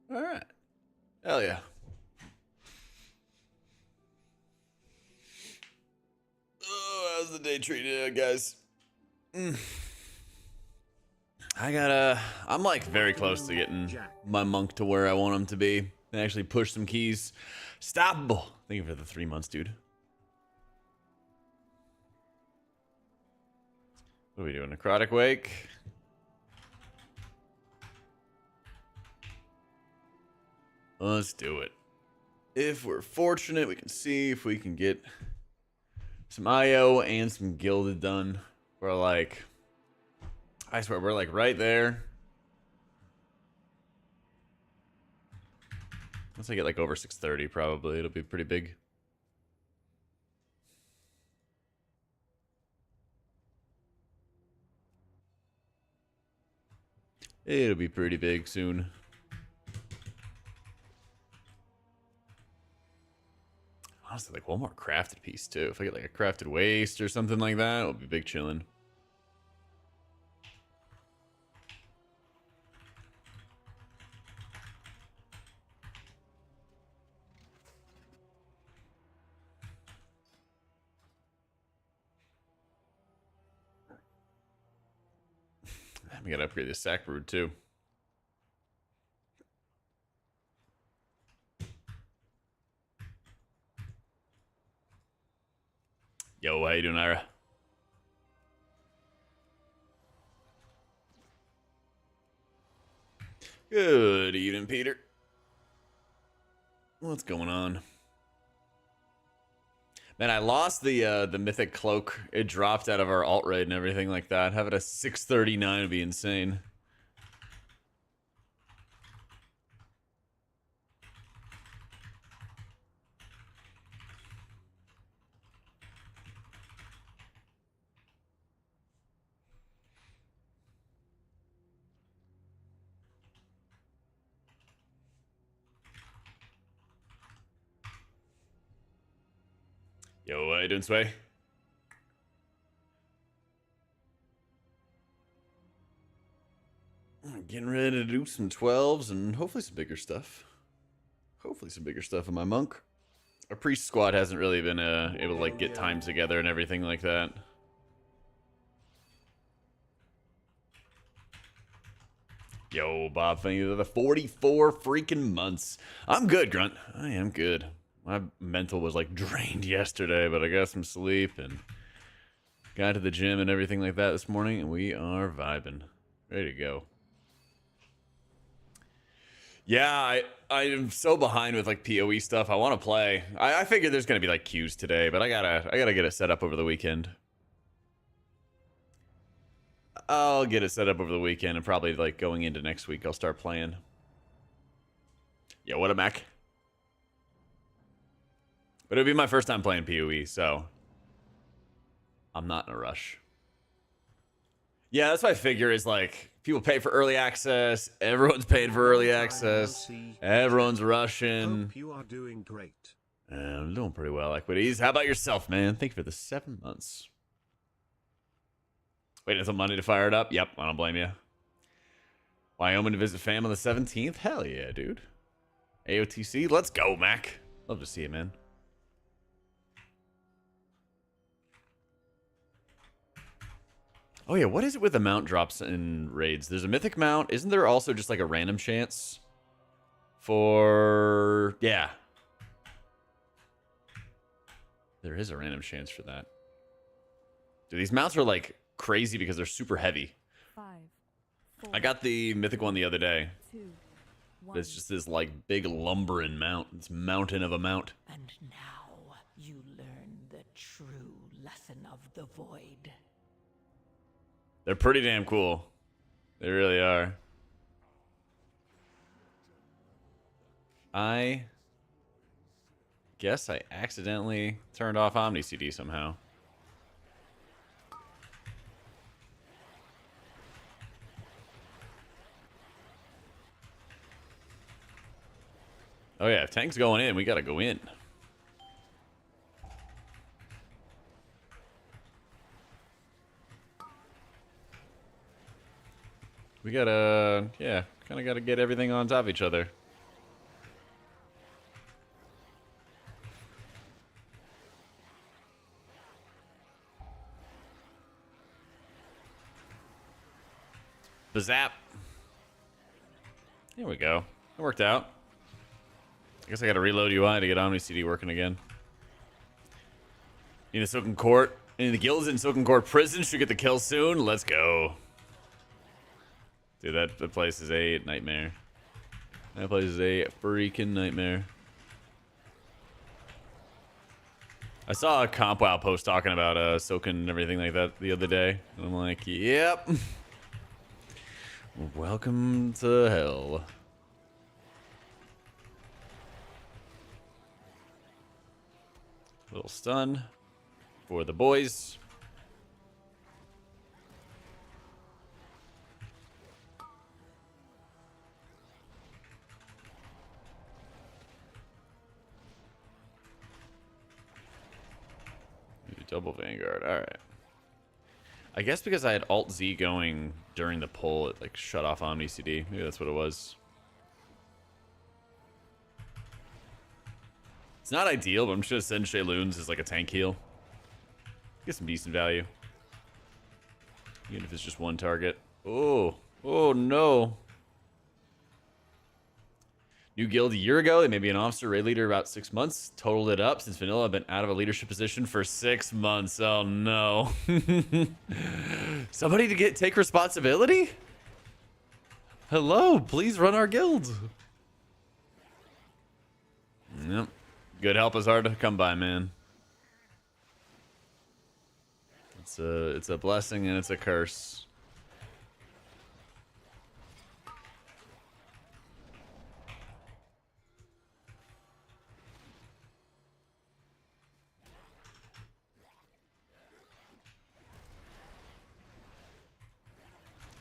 All right. Hell yeah. Oh, how's the day treating you, guys? I'm like very close to getting my monk to where I want him to be. And actually push some keys. Stoppable. Thank you for the 3 months, dude. What are we doing? Necrotic Wake? Let's do it. If we're fortunate, we can see if we can get some IO and some gilded done. We're like, I swear, we're like right there. Once I get like over 630, probably it'll be pretty big. It'll be pretty big soon. Honestly, like one more crafted piece too. If I get like a crafted waist or something like that, it'll be big chillin'. We gotta upgrade this sack brood too. Yo, how you doing, Ira? Good evening, Peter. What's going on? Man, I lost the mythic cloak. It dropped out of our alt raid and everything like that. Have it a 639 would be insane. Yo, how you doing, Sway? Getting ready to do some 12s and hopefully some bigger stuff. Hopefully some bigger stuff in my monk. Our priest squad hasn't really been able to like get time together and everything like that. Yo, Bob, thank you for the 44 freaking months. I'm good, Grunt. I am good. My mental was like drained yesterday, but I got some sleep and got to the gym and everything like that this morning, and we are vibing. Ready to go. Yeah, I'm so behind with like PoE stuff. I want to play. I figured there's gonna be like queues today, but I gotta get it set up over the weekend. I'll get it set up over the weekend and probably like going into next week I'll start playing. Yeah, what a Mac. But it'll be my first time playing PoE, so I'm not in a rush. Yeah, that's what I figure is like people pay for early access. Everyone's paying for early access. Everyone's rushing. Hope you are doing great. I'm doing pretty well, Equities. How about yourself, man? Thank you for the 7 months. Waiting until Monday to fire it up? Yep, I don't blame you. Wyoming to visit fam on the 17th? Hell yeah, dude. AOTC, let's go, Mac. Love to see you, man. Oh yeah, what is it with the mount drops in raids? There's a mythic mount. Isn't there also just like a random chance for... Yeah. There is a random chance for that. Dude, these mounts are like crazy because they're super heavy. 5, 4, I got the mythic one the other day. 2, 1. It's just this like big lumbering mount. It's mountain of a mount. And now you learn the true lesson of the void. They're pretty damn cool. They really are. I guess I accidentally turned off Omni CD somehow. Oh yeah, if tank's going in, we gotta go in. We gotta, yeah, kind of gotta get everything on top of each other. Bazap. There we go. It worked out. I guess I gotta reload UI to get OmniCD working again. In the Silken Court. In the guilds in Silken Court prison should get the kill soon. Let's go. Dude, that place is a nightmare. That place is a freaking nightmare. I saw a comp WoW post talking about Silken and everything like that the other day. And I'm like, yep. Welcome to hell. Little stun for the boys. Double Vanguard. All right. I guess because I had Alt Z going during the pull, it like shut off OmniCD. Maybe that's what it was. It's not ideal, but I'm just gonna send Shayloons as like a tank heal. Get some decent value. Even if it's just one target. Oh. Oh no. New guild a year ago. They may be an officer, raid leader about 6 months. Totaled it up since vanilla. I've been out of a leadership position for 6 months. Oh no. Somebody to take responsibility? Hello, please run our guild. Yep. Good help is hard to come by, man. It's a blessing and it's a curse.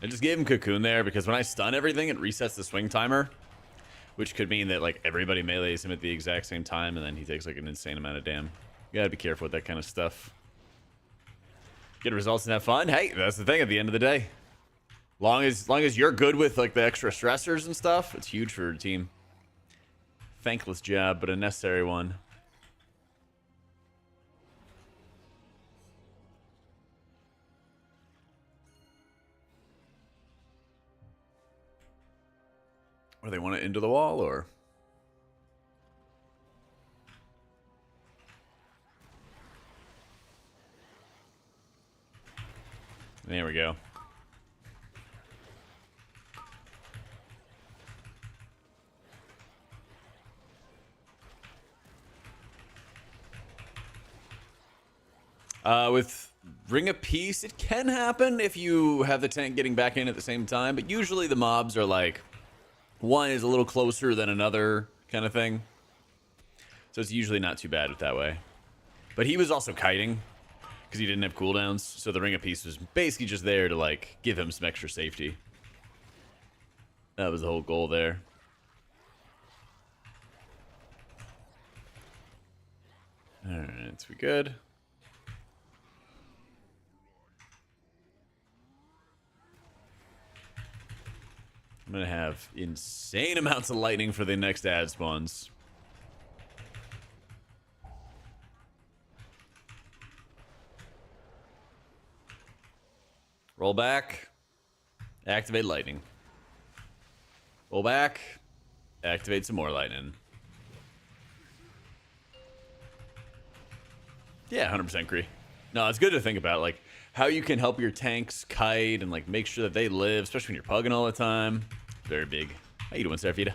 I just gave him Cocoon there because when I stun everything, it resets the swing timer, which could mean that like everybody melees him at the exact same time, and then he takes like an insane amount of damage. You gotta be careful with that kind of stuff. Get results and have fun. Hey, that's the thing. At the end of the day, long as you're good with like the extra stressors and stuff, it's huge for a team. Thankless job, but a necessary one. Or they want it into the wall, or? There we go. With Ring of Peace, it can happen if you have the tank getting back in at the same time, but usually the mobs are like, one is a little closer than another kind of thing. So it's usually not too bad that way. But he was also kiting because he didn't have cooldowns. So the Ring of Peace was basically just there to like give him some extra safety. That was the whole goal there. Alright, so we good. I'm gonna have insane amounts of lightning for the next ad spawns. Roll back. Activate lightning. Roll back. Activate some more lightning. Yeah, 100% agree. No, it's good to think about, like, how you can help your tanks kite and, like, make sure that they live, especially when you're pugging all the time. Very big. How you doing, Seraphita?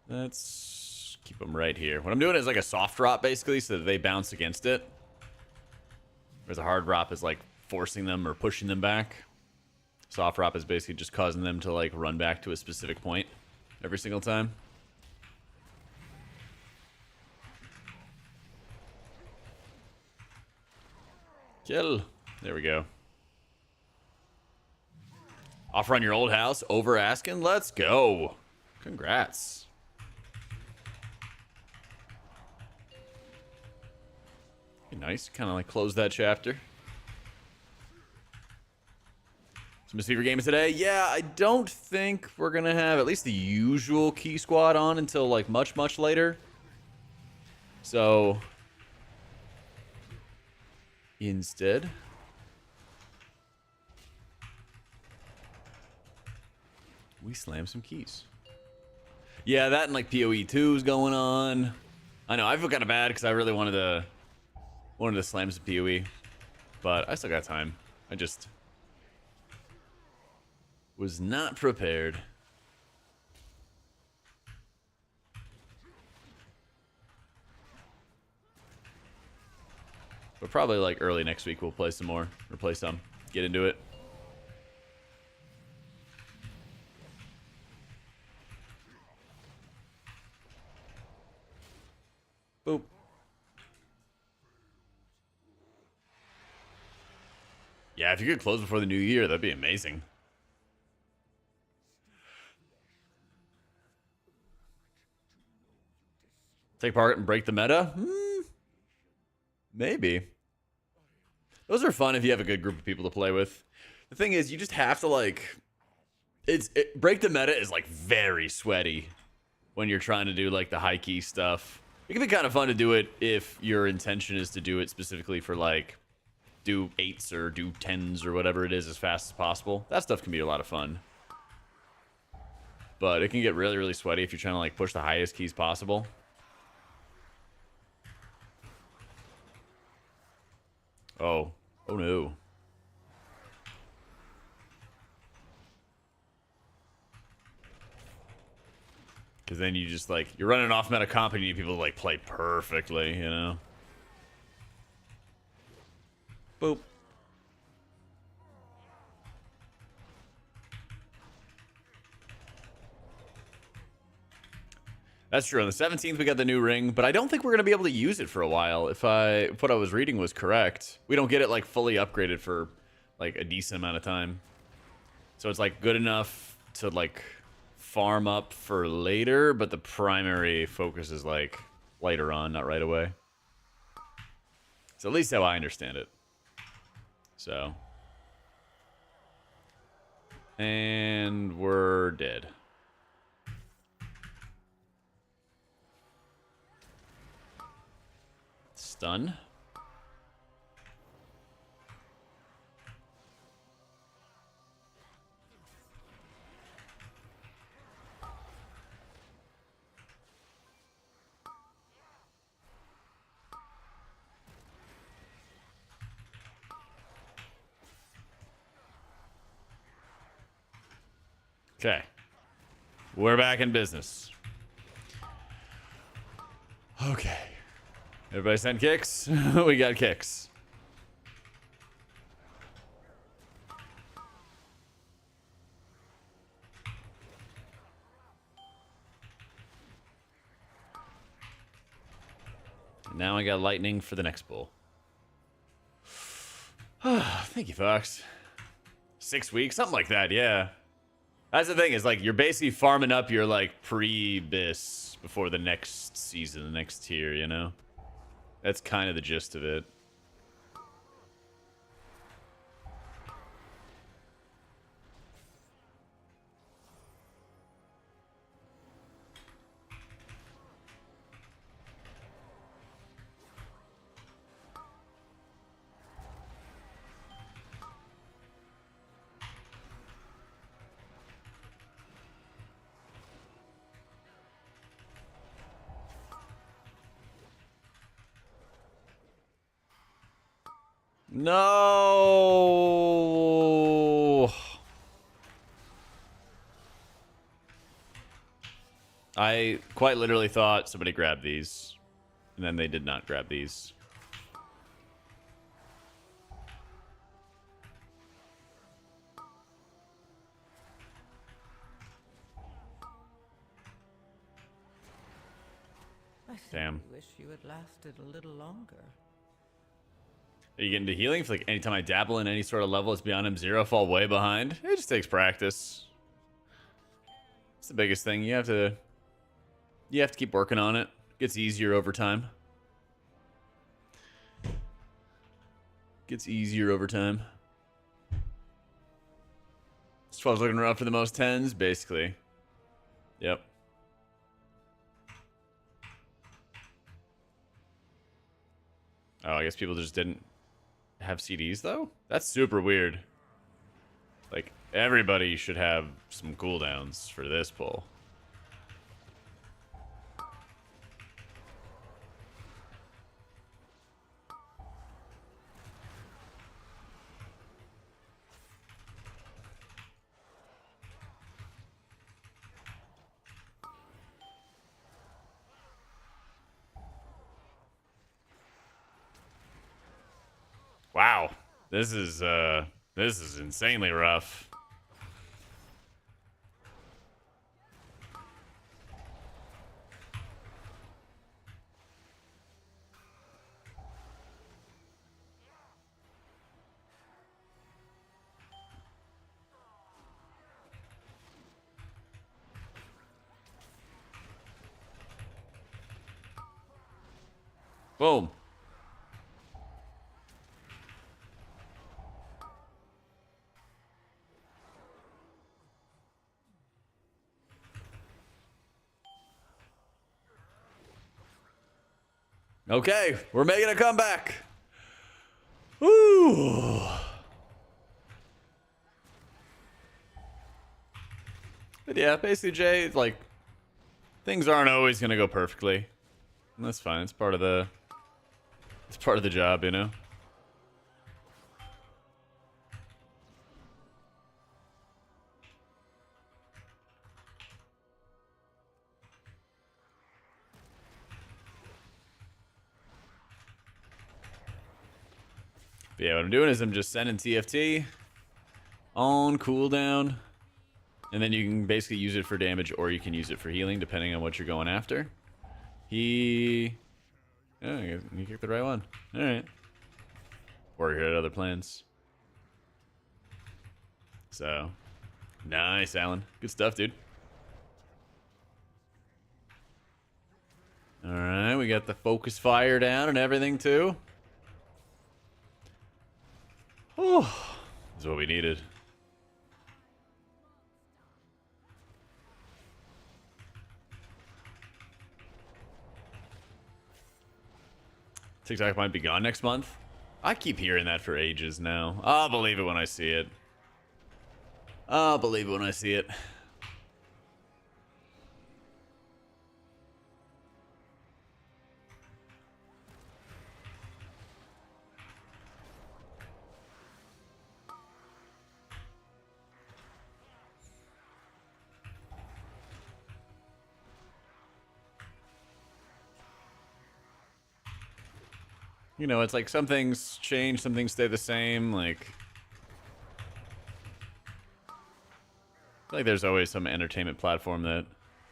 Let's keep them right here. What I'm doing is like a soft drop, basically, so that they bounce against it. Whereas a hard drop is like forcing them or pushing them back. Soft drop is basically just causing them to like run back to a specific point every single time. Kill. There we go. Offer on your old house, over asking. Let's go. Congrats. Nice. Kind of like close that chapter. Some Misfever games today. Yeah, I don't think we're going to have at least the usual key squad on until like much, much later. So instead, we slam some keys. Yeah, that and like PoE 2 is going on. I know, I feel kind of bad because I really wanted to slam some PoE, but I still got time. I just was not prepared. But probably like early next week we'll play some more, or play some, get into it. Boop. Yeah, if you could close before the new year, that'd be amazing. Take part and break the meta? Maybe. Those are fun if you have a good group of people to play with. The thing is, you just have to like... break the meta is like very sweaty when you're trying to do like the high key stuff. It can be kind of fun to do it if your intention is to do it specifically for like do 8s or do 10s or whatever it is as fast as possible. That stuff can be a lot of fun. But it can get really, really sweaty if you're trying to like push the highest keys possible. Oh. Oh no. Because then you just like, you're running off meta comp and you need people to like play perfectly, you know? Boop. That's true. On the 17th, we got the new ring, but I don't think we're going to be able to use it for a while. If what I was reading was correct, we don't get it like fully upgraded for like a decent amount of time. So it's like good enough to like farm up for later, but the primary focus is like later on, not right away. So at least how I understand it. So. And we're dead. Stun. Okay. We're back in business. Okay. Everybody send kicks? We got kicks. And now I got lightning for the next bull. Thank you, Fox. 6 weeks? Something like that, yeah. That's the thing, is like you're basically farming up your like pre-bis before the next season, the next tier, you know? That's kind of the gist of it. No. I quite literally thought somebody grabbed these, and then they did not grab these. Damn. I wish you had lasted a little longer. Are you getting to healing? For like anytime I dabble in any sort of level that's beyond M0, fall way behind. It just takes practice. It's the biggest thing. You have to keep working on it. It gets easier over time. Gets easier over time. This 12's looking rough for the most 10s, basically. Yep. Oh, I guess people just didn't have CDs, though? That's super weird. Like, everybody should have some cooldowns for this pull. Wow, this is insanely rough. Boom. Okay, we're making a comeback. Woo. But yeah, basically, Jay, like, things aren't always gonna go perfectly. And that's fine. It's part of the job, you know. But yeah, what I'm doing is I'm just sending TFT on cooldown. And then you can basically use it for damage or you can use it for healing, depending on what you're going after. He... Oh, you kicked the right one. Alright. Or you had other plans. So... Nice, Alan. Good stuff, dude. Alright, we got the focus fire down and everything, too. Oh, this is what we needed. TikTok might be gone next month. I keep hearing that for ages now. I'll believe it when I see it. I'll believe it when I see it. You know, it's like some things change, some things stay the same. Like, I feel like there's always some entertainment platform that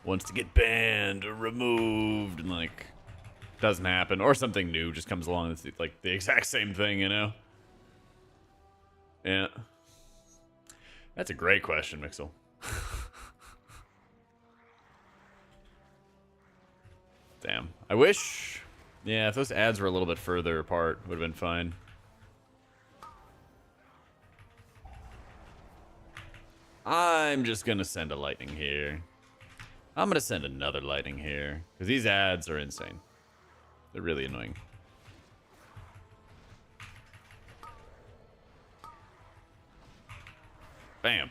wants to get banned or removed, and like doesn't happen, or something new just comes along that's like the exact same thing, you know? Yeah, that's a great question, Mixel. Damn, I wish. Yeah, if those ads were a little bit further apart, would have been fine. I'm just gonna send a lightning here. I'm gonna send another lightning here. Because these ads are insane. They're really annoying. Bam.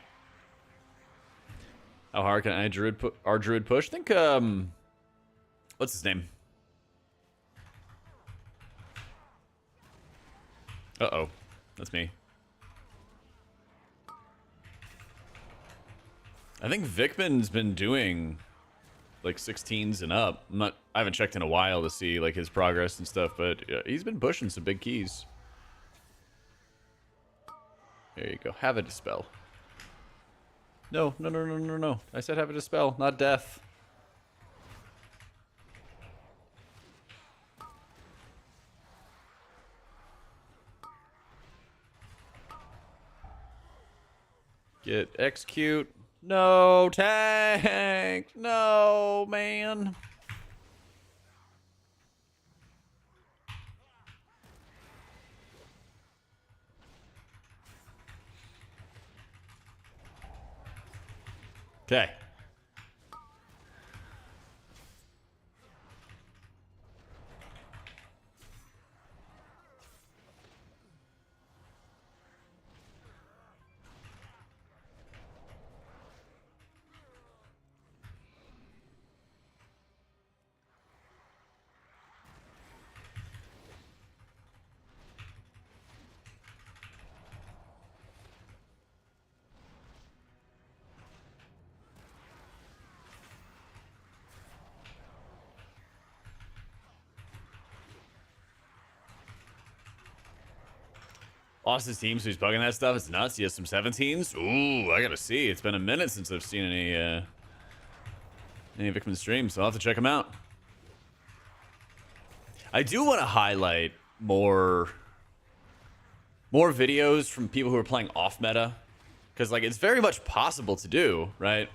How hard can our druid push? I think, what's his name? Uh-oh. That's me. I think Vikman's been doing like 16s and up. I haven't checked in a while to see like his progress and stuff, but he's been pushing some big keys. There you go. Have a dispel. No, no, no, no, no, no. I said have a dispel, not death. Get execute. No, tank. No, man. Okay. Austin's team, so he's bugging that stuff. It's nuts. He has some 17s. Ooh, I gotta see. It's been a minute since I've seen any Victim streams, so I'll have to check them out. I do want to highlight more videos from people who are playing off meta, because like it's very much possible to do, right?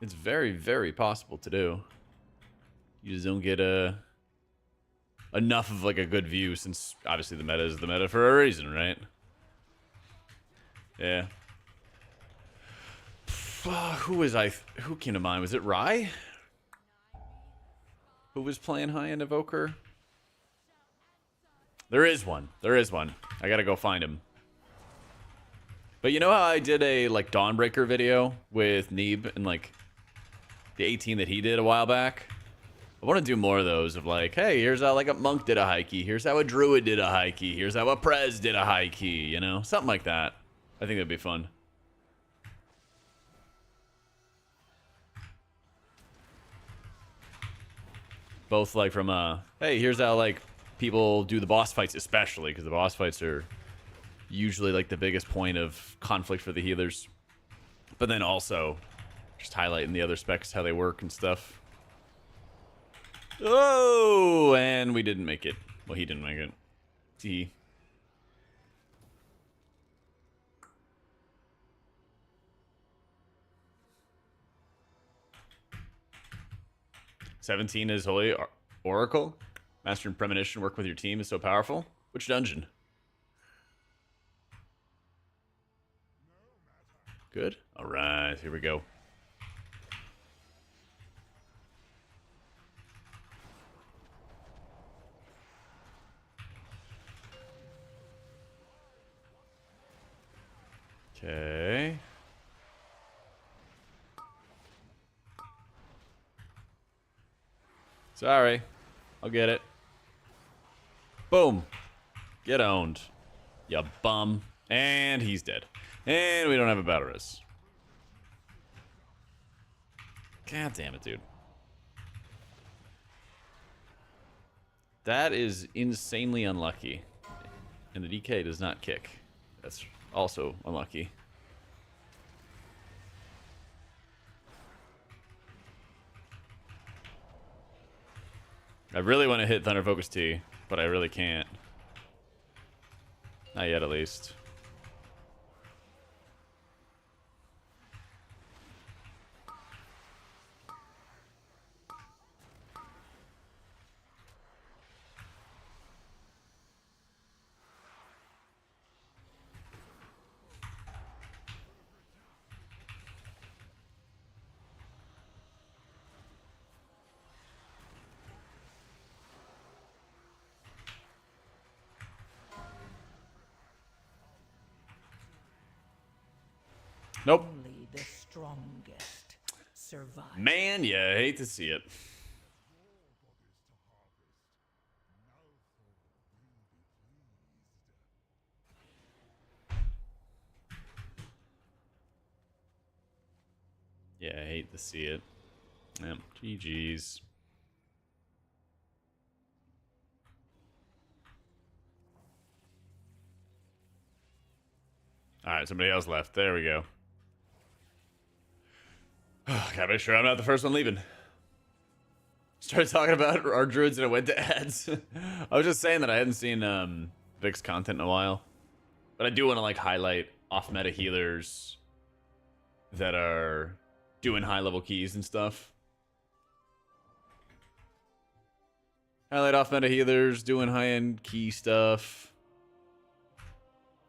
It's very, very possible to do. You just don't get enough of like a good view, since obviously the meta is the meta for a reason, right? Yeah. Who came to mind? Was it Rye? Who was playing high-end Evoker? There is one. There is one. I gotta go find him. But you know how I did a like Dawnbreaker video with Neeb and like the 18 that he did a while back? I want to do more of those of like, hey, here's how like a monk did a high key. Here's how a druid did a high key. Here's how a prez did a high key, you know? Something like that. I think that'd be fun. Both like from, hey, here's how like people do the boss fights, especially because the boss fights are usually like the biggest point of conflict for the healers. But then also just highlighting the other specs, how they work and stuff. Oh, and we didn't make it. Well, he didn't make it. T. "17 is Holy Oracle. Master and Premonition work with your team is so powerful. Which dungeon?" Good. All right, here we go. Okay. Sorry. I'll get it. Boom. Get owned. Ya bum. And he's dead. And we don't have a battle res. God damn it, dude. That is insanely unlucky. And the DK does not kick. That's also unlucky. I really want to hit Thunder Focus T, but I really can't. Not yet, at least. Nope. Only the strongest survive. Man, yeah, I hate to see it. Yeah, I hate to see it. Yep, GG's. Alright, somebody else left. There we go. Gotta make sure I'm not the first one leaving. Started talking about our druids and it went to ads. I was just saying that I hadn't seen Vic's content in a while. But I do want to like highlight off-meta healers that are doing high-level keys and stuff. Highlight off-meta healers doing high-end key stuff.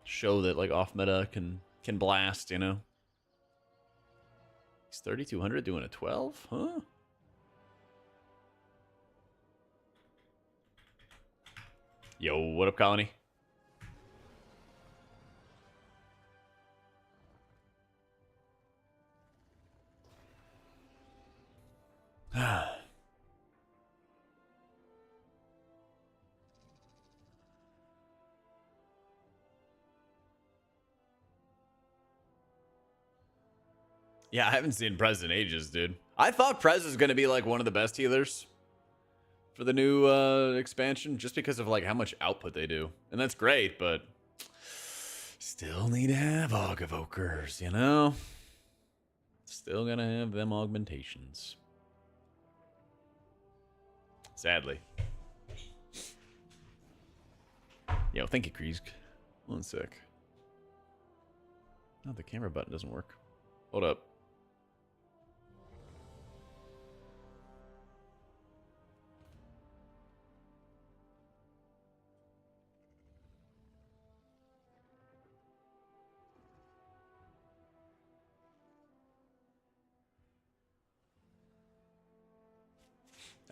Show that like off-meta can can blast, you know? He's 3,200 doing a 12? Huh? Yo, what up, Colony? Yeah, I haven't seen Prez in ages, dude. I thought Prez was going to be like one of the best healers for the new expansion just because of like how much output they do. And that's great, but still need to have Aug Evokers, you know? Still gonna have them augmentations. Sadly. Yo, thank you, Kreesk. 1 sec. Oh, the camera button doesn't work. Hold up.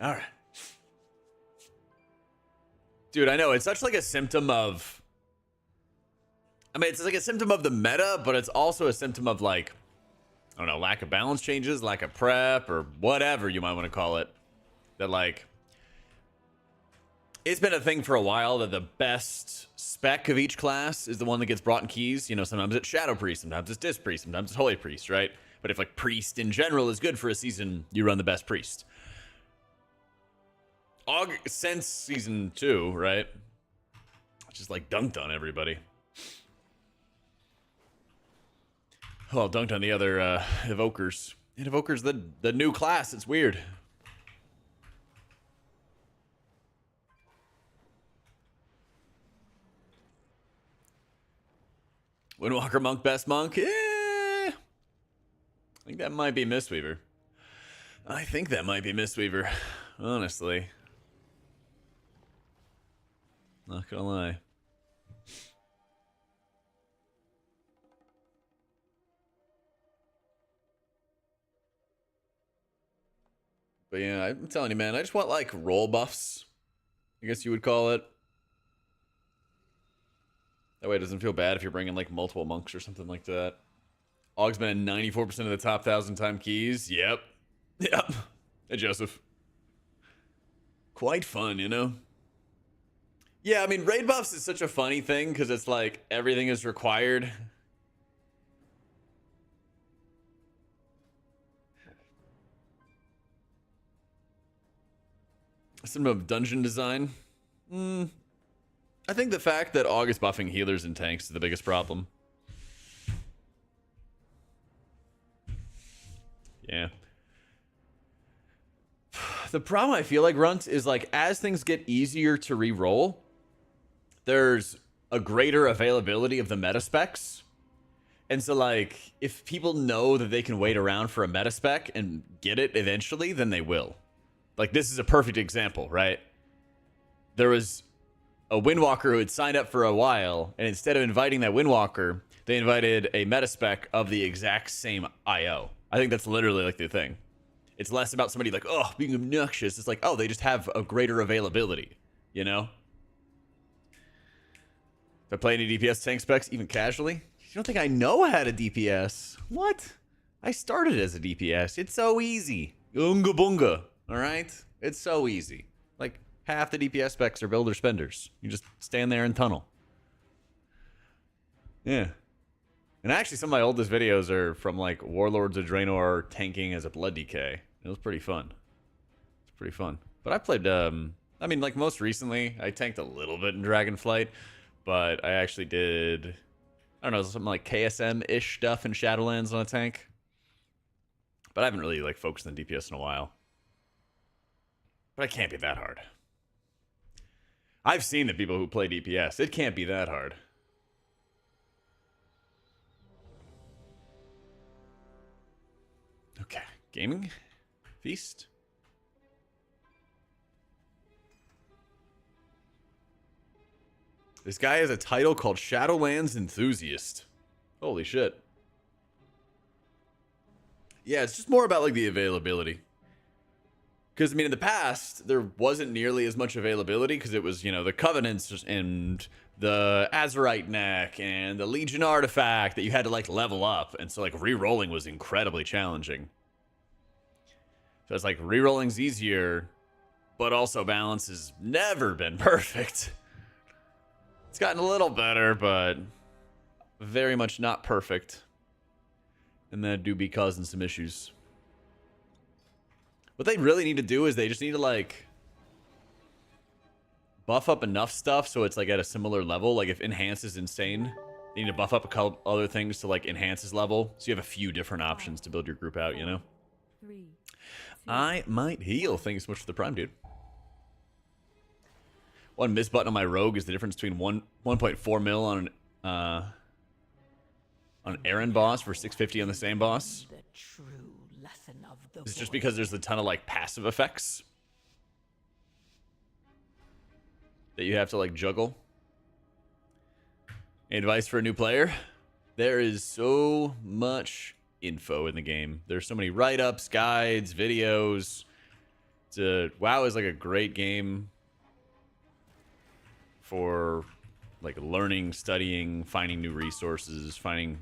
All right. Dude, I know. It's such like a symptom of... I mean, it's like a symptom of the meta, but it's also a symptom of like, I don't know, lack of balance changes, lack of prep, or whatever you might want to call it. That like... It's been a thing for a while that the best spec of each class is the one that gets brought in keys. You know, sometimes it's Shadow Priest, sometimes it's Disc Priest, sometimes it's Holy Priest, right? But if like Priest in general is good for a season, you run the best Priest. Since season 2, right? Just like dunked on everybody. Well, dunked on the other evokers. And evokers, the new class. It's weird. Windwalker monk, best monk. I think that might be Mistweaver. I think that might be Mistweaver. Honestly. Not gonna lie. But yeah, I'm telling you, man, I just want like roll buffs, I guess you would call it. That way it doesn't feel bad if you're bringing like multiple monks or something like that. Aug's been in 94% of the top 1,000 time keys. Yep. Yep. Hey, Joseph. Quite fun, you know? Yeah, I mean, raid buffs is such a funny thing because it's like everything is required. Some of dungeon design. I think the fact that Aug is buffing healers and tanks is the biggest problem. Yeah. The problem I feel like, Runt, is like as things get easier to re-roll, there's a greater availability of the meta specs. And so like if people know that they can wait around for a meta spec and get it eventually, then they will. Like this is a perfect example, right? There was a Windwalker who had signed up for a while, and instead of inviting that Windwalker, they invited a meta spec of the exact same IO. I think that's literally like the thing. It's less about somebody like, oh, being obnoxious. It's like, oh, they just have a greater availability, you know? If I play any DPS tank specs, even casually, you don't think I know how to DPS? What? I started as a DPS. It's so easy. Unga bunga. All right? It's so easy. Like, half the DPS specs are builder spenders. You just stand there and tunnel. Yeah. And actually, some of my oldest videos are from, like, Warlords of Draenor tanking as a Blood DK. It was pretty fun. It's pretty fun. But I played, I mean, like, most recently, I tanked a little bit in Dragonflight. But I actually did, I don't know, something like KSM-ish stuff in Shadowlands on a tank. But I haven't really, like, focused on DPS in a while. But it can't be that hard. I've seen the people who play DPS. It can't be that hard. Okay. Gaming? Feast? This guy has a title called Shadowlands Enthusiast. Holy shit. Yeah, it's just more about like the availability. Because I mean, in the past, there wasn't nearly as much availability because it was, you know, the Covenants and the Azerite neck and the Legion artifact that you had to like level up, and so like re-rolling was incredibly challenging. So it's like re-rolling's easier, but also balance has never been perfect. It's gotten a little better, but very much not perfect. And that do be causing some issues. What they really need to do is they just need to like buff up enough stuff so it's like at a similar level. Like if enhance is insane, they need to buff up a couple other things to like enhance his level, so you have a few different options to build your group out, you know? 3, 2, I might heal. Thank you so much for the prime, dude. One miss button on my rogue is the difference between 1.4 mil on an Aaron boss for 650 on the same boss. The true lesson of the It's just void. because there's a ton of like passive effects that you have to like juggle. Any advice for a new player? There is so much info in the game. There's so many write-ups, guides, videos. WoW is like a great game for like learning, studying, finding new resources, finding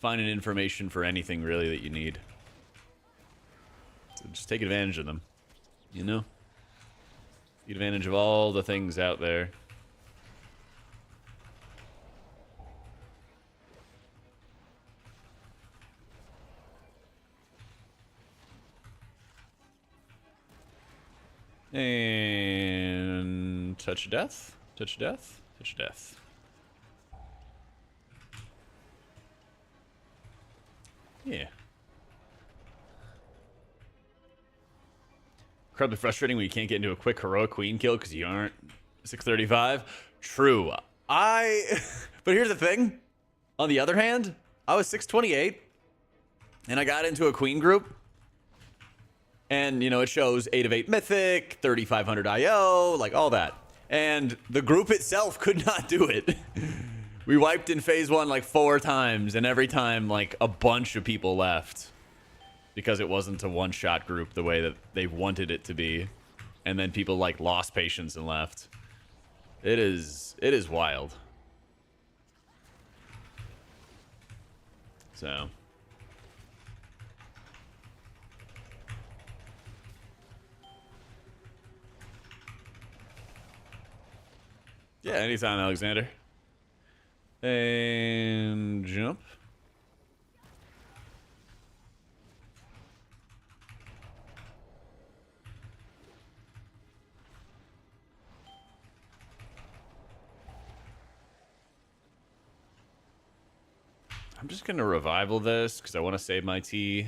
information for anything really that you need. So just take advantage of them, you know? Take advantage of all the things out there. And touch of death, touch of death, touch of death. Yeah. Incredibly frustrating when you can't get into a quick heroic queen kill because you aren't 635. True. But here's the thing. On the other hand, I was 628 and I got into a queen group. And, you know, it shows 8 of 8 mythic, 3500 IO, like all that. And the group itself could not do it. We wiped in phase 1 like 4 times, and every time like a bunch of people left because it wasn't a one-shot group the way that they wanted it to be. And then people like lost patience and left. It is wild. So yeah, anytime, Alexander. And jump. I'm just going to revival this because I want to save my T.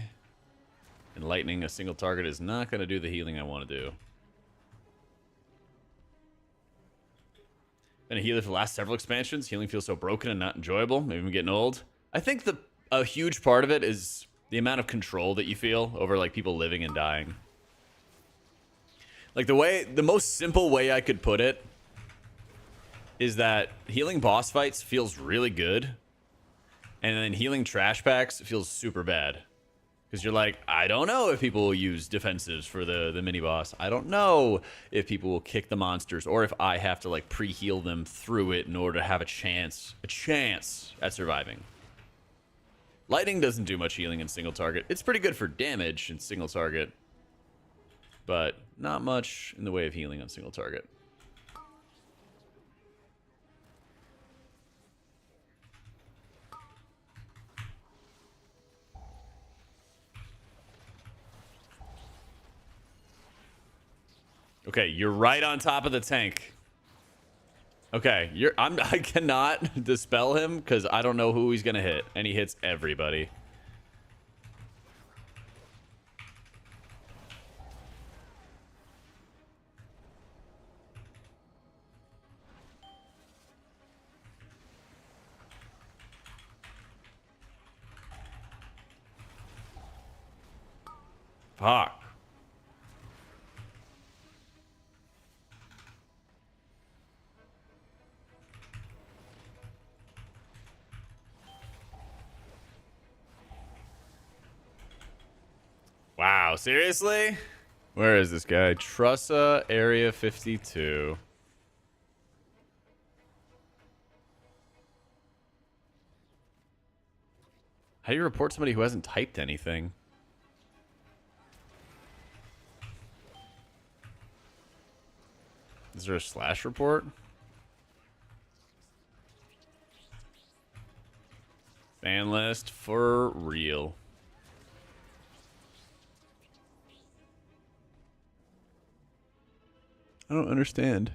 And lightning a single target is not going to do the healing I want to do. Been a healer for the last several expansions. Healing feels so broken and not enjoyable. Maybe I'm getting old. I think a huge part of it is the amount of control that you feel over like people living and dying. Like the most simple way I could put it is that healing boss fights feels really good. And then healing trash packs feels super bad. Because you're like, I don't know if people will use defensives for the mini boss. I don't know if people will kick the monsters or if I have to like pre-heal them through it in order to have a chance at surviving. Lightning doesn't do much healing in single target. It's pretty good for damage in single target, but not much in the way of healing on single target. Okay, you're right on top of the tank. Okay, I cannot dispel him because I don't know who he's gonna hit, and he hits everybody. Fuck. Wow, seriously? Where is this guy? Trussa, Area 52. How do you report somebody who hasn't typed anything? Is there a slash report? Ban list for real. I don't understand.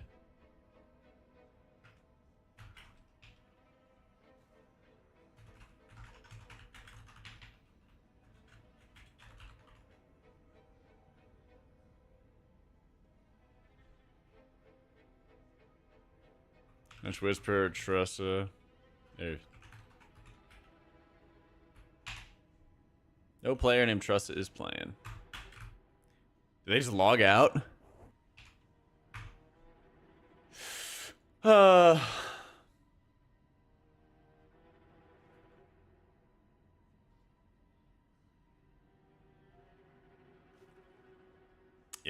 Let's whisper, Trussa. There. No player named Trussa is playing. Did they just log out? Yeah,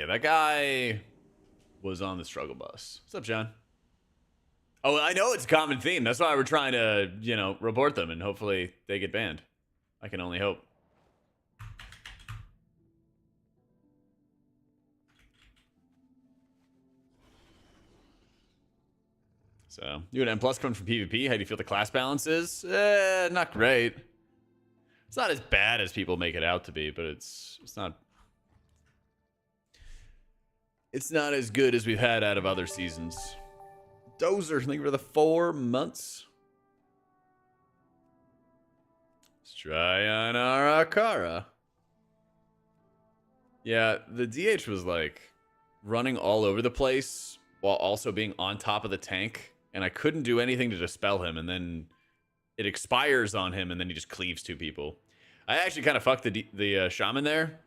that guy was on the struggle bus. What's up, John? Oh, I know it's a common theme. That's why we're trying to, you know, report them and hopefully they get banned. I can only hope. So, you and M Plus coming from PvP. How do you feel the class balance is? Not great. It's not as bad as people make it out to be, but it's not as good as we've had out of other seasons. Dozer, thank you for the 4 months. Let's try on our Akara. Yeah, the DH was like running all over the place while also being on top of the tank. And I couldn't do anything to dispel him. And then it expires on him and then he just cleaves 2 people. I actually kind of fucked the shaman there.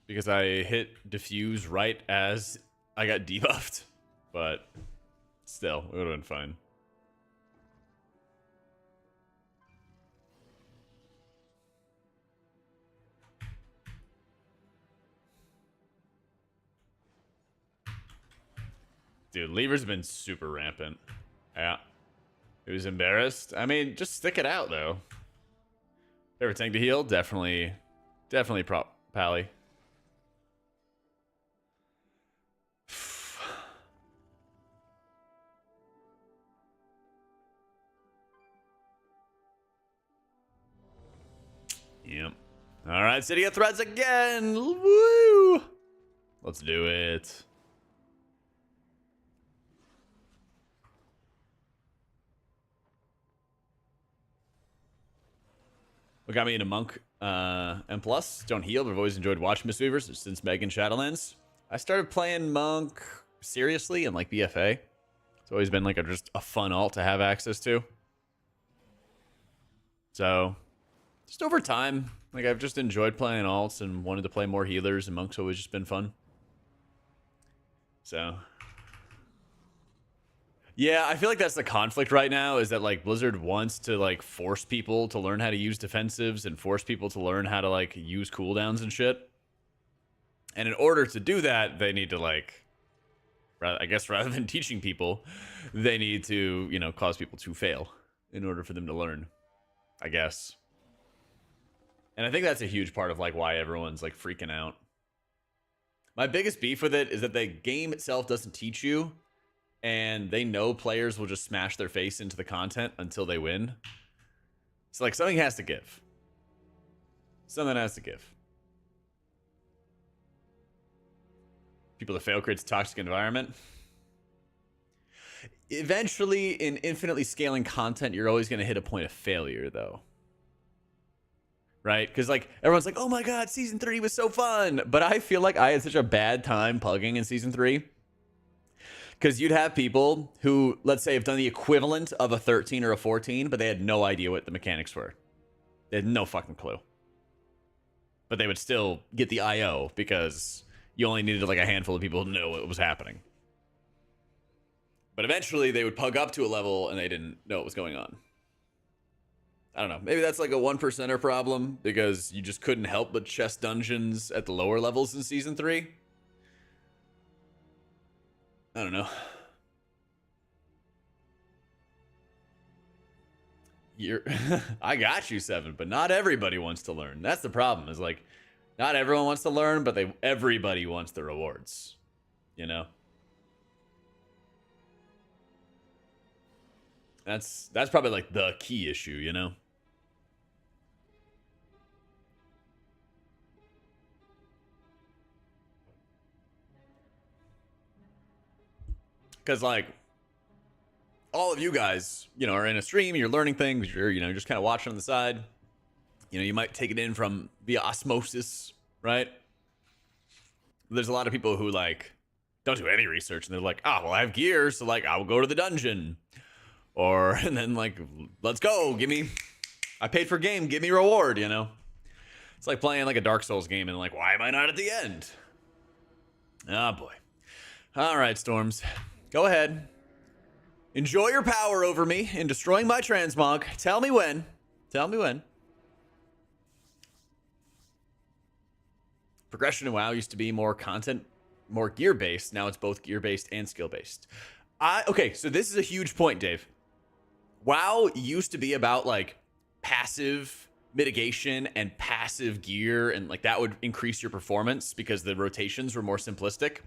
Because I hit diffuse right as I got debuffed. But still, it would have been fine. Dude, levers have been super rampant. Yeah. He was embarrassed. I mean, just stick it out, though. Favorite tank to heal? Definitely prop Pally. Yep. All right, City of Threats again. Woo! Let's do it. What got me into Monk M+? Don't heal, but I've always enjoyed watching Mistweavers since Meg and Shadowlands. I started playing Monk seriously in like BFA. It's always been like just a fun alt to have access to. So, just over time, like I've just enjoyed playing alts and wanted to play more healers, and Monk's always just been fun. So, yeah, I feel like that's the conflict right now, is that like Blizzard wants to like force people to learn how to use defensives and force people to learn how to like use cooldowns and shit. And in order to do that, they need to like, I guess rather than teaching people, they need to, you know, cause people to fail in order for them to learn, I guess. And I think that's a huge part of like why everyone's like freaking out. My biggest beef with it is that the game itself doesn't teach you, and they know players will just smash their face into the content until they win. So like something has to give. Something has to give. People that fail creates a toxic environment. Eventually, in infinitely scaling content, you're always going to hit a point of failure, though. Right? Because like everyone's like, oh my god, season 3 was so fun. But I feel like I had such a bad time pugging in season 3. Because you'd have people who, let's say, have done the equivalent of a 13 or a 14, but they had no idea what the mechanics were. They had no fucking clue. But they would still get the IO because you only needed like a handful of people to know what was happening. But eventually they would pug up to a level and they didn't know what was going on. I don't know. Maybe that's like a 1%er problem because you just couldn't help but chest dungeons at the lower levels in Season 3. I don't know. I got you, 7, but not everybody wants to learn. That's the problem. Is like, not everyone wants to learn, but everybody wants the rewards. You know? That's probably like the key issue, you know? Because, like, all of you guys, you know, are in a stream, you're learning things, you're, you know, just kind of watching on the side. You know, you might take it in from via osmosis, right? There's a lot of people who, like, don't do any research, and they're like, oh, well, I have gear, so, like, I will go to the dungeon. Or, and then, like, let's go, I paid for game, give me reward, you know? It's like playing, like, a Dark Souls game, and, like, why am I not at the end? Oh, boy. All right, Storms. Go ahead. Enjoy your power over me in destroying my transmog. Tell me when. Tell me when. Progression in WoW used to be more content, more gear-based. Now it's both gear-based and skill-based. Okay, so this is a huge point, Dave. WoW used to be about, like, passive mitigation and passive gear, and like that would increase your performance because the rotations were more simplistic.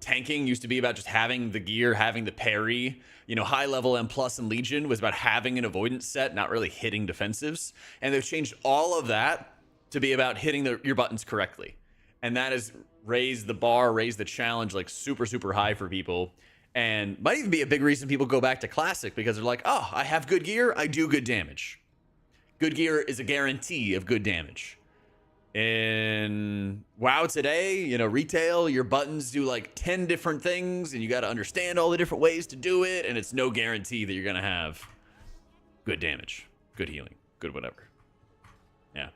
Tanking used to be about just having the gear, having the parry. You know, high level M plus and Legion was about having an avoidance set, not really hitting defensives. And they've changed all of that to be about hitting your buttons correctly. And that has raised the bar, raised the challenge like super, super high for people. And might even be a big reason people go back to Classic, because they're like, oh, I have good gear, I do good damage. Good gear is a guarantee of good damage. In WoW today, you know, retail, your buttons do like 10 different things, and you got to understand all the different ways to do it, and it's no guarantee that you're going to have good damage, good healing, good whatever. Yeah.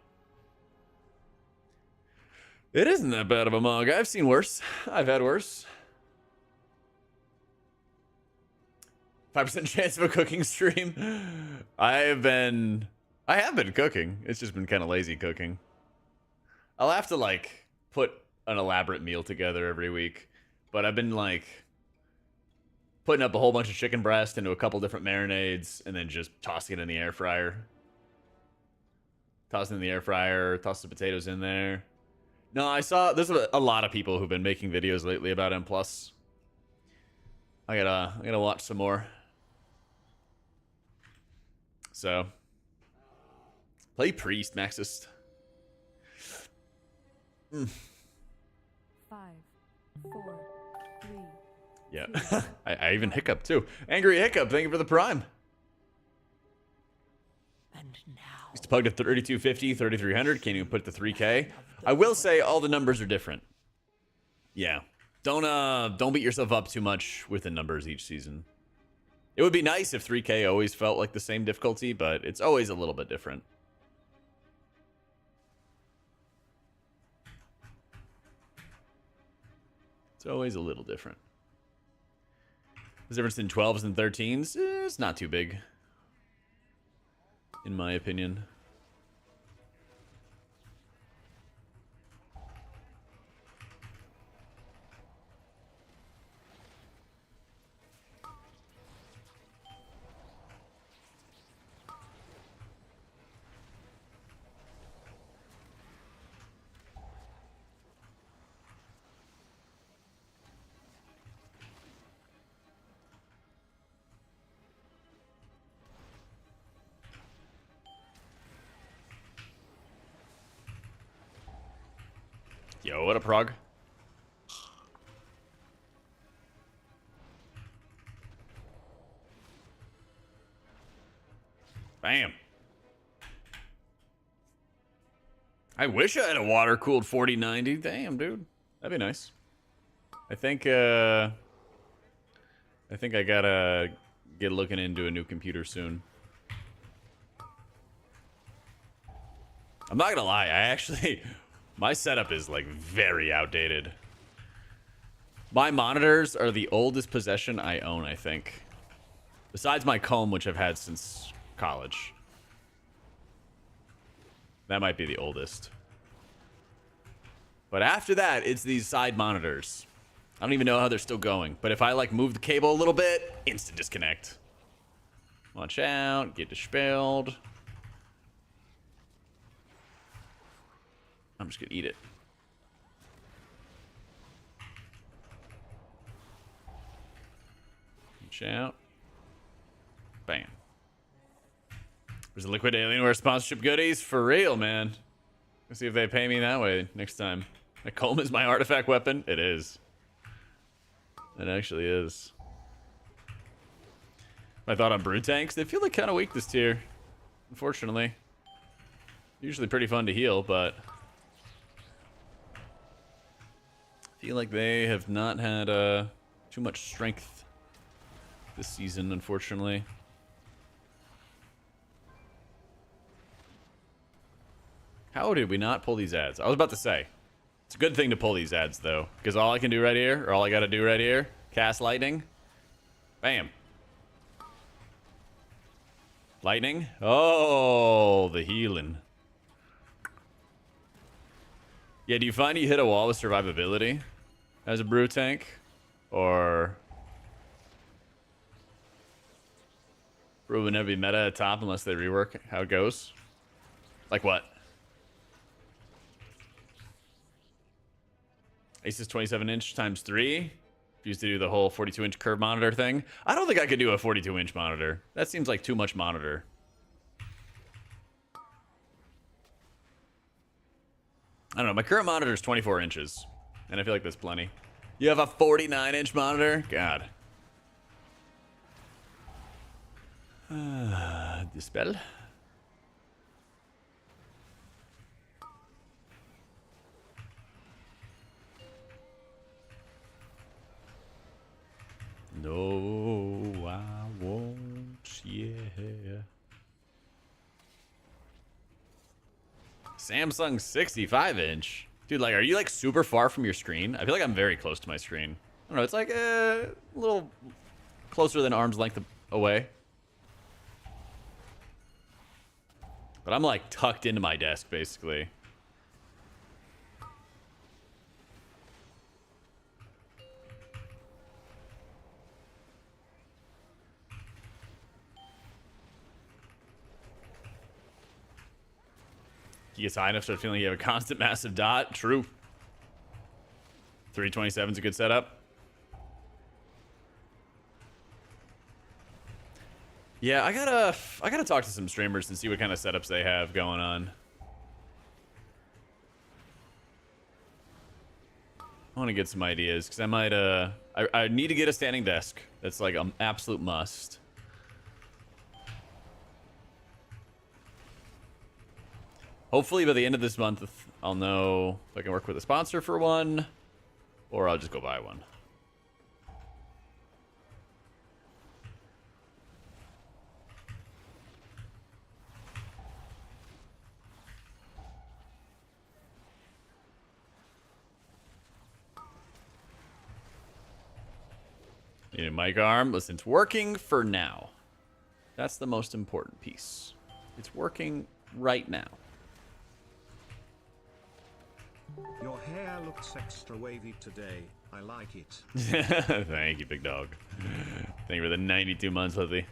It isn't that bad of a mug. I've seen worse. I've had worse. 5% chance of a cooking stream. I have been cooking. It's just been kind of lazy cooking. I'll have to like put an elaborate meal together every week, but I've been like putting up a whole bunch of chicken breast into a couple different marinades and then just tossing it in the air fryer. Toss the potatoes in there. No, I saw there's a lot of people who've been making videos lately about M+. I gotta watch some more. So, play Priest, Maxist. 5, 4, 3. Yeah, I even hiccup too. Angry Hiccup, thank you for the prime. And now, Used to pug to 3250, 3300. Can't even put the 3K. I will say all the numbers are different. Yeah, don't beat yourself up too much with the numbers each season. It would be nice if 3K always felt like the same difficulty, but it's always a little bit different. It's always a little different. The difference in 12s and 13s, it's not too big, in my opinion. Yo, what a prog. Bam. I wish I had a water-cooled 4090. Damn, dude. That'd be nice. I think I gotta get looking into a new computer soon. I'm not gonna lie, my setup is like very outdated. My monitors are the oldest possession I own, I think. Besides my comb, which I've had since college. That might be the oldest. But after that, it's these side monitors. I don't even know how they're still going. But if I, like, move the cable a little bit, instant disconnect. Watch out. Get dispelled. I'm just gonna eat it. Watch out. Bam. There's a Liquid Alienware sponsorship goodies. For real, man. Let's see if they pay me that way next time. My comb is my artifact weapon. It is. It actually is. My thought on brew tanks. They feel like kind of weak this tier. Unfortunately. Usually pretty fun to heal, but... I feel like they have not had too much strength this season, unfortunately. How did we not pull these ads? I was about to say. It's a good thing to pull these ads, though. Because all I can do right here, or all I got to do right here, cast lightning. Bam. Lightning. Oh, the healing. Yeah, do you find you hit a wall with survivability as a brew tank? Or... brew would never be meta at top unless they rework how it goes? Like what? Asus 27-inch times 3. Used to do the whole 42-inch curve monitor thing. I don't think I could do a 42-inch monitor. That seems like too much monitor. I don't know. My current monitor is 24 inches. And I feel like that's plenty. You have a 49-inch monitor? God. Dispel. No, I won't, yeah. Samsung 65-inch. Dude, like, are you, like, super far from your screen? I feel like I'm very close to my screen. I don't know, it's like a little closer than arm's length away. But I'm, like, tucked into my desk, basically. He gets high enough to feeling you have a constant massive dot. True. 327 is a good setup. Yeah, I gotta talk to some streamers and see what kind of setups they have going on. I want to get some ideas because I might I need to get a standing desk. That's like an absolute must. Hopefully by the end of this month, I'll know if I can work with a sponsor for one, or I'll just go buy one. Need a mic arm. Listen, it's working for now. That's the most important piece. It's working right now. Your hair looks extra wavy today. I like it. Thank you, big dog. Thank you for the 92 months, Lizzie.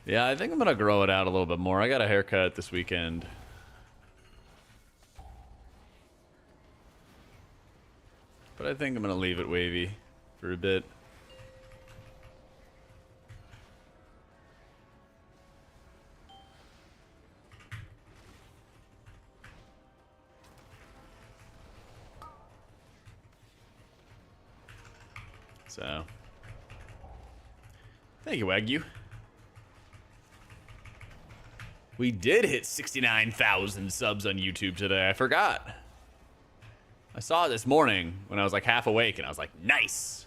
Yeah, I think I'm gonna grow it out a little bit more. I got a haircut this weekend. But I think I'm gonna leave it wavy for a bit. So, thank you, Wagyu. We did hit 69,000 subs on YouTube today. I forgot. I saw it this morning when I was like half awake, and I was like, nice.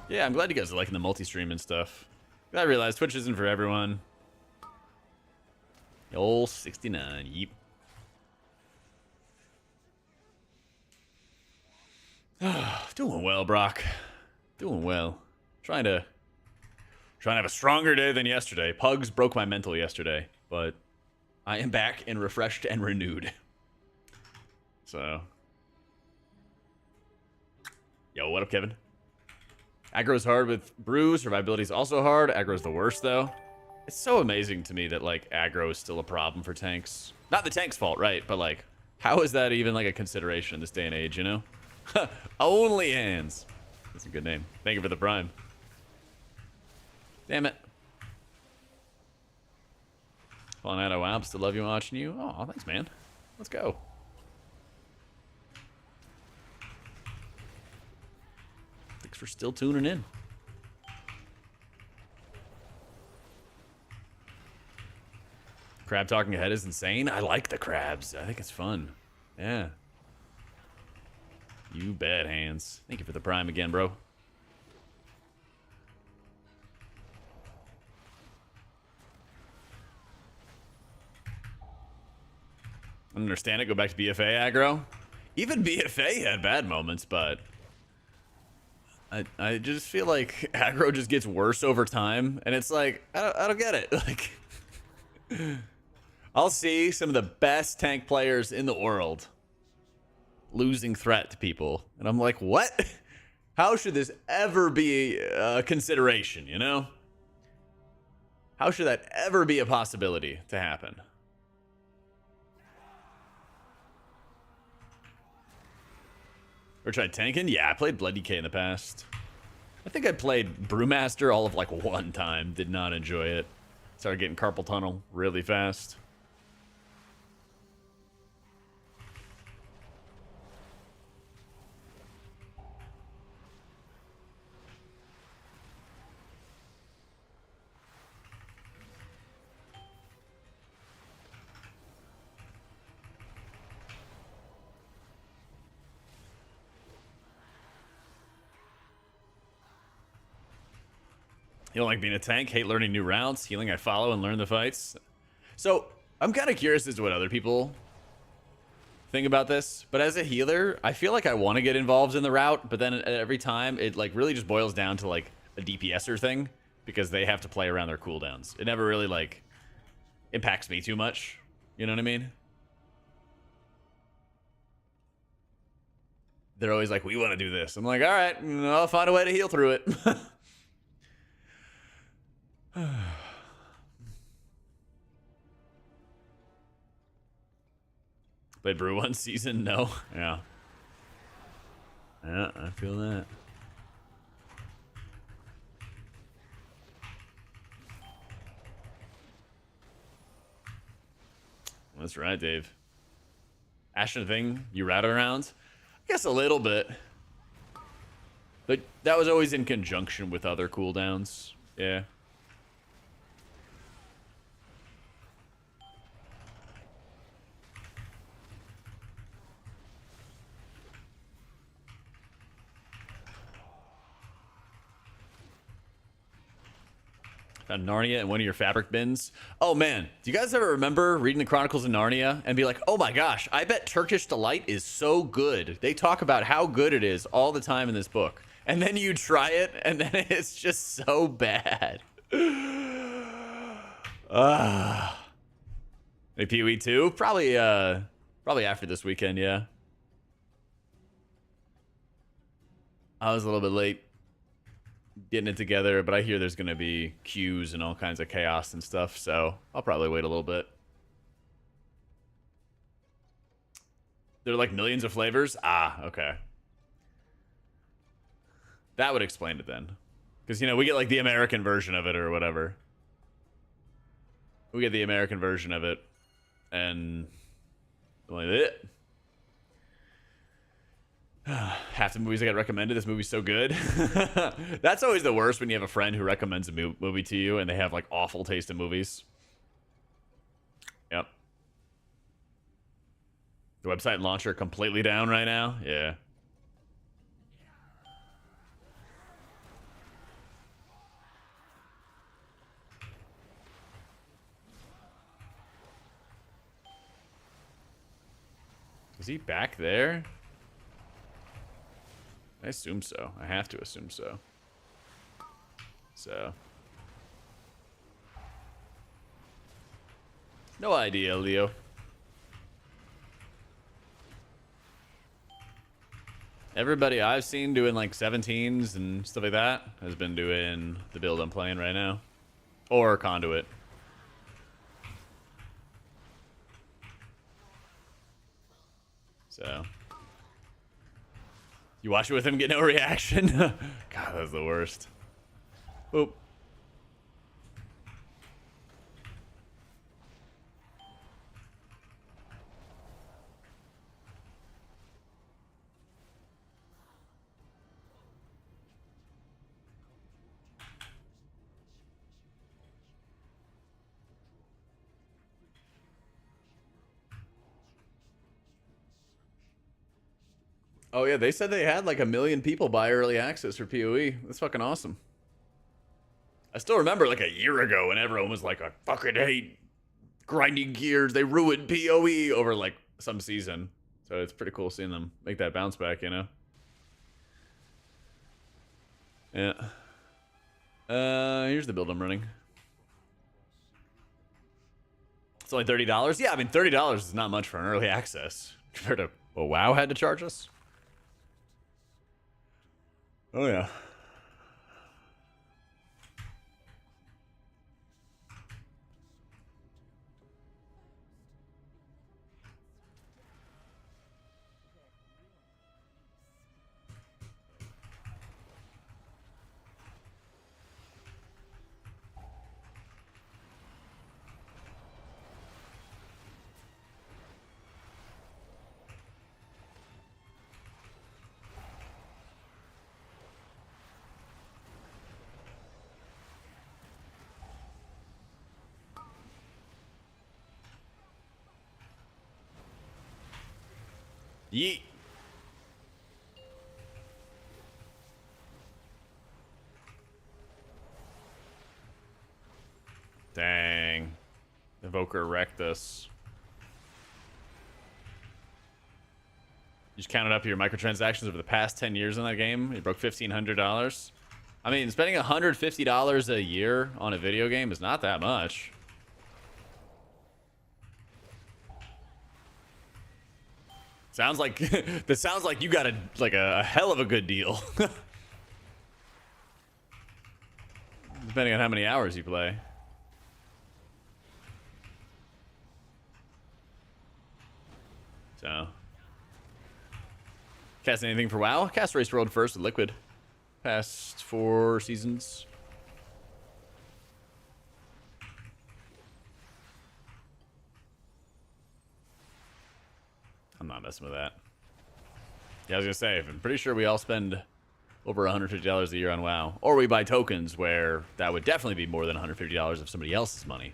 Yeah, I'm glad you guys are liking the multi-stream and stuff. I realized Twitch isn't for everyone. Old 69. Yeep. Doing well, Brock. Doing well. Trying to have a stronger day than yesterday. Pugs broke my mental yesterday, but I am back and refreshed and renewed. So, yo, what up, Kevin? Aggro's hard with brew. Survivability's also hard. Aggro's the worst, though. It's so amazing to me that, like, aggro is still a problem for tanks. Not the tank's fault, right? But, like, how is that even, like, a consideration in this day and age, you know? Only hands. That's a good name. Thank you for the prime. Damn it. Falling out of WoW, still love you watching you. Oh, thanks, man. Let's go. Thanks for still tuning in. Crab talking ahead is insane. I like the crabs. I think it's fun. Yeah. You bet, Hands. Thank you for the prime again, bro. I don't understand it. Go back to BFA aggro. Even BFA had bad moments, but I just feel like aggro just gets worse over time, and it's like I don't get it. Like, I'll see some of the best tank players in the world losing threat to people, and I'm like, what? How should this ever be a consideration? You know? How should that ever be a possibility to happen? Or tried tanking? Yeah, I played Blood DK in the past. I think I played Brewmaster all of like one time. Did not enjoy it. Started getting carpal tunnel really fast. You don't like being a tank? Hate learning new routes? Healing I follow and learn the fights? So, I'm kind of curious as to what other people think about this. But as a healer, I feel like I want to get involved in the route. But then every time, it like really just boils down to like a DPSer thing. Because they have to play around their cooldowns. It never really like impacts me too much. You know what I mean? They're always like, we want to do this. I'm like, all right, I'll find a way to heal through it. Played Brew one season? No. Yeah. Yeah, I feel that. That's right, Dave. Ashton thing, you routed around? I guess a little bit. But that was always in conjunction with other cooldowns. Yeah. Found Narnia in one of your fabric bins. Oh man, do you guys ever remember reading the Chronicles of Narnia and be like, oh my gosh, I bet Turkish Delight is so good. They talk about how good it is all the time in this book. And then you try it, and then it's just so bad. Hey, Pee-wee 2? Probably after this weekend, yeah. I was a little bit late getting it together, but I hear there's going to be queues and all kinds of chaos and stuff, so I'll probably wait a little bit. There are like millions of flavors? Ah, okay. That would explain it then. Because, you know, we get like the American version of it or whatever. We get the American version of it, and like it. Half the movies I got recommended, this movie's so good. That's always the worst when you have a friend who recommends a movie to you and they have like awful taste in movies. Yep. The website launcher completely down right now? Yeah. Is he back there? I assume so. I have to assume so. So. No idea, Leo. Everybody I've seen doing like 17s and stuff like that has been doing the build I'm playing right now. Or Conduit. So. You watch it with him, get no reaction? God, that's the worst. Oop. Oh yeah, they said they had like 1 million people buy early access for PoE. That's fucking awesome. I still remember like a year ago when everyone was like, I fucking hate grinding gears. They ruined PoE over like some season. So it's pretty cool seeing them make that bounce back, you know? Yeah. Here's the build I'm running. It's only $30. Yeah, I mean $30 is not much for an early access compared to what WoW had to charge us. Oh yeah. Yeet. Dang. Evoker wrecked us. You just counted up your microtransactions over the past 10 years in that game. You broke $1,500. I mean, spending $150 a year on a video game is not that much. Sounds like that sounds like you got a hell of a good deal. Depending on how many hours you play. So, cast anything for WoW? Cast Race World first with Liquid. Past 4 seasons. I'm not messing with that. Yeah, I was gonna say, I'm pretty sure we all spend over $150 a year on WoW. Or we buy tokens where that would definitely be more than $150 of somebody else's money.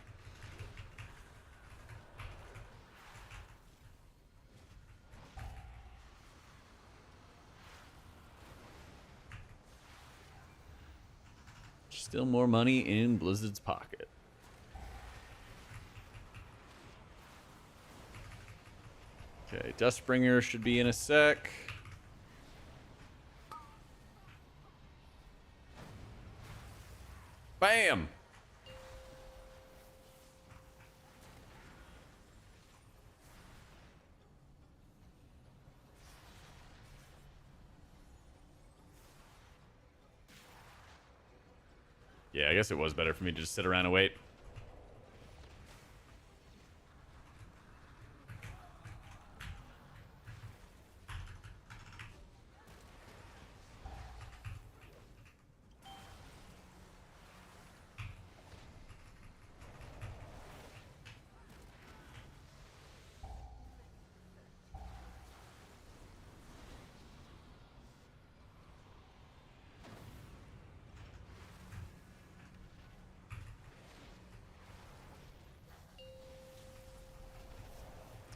Still more money in Blizzard's pocket. Okay, Dustbringer should be in a sec. Bam! Yeah, I guess it was better for me to just sit around and wait.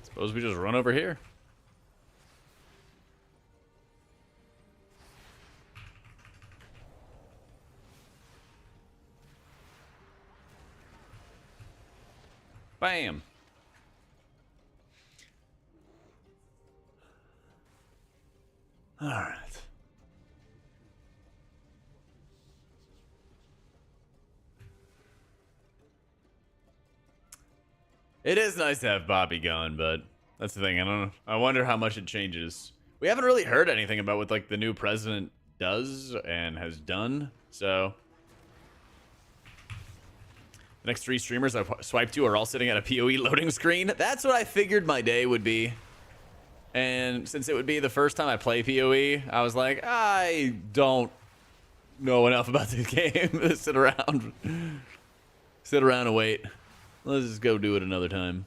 Suppose we just run over here. Bam. It is nice to have Bobby gone, but that's the thing. I don't know. I wonder how much it changes. We haven't really heard anything about what like the new president does and has done. So the next 3 streamers I swiped to are all sitting at a PoE loading screen. That's what I figured my day would be. And since it would be the first time I play PoE, I was like, I don't know enough about the game to sit around and wait. Let's just go do it another time.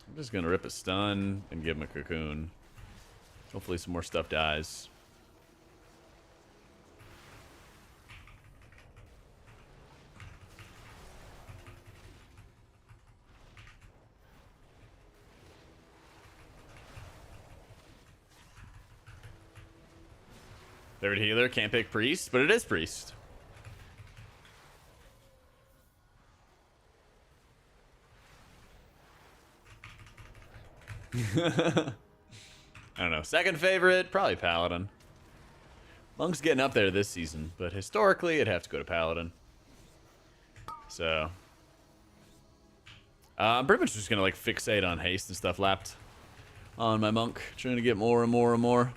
I'm just gonna rip a stun and give him a cocoon. Hopefully some more stuff dies. Third healer, can't pick priest, but it is priest. I don't know. Second favorite, probably Paladin. Monk's getting up there this season, but historically, it'd have to go to Paladin. So, I'm pretty much just gonna like fixate on haste and stuff lapped on my Monk, trying to get more and more and more.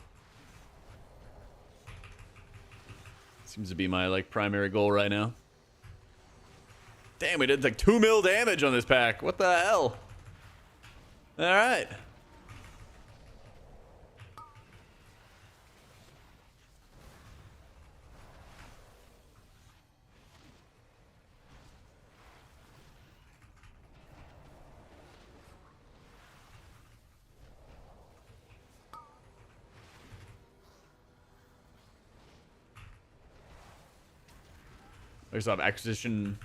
Seems to be my like primary goal right now. Damn, we did like 2 mil damage on this pack. What the hell? All right. We still have acquisition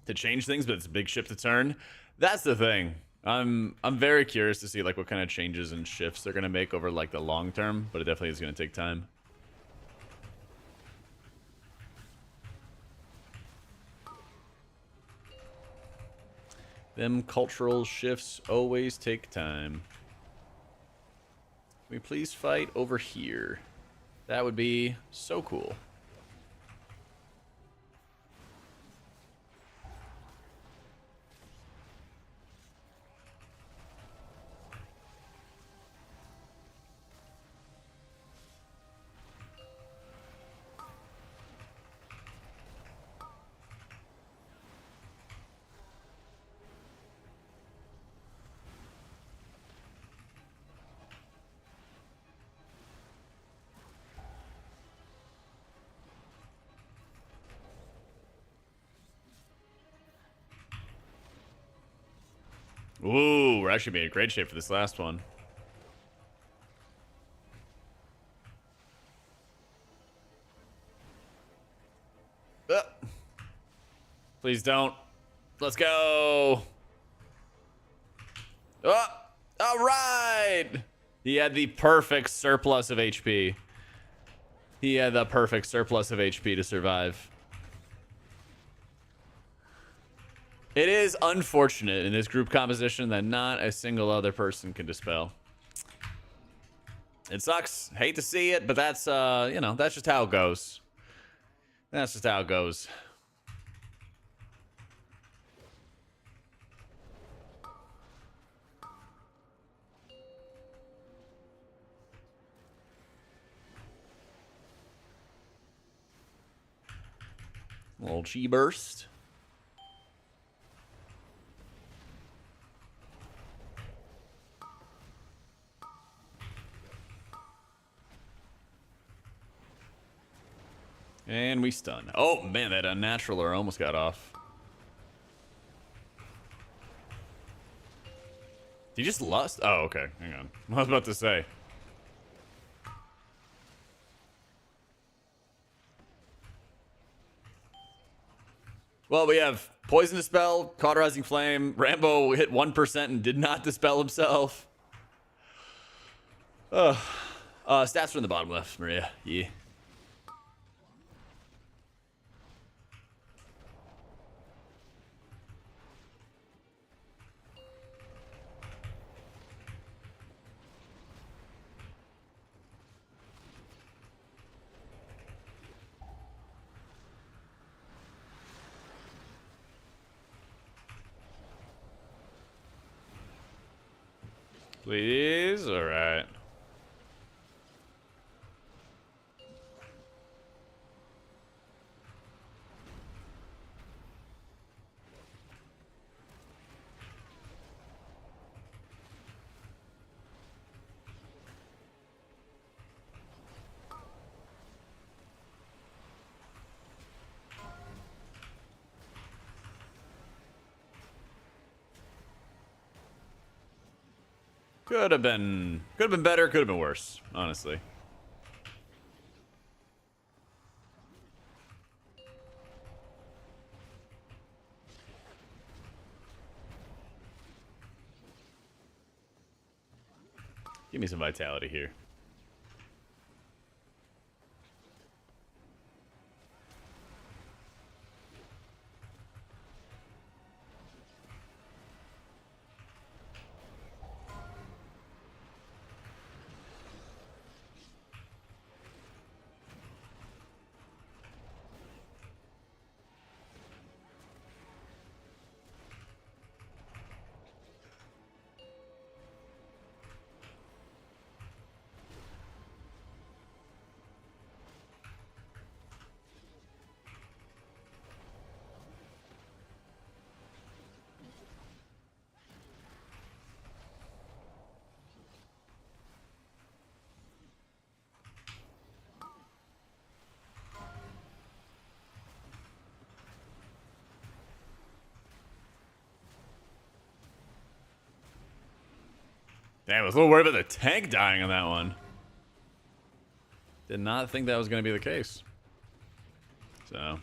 to change things, but it's a big ship to turn. That's the thing. I'm very curious to see like what kind of changes and shifts they're gonna make over like the long term, but it definitely is gonna take time. Them cultural shifts always take time. Can we please fight over here? That would be so cool. Ooh, we're actually being in great shape for this last one. Please don't. Let's go. Oh, all right. He had the perfect surplus of HP. He had the perfect surplus of HP to survive. It is unfortunate in this group composition that not a single other person can dispel. It sucks. Hate to see it, but that's, you know, that's just how it goes. That's just how it goes. A little chi burst. And we stun. Oh, man, that unnaturalor almost got off. Did he just lust? Oh, okay. Hang on. I was about to say. Well, we have Poison Dispel, Cauterizing Flame. Rambo hit 1% and did not dispel himself. Stats from the bottom left, Maria. Yeah. Please? Alright. Could have been better, could have been worse, honestly. Give me some vitality here. Damn, I was a little worried about the tank dying on that one. Did not think that was going to be the case. So.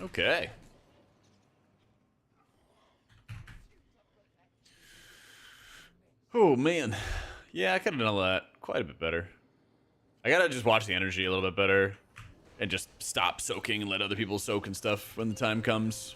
Okay. Oh, man. Yeah, I could have done that quite a bit better. I gotta just watch the energy a little bit better. And just stop soaking and let other people soak and stuff when the time comes.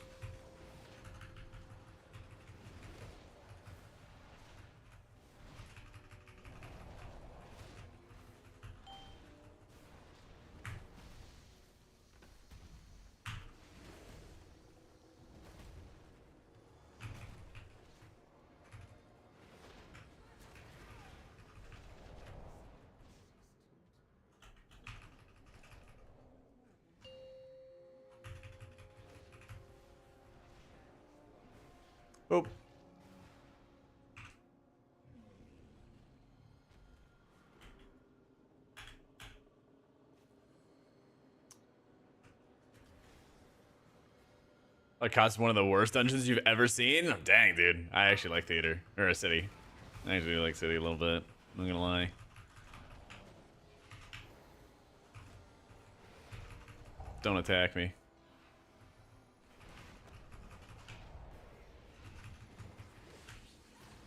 Oh. Like, cost one of the worst dungeons you've ever seen? Oh, dang, dude. I actually like theater. Or a city. I actually like city a little bit. I'm not gonna lie. Don't attack me.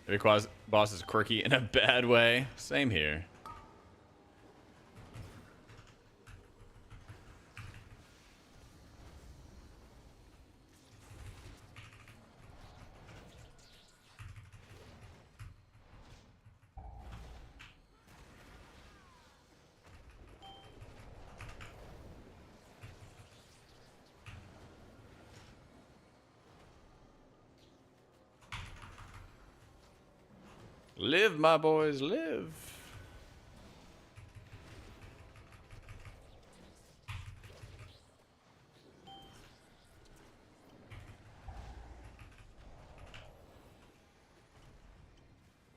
Every boss is quirky in a bad way. Same here. Live, my boys, live.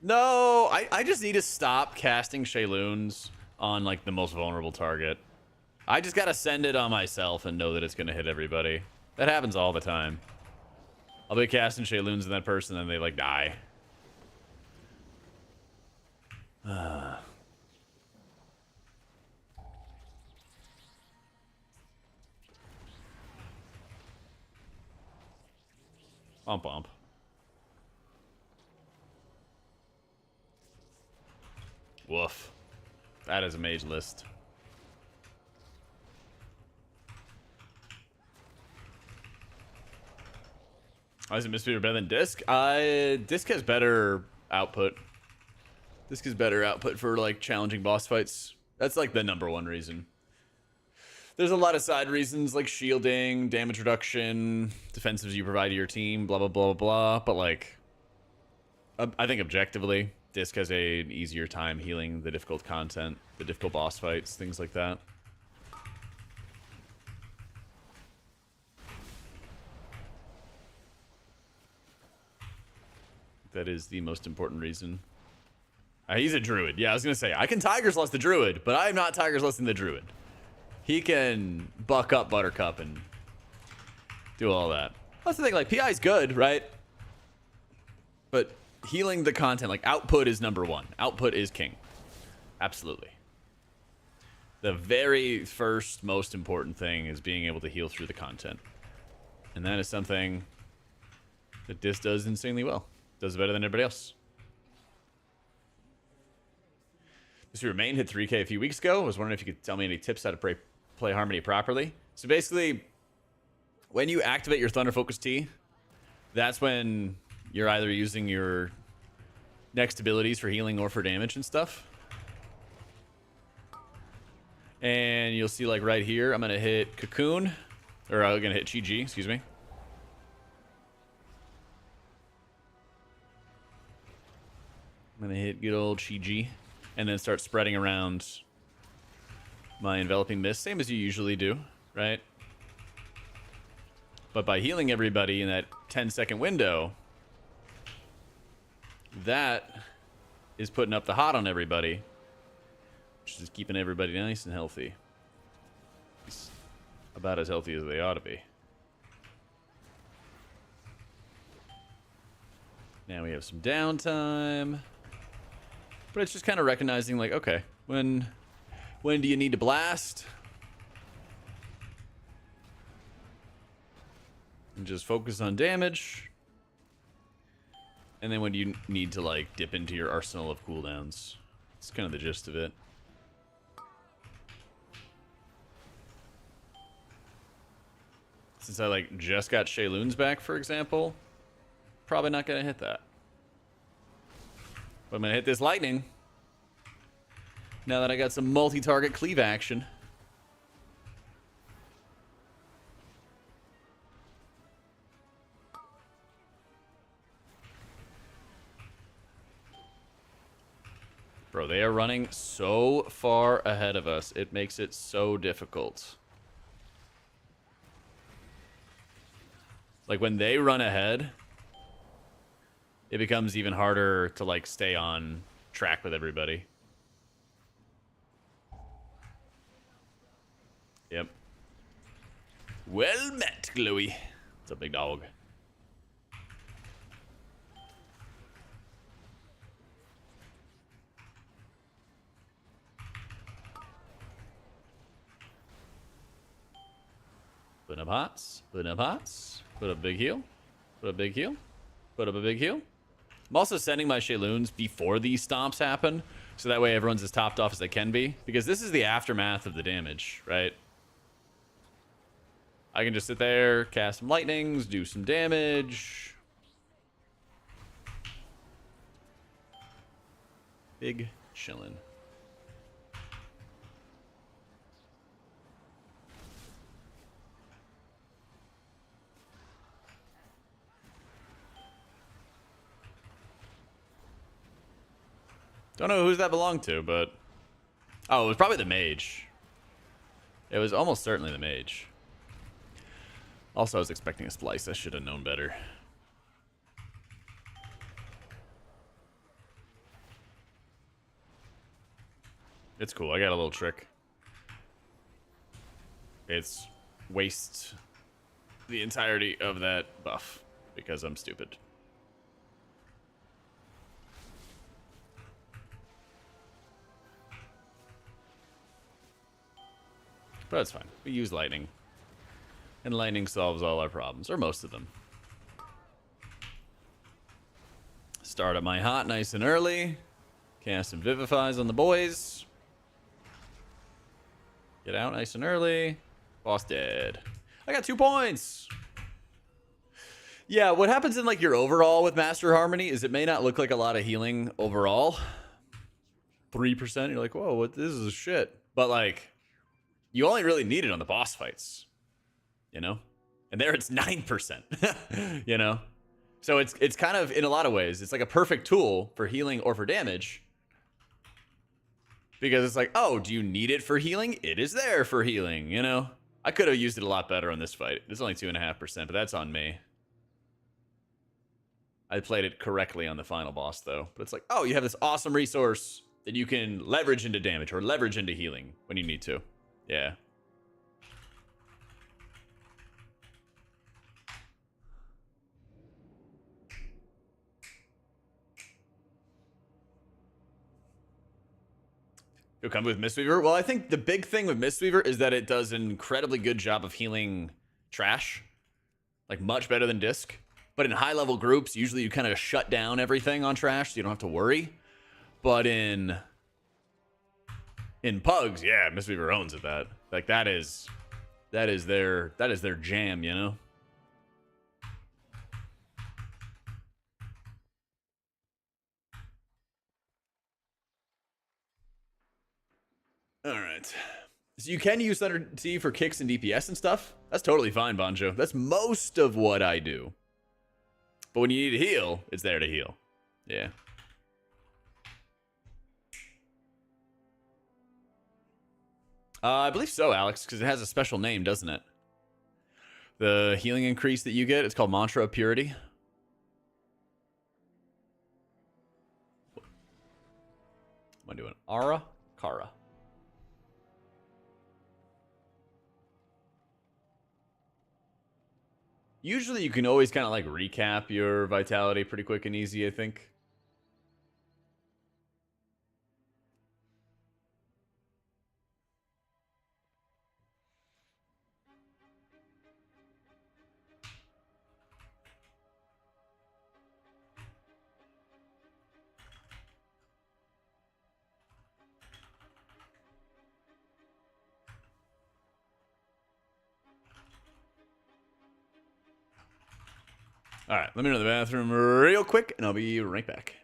No, I just need to stop casting Shayloons on, like, the most vulnerable target. I just gotta send it on myself and know that it's gonna hit everybody. That happens all the time. I'll be casting Shayloons on that person and they, like, die. Bump bump. Woof. That is a mage list. Why is it Misfeeder better than Disc? Disc has better output. Disc is better output for like challenging boss fights. That's like the #1 reason. There's a lot of side reasons like shielding, damage reduction, defensives you provide to your team, blah blah blah blah. But like, I think objectively, Disc has an easier time healing the difficult content, the difficult boss fights, things like that. That is the most important reason. He's a druid. Yeah, I was going to say, I can Tiger's Lust the druid, but I am not Tiger's Lusting the druid. He can buck up Buttercup and do all that. That's the thing, like, PI is good, right? But healing the content, like, output is #1. Output is king. Absolutely. The very first most important thing is being able to heal through the content. And that is something that Dis does insanely well. Does it better than everybody else. This Remain hit 3K a few weeks ago. I was wondering if you could tell me any tips how to play Harmony properly. So basically, when you activate your Thunder Focus T, that's when you're either using your next abilities for healing or for damage and stuff. And you'll see like right here, I'm going to hit Cocoon. Or I'm going to hit Chi-Ji, excuse me. I'm going to hit good old Chi-Ji. And then start spreading around my Enveloping Mist. Same as you usually do, right? But by healing everybody in that 10-second window, that is putting up the hot on everybody. Which is keeping everybody nice and healthy. It's about as healthy as they ought to be. Now we have some downtime. But it's just kind of recognizing, like, okay, when do you need to blast? And just focus on damage. And then when do you need to, like, dip into your arsenal of cooldowns? It's kind of the gist of it. Since I, like, just got Shayloons back, for example, probably not going to hit that. But I'm going to hit this lightning. Now that I got some multi-target cleave action. Bro, they are running so far ahead of us. It makes it so difficult. Like, when they run ahead, it becomes even harder to, like, stay on track with everybody. Yep. Well met, Glowy. It's a big dog. Put up hots. Put up hots. Put up big heal. Put up big heal. Put up a big heal. I'm also sending my Shayloons before these stomps happen, so that way everyone's as topped off as they can be. Because this is the aftermath of the damage, right? I can just sit there, cast some lightnings, do some damage. Big chillin'. Don't know who's that belonged to, but... Oh, it was probably the mage. It was almost certainly the mage. Also, I was expecting a splice. I should have known better. It's cool. I got a little trick. It's waste the entirety of that buff because I'm stupid. But that's fine. We use lightning. And lightning solves all our problems, or most of them. Start up my hot nice and early. Cast some Vivifies on the boys. Get out nice and early. Boss dead. I got 2 points. Yeah, what happens in like your overall with Master Harmony is it may not look like a lot of healing overall. 3%, you're like, whoa, what? This is shit. But like, you only really need it on the boss fights, you know? And there it's 9%, you know? So it's kind of, in a lot of ways, it's like a perfect tool for healing or for damage. Because it's like, oh, do you need it for healing? It is there for healing, you know? I could have used it a lot better on this fight. It's only 2.5%, but that's on me. I played it correctly on the final boss, though. But it's like, oh, you have this awesome resource that you can leverage into damage or leverage into healing when you need to. Yeah. You'll come with Mistweaver? Well, I think the big thing with Mistweaver is that it does an incredibly good job of healing trash. Like, much better than Disc. But in high-level groups, usually you kind of shut down everything on trash, so you don't have to worry. But in Pugs, yeah, Mistweaver owns at that. Like, that is their jam, you know? All right. So you can use Thunder T for kicks and DPS and stuff. That's totally fine, Bonjo. That's most of what I do. But when you need to heal, it's there to heal. Yeah. I believe so, Alex, because it has a special name, doesn't it? The healing increase that you get, it's called Mantra of Purity. What am I doing? Ara? Kara. Usually you can always kind of like recap your vitality pretty quick and easy, I think. All right, let me go to the bathroom real quick, and I'll be right back.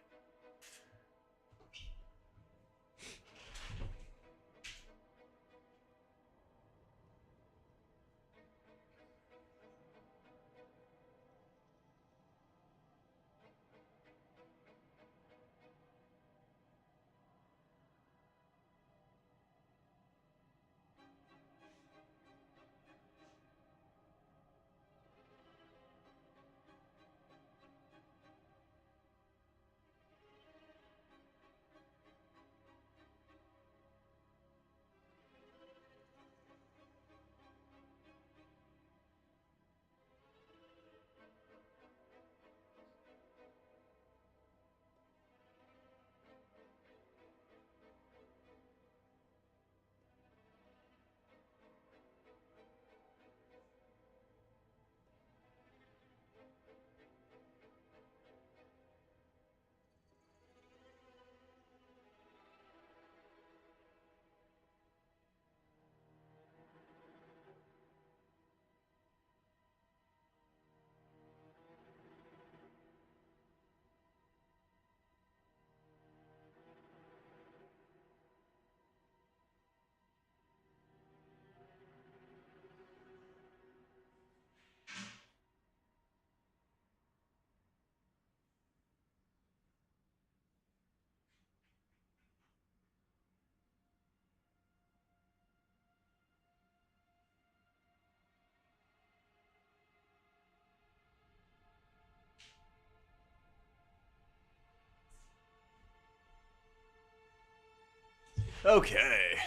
Okay.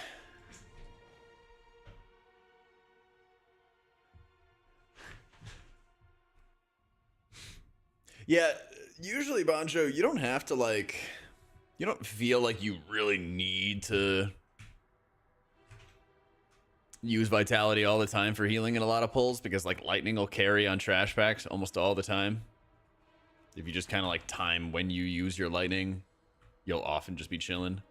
Yeah, usually, Bonjo, you don't have to, like... You don't feel like you really need to use Vitality all the time for healing in a lot of pulls, because, like, Lightning will carry on trash packs almost all the time. If you just kind of like time when you use your lightning, you'll often just be chilling.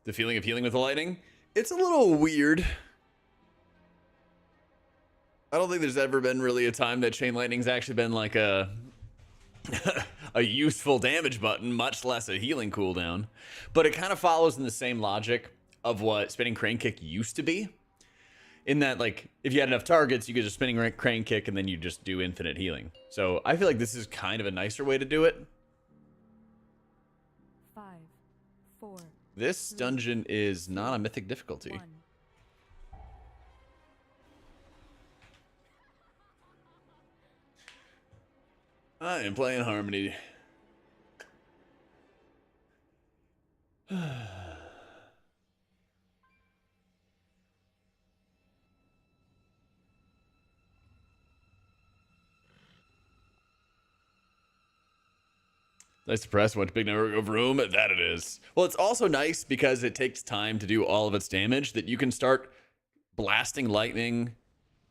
The feeling of healing with the lightning, it's a little weird. I don't think there's ever been really a time that chain lightning's actually been like a a useful damage button, much less a healing cooldown. But it kind of follows in the same logic of what spinning crane kick used to be. In that, like, if you had enough targets, you could just spinning crane kick and then you just do infinite healing. So I feel like this is kind of a nicer way to do it. 5, 4, This dungeon is not a mythic difficulty. 1. I am playing Harmony. Nice to press. What big network of room? That it is. Well, it's also nice because it takes time to do all of its damage that you can start blasting lightning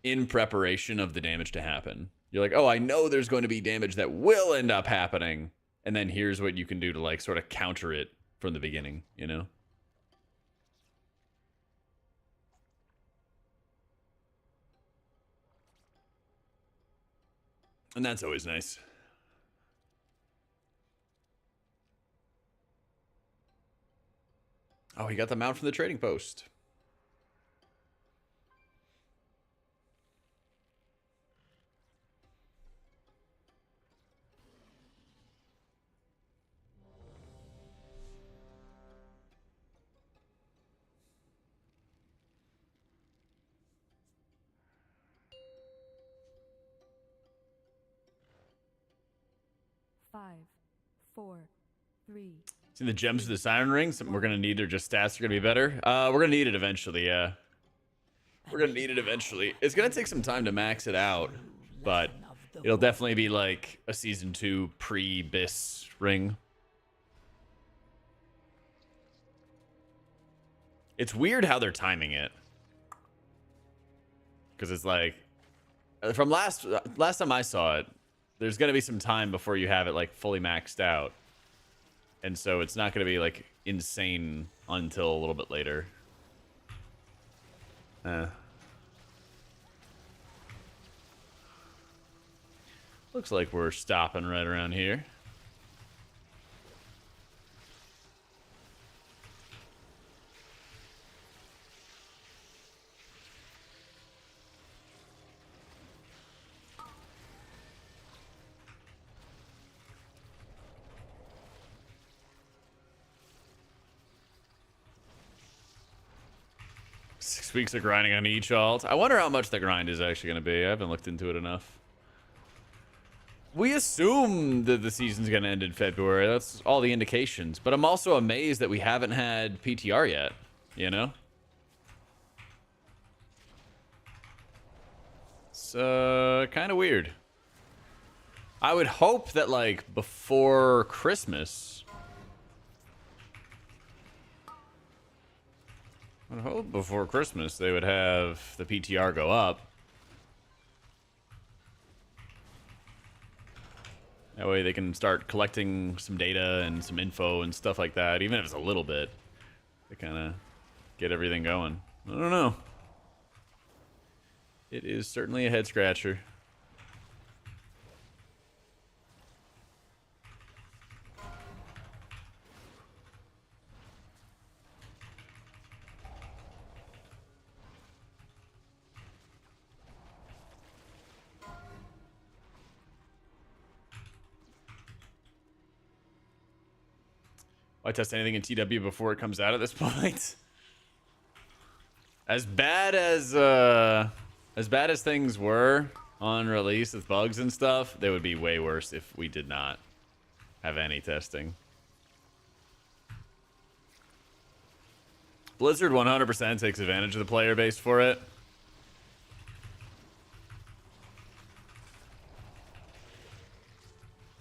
in preparation of the damage to happen. You're like, oh, I know there's going to be damage that will end up happening. And then here's what you can do to like sort of counter it from the beginning, you know? And that's always nice. Oh, he got the mount from the trading post. Five, 4, 3. See the gems of the siren ring? Something we're gonna need, or just stats are gonna be better. We're gonna need it eventually, yeah. We're gonna need it eventually. It's gonna take some time to max it out, but it'll definitely be like a season 2 pre-bis ring. It's weird how they're timing it, because it's like from last time I saw it, there's gonna be some time before you have it like fully maxed out. And so it's not going to be, like, insane until a little bit later. Looks like we're stopping right around here. Weeks of grinding on each alt. I wonder how much the grind is actually going to be. I haven't looked into it enough. We assume that the season's going to end in February. That's all the indications. But I'm also amazed that we haven't had PTR yet, you know? It's kind of weird. I would hope that, like, before Christmas... I hope before Christmas they would have the PTR go up. That way they can start collecting some data and some info and stuff like that, even if it's a little bit, to kind of get everything going. I don't know. It is certainly a head scratcher. Why test anything in TW before it comes out at this point? As bad as things were on release with bugs and stuff, they would be way worse if we did not have any testing. Blizzard 100% takes advantage of the player base for it.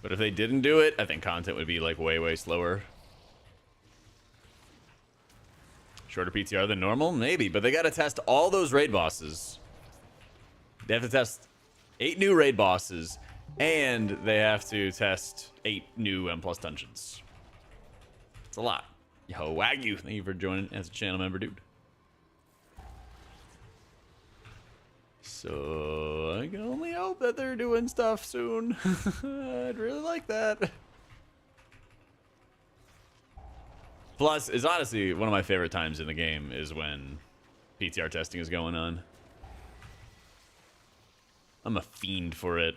But if they didn't do it, I think content would be like way, way slower. Shorter PTR than normal? Maybe, but they got to test all those raid bosses. They have to test 8 new raid bosses, and they have to test 8 new M+ dungeons. It's a lot. Yo, Wagyu, thank you for joining as a channel member, dude. So I can only hope that they're doing stuff soon. I'd really like that. Plus, it's honestly one of my favorite times in the game is when PTR testing is going on. I'm a fiend for it.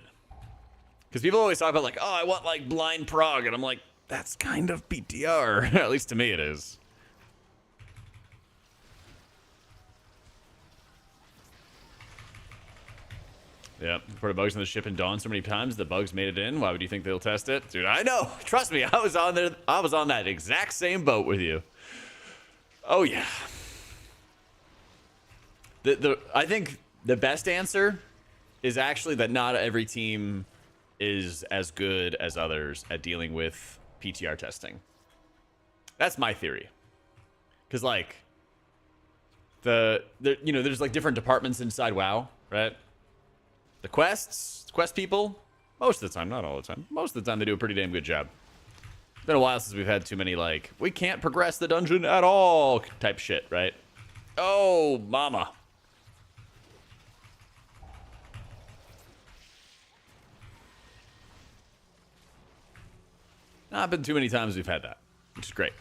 Because people always talk about like, oh, I want like blind prog, and I'm like, that's kind of PTR. At least to me it is. Yeah, reported bugs on the ship in Dawn so many times the bugs made it in. Why would you think they'll test it? Dude, I know. Trust me, I was on there. I was on that exact same boat with you. Oh yeah. I think the best answer is actually that not every team is as good as others at dealing with PTR testing. That's my theory. Cause like there's like different departments inside WoW, right? The quest people, most of the time, not all the time, most of the time they do a pretty damn good job. It's been a while since we've had too many, like, we can't progress the dungeon at all type shit, right? Oh, mama. Not been too many times we've had that, which is great.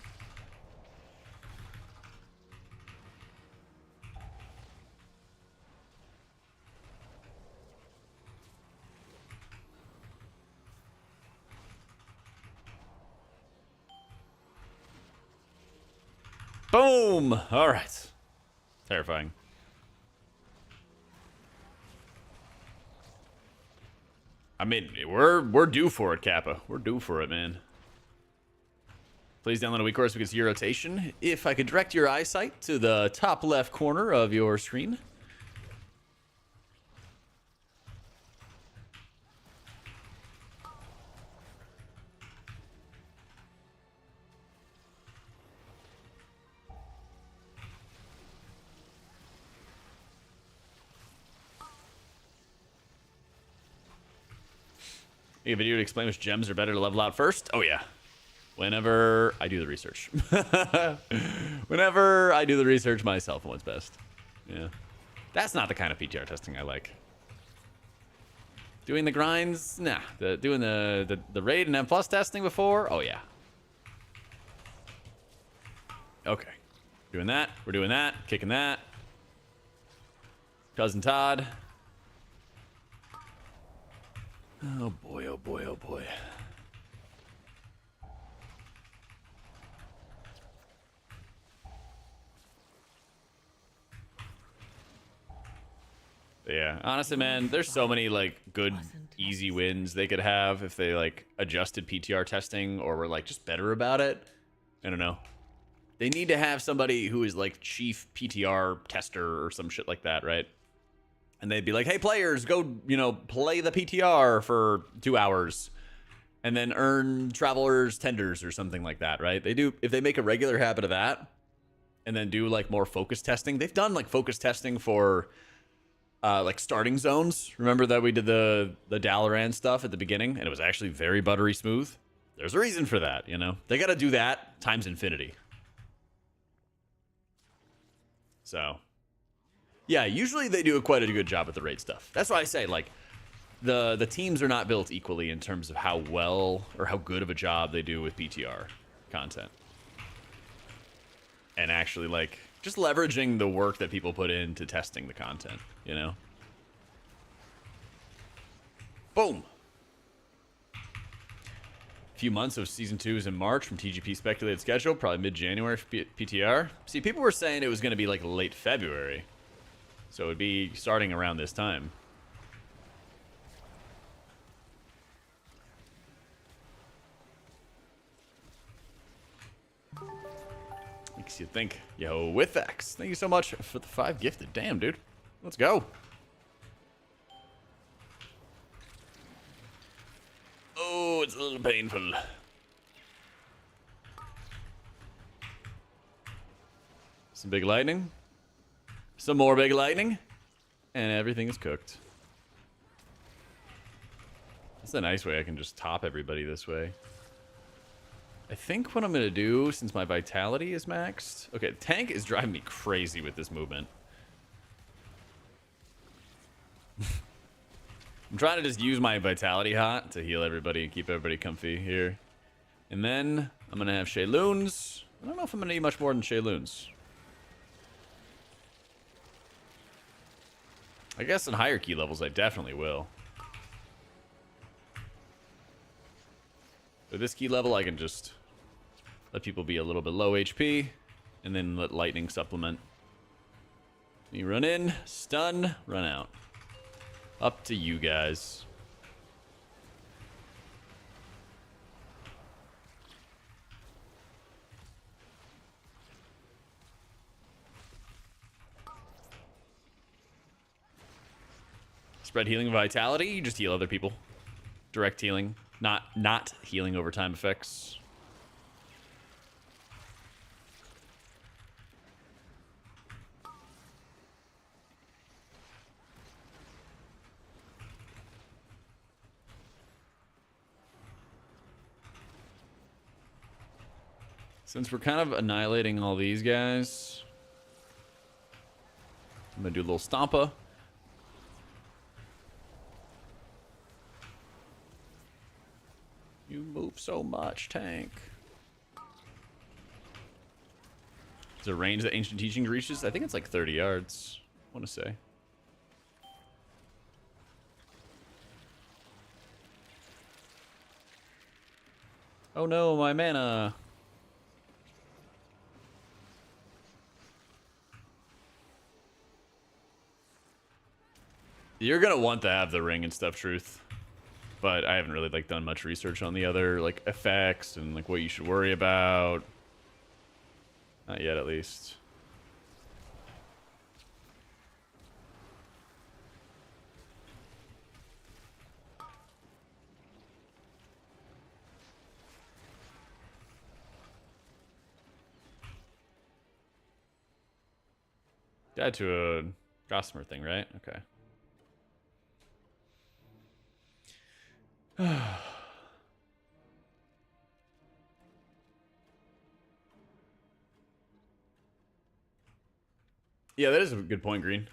Boom! All right. Terrifying. I mean, we're due for it, Kappa. We're due for it, man. Please download a weak course because your rotation. If I could direct your eyesight to the top left corner of your screen. A video to explain which gems are better to level out first? Oh, yeah. Whenever I do the research. Whenever I do the research myself on what's best. Yeah. That's not the kind of PTR testing I like. Doing the grinds? Nah. Doing the raid and M+ testing before? Oh, yeah. Okay. Doing that. We're doing that. Kicking that. Cousin Todd. Oh boy, oh boy, oh boy. Yeah, honestly, man, there's so many like good, easy wins they could have if they like adjusted PTR testing or were like just better about it. I don't know. They need to have somebody who is like chief PTR tester or some shit like that, right? And they'd be like, hey, players, go, play the PTR for 2 hours and then earn Traveler's Tenders or something like that, right? They do, if they make a regular habit of that and then do like more focus testing. They've done like focus testing for like starting zones. Remember that we did the Dalaran stuff at the beginning and it was actually very buttery smooth? There's a reason for that, They got to do that times infinity. So... yeah, usually they do quite a good job at the raid stuff. That's why I say, like, the teams are not built equally in terms of how well or how good of a job they do with PTR content. And actually, like, just leveraging the work that people put into testing the content, Boom! A few months of Season 2 is in March from TGP speculated schedule, probably mid-January for PTR. See, people were saying it was going to be, like, late February. So it would be starting around this time. Makes you think. Yo, with X. Thank you so much for the 5 gifted. Damn, dude. Let's go. Oh, it's a little painful. Some big lightning. Some more big lightning. And everything is cooked. That's a nice way I can just top everybody this way. I think what I'm going to do, since my vitality is maxed... Okay, tank is driving me crazy with this movement. I'm trying to just use my vitality hot to heal everybody and keep everybody comfy here. And then I'm going to have Shayloons. I don't know if I'm going to need much more than Shayloons. I guess in higher key levels I definitely will. With this key level I can just let people be a little bit low HP and then let lightning supplement. You run in, stun, run out. Up to you guys. Spread healing vitality, you just heal other people. Direct healing, not healing over time effects. Since we're kind of annihilating all these guys, I'm gonna do a little stompa. You move so much, tank. Is there a range that Ancient Teaching reaches? I think it's like 30 yards, I want to say. Oh no, my mana. You're gonna want to have the ring and stuff, Truth. But I haven't really like done much research on the other like effects and like what you should worry about. Not yet, at least. Add to a Gossamer thing, right? Okay. Yeah, that is a good point, Green.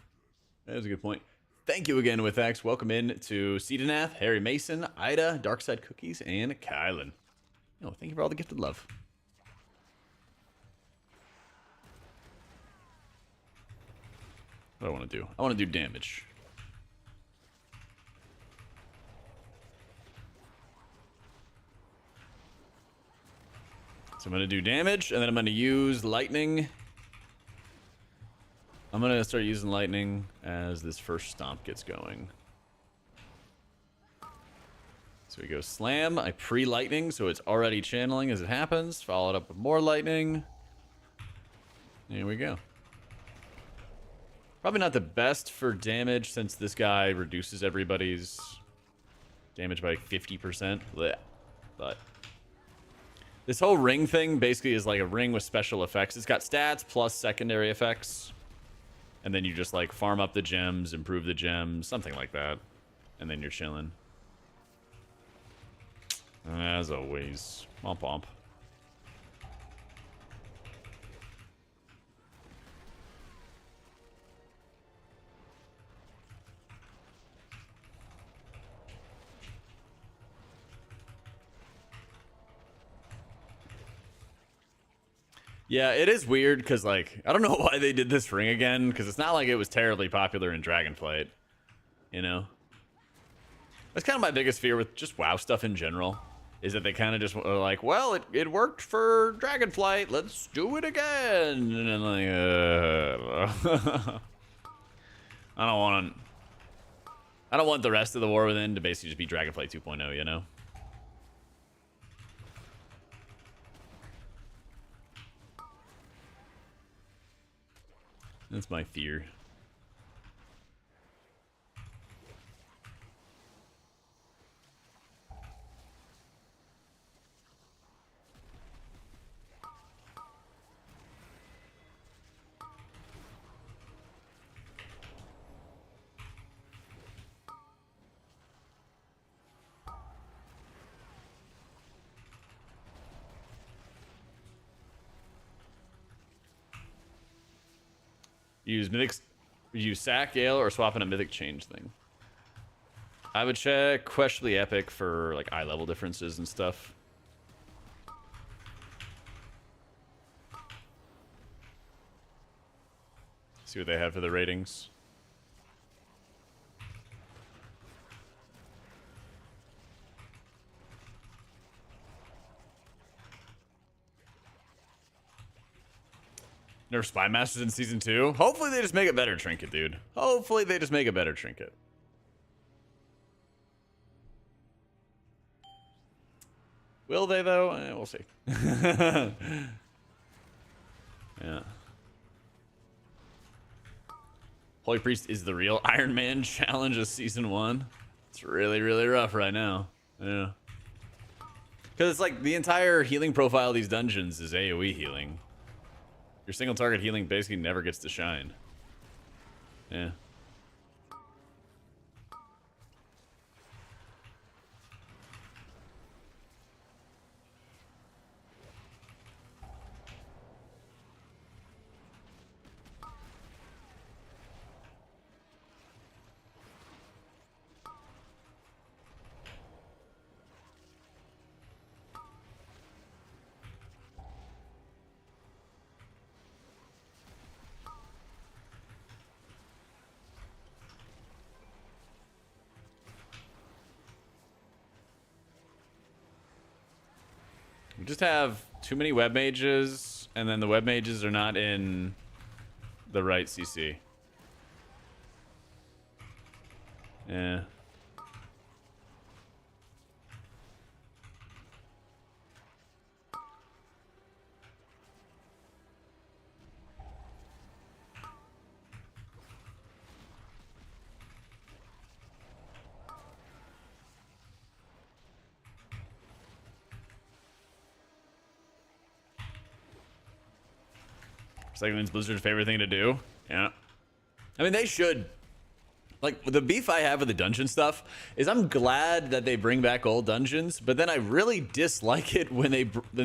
That is a good point. Thank you again, with X. Welcome in to Cedonath, Harry Mason, Ida, Darkside Cookies, and Kylan. Oh, thank you for all the gifted love. What do I want to do? I want to do damage. So I'm going to do damage, and then I'm going to use lightning. I'm going to start using lightning as this first stomp gets going. So we go slam. I pre-lightning, so it's already channeling as it happens. Followed up with more lightning. Here we go. Probably not the best for damage, since this guy reduces everybody's damage by 50%. Blech. But this whole ring thing basically is like a ring with special effects. It's got stats plus secondary effects. And then you just like farm up the gems, improve the gems, something like that. And then you're chilling. As always. Womp womp. Yeah, it is weird because, like, I don't know why they did this ring again, because it's not like it was terribly popular in Dragonflight, you know? That's kind of my biggest fear with just WoW stuff in general, is that they kind of just are like, well, it worked for Dragonflight, let's do it again. And then like, I don't want the rest of the War Within to basically just be Dragonflight 2.0, you know? That's my fear. Use mythic, use sack Gale or swap in a mythic change thing. I would check questionably epic for like eye level differences and stuff. See what they had for the ratings. Nerf Spy Masters in Season 2. Hopefully they just make a better trinket, dude. Hopefully they just make a better trinket. Will they, though? We'll see. Yeah. Holy Priest is the real Iron Man challenge of Season 1. It's really, really rough right now. Yeah. Because it's like the entire healing profile of these dungeons is AoE healing. Your single target healing basically never gets to shine. Yeah. We just have too many web mages, and then the web mages are not in the right CC. Yeah. Recycling's Blizzard's favorite thing to do. Yeah. I mean, they should. Like, the beef I have with the dungeon stuff is I'm glad that they bring back old dungeons, but then I really dislike it when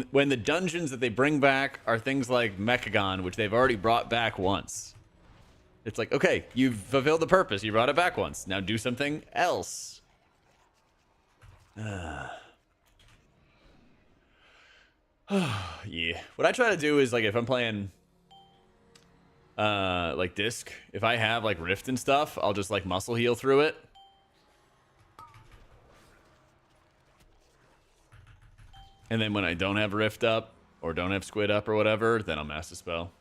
when the dungeons that they bring back are things like Mechagon, which they've already brought back once. It's like, okay, you've fulfilled the purpose. You brought it back once. Now do something else. Yeah. What I try to do is, like, if I'm playing like disc, if I have like rift and stuff, I'll just like muscle heal through it. And then when I don't have rift up or don't have squid up or whatever, then I'll master spell.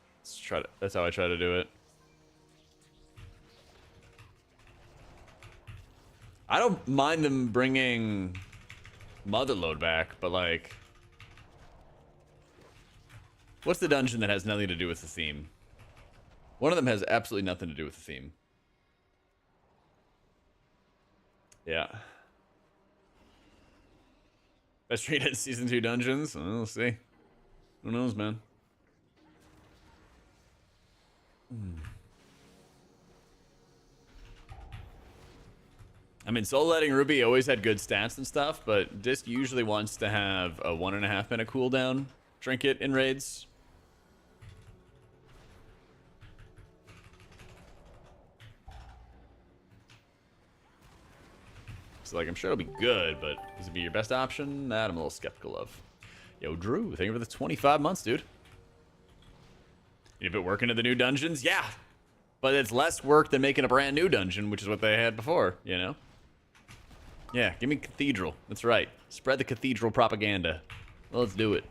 That's how I try to do it. I don't mind them bringing Motherload back, but like, what's the dungeon that has nothing to do with the theme? One of them has absolutely nothing to do with the theme. Yeah. Best rated Season 2 dungeons? Well, we'll see. Who knows, man? I mean, Soul Letting Ruby always had good stats and stuff, but Disc usually wants to have a 1.5 minute cooldown trinket in raids. So, like, I'm sure it'll be good, but does it be your best option? That I'm a little skeptical of. Yo, Drew, thank you for the 25 months, dude. You been working at the new dungeons? Yeah. But it's less work than making a brand new dungeon, which is what they had before, you know? Yeah, give me Cathedral. That's right. Spread the Cathedral propaganda. Well, let's do it.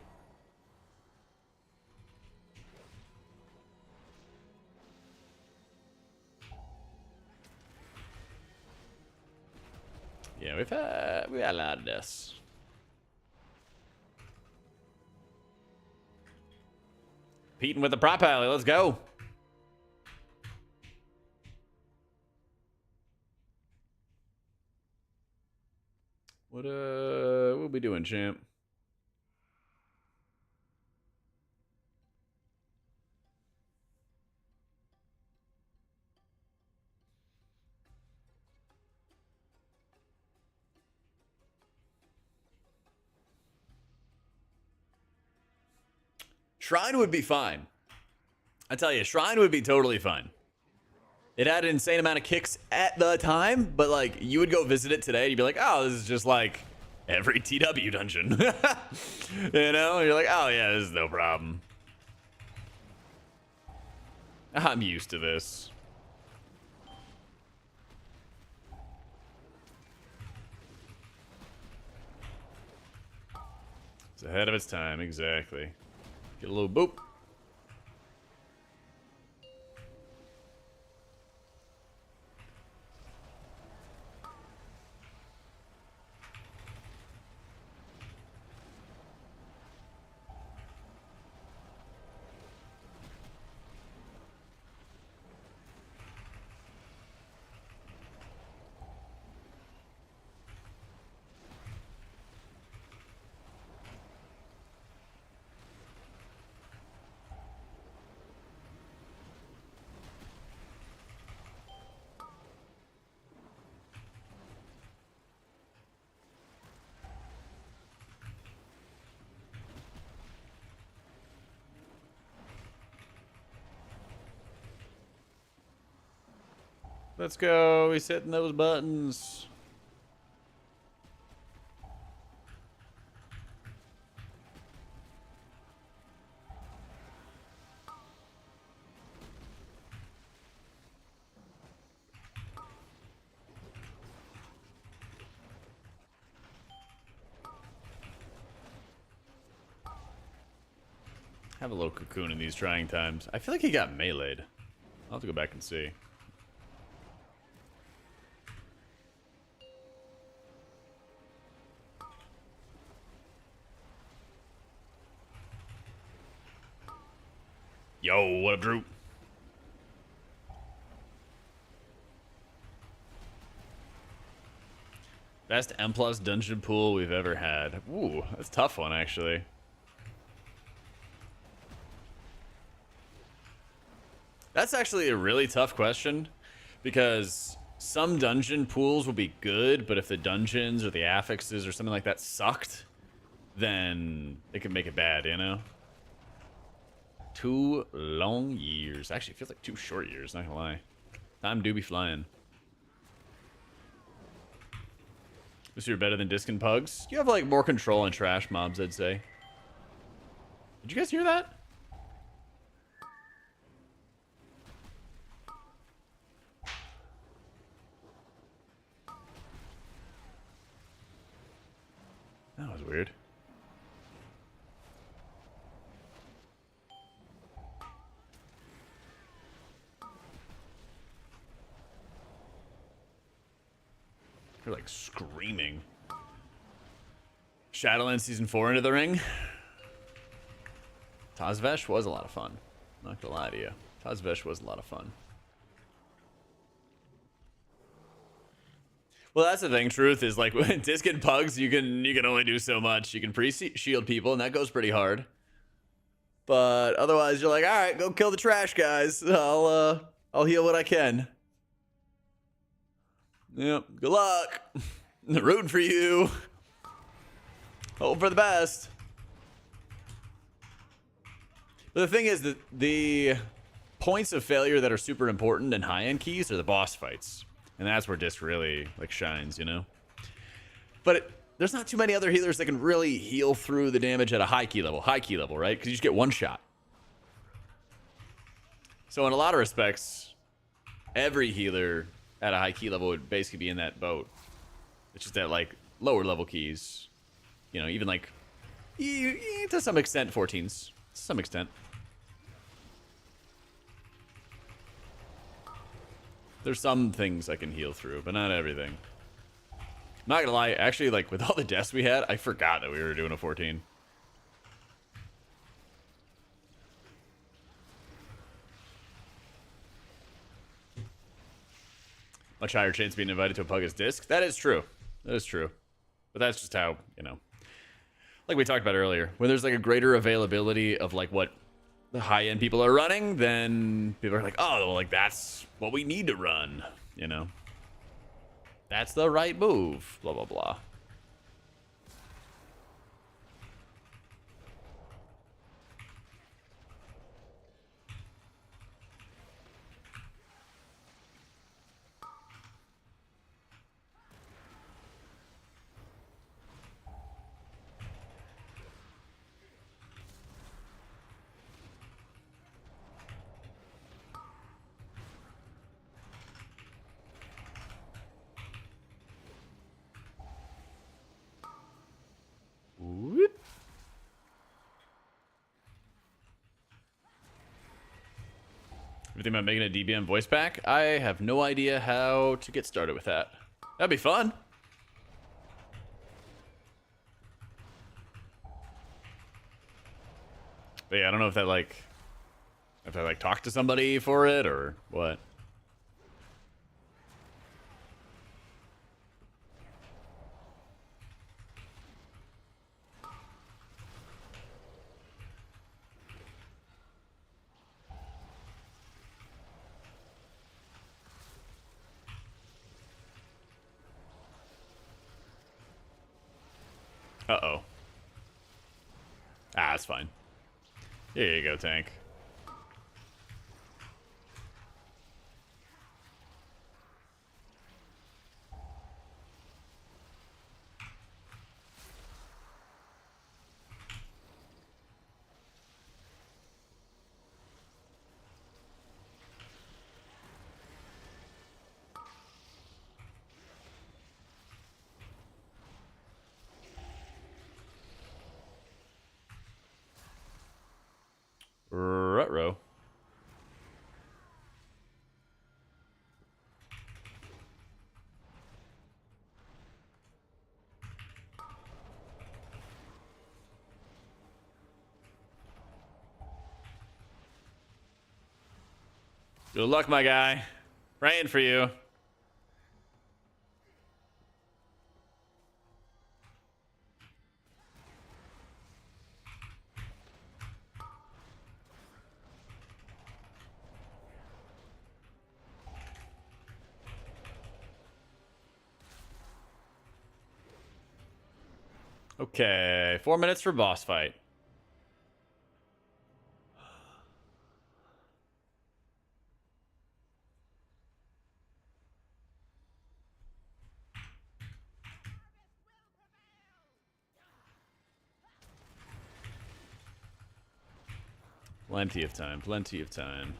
Yeah, we've had a lot of this. Competing with the prop alley. Let's go. What we'll be doing, champ? Shrine would be fine. I tell you, Shrine would be totally fine. It had an insane amount of kicks at the time, but like you would go visit it today and you'd be like, oh, this is just like every TW dungeon. You know, you're like, oh yeah, this is no problem. I'm used to this. It's ahead of its time, exactly. Get a little boop. Let's go. He's hitting those buttons. Have a little cocoon in these trying times. I feel like he got meleeed. I'll have to go back and see. Yo, what up, Drew? Best M+ dungeon pool we've ever had. Ooh, that's a tough one, actually. That's actually a really tough question, because some dungeon pools will be good, but if the dungeons or the affixes or something like that sucked, then it could make it bad, you know? 2 long years. Actually, it feels like 2 short years, not gonna lie. Time do be flying. This you're better than Disc and Pugs? You have like more control on trash mobs, I'd say. Did you guys hear that? That was weird. They're like screaming. Shadowlands Season 4 into the ring. Tazvesh was a lot of fun. Not gonna lie to you. Tazvesh was a lot of fun. Well, that's the thing. Truth is, like, with Disc and Pugs, you can only do so much. You can pre-shield people, and that goes pretty hard. But otherwise, you're like, all right, go kill the trash guys. I'll heal what I can. Yep. Good luck. Rooting for you. Hope for the best. But the thing is that the points of failure that are super important and high-end keys are the boss fights. And that's where Disc really, like, shines, you know? But there's not too many other healers that can really heal through the damage at a high key level, right? Because you just get one shot. So in a lot of respects, every healer at a high key level would basically be in that boat. It's just that, like, lower level keys, you know, even like, to some extent, 14s. To some extent. There's some things I can heal through, but not everything. I'm not gonna lie, actually, like, with all the deaths we had, I forgot that we were doing a 14. Much higher chance of being invited to a Pugga's Disc. That is true. That is true. But that's just how, you know. Like we talked about earlier, when there's like a greater availability of like what the high-end people are running, then people are like, oh, well, like that's what we need to run, you know. That's the right move, blah, blah, blah. You think about making a DBM voice pack? I have no idea how to get started with that. That'd be fun. But yeah, I don't know if that like, if I like talk to somebody for it or what. Uh-oh. Ah, that's fine. Here you go, tank. Ruh-roh. Good luck, my guy. Praying for you. Okay, 4 minutes for boss fight. Plenty of time, plenty of time.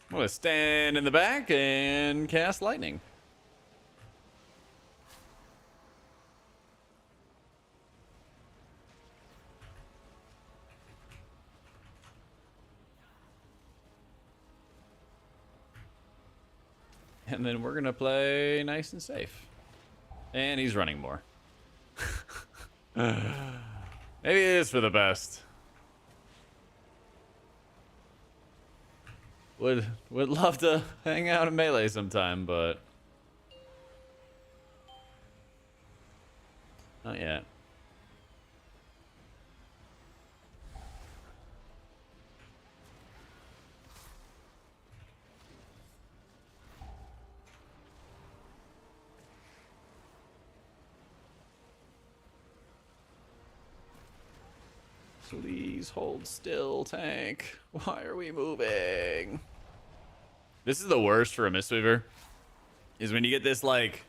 I'm gonna stand in the back and cast lightning. And then we're gonna play nice and safe. And he's running more. Maybe it is for the best. Would love to hang out in Melee sometime, but not yet. Please hold still, tank. Why are we moving? This is the worst for a Mistweaver. Is when you get this, like,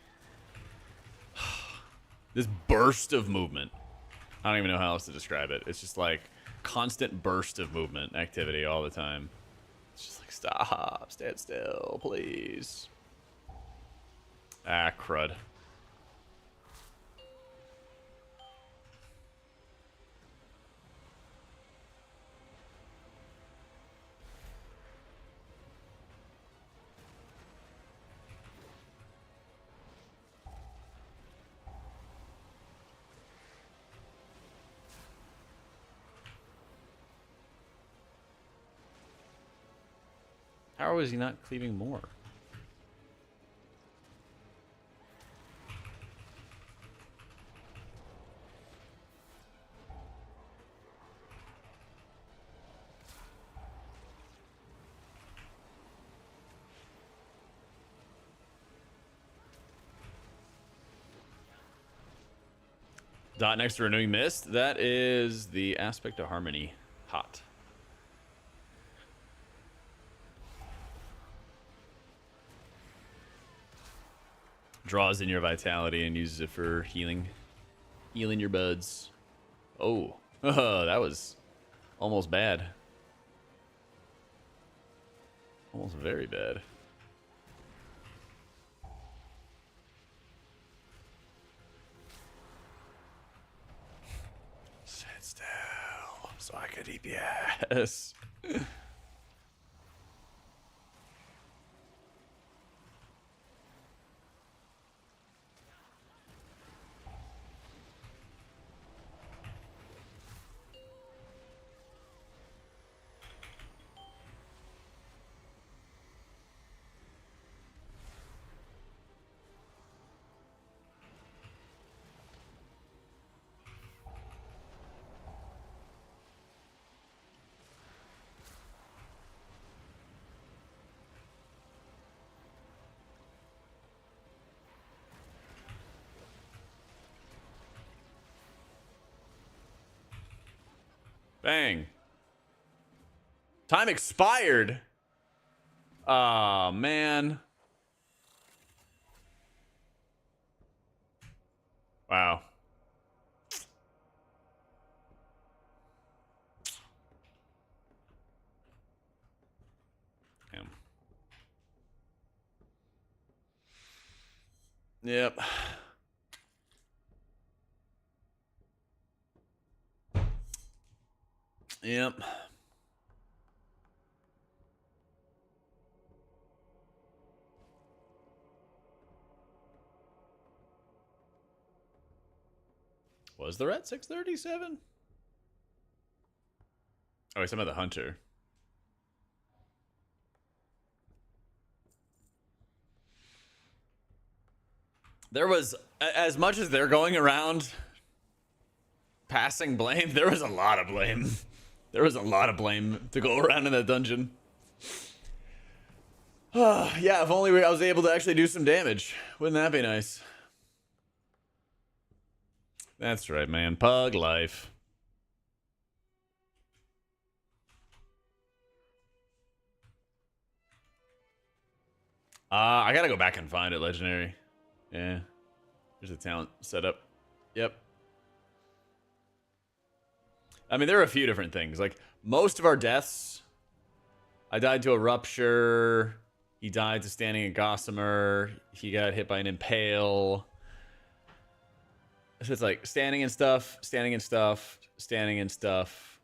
this burst of movement. I don't even know how else to describe it. It's just like constant burst of movement activity all the time. It's just like, stop, stand still, please. Ah, crud. How is he not cleaving more? Dot next to Renewing Mist. That is the aspect of harmony. Hot. Draws in your vitality and uses it for healing. Healing your buds. Oh. Oh, that was almost bad. Almost very bad. Sit still so I could DPS. Bang. Time expired. Oh, man. Wow. Damn. Yep. Yep. Was the rat 637? Oh, he's talking about the hunter. There was, as much as they're going around passing blame, there was a lot of blame. There was a lot of blame to go around in that dungeon. Yeah, if only I was able to actually do some damage. Wouldn't that be nice? That's right, man. Pug life. I gotta go back and find it, Legendary. Yeah. There's a talent setup. Yep. I mean, there are a few different things. Like, most of our deaths, I died to a rupture. He died to standing a gossamer. He got hit by an impale. So it's like standing and stuff, standing and stuff, standing and stuff,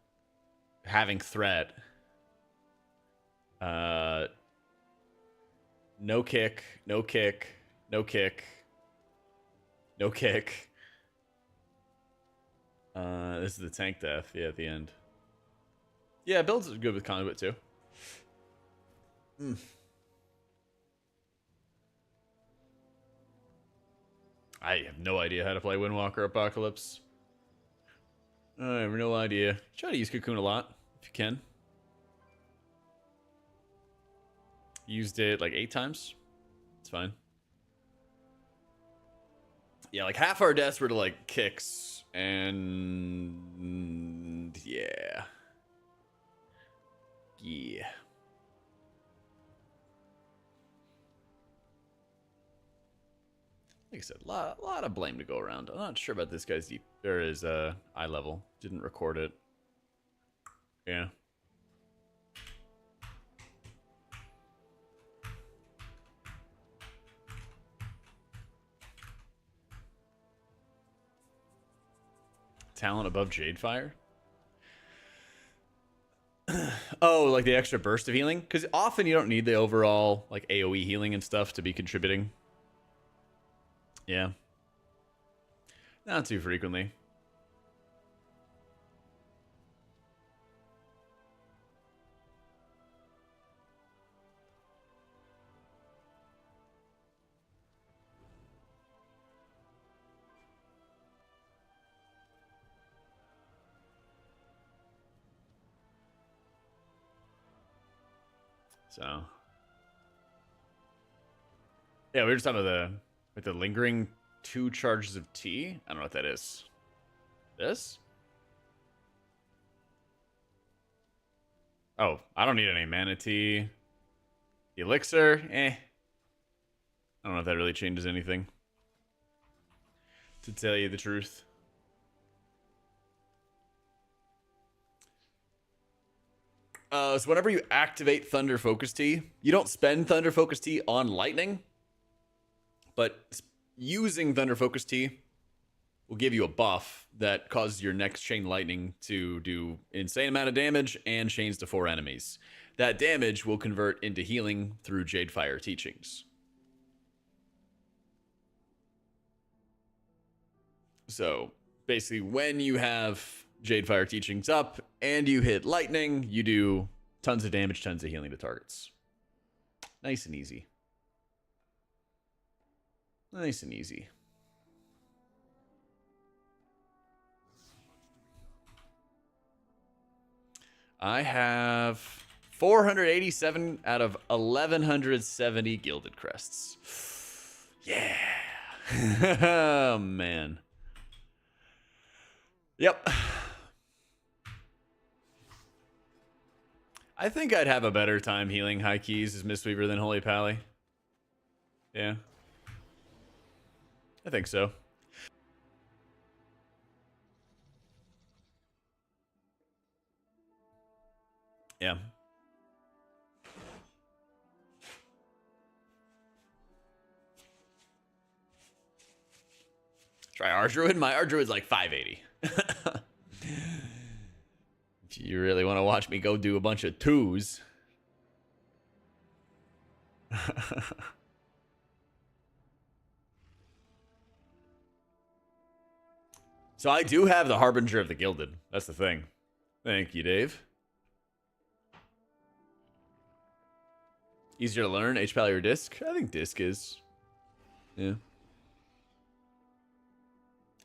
having threat. No kick, no kick, no kick, no kick. This is the tank death, yeah, at the end. Yeah, builds good with conduit too. I have no idea how to play Windwalker Apocalypse. I have no idea. Try to use Cocoon a lot, if you can. Used it like 8 times. It's fine. Yeah, like half our deaths were to like kicks, and yeah. Yeah. Like I said, a lot of blame to go around. I'm not sure about this guy's deep or his eye level. Didn't record it. Yeah. Talent above Jadefire? Oh, like the extra burst of healing? Because often you don't need the overall like AoE healing and stuff to be contributing. Yeah. Not too frequently. So. Yeah, we were just talking about the lingering 2 charges of tea. I don't know what that is. This? Oh, I don't need any mana tea. Elixir? Eh. I don't know if that really changes anything, to tell you the truth. So whenever you activate Thunder Focus Tea, you don't spend Thunder Focus Tea on lightning, but using Thunder Focus Tea will give you a buff that causes your next chain lightning to do insane amount of damage and chains to 4 enemies. That damage will convert into healing through Jadefire teachings. So basically, when you have Jadefire teachings up and you hit lightning, you do tons of damage, tons of healing to targets. Nice and easy. Nice and easy. I have 487 out of 1170 gilded crests. Yeah. Oh, man. Yep. I think I'd have a better time healing high keys as Mistweaver than Holy Pally. Yeah. I think so. Yeah. Try Ardruid. My Ardruid's like 580. If you really want to watch me go do a bunch of 2s. So I do have the Harbinger of the Gilded. That's the thing. Thank you, Dave. Easier to learn, H-Pally or Disc? I think Disc is. Yeah.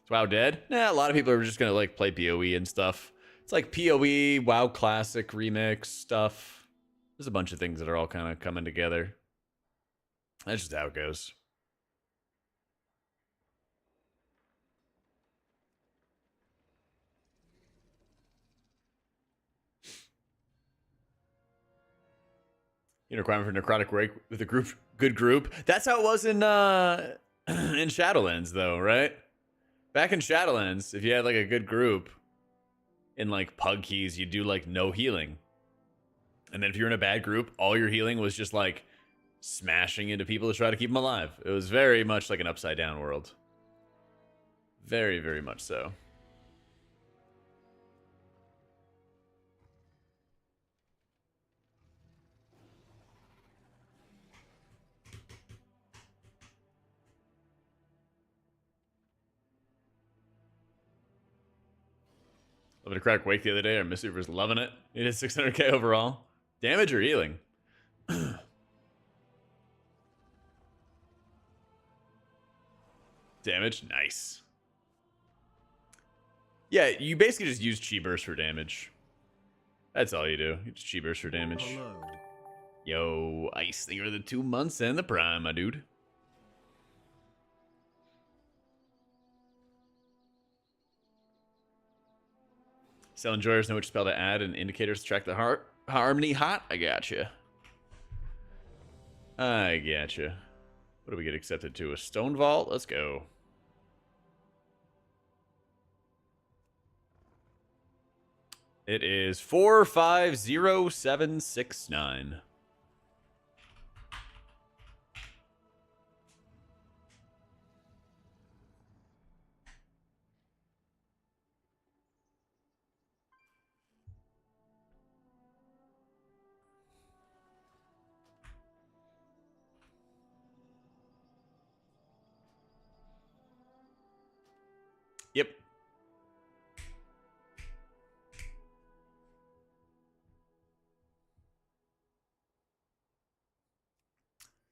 Is WoW dead? Nah, a lot of people are just gonna like play PoE and stuff. It's like PoE, WoW Classic remix stuff. There's a bunch of things that are all kind of coming together. That's just how it goes. Requirement for necrotic wake with a group, good group. That's how it was in in Shadowlands, though, right? Back in Shadowlands, if you had like a good group in like Pug Keys, you do like no healing, and then if you're in a bad group, all your healing was just like smashing into people to try to keep them alive. It was very much like an upside down world. Very, very much so. Loving a crack wake the other day. Our Mistweaver was loving it. He did 600k overall. Damage or healing? Damage? Nice. Yeah, you basically just use Chi Burst for damage. That's all you do. You just Chi Burst for damage. Hello. Yo, Ice, thank you for the 2 months and the Prime, my dude. Cell enjoyers know which spell to add and indicators to track the harmony hot. I gotcha. I gotcha. What do we get accepted to? A stone vault? Let's go. It is 450769. Yep.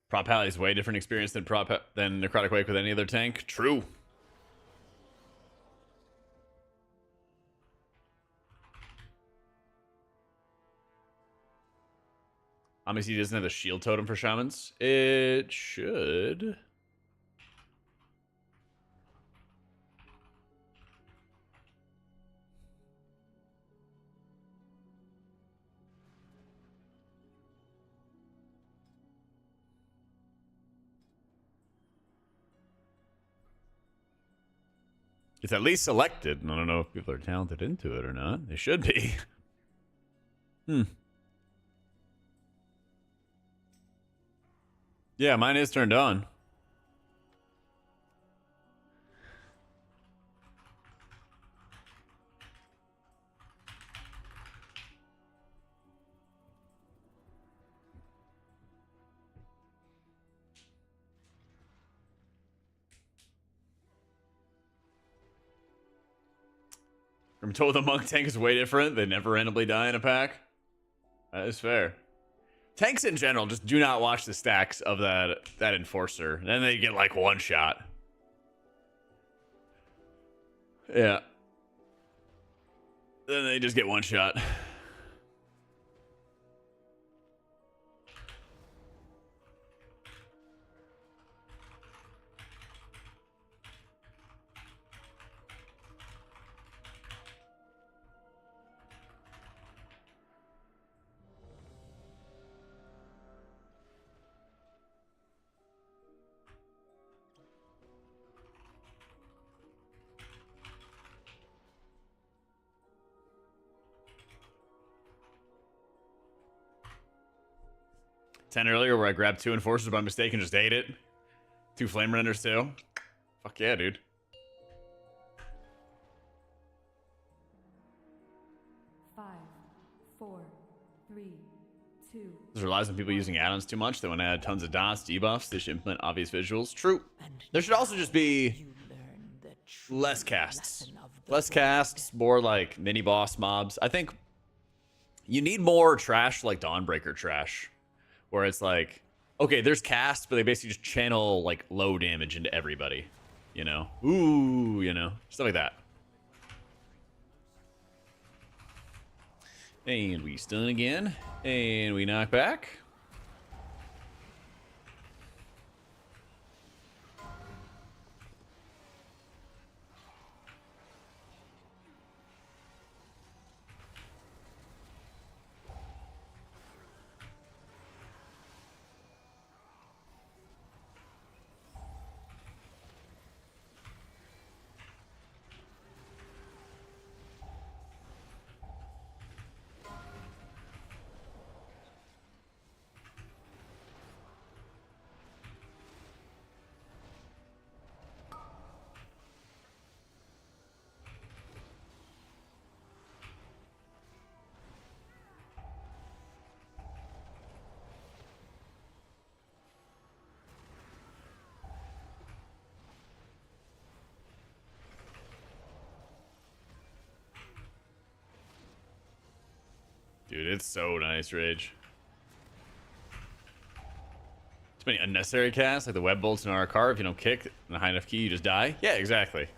Prop Pally is way different experience than Necrotic Wake with any other tank. True. Obviously, he doesn't have a shield totem for shamans. It should. It's at least selected. I don't know if people are talented into it or not. They should be. Yeah, mine is turned on. I'm told the monk tank is way different. They never randomly die in a pack. That is fair. Tanks in general just do not watch the stacks of that enforcer. Then they get like one shot. Yeah. Then they just get one shot. Ten earlier where I grabbed 2 enforcers by mistake and just ate it. 2 flame renders too. Fuck yeah, dude. Five, four, three, two. This relies on people using add-ons too much. They want to add tons of dots, debuffs. They should implement obvious visuals. True. There should also just be less casts. Less casts, more like mini-boss mobs. I think you need more trash like Dawnbreaker trash. Where it's like, okay, there's casts, but they basically just channel like low damage into everybody. You know? Ooh, you know? Stuff like that. And we stun again. And we knock back. Dude, it's so nice, Rage. Too many unnecessary casts, like the web bolts in our car. If you don't kick in a high enough key, you just die. Yeah, exactly.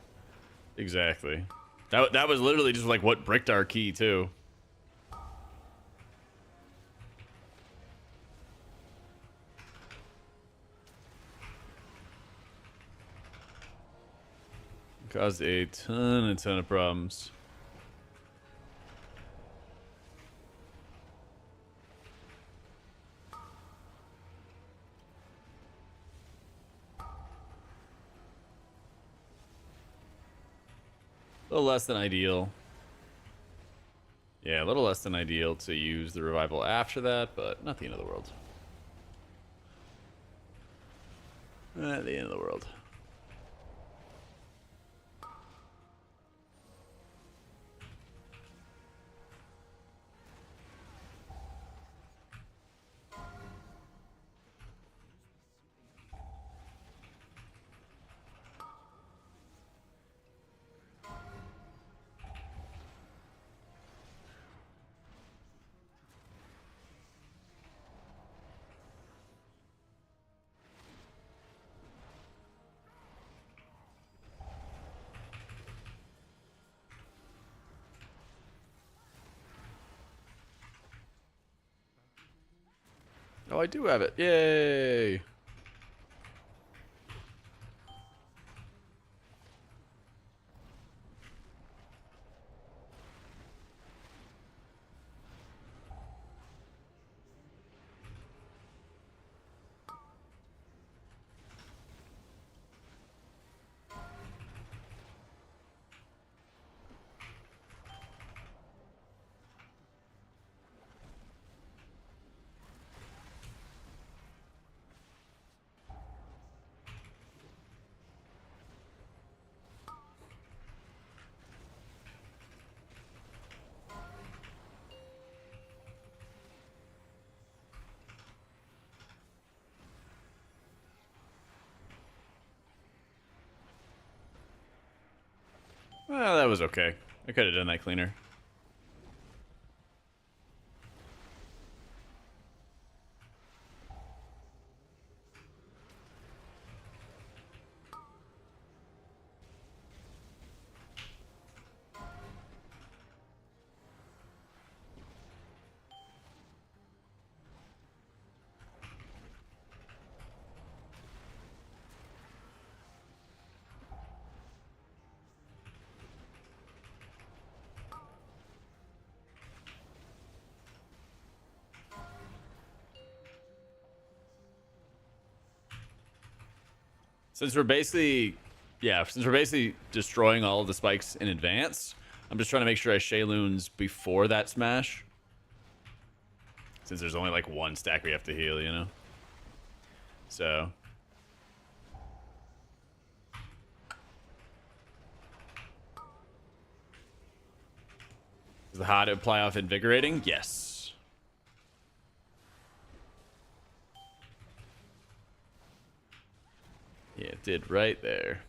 Exactly. That was literally just like what bricked our key, too. Caused a ton of problems. A little less than ideal. Yeah, a little less than ideal to use the revival after that, but not the end of the world. Not the end of the world. Oh, I do have it. Yay! Well, that was okay. I could have done that cleaner. Since we're basically, since we're basically destroying all of the spikes in advance, I'm just trying to make sure I Shayloons before that smash. Since there's only like one stack we have to heal, you know? So. Does the hot apply off invigorating? Yes. Yeah, it did right there.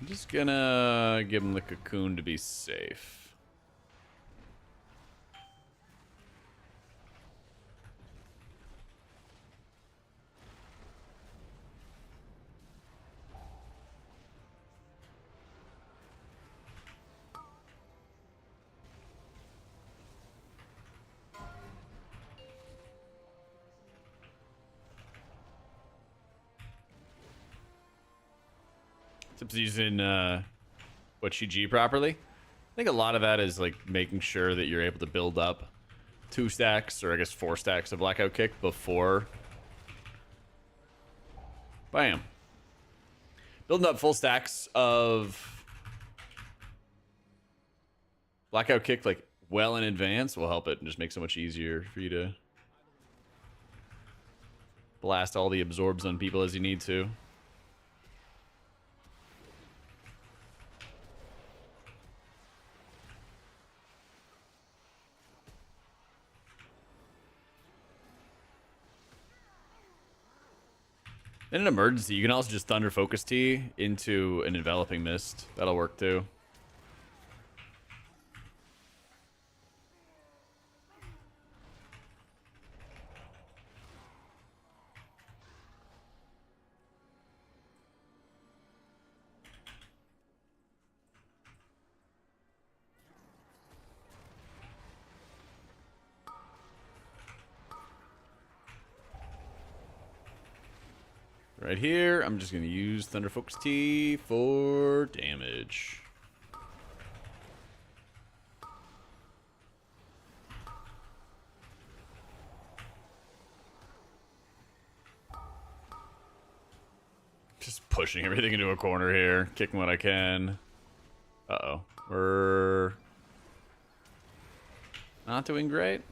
I'm just gonna give him the cocoon to be safe. Tips using what GG properly. I think a lot of that is like making sure that you're able to build up 2 stacks, or I guess 4 stacks of blackout kick before. Bam. Building up full stacks of blackout kick like well in advance will help it and just make it so much easier for you to blast all the absorbs on people as you need to. In an emergency, you can also just Thunder Focus Tea into an Enveloping Mist. That'll work too. Right here, I'm just going to use Thunder Focus Tea for damage. Just pushing everything into a corner here, kicking what I can. Uh-oh. We're not doing great.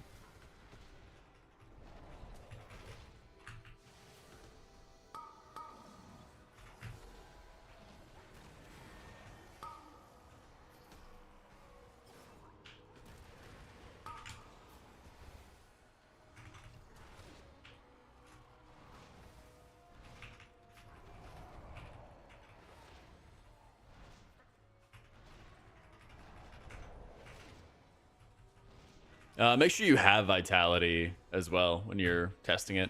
Make sure you have Vitality as well when you're testing it.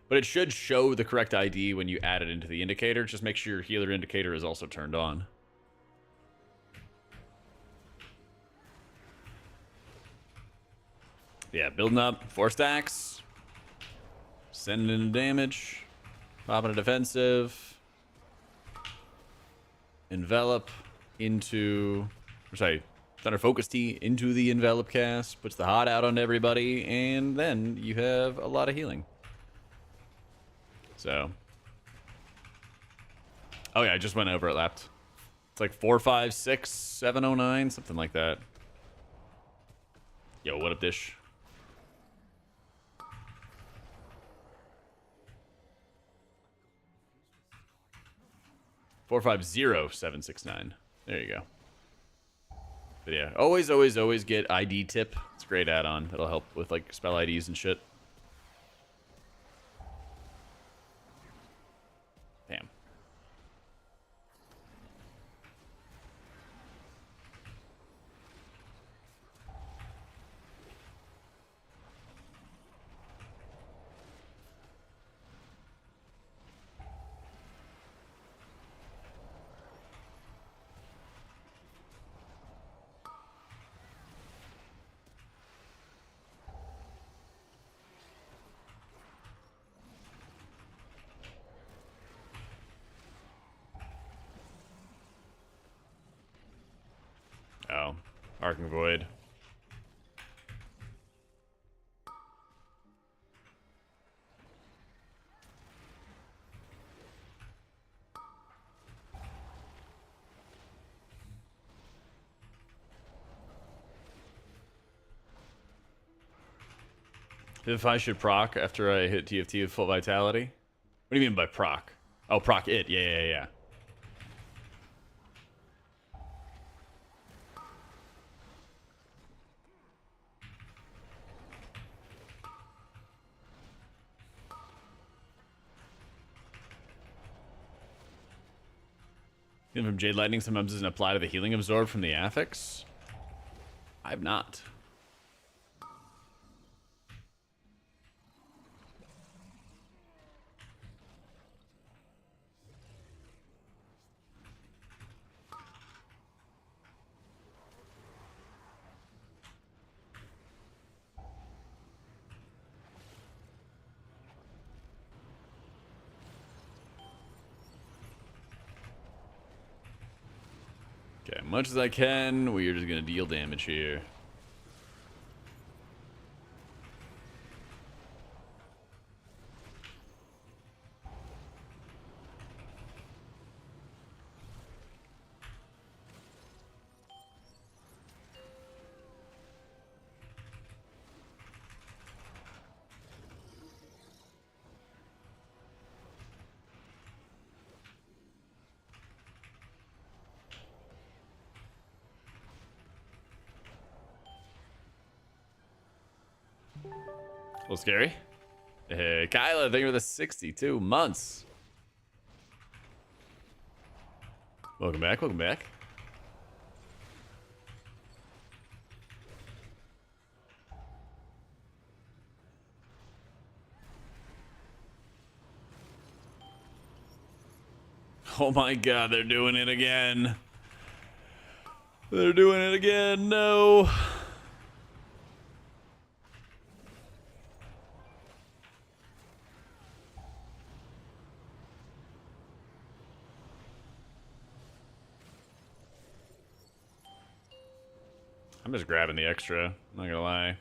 But it should show the correct ID when you add it into the indicator. Just make sure your healer indicator is also turned on. Yeah, building up 4 stacks. Sending in damage. Popping a defensive. Envelop into... Sorry. Thunder Focus Tea into the Envelop cast, puts the hot out on everybody, and then you have a lot of healing. So. Oh yeah, I just went over it lapped. It's like 456,709, something like that. Yo, what up, Dish? $450,769. There you go. But yeah, always get ID tip. It's a great add-on. That'll help with like spell IDs and shit. Damn. Oh, Arcing Void. If I should proc after I hit TFT with full vitality? What do you mean by proc? Oh, proc it. Yeah. Healing from Jade Lightning sometimes doesn't apply to the healing absorbed from the affix. I've not. Okay, much as I can, we're just gonna deal damage here. A little scary. Hey, Kyla, thank you for the 62 months. Welcome back, welcome back. Oh my god, they're doing it again. They're doing it again, no. I'm just grabbing the extra, I'm not gonna lie.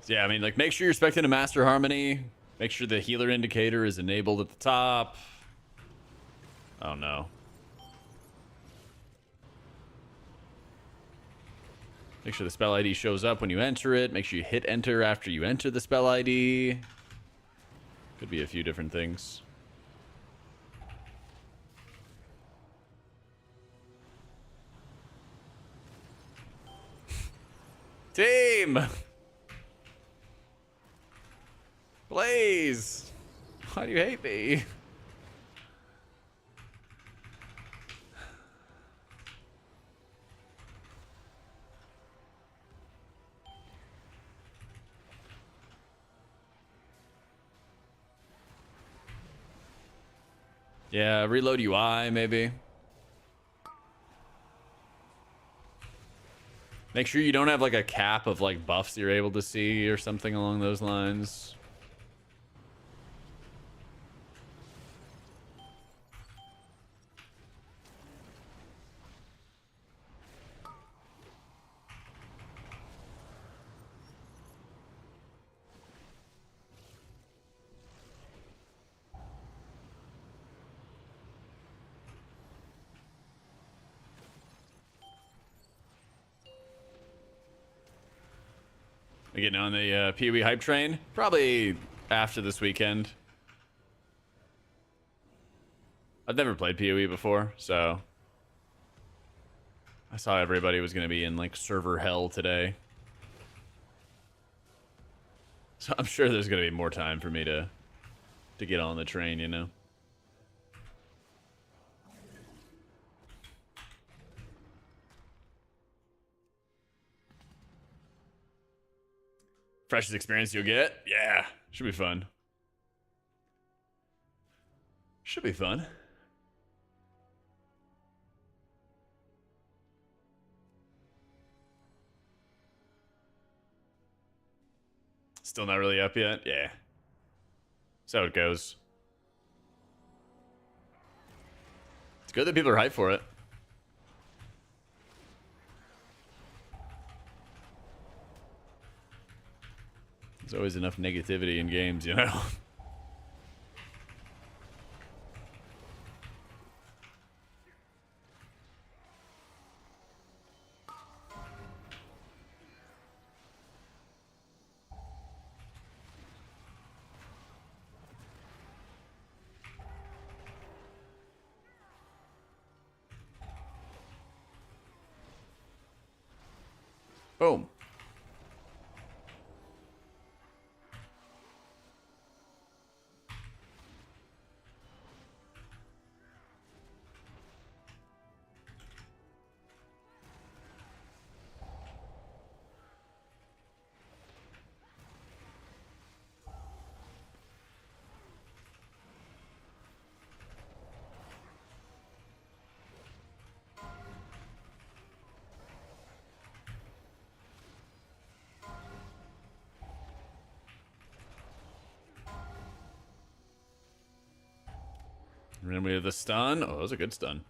So yeah, I mean, like, make sure you're specting a Master Harmony. Make sure the healer indicator is enabled at the top. Oh no. Make sure the spell ID shows up when you enter it. Make sure you hit enter after you enter the spell ID. Could be a few different things. Team! Blaze! Why do you hate me? Yeah, reload UI maybe. Make sure you don't have like a cap of like buffs you're able to see or something along those lines. Getting on the PoE hype train, probably after this weekend. I've never played PoE before, so I saw everybody was going to be in like server hell today. So I'm sure there's going to be more time for me to get on the train, you know. Freshest experience you'll get? Yeah, should be fun. Should be fun. Still not really up yet? Yeah. So it goes. It's good that people are hyped for it. There's always enough negativity in games, you know? Boom. And then we have the stun. Oh, that was a good stun.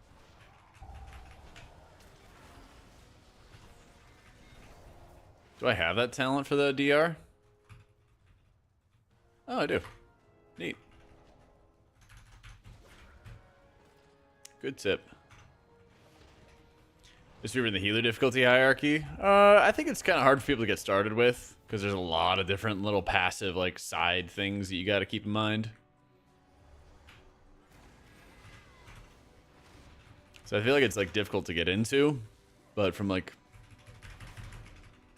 Do I have that talent for the DR? Oh, I do. Neat. Good tip. Just in the healer difficulty hierarchy. I think it's kind of hard for people to get started with because there's a lot of different little passive like side things that you got to keep in mind. So I feel like it's like difficult to get into, but from like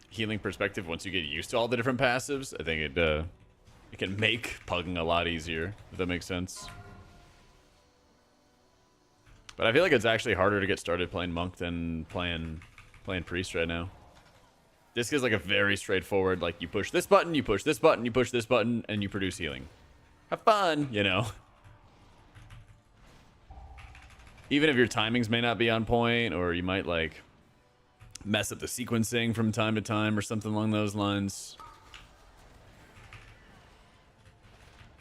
healing perspective, once you get used to all the different passives, I think it can make pugging a lot easier, if that makes sense. But I feel like it's actually harder to get started playing monk than playing priest right now. This is like a very straightforward, like you push this button, you push this button, you push this button, and you produce healing. Have fun, you know. Even if your timings may not be on point, or you might like mess up the sequencing from time to time or something along those lines.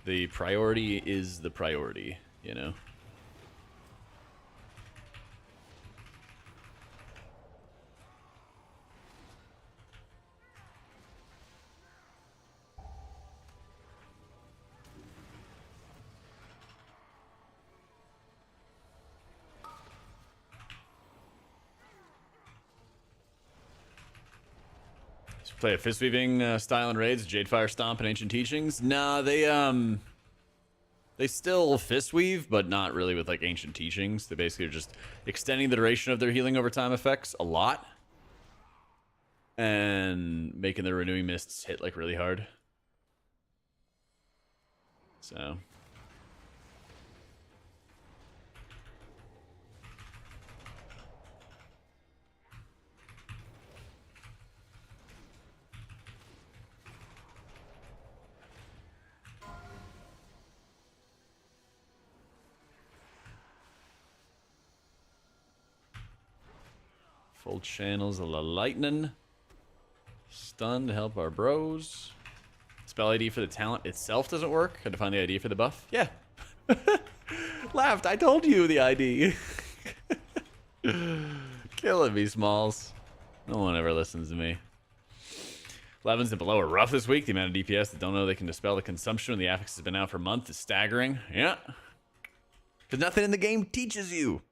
The priority is the priority, you know. Play a fist weaving style in raids, Jadefire Stomp and Ancient Teachings. Nah, they still fist weave, but not really with like Ancient Teachings. They basically are just extending the duration of their healing over time effects a lot, and making the renewing mists hit like really hard. So. Full channels of the lightning. Stun to help our bros. Spell ID for the talent itself doesn't work. Had to find the ID for the buff. Yeah. Laughed. I told you the ID. Killing me, Smalls. No one ever listens to me. 11s and below are rough this week. The amount of DPS that don't know they can dispel the consumption when the affix has been out for a month is staggering. Yeah. Because nothing in the game teaches you.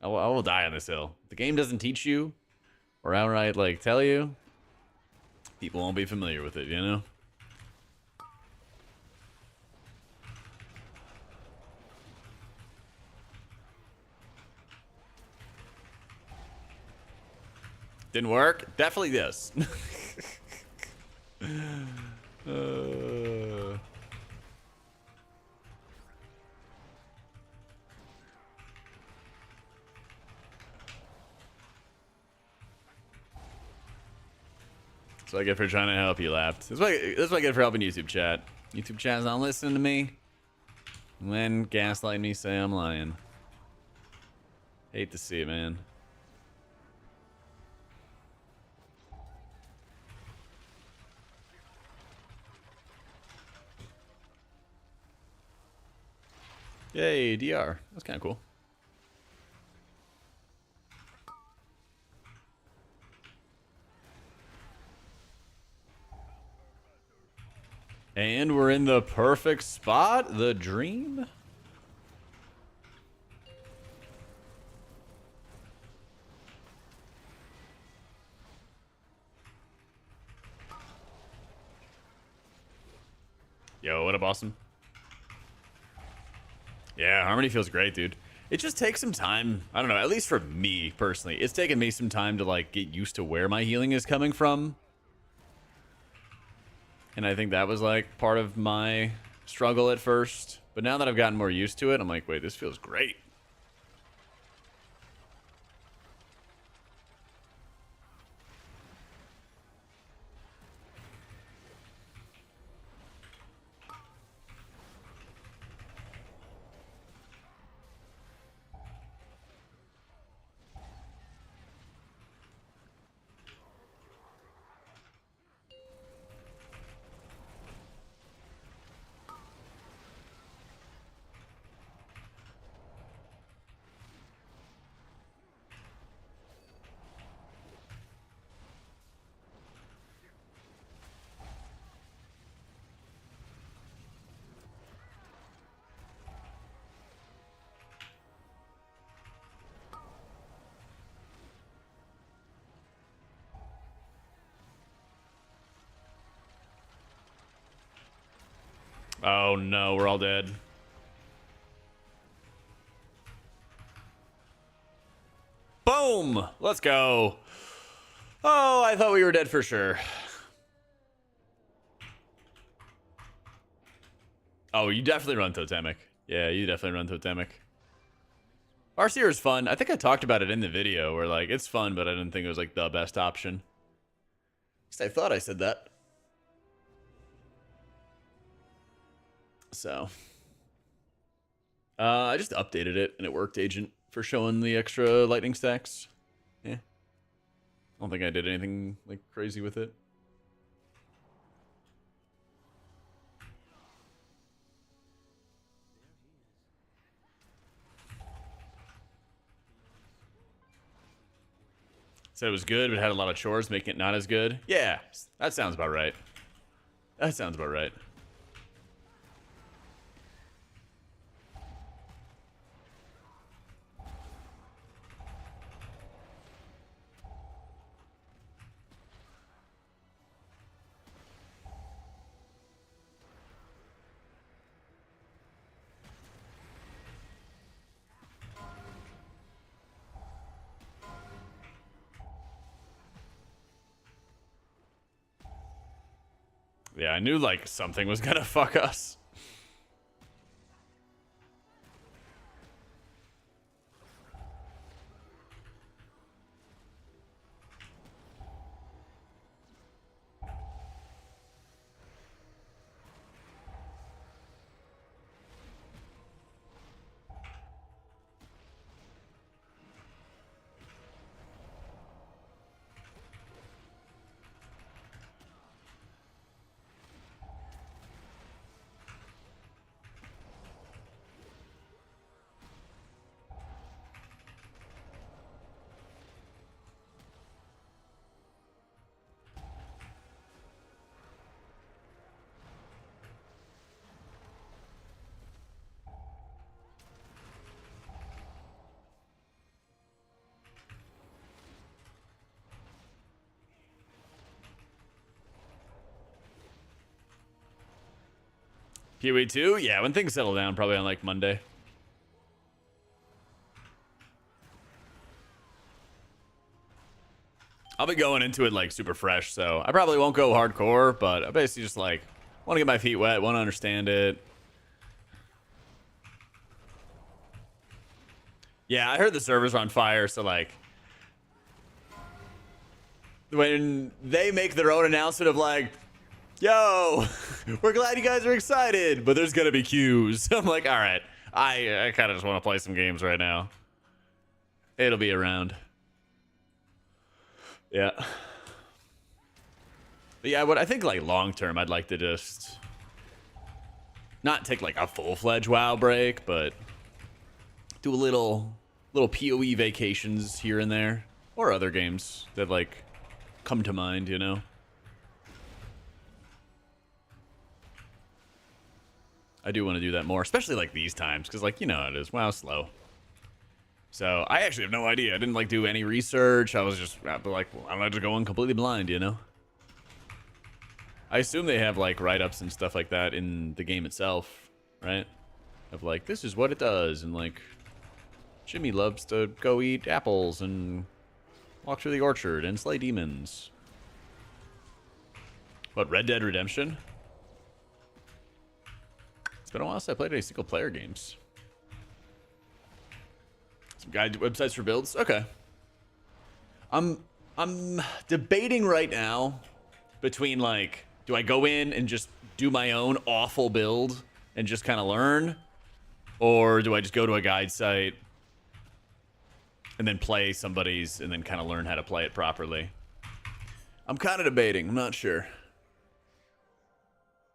I will die on this hill. If the game doesn't teach you or outright, like, tell you, people won't be familiar with it, you know? Didn't work? Definitely this. That's what I get for trying to help you, Laughed. That's what I get for helping YouTube chat. YouTube chat's not listening to me. When gaslighting me, say I'm lying. Hate to see it, man. Yay, DR. That's kind of cool. And we're in the perfect spot. The dream. Yo, what up, awesome? Yeah, Harmony feels great, dude. It just takes some time. I don't know, at least for me personally. It's taken me some time to like get used to where my healing is coming from. And I think that was like part of my struggle at first. But now that I've gotten more used to it, I'm like, wait, this feels great. Oh no, we're all dead. Boom! Let's go. Oh, I thought we were dead for sure. Oh, you definitely run Totemic. Yeah, you definitely run Totemic. Arceer is fun. I think I talked about it in the video where like it's fun, but I didn't think it was like the best option. At least I thought I said that. So I just updated it and it worked, Agent, for showing the extra lightning stacks. Yeah. I don't think I did anything like crazy with it. Said it was good, but had a lot of chores, making it not as good. Yeah, that sounds about right. That sounds about right. Yeah, I knew like something was gonna fuck us. PoE 2? Yeah, when things settle down, probably on like Monday. I'll be going into it like super fresh, so I probably won't go hardcore, but I basically just like want to get my feet wet, want to understand it. Yeah, I heard the servers are on fire, so like when they make their own announcement of like, yo, we're glad you guys are excited, but there's gonna be queues. I'm like, all right, I kind of just want to play some games right now. It'll be around. Yeah. But yeah, what I think like long term, I'd like to just not take like a full-fledged WoW break, but do a little PoE vacations here and there, or other games that like come to mind, you know. I do want to do that more, especially like these times, because like, you know how it is. WoW's slow. So I actually have no idea. I didn't like do any research. I was just like, well, I'm not just going completely blind, you know. I assume they have like write-ups and stuff like that in the game itself, right? Of like, this is what it does, and like, Jimmy loves to go eat apples and walk through the orchard and slay demons. What, Red Dead Redemption? It's been a while since I played any single-player games. Some guide websites for builds? Okay. I'm debating right now between like, do I go in and just do my own awful build and just kind of learn? Or do I just go to a guide site and then play somebody's and then kind of learn how to play it properly? I'm kind of debating. I'm not sure.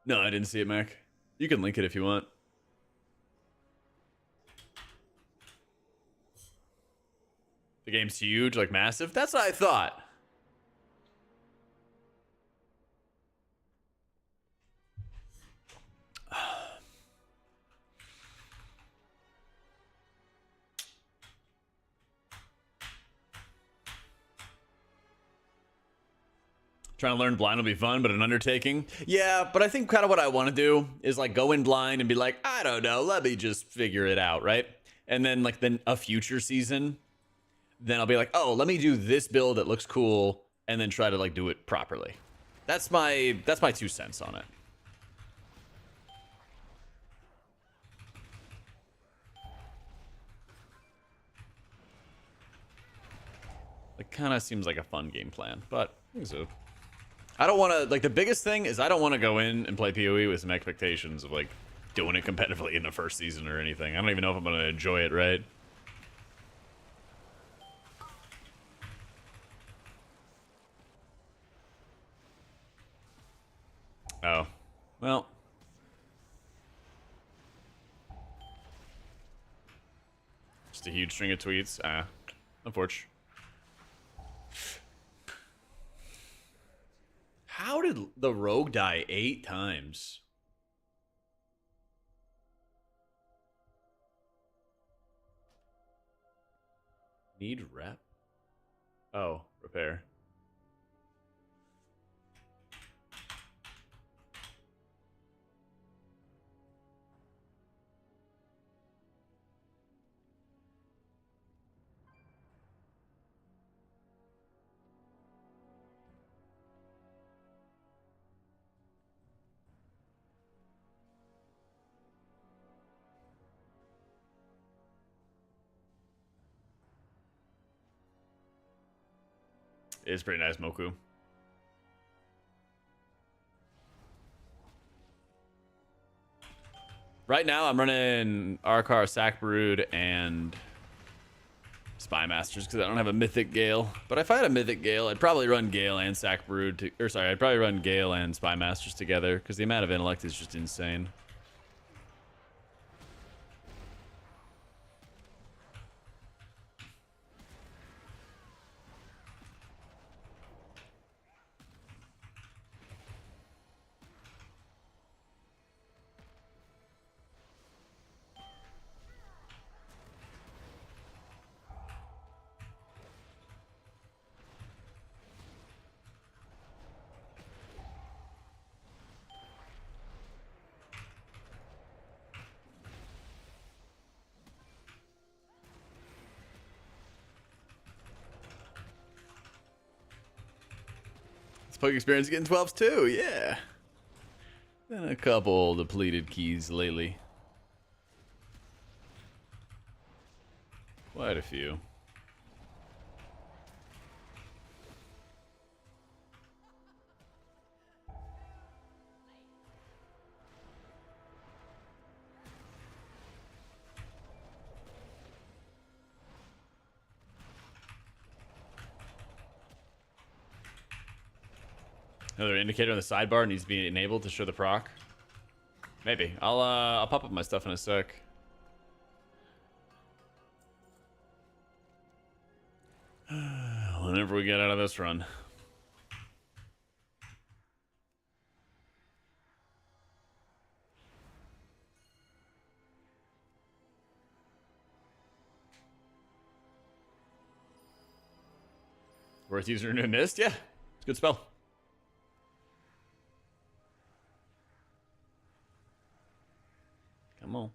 No, I didn't see it, Mac. You can link it if you want. The game's huge, like massive. That's what I thought. Trying to learn blind will be fun, but an undertaking. Yeah, but I think kind of what I want to do is like go in blind and be like, I don't know, let me just figure it out, right? And then like then a future season, then I'll be like, oh, let me do this build that looks cool, and then try to like do it properly. That's my 2 cents on it. It kind of seems like a fun game plan, but I think so. I don't want to, like, the biggest thing is I don't want to go in and play PoE with some expectations of, like, doing it competitively in the first season or anything. I don't even know if I'm going to enjoy it, right? Oh. Well. Just a huge string of tweets. Unfortunate. How did the rogue die 8 times? Need rep? Oh, repair. It is pretty nice, Moku. Right now, I'm running Arkar, Sack Brood, and Spy Masters because I don't have a Mythic Gale. But if I had a Mythic Gale, I'd probably run Gale and Sack Brood. I'd probably run Gale and Spy Masters together because the amount of intellect is just insane. It's Poke experience getting 12s too, yeah. And a couple depleted keys lately. Quite a few. Another indicator on the sidebar needs to be enabled to show the proc. Maybe. I'll pop up my stuff in a sec. Whenever we get out of this run. Worth using a new mist? Yeah. It's a good spell. Come on.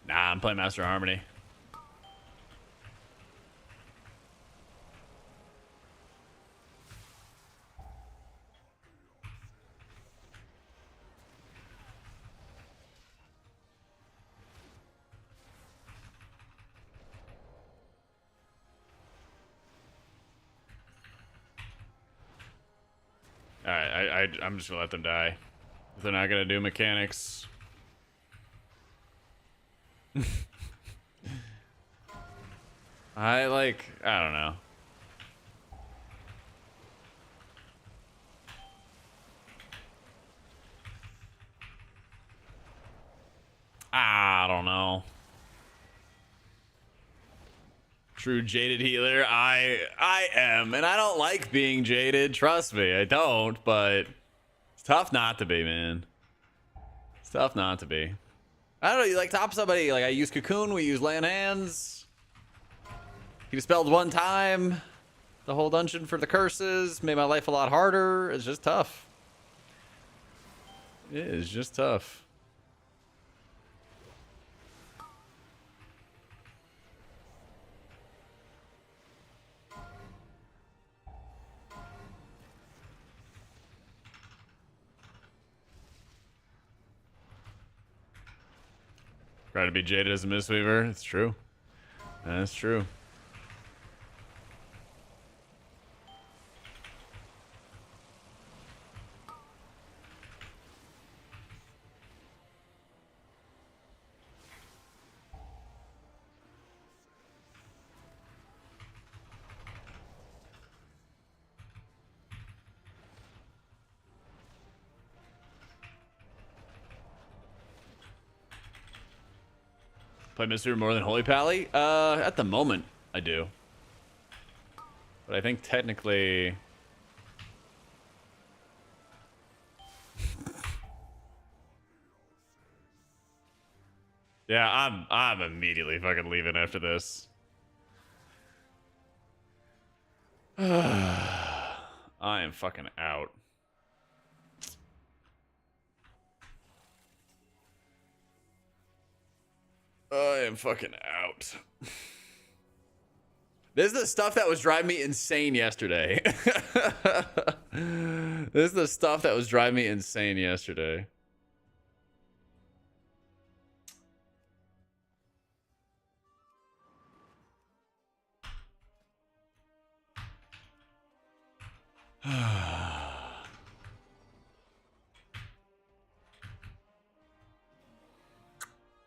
Nah, I'm playing Master Harmony. Alright, I'm just gonna let them die. If they're not gonna do mechanics. I don't know. I don't know. True jaded healer. I am, and I don't like being jaded. Trust me, I don't. But it's tough not to be, man. It's tough not to be. I don't know. You like top somebody? Like I use Cocoon. We use Land Hands. He dispelled one time the whole dungeon for the curses. Made my life a lot harder. It's just tough. It is just tough. Trying to be jaded as a Mistweaver. It's true. That's true. Play Mistweaver more than Holy Pally? At the moment, I do. But I think technically... yeah, I'm immediately fucking leaving after this. I am fucking out. I am fucking out. This is the stuff that was driving me insane yesterday. This is the stuff that was driving me insane yesterday.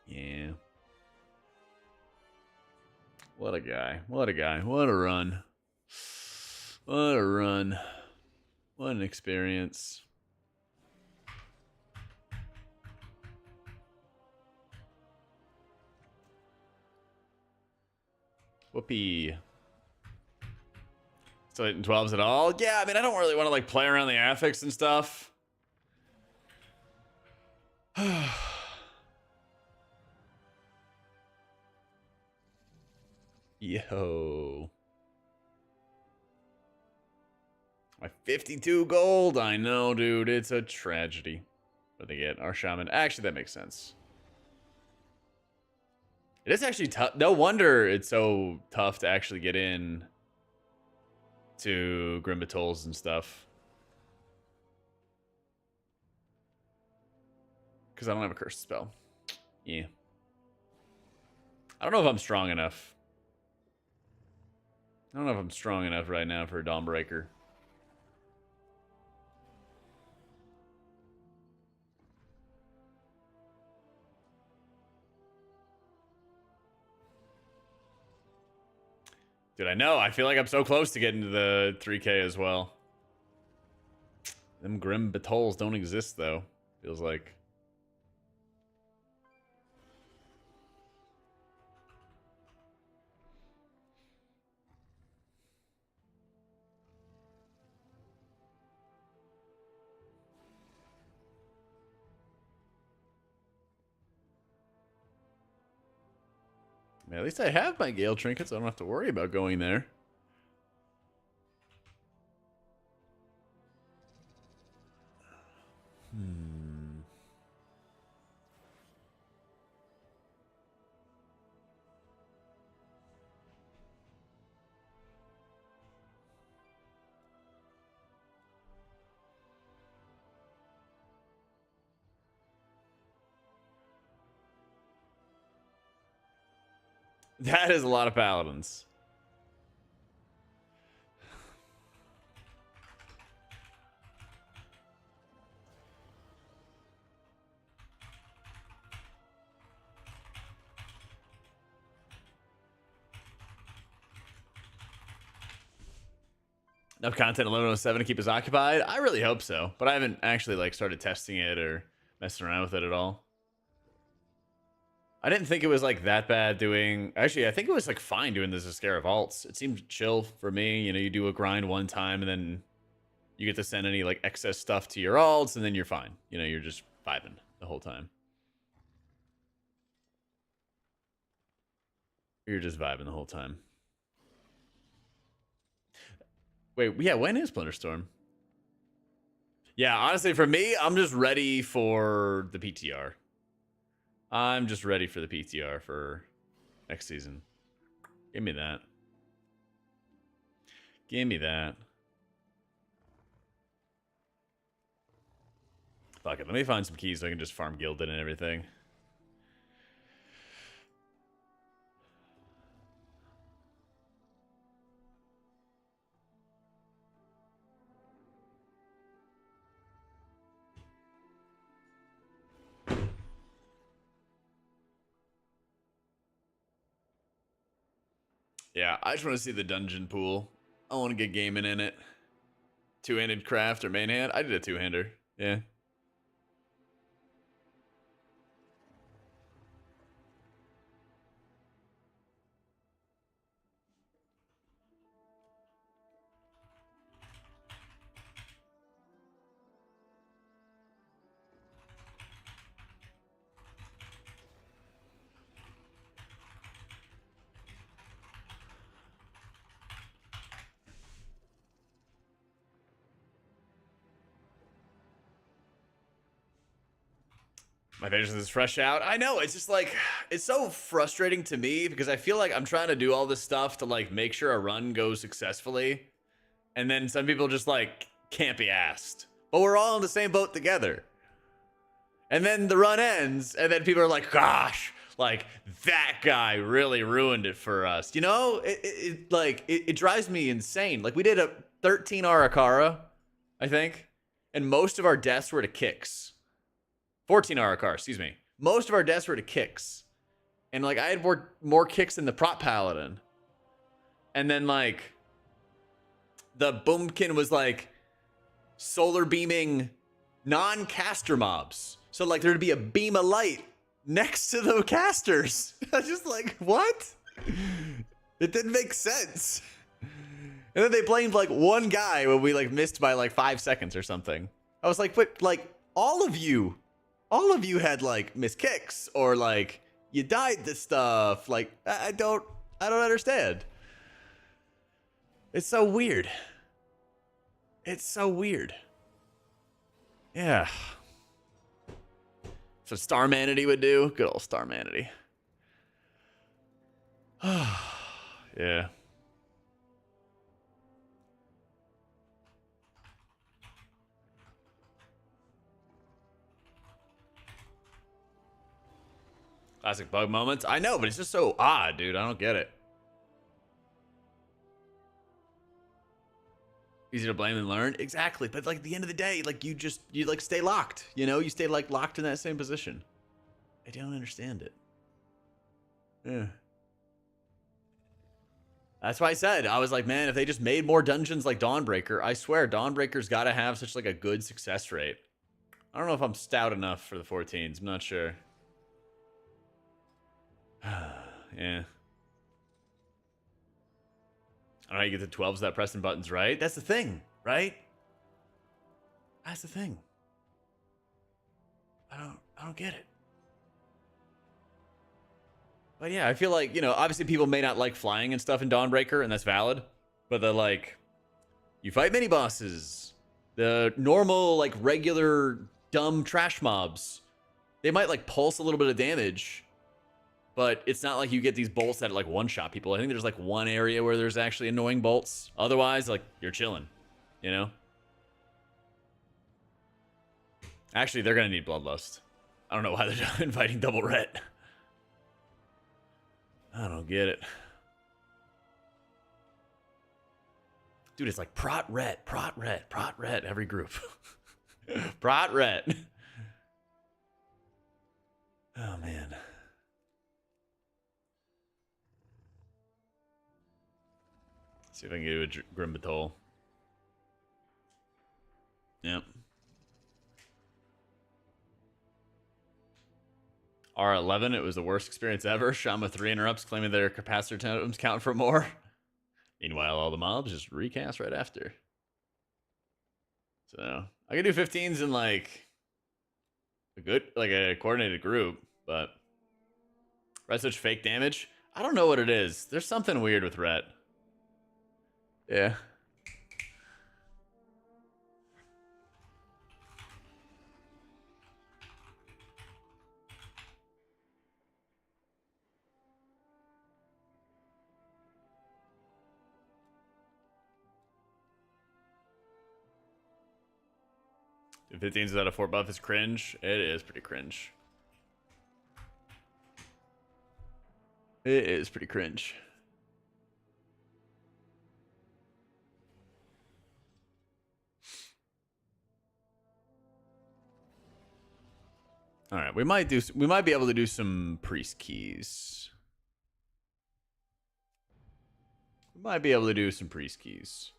Yeah. What a guy. What a guy. What a run. What a run. What an experience. Whoopee. Still hitting 12s at all? Yeah, I mean, I don't really want to like play around the affix and stuff. Yo. My 52 gold. I know, dude. It's a tragedy. What they get? Our shaman. Actually, that makes sense. It is actually tough. No wonder it's so tough to actually get in to Grimbatols and stuff. Because I don't have a curse spell. Yeah. I don't know if I'm strong enough. I don't know if I'm strong enough right now for a Dawnbreaker. Dude, I know. I feel like I'm so close to getting to the 3K as well. Them Grim Batols don't exist, though. Feels like. Man, at least I have my Gale trinkets. I don't have to worry about going there. That is a lot of paladins. Enough content 1107 to keep us occupied? I really hope so, but I haven't actually like started testing it or messing around with it at all. I didn't think it was like that bad doing. Actually, I think it was like fine doing the Zeskara vaults. It seemed chill for me. You know, you do a grind one time and then you get to send any like excess stuff to your alts and then you're fine. You know, you're just vibing the whole time. You're just vibing the whole time. Wait, yeah, when is Splinterstorm? Yeah, honestly, for me, I'm just ready for the PTR. I'm just ready for the PTR for next season. Give me that. Give me that. Fuck it. Let me find some keys so I can just farm Gilded and everything. Yeah, I just want to see the dungeon pool. I want to get gaming in it. Two-handed craft or main hand? I did a two-hander. Yeah. My patience is fresh out. I know, it's just like, it's so frustrating to me because I feel like I'm trying to do all this stuff to like make sure a run goes successfully. And then some people just like can't be asked. But we're all in the same boat together. And then the run ends and then people are like, gosh, like that guy really ruined it for us. You know, it drives me insane. Like we did a 13 Arakara, I think. And most of our deaths were to kicks. 14 Arakar, excuse me. Most of our deaths were to kicks. And like I had more kicks than the prop paladin. And then like the boomkin was like solar beaming non-caster mobs. So like there'd be a beam of light next to the casters. I was just like, what? It didn't make sense. And then they blamed like one guy when we like missed by like 5 seconds or something. I was like, but like all of you had like missed kicks or like you died to stuff. Like I don't understand. It's so weird. It's so weird. Yeah. So Starmanity would do. Good old Starmanity. Yeah. Classic bug moments. I know, but it's just so odd, dude. I don't get it. Easy to blame and learn. Exactly. But like at the end of the day, like you like stay locked, you know? You stay like locked in that same position. I don't understand it. Yeah. That's why I said, I was like, man, if they just made more dungeons like Dawnbreaker, I swear Dawnbreaker's got to have such like a good success rate. I don't know if I'm stout enough for the 14s. I'm not sure. Yeah. I don't know how you get the 12s without pressing buttons, right? That's the thing, right? That's the thing. I don't get it. But yeah, I feel like, you know, obviously people may not like flying and stuff in Dawnbreaker, and that's valid. But the like, you fight mini bosses, the normal, like regular dumb trash mobs, they might like pulse a little bit of damage, but it's not like you get these bolts that like one-shot people. I think there's like one area where there's actually annoying bolts. Otherwise, like, you're chilling, you know? Actually, they're gonna need Bloodlust. I don't know why they're inviting Double Ret. I don't get it. Dude, it's like Prot Ret, Prot Ret, Prot Ret, every group. Prot Ret. Oh, man. See if I can do a Grim Batol. Yep. R11, it was the worst experience ever. Shama 3 interrupts, claiming their capacitor totems count for more. Meanwhile, all the mobs just recast right after. So, I can do 15s in like a coordinated group, but Ret such fake damage? I don't know what it is. There's something weird with Ret. Yeah. If 15s without a 4 buff is cringe. It is pretty cringe. It is pretty cringe. All right, we might be able to do some priest keys. We might be able to do some priest keys.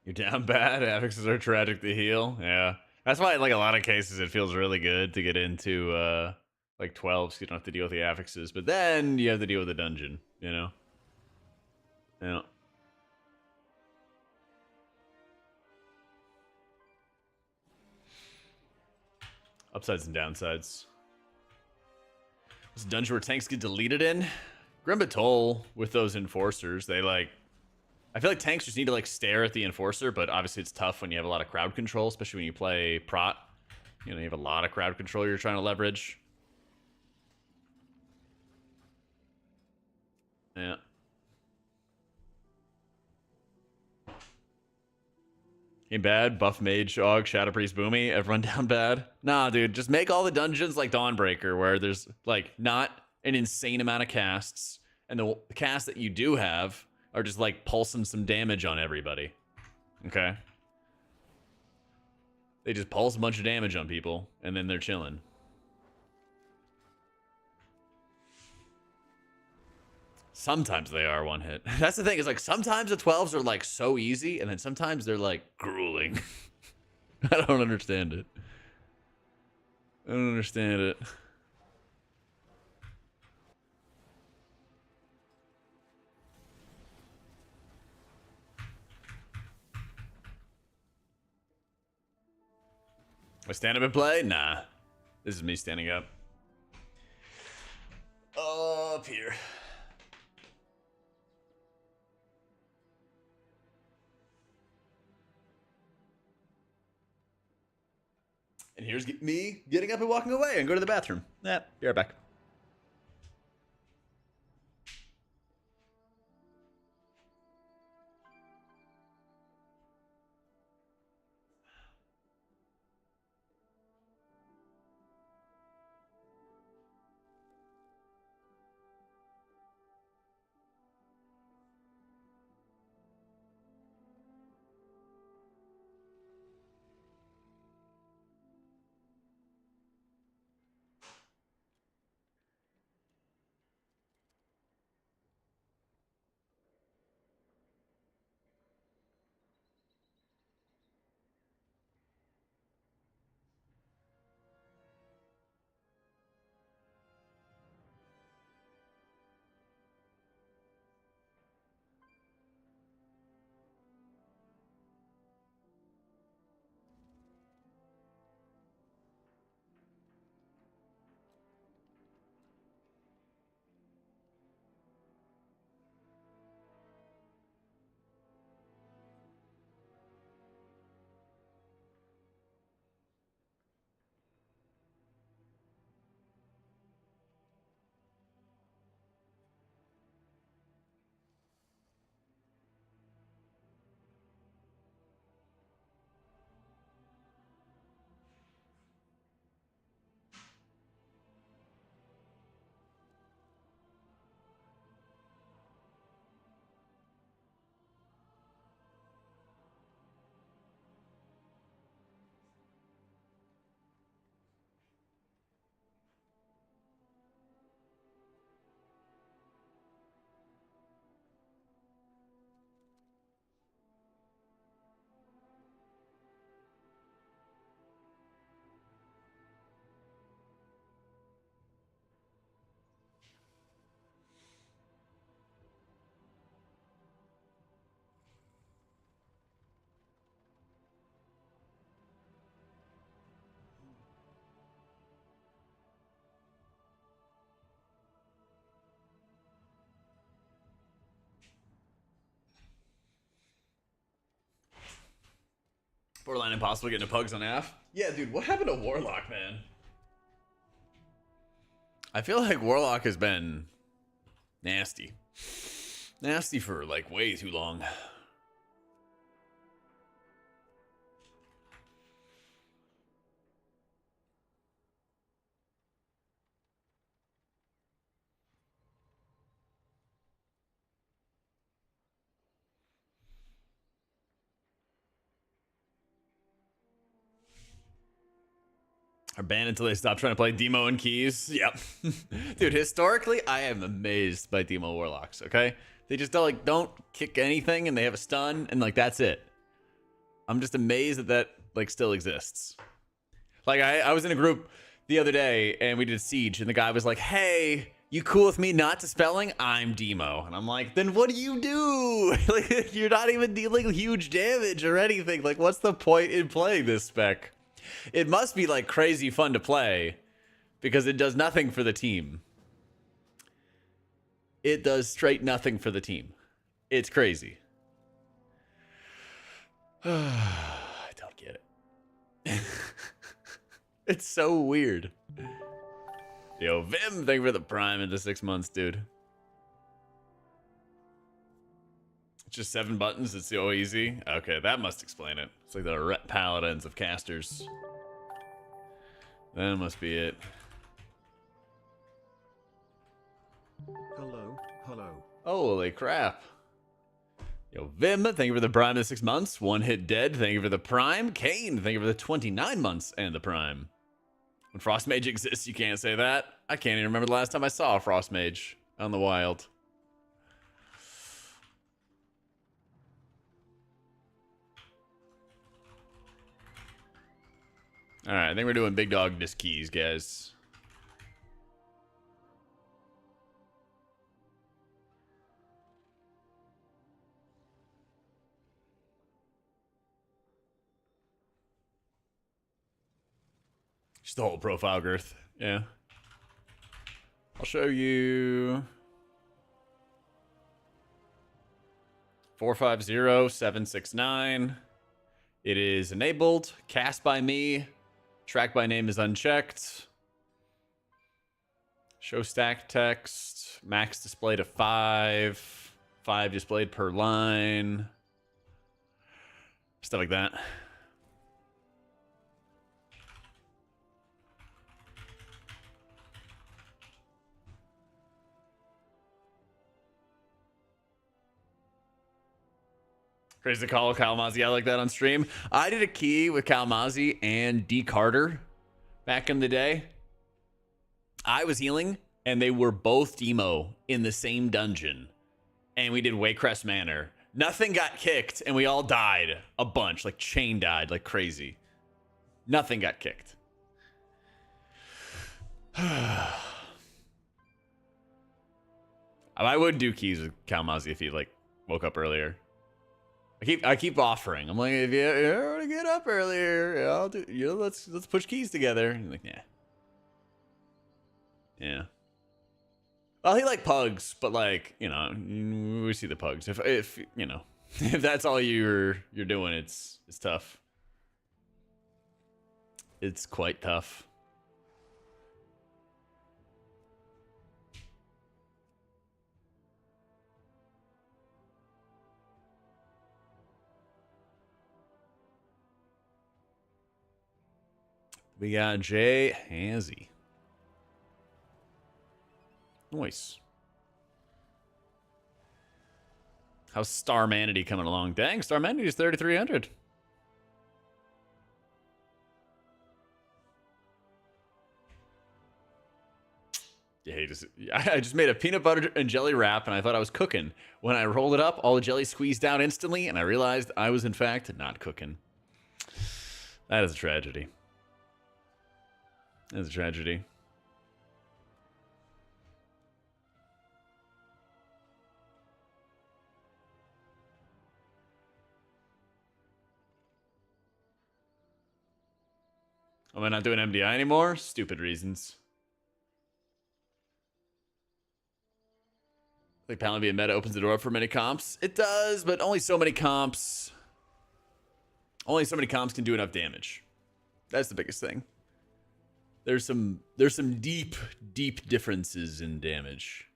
You're down bad. Affixes are tragic to heal. Yeah. That's why in like a lot of cases it feels really good to get into like 12 so you don't have to deal with the affixes. But then you have to deal with the dungeon, you know? Yeah. Upsides and downsides. This dungeon where tanks get deleted in? Grim Batol with those enforcers, they like... I feel like tanks just need to like stare at the enforcer, but obviously it's tough when you have a lot of crowd control, especially when you play Prot. You know, you have a lot of crowd control you're trying to leverage. Yeah. Game bad, buff mage, og, shadow priest, boomy, everyone down bad. Nah, dude, just make all the dungeons like Dawnbreaker, where there's like not an insane amount of casts, and the casts that you do have are just like pulsing some damage on everybody. Okay? They just pulse a bunch of damage on people, and then they're chilling. Sometimes they are one hit. That's the thing, is like sometimes the 12s are like so easy, and then sometimes they're like grueling. I don't understand it. I don't understand it. I stand up and play? Nah. This is me standing up. Up here. And here's me getting up and walking away and go to the bathroom. Yeah, be right back. Borderline impossible getting a pugs on AF. Yeah, dude, what happened to Warlock, man? I feel like Warlock has been nasty. Nasty for like way too long. Are banned until they stop trying to play Demo and Keys. Yep. Dude, historically, I am amazed by Demo Warlocks, okay? They just don't kick anything and they have a stun and like that's it. I'm just amazed that that like still exists. Like I was in a group the other day and we did Siege and the guy was like, "Hey, you cool with me not dispelling? I'm Demo." And I'm like, "Then what do you do? Like you're not even dealing huge damage or anything. Like what's the point in playing this spec?" It must be like crazy fun to play because it does nothing for the team. It does straight nothing for the team. It's crazy. I don't get it. It's so weird. Yo, Vim, thank you for the prime into 6 months, dude. Just 7 buttons. It's so easy. Okay, that must explain it. It's like the ret paladins of casters. That must be it. Hello, hello. Holy crap. Yo, Vim, thank you for the Prime of the 6 months. One Hit Dead, thank you for the Prime. Kane, thank you for the 29 months and the Prime. When Frost Mage exists, you can't say that. I can't even remember the last time I saw a Frost Mage on the wild. Alright, I think we're doing Big Dog Disc Keys, guys. Just the whole profile girth. Yeah. I'll show you. 450769. It is enabled. Cast by me. Track by name is unchecked. Show stack text. Max display to 5. 5 displayed per line. Stuff like that. Crazy to call Kalmazi out like that on stream. I did a key with Kalmazi and D. Carter back in the day. I was healing, and they were both demo in the same dungeon. And we did Waycrest Manor. Nothing got kicked, and we all died a bunch. Like, chain died like crazy. Nothing got kicked. I would do keys with Kalmazi if he, like, woke up earlier. I keep offering. I'm like, if you want to get up earlier, I'll do. Let's push keys together. And like, yeah. Well, he like pugs, but like, you know, we see the pugs. If you know, if that's all you're doing, it's tough. It's quite tough. We got Jay Hazy. Nice. How's Starmanity coming along? Dang, Starmanity is 3,300. Yeah, I just made a peanut butter and jelly wrap, and I thought I was cooking. When I rolled it up, all the jelly squeezed out instantly, and I realized I was, in fact, not cooking. That is a tragedy. That's a tragedy. Am I not doing MDI anymore? Stupid reasons. Like Paladin being meta opens the door for many comps. It does, but only so many comps. Only so many comps can do enough damage. That's the biggest thing. There's some deep differences in damage.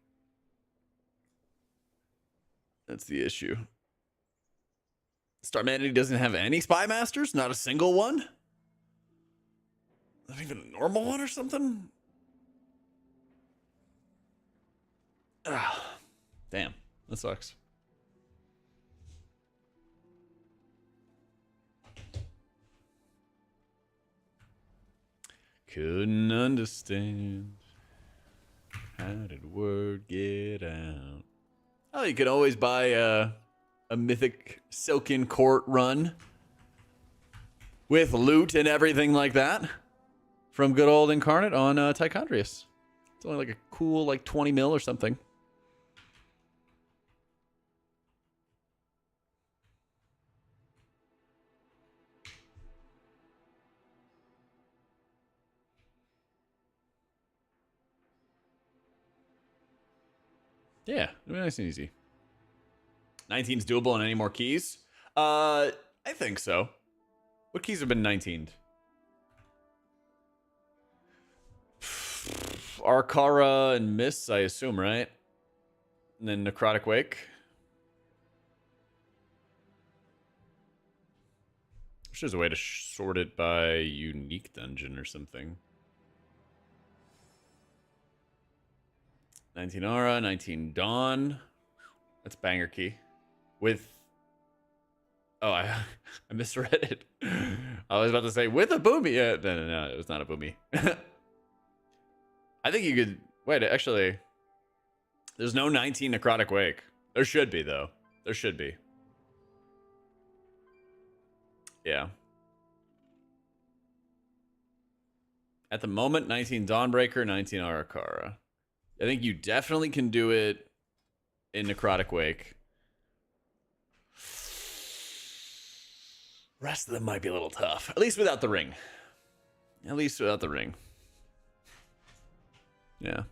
That's the issue. Starmanity doesn't have any Spy Masters? Not a single one? Not even a normal one or something? Ah, damn, that sucks. Couldn't understand. How did word get out? Oh, you can always buy a mythic Silken Court run with loot and everything like that from good old Incarnate on Tichondrius. It's only like a cool like 20 mil or something. Yeah, it'll be nice and easy. 19's doable on any more keys? I think so. What keys have been 19'd? Arcara and Mists, I assume, right? And then Necrotic Wake. Wish there's a way to sort it by unique dungeon or something. 19 Aura, 19 Dawn. That's banger key. With... Oh, I misread it. I was about to say, with a boomy. Yeah, no, it was not a boomy. I think you could... Wait, actually... There's no 19 Necrotic Wake. There should be, though. There should be. Yeah. At the moment, 19 Dawnbreaker, 19 Arakara. I think you definitely can do it in Necrotic Wake. Rest of them might be a little tough. At least without the ring. At least without the ring. Yeah.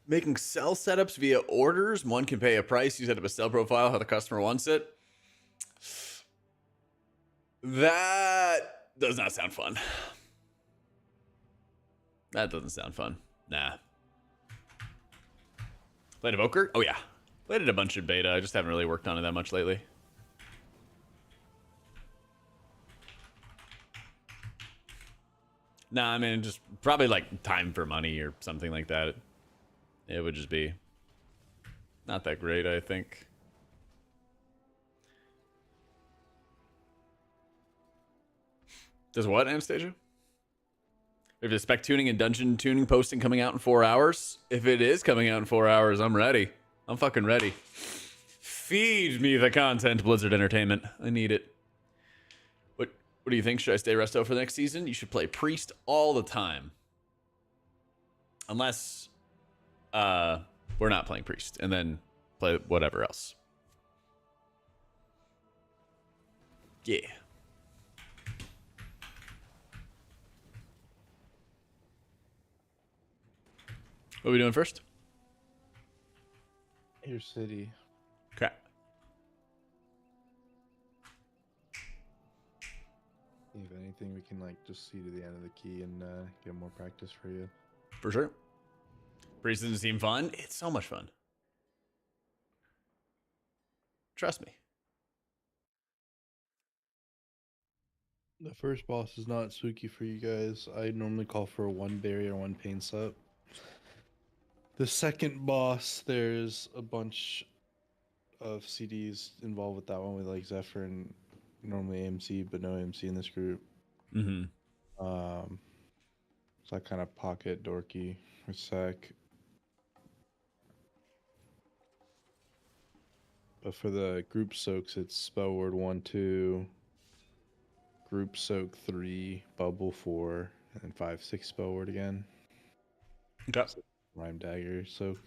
Making sell setups via orders. One can pay a price. You set up a sell profile how the customer wants it. That does not sound fun. That doesn't sound fun. Nah. Played Evoker? Oh yeah. Played it a bunch in beta. I just haven't really worked on it that much lately. Nah, I mean, just probably like time for money or something like that. It would just be not that great, I think. Does what, Anastasia? If the spec tuning and dungeon tuning posting coming out in 4 hours? If it is coming out in 4 hours, I'm ready. I'm fucking ready. Feed me the content, Blizzard Entertainment. I need it. What do you think? Should I stay resto for the next season? You should play Priest all the time. Unless... we're not playing Priest, and then play whatever else. Yeah. What are we doing first? Your city. Okay. If anything, we can like just see to the end of the key and get more practice for you. For sure. Priest doesn't seem fun. It's so much fun. Trust me. The first boss is not spooky for you guys. I normally call for a 1 barrier, 1 pain set. The second boss, there's a bunch of CDs involved with that one with like Zephyr and normally AMC, but no AMC in this group. Mm-hmm. So I kind of pocket dorky for sec. But for the group soaks, it's spell word 1, 2, group soak 3, bubble 4, and then 5, 6 spell word again. Okay. So rhyme dagger soak,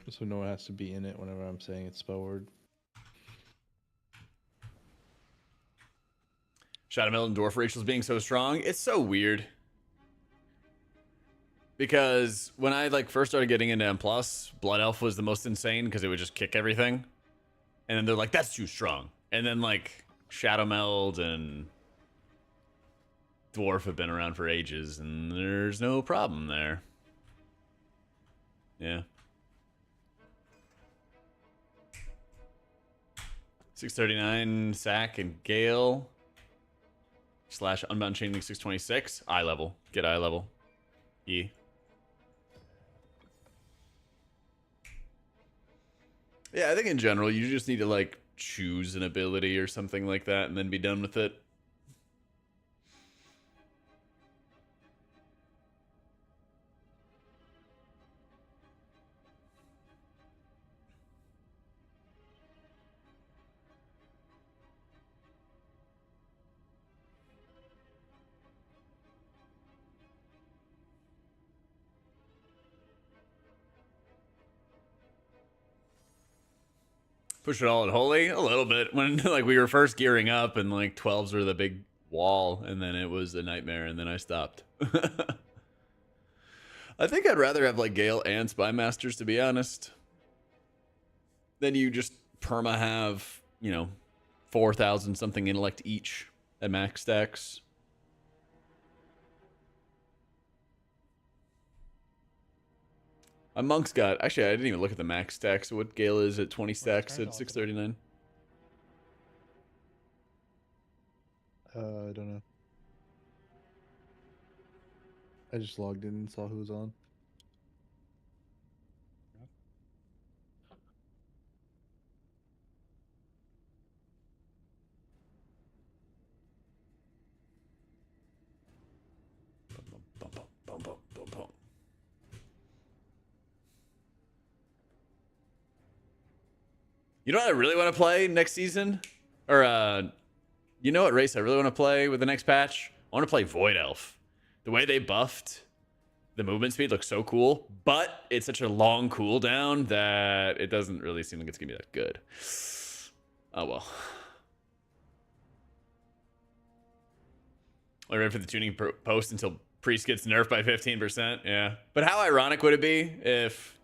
so no one has to be in it whenever I'm saying it's spell word. Shadow Mill and Dwarf Rachel's being so strong. It's so weird. Because when I like first started getting into M+, Blood Elf was the most insane because it would just kick everything. And then they're like, that's too strong. And then like Shadow Meld and Dwarf have been around for ages and there's no problem there. Yeah. 639 Sack and Gale / Unbound Chainlink 626. Eye level. Get eye level. E. Yeah, I think in general, you just need to, like, choose an ability or something like that and then be done with it. Push it all at Holy? A little bit. When like we were first gearing up and like 12s were the big wall and then it was a nightmare and then I stopped. I think I'd rather have like Gale and Spy Masters, to be honest. Then you just perma have, you know, 4,000 something intellect each at max stacks. My monk's got, actually I didn't even look at the max stacks. What Gale is at 20 stacks at 639. I don't know. I just logged in and saw who was on. Bum, bum, bum, bum, bum, bum. You know what I really want to play next season? Or, you know what race I really want to play with the next patch? I want to play Void Elf. The way they buffed the movement speed looks so cool, but it's such a long cooldown that it doesn't really seem like it's going to be that good. Oh, well. I'm ready for the tuning post until Priest gets nerfed by 15%. Yeah. But how ironic would it be if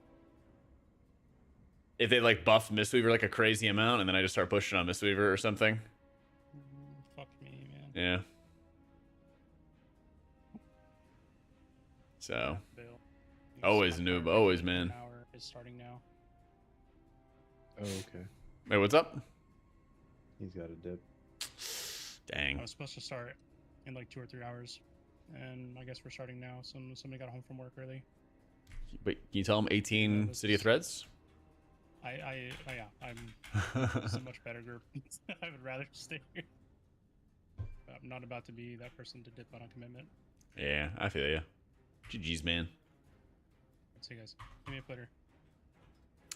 they like buffed Mistweaver like a crazy amount and then I just start pushing on Mistweaver or something? Fuck me, man. Yeah. So. Always noob, always, man. Hour is starting now. Oh, okay. Wait, what's up? He's got a dip. Dang. I was supposed to start in like 2 or 3 hours, and I guess we're starting now. Somebody got home from work early. Wait, can you tell him 18 City of Threads? Yeah, I'm it's a much better group. I would rather stay here. But I'm not about to be that person to dip out on commitment. Yeah, I feel ya. GG's, man. Let's see, guys. Give me a Twitter.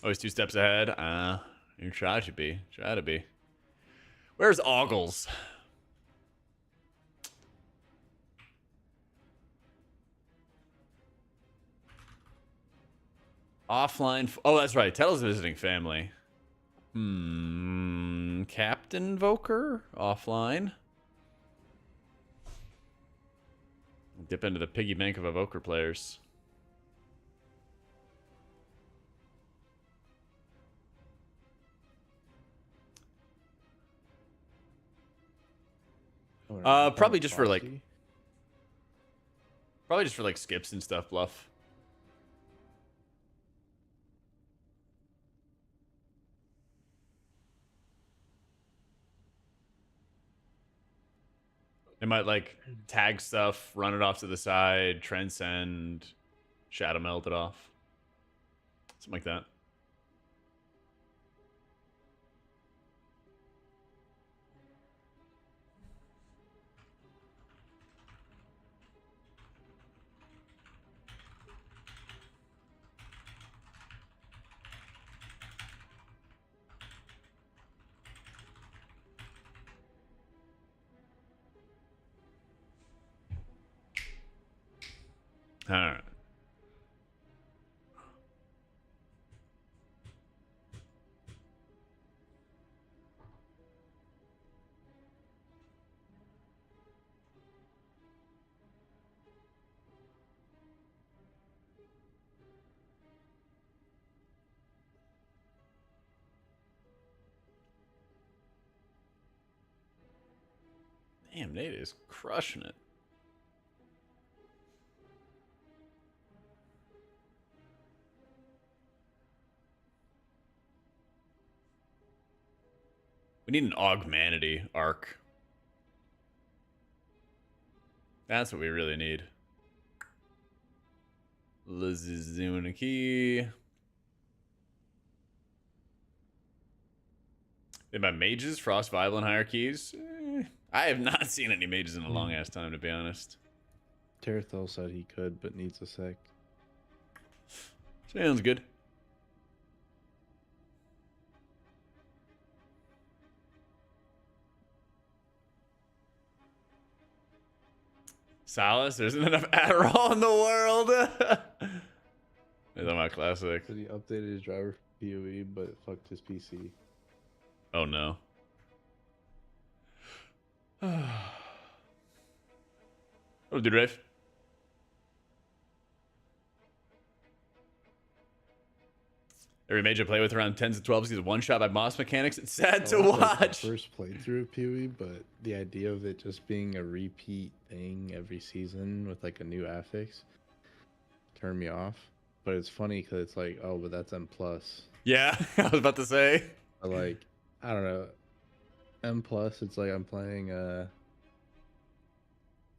Always 2 steps ahead. You try to be. Try to be. Where's Oggles? Offline. Oh, that's right. Tettle's visiting family. Captain Voker? Offline. Dip into the piggy bank of Evoker players. Probably just for like skips and stuff, bluff. They might like tag stuff, run it off to the side, transcend, shadow melt it off. Something like that. All right. Damn, Nate is crushing it. We need an Augmanity arc. That's what we really need. Lizizunaki. And by mages, Frost, Violent, higher keys. I have not seen any mages in a long ass time, to be honest. Terethel said he could, but needs a sec. Sounds good. Solace, there isn't enough Adderall in the world. Is that my classic? Said he updated his driver for PoE, but it fucked his PC. Oh no. Oh, dude, Rafe. Every mage I play with around 10s to 12s gets one shot by boss mechanics. It's sad to That was, like, my watch. first playthrough of PoE, but the idea of it just being a repeat thing every season with like a new affix turned me off. But it's funny because it's like, oh, but that's M plus. Yeah, I was about to say. But like, I don't know, M plus. It's like I'm playing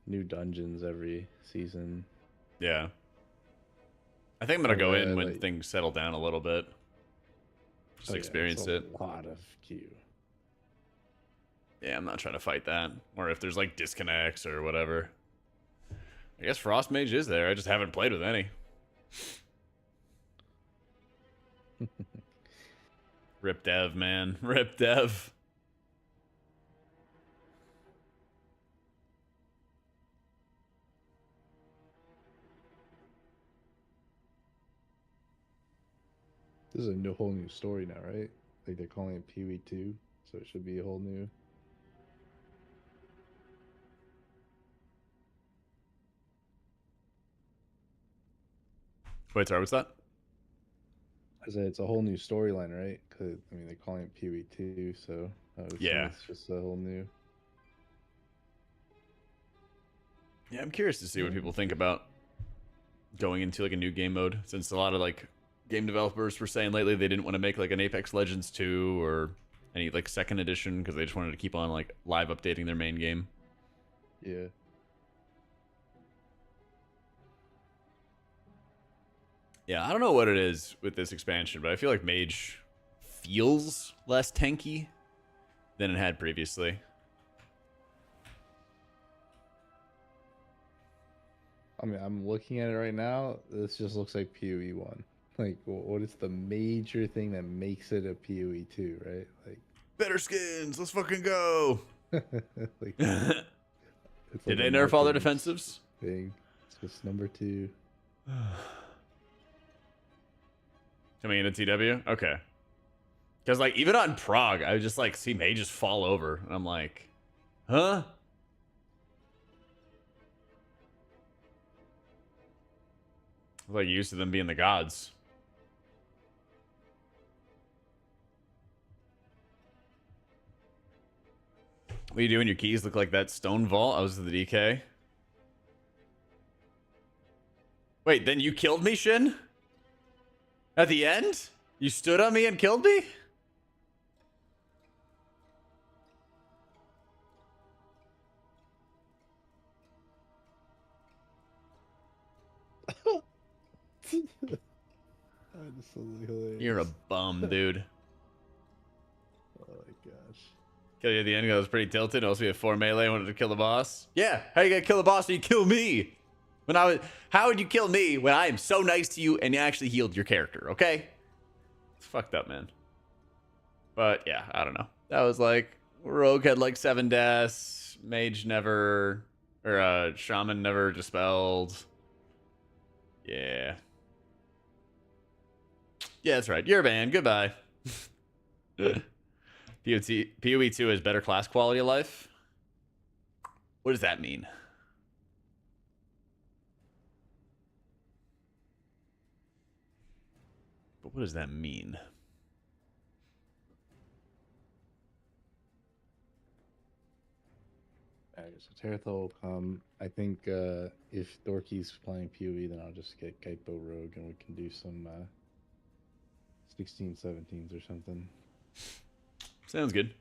new dungeons every season. Yeah. I think I'm gonna go in when like, things settle down a little bit. Just oh, yeah, experience it's it. a lot of queue. Yeah, I'm not trying to fight that. Or if there's like disconnects or whatever. I guess Frost Mage is there. I just haven't played with any. Rip Dev, man. Rip Dev. This is a whole new story now, right? Like they're calling it PoE 2, so it should be a whole new. Wait, sorry, what's that? I said it's a whole new storyline, right? Because I mean they're calling it PoE 2, so I would assume Yeah. it's just a whole new. Yeah, I'm curious to see what people think about going into like a new game mode, since a lot of like game developers were saying lately they didn't want to make like an Apex Legends 2 or any like second edition because they just wanted to keep on like live updating their main game. Yeah. Yeah, I don't know what it is with this expansion, but I feel like Mage feels less tanky than it had previously. I mean, I'm looking at it right now. This just looks like PoE 1. Like, what is the major thing that makes it a PoE 2, right? Like, Better skins, let's fucking go. like, Did it's like they a nerf all their marketing defensives? thing. It's just number 2. Coming into TW? Okay. Because, like, even on Prague, I just, like, see mages fall over. And I'm like, huh? I was, like, used to them being the gods. What are you doing? Your keys look like that stone vault. I was at the DK. Wait, then you killed me, Shin? At the end? You stood on me and killed me? That's so hilarious. You're a bum, dude. Oh my gosh. Kill you at the end. I was pretty tilted. Also, we had 4 melee. Wanted to kill the boss. Yeah. How you gonna kill the boss and you kill me? How would you kill me when I am so nice to you and you actually healed your character? Okay. It's fucked up, man. But yeah, I don't know. That was like Rogue had like 7 deaths. Mage never, or Shaman never dispelled. Yeah. Yeah, that's right. You're banned. Goodbye. PoE 2 is better class quality of life. What does that mean? But what does that mean? Alright, so Teratha will come. I think if Dorky's playing PoE, then I'll just get Kaipo Rogue and we can do some 16, 17s or something. Sounds good.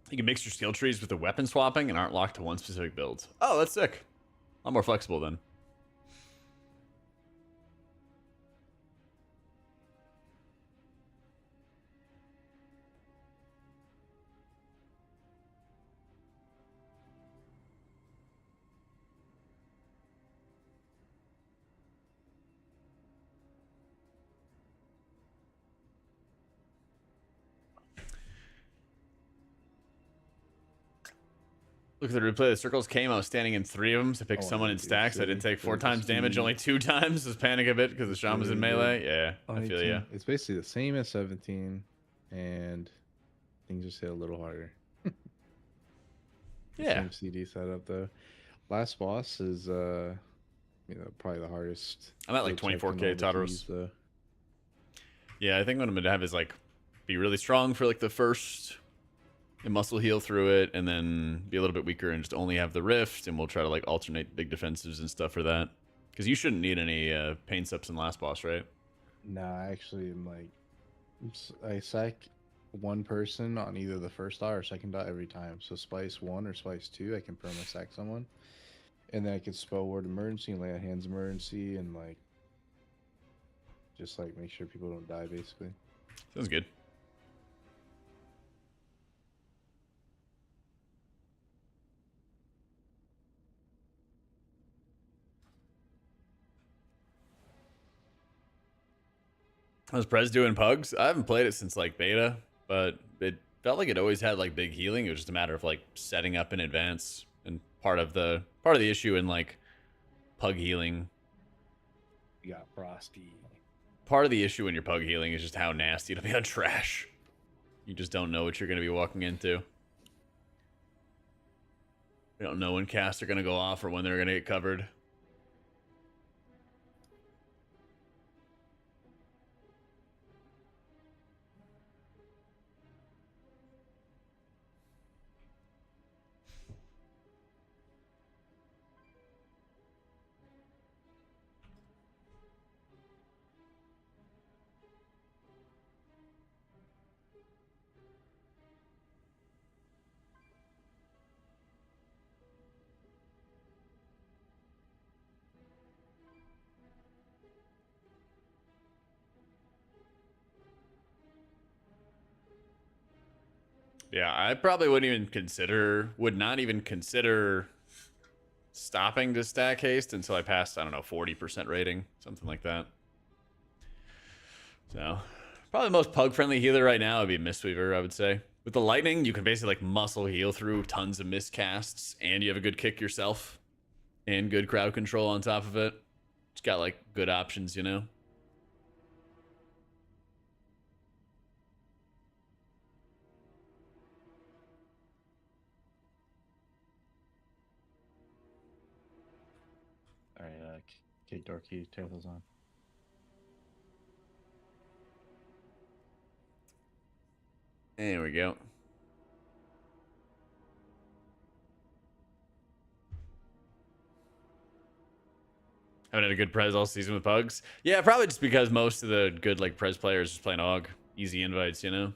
You can mix your skill trees with the weapon swapping and aren't locked to one specific build. Oh, that's sick. A lot more flexible then. Look at the replay. The circles came. I was standing in 3 of them to pick Oh, someone in dude, stacks. I didn't take 4 times damage, only 2 times. Was panic a bit because the shaman was in melee. Yeah, I feel ya. It's basically the same as 17, and things just hit a little harder. Yeah. Same CD setup though. Last boss is probably the hardest. I'm at like Looks like 24k in all the Tataros. keys, though. Yeah, I think what I'm gonna have is like be really strong for like the first and muscle heal through it, and then be a little bit weaker and just only have the rift, and we'll try to like alternate big defensives and stuff for that. Because you shouldn't need any pain subs in last boss, right? Nah, I actually am like, I sack one person on either the first dot or second dot every time. So Spice 1 or Spice 2, I can perma sack someone. And then I can spell word emergency and lay on hands emergency and like just like make sure people don't die basically. Sounds good. How's Prez doing Pugs? I haven't played it since like beta, but it felt like it always had like big healing. It was just a matter of like setting up in advance, and part of the issue in like Pug healing. You got Frosty. Part of the issue in your Pug healing is just how nasty it'll be on trash. You just don't know what you're going to be walking into. You don't know when casts are going to go off or when they're going to get covered. Yeah, I probably would not even consider stopping to stack haste until I passed, I don't know, 40% rating, something like that. So, probably the most pug-friendly healer right now would be Mistweaver, I would say. With the lightning, you can basically like muscle heal through tons of miscasts, and you have a good kick yourself, and good crowd control on top of it. It's got like good options, you know? Alright, Kate Dorky, Tails on. There we go. Haven't had a good Prez all season with Pugs. Yeah, probably just because most of the good like Prez players just playing AUG. Easy invites, you know?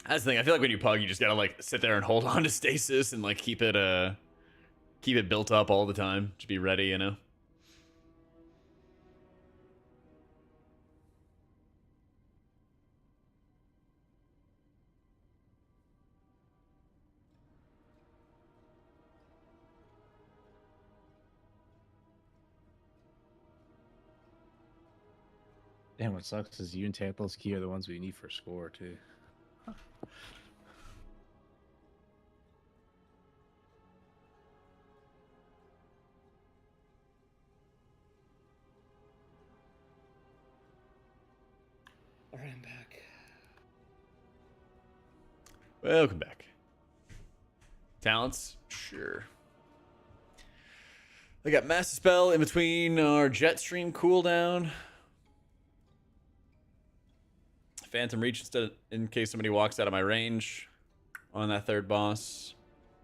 That's the thing. I feel like when you Pug, you just gotta like sit there and hold on to stasis and like keep it built up all the time. Just be ready, you know? Damn, what sucks is you and Tample's key are the ones we need for score too. Alright, I'm back. Welcome back. Talents? Sure. I got Master Spell in between our Jetstream cooldown. Phantom Reach in case somebody walks out of my range on that third boss.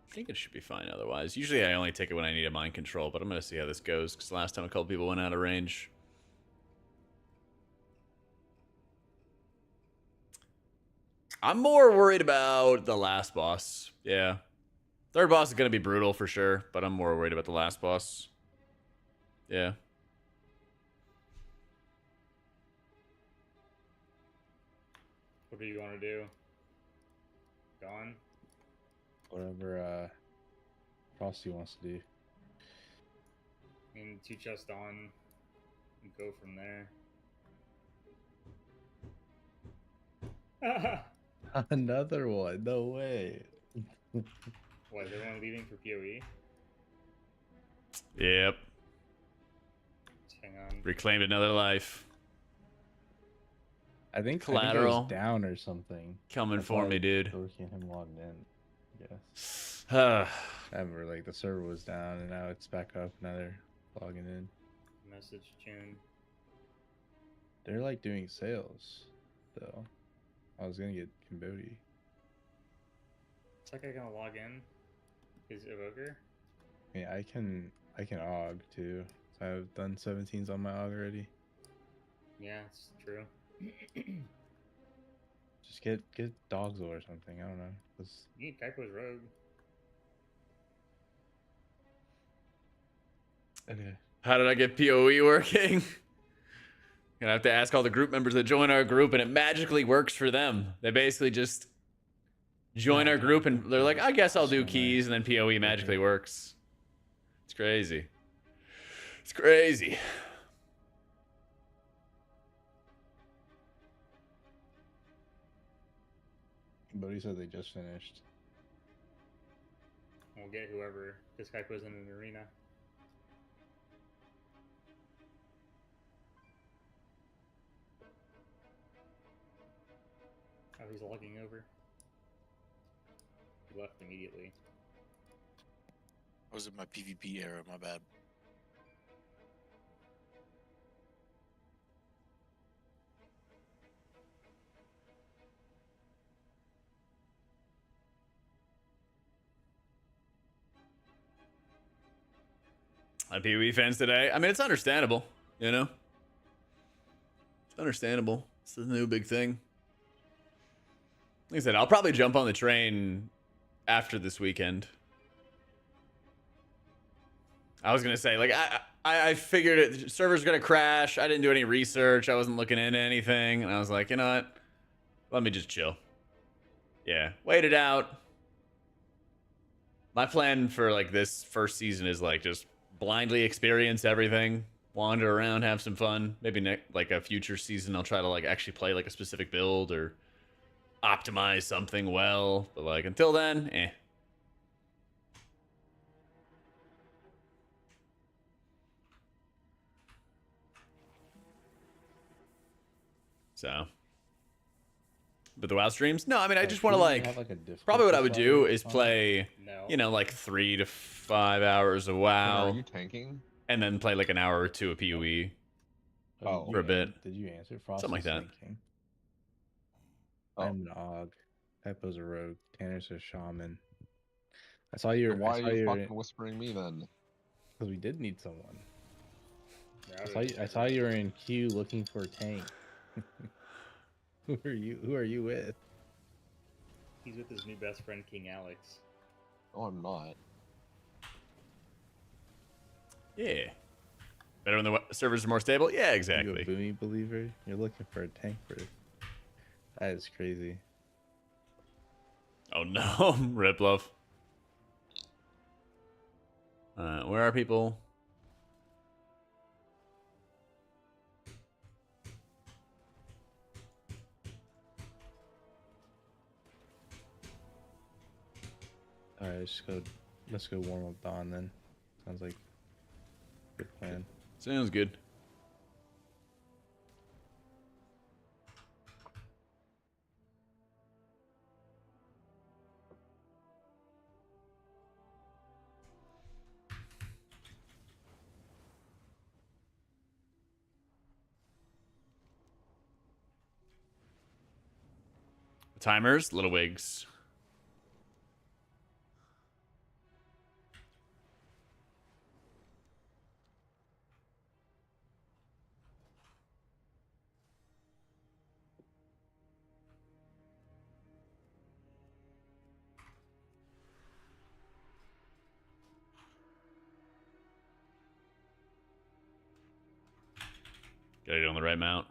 I think it should be fine otherwise. Usually I only take it when I need a mind control, but I'm going to see how this goes because last time a couple people went out of range. I'm more worried about the last boss. Yeah. Third boss is going to be brutal for sure, but I'm more worried about the last boss. Yeah. What do you want to do? Dawn? Whatever Frosty wants to do. And teach us Dawn and go from there. Another one. No way. What, is everyone leaving for PoE? Yep. Just hang on. Reclaimed another life. I think Collateral. I was down or something. Coming That's for why me, dude. Looking him logged in. Yes. Ah, Ever like the server was down and now it's back up. Now they're logging in. Message June. They're like doing sales, though. I was gonna get Cambodia. Is that guy gonna log in? Is Evoker? Yeah, I can AUG too. So I've done 17s on my AUG already. Yeah, it's true. Just get Dogsville or something. I don't know. You need Kaipo's Rogue. Okay. how did I get PoE working? Gonna have to ask all the group members that join our group, and it magically works for them. They basically just join our group, and they're like, I guess I'll do keys, and then PoE magically works. It's crazy. It's crazy. Cambodia said they just finished. We'll get whoever. This Kaipo's in an arena. Oh, he's logging over. He left immediately. I was in my PvP era, my bad. PoE fans today. I mean, it's understandable, you know? It's understandable. It's the new big thing. Like I said, I'll probably jump on the train after this weekend. I was going to say, like, I figured it, server's going to crash. I didn't do any research. I wasn't looking into anything. And I was like, you know what? Let me just chill. Yeah, wait it out. My plan for, like, this first season is, like, just blindly experience everything, wander around, have some fun. Maybe like a future season I'll try to like actually play like a specific build or optimize something well, but like until then, eh. So, but the WoW streams? No, I mean I just want to like probably what I would do is play, you know, like 3 to 5 hours of WoW. Are you tanking? And then play like an hour or two of PoE. Oh, for a bit. Did you answer? Frost Something like that. Oh. I'm an AUG. Kaipo's a rogue. Tanner's a shaman. I saw you. Then why are you fucking whispering me then? Because we did need someone. Yeah, I saw you were in queue looking for a tank. Who are you with? He's with his new best friend, King Alex. Oh, I'm not. Yeah. Better when the servers are more stable? Yeah, exactly. You a Boomy believer? You're looking for a tank for it. That is crazy. Oh no, Rip Love. Where are people? Alright, let's go warm up Dawn then. Sounds like a good plan. Sounds good. Timers, Little Wigs. Got it on the right mount.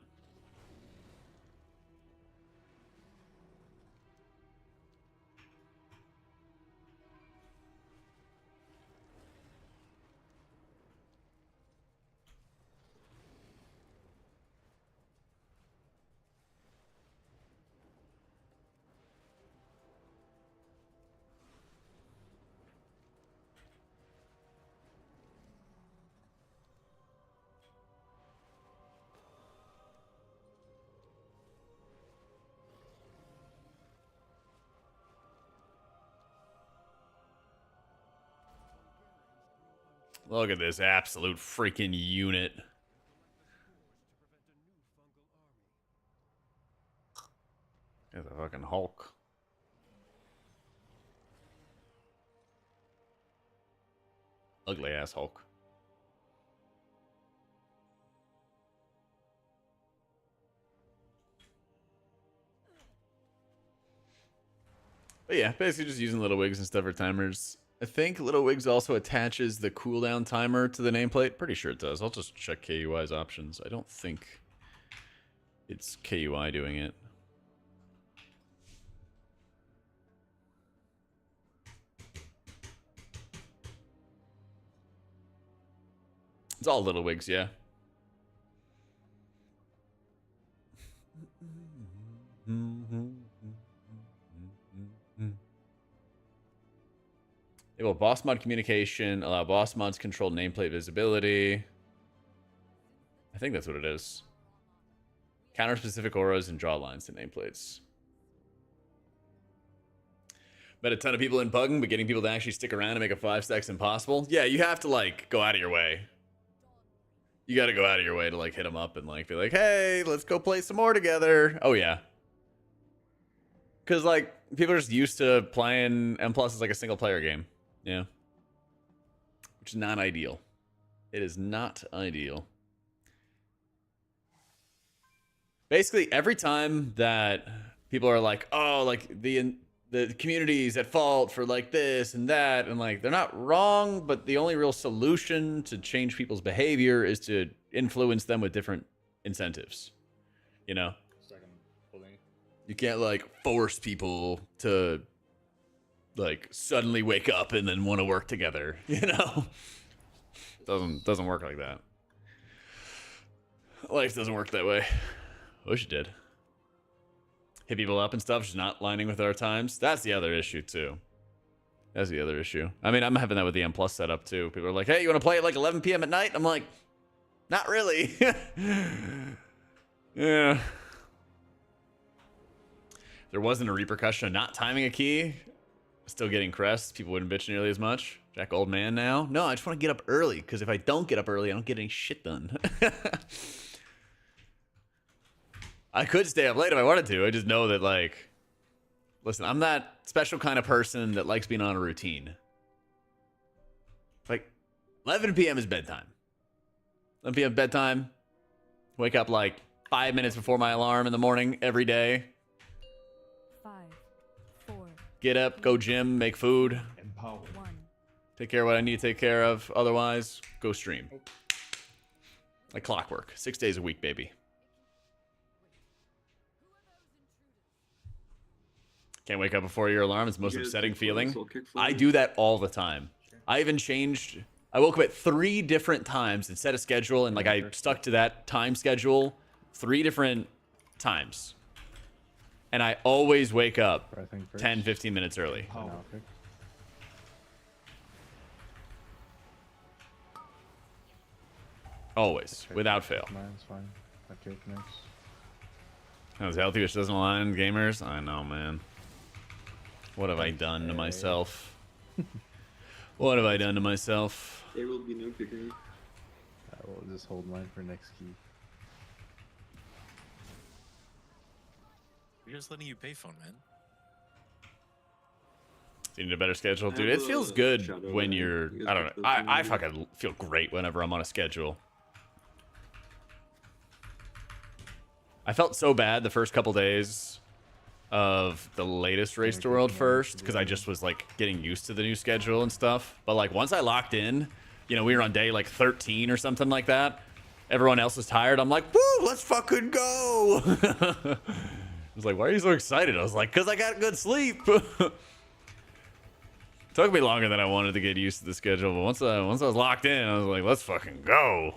Look at this absolute freaking unit. There's a fucking Hulk. Ugly ass Hulk. But yeah, basically just using Little Wigs and stuff for timers. I think Little Wigs also attaches the cooldown timer to the nameplate. Pretty sure it does. I'll just check KUI's options. I don't think it's KUI doing it. It's all Little Wigs, yeah. Enable boss mod communication, allow boss mods control nameplate visibility. I think that's what it is. Counter specific auras and draw lines to nameplates. Met a ton of people in bugging, but getting people to actually stick around and make a 5-stack's impossible. Yeah, you have to like go out of your way. You got to go out of your way to like hit them up and like be like, hey, let's go play some more together. Oh yeah. Because like people are just used to playing M+ as like a single player game. Yeah. Which is not ideal. It is not ideal. Basically, every time that people are like, oh, like the community's at fault for like this and that, and like they're not wrong, but the only real solution to change people's behavior is to influence them with different incentives. You know? You can't like force people to like suddenly wake up and then want to work together, you know? Doesn't work like that. Life doesn't work that way. Wish it did. Hit people up and stuff, just not lining with our times. That's the other issue too. That's the other issue. I mean, I'm having that with the M+ setup too. People are like, hey, you want to play at like 11 p.m. at night? I'm like, not really. Yeah. There wasn't a repercussion of not timing a key. Still getting crests. People wouldn't bitch nearly as much. Jack old man now. No, I just want to get up early, because if I don't get up early, I don't get any shit done. I could stay up late if I wanted to. I just know that, like, listen, I'm that special kind of person that likes being on a routine. Like, 11 p.m. is bedtime. 11 p.m. bedtime. Wake up like 5 minutes before my alarm in the morning every day. 5, 4, Get up, go gym, make food. 1. Take care of what I need to take care of. Otherwise, go stream. Like clockwork. 6 days a week, baby. Can't wake up before your alarm. It's the most upsetting feeling. I do that all the time. I even changed. I woke up at 3 different times and set a schedule, and like I stuck to that time schedule 3 different times. And I always wake up 10, 15 minutes early. Always, without fail. Mine's fine. Okay, next. I was healthy, which doesn't align gamers. I know, man. What have I done to myself? What have I done to myself? There will be no picking. I will just hold mine for next key. We're just letting you pay phone, man. Do you need a better schedule? Dude, it feels good when you're... I don't know. I fucking feel great whenever I'm on a schedule. I felt so bad the first couple days of the latest Race to World first, because I just was like getting used to the new schedule and stuff. But like once I locked in, you know, we were on day like 13 or something like that. Everyone else was tired. I'm like, woo, let's fucking go. I was like, why are you so excited? I was like, because I got good sleep. Took me longer than I wanted to get used to the schedule, but once I was locked in, I was like, let's fucking go.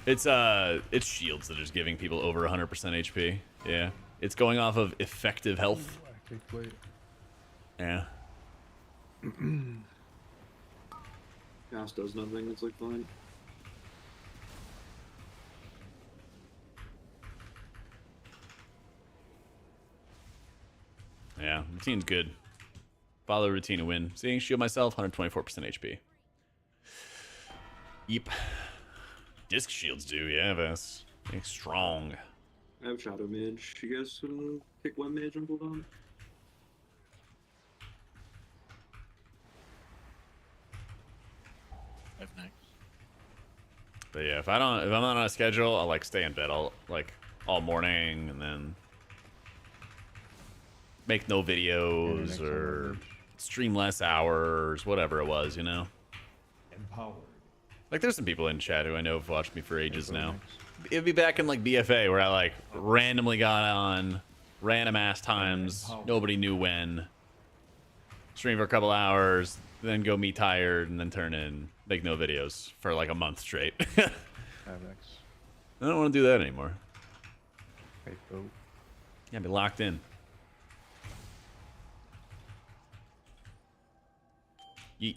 It's shields that are just giving people over 100% HP. Yeah. It's going off of effective health. Yeah. Gas does nothing, it's like fine. Yeah, routine's good. Follow routine to win. See, shield myself, 124% HP. Yep. Disc shields do, yeah, Vess. Make strong. I have Shadow Mage. You guys pick one mage on cooldown? I've next. But yeah, if I'm not on a schedule, I'll like stay in bed all morning and then make no videos or stream less hours, whatever it was, you know. Empowered. Like there's some people in chat who I know have watched me for ages now. It'd be back in like BFA where I like randomly got on random ass times, nobody knew when. Stream for a couple hours, then go me tired, and then turn in, make no videos for like a month straight. I don't want to do that anymore. Yeah, be locked in. Yeet.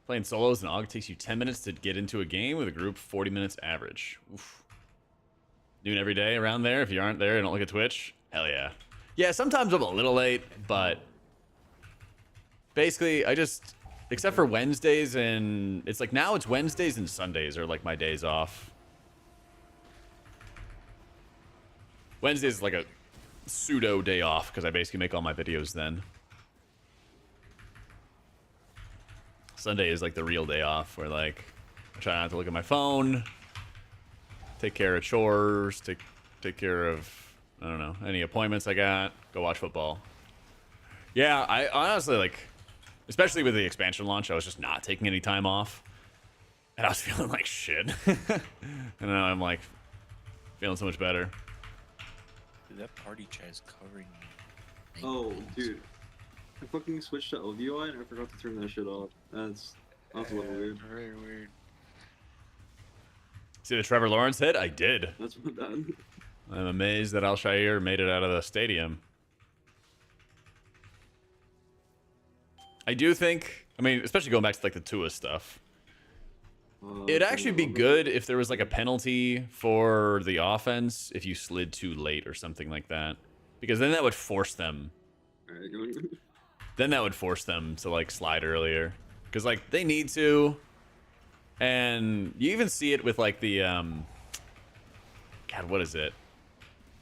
Playing solos and AUG takes you 10 minutes to get into a game with a group, 40 minutes average. Oof. Doing every day around there. If you aren't there and don't look at Twitch, hell yeah. Yeah, sometimes I'm a little late, but basically I just, except for Wednesdays and it's like now it's Wednesdays and Sundays are like my days off. Wednesdays is like a pseudo day off because I basically make all my videos then. Sunday is like the real day off where like I try not to look at my phone, take care of chores, take care of, I don't know, any appointments I got, go watch football. Yeah, I honestly like, especially with the expansion launch, I was just not taking any time off. And I was feeling like shit. And now I'm like feeling so much better. Dude, that party chat is covering me. Oh, dude. I fucking switched to OVUI and I forgot to turn that shit off. That's a little weird. Very weird. See the Trevor Lawrence hit? I did. That's what bad. I'm amazed that Al-Shair made it out of the stadium. I do think, I mean, especially going back to like the Tua stuff. It'd actually be good if there was like a penalty for the offense if you slid too late or something like that. Because then that would force them. Then that would force them to like slide earlier. Because like they need to. And you even see it with like the God, what is it?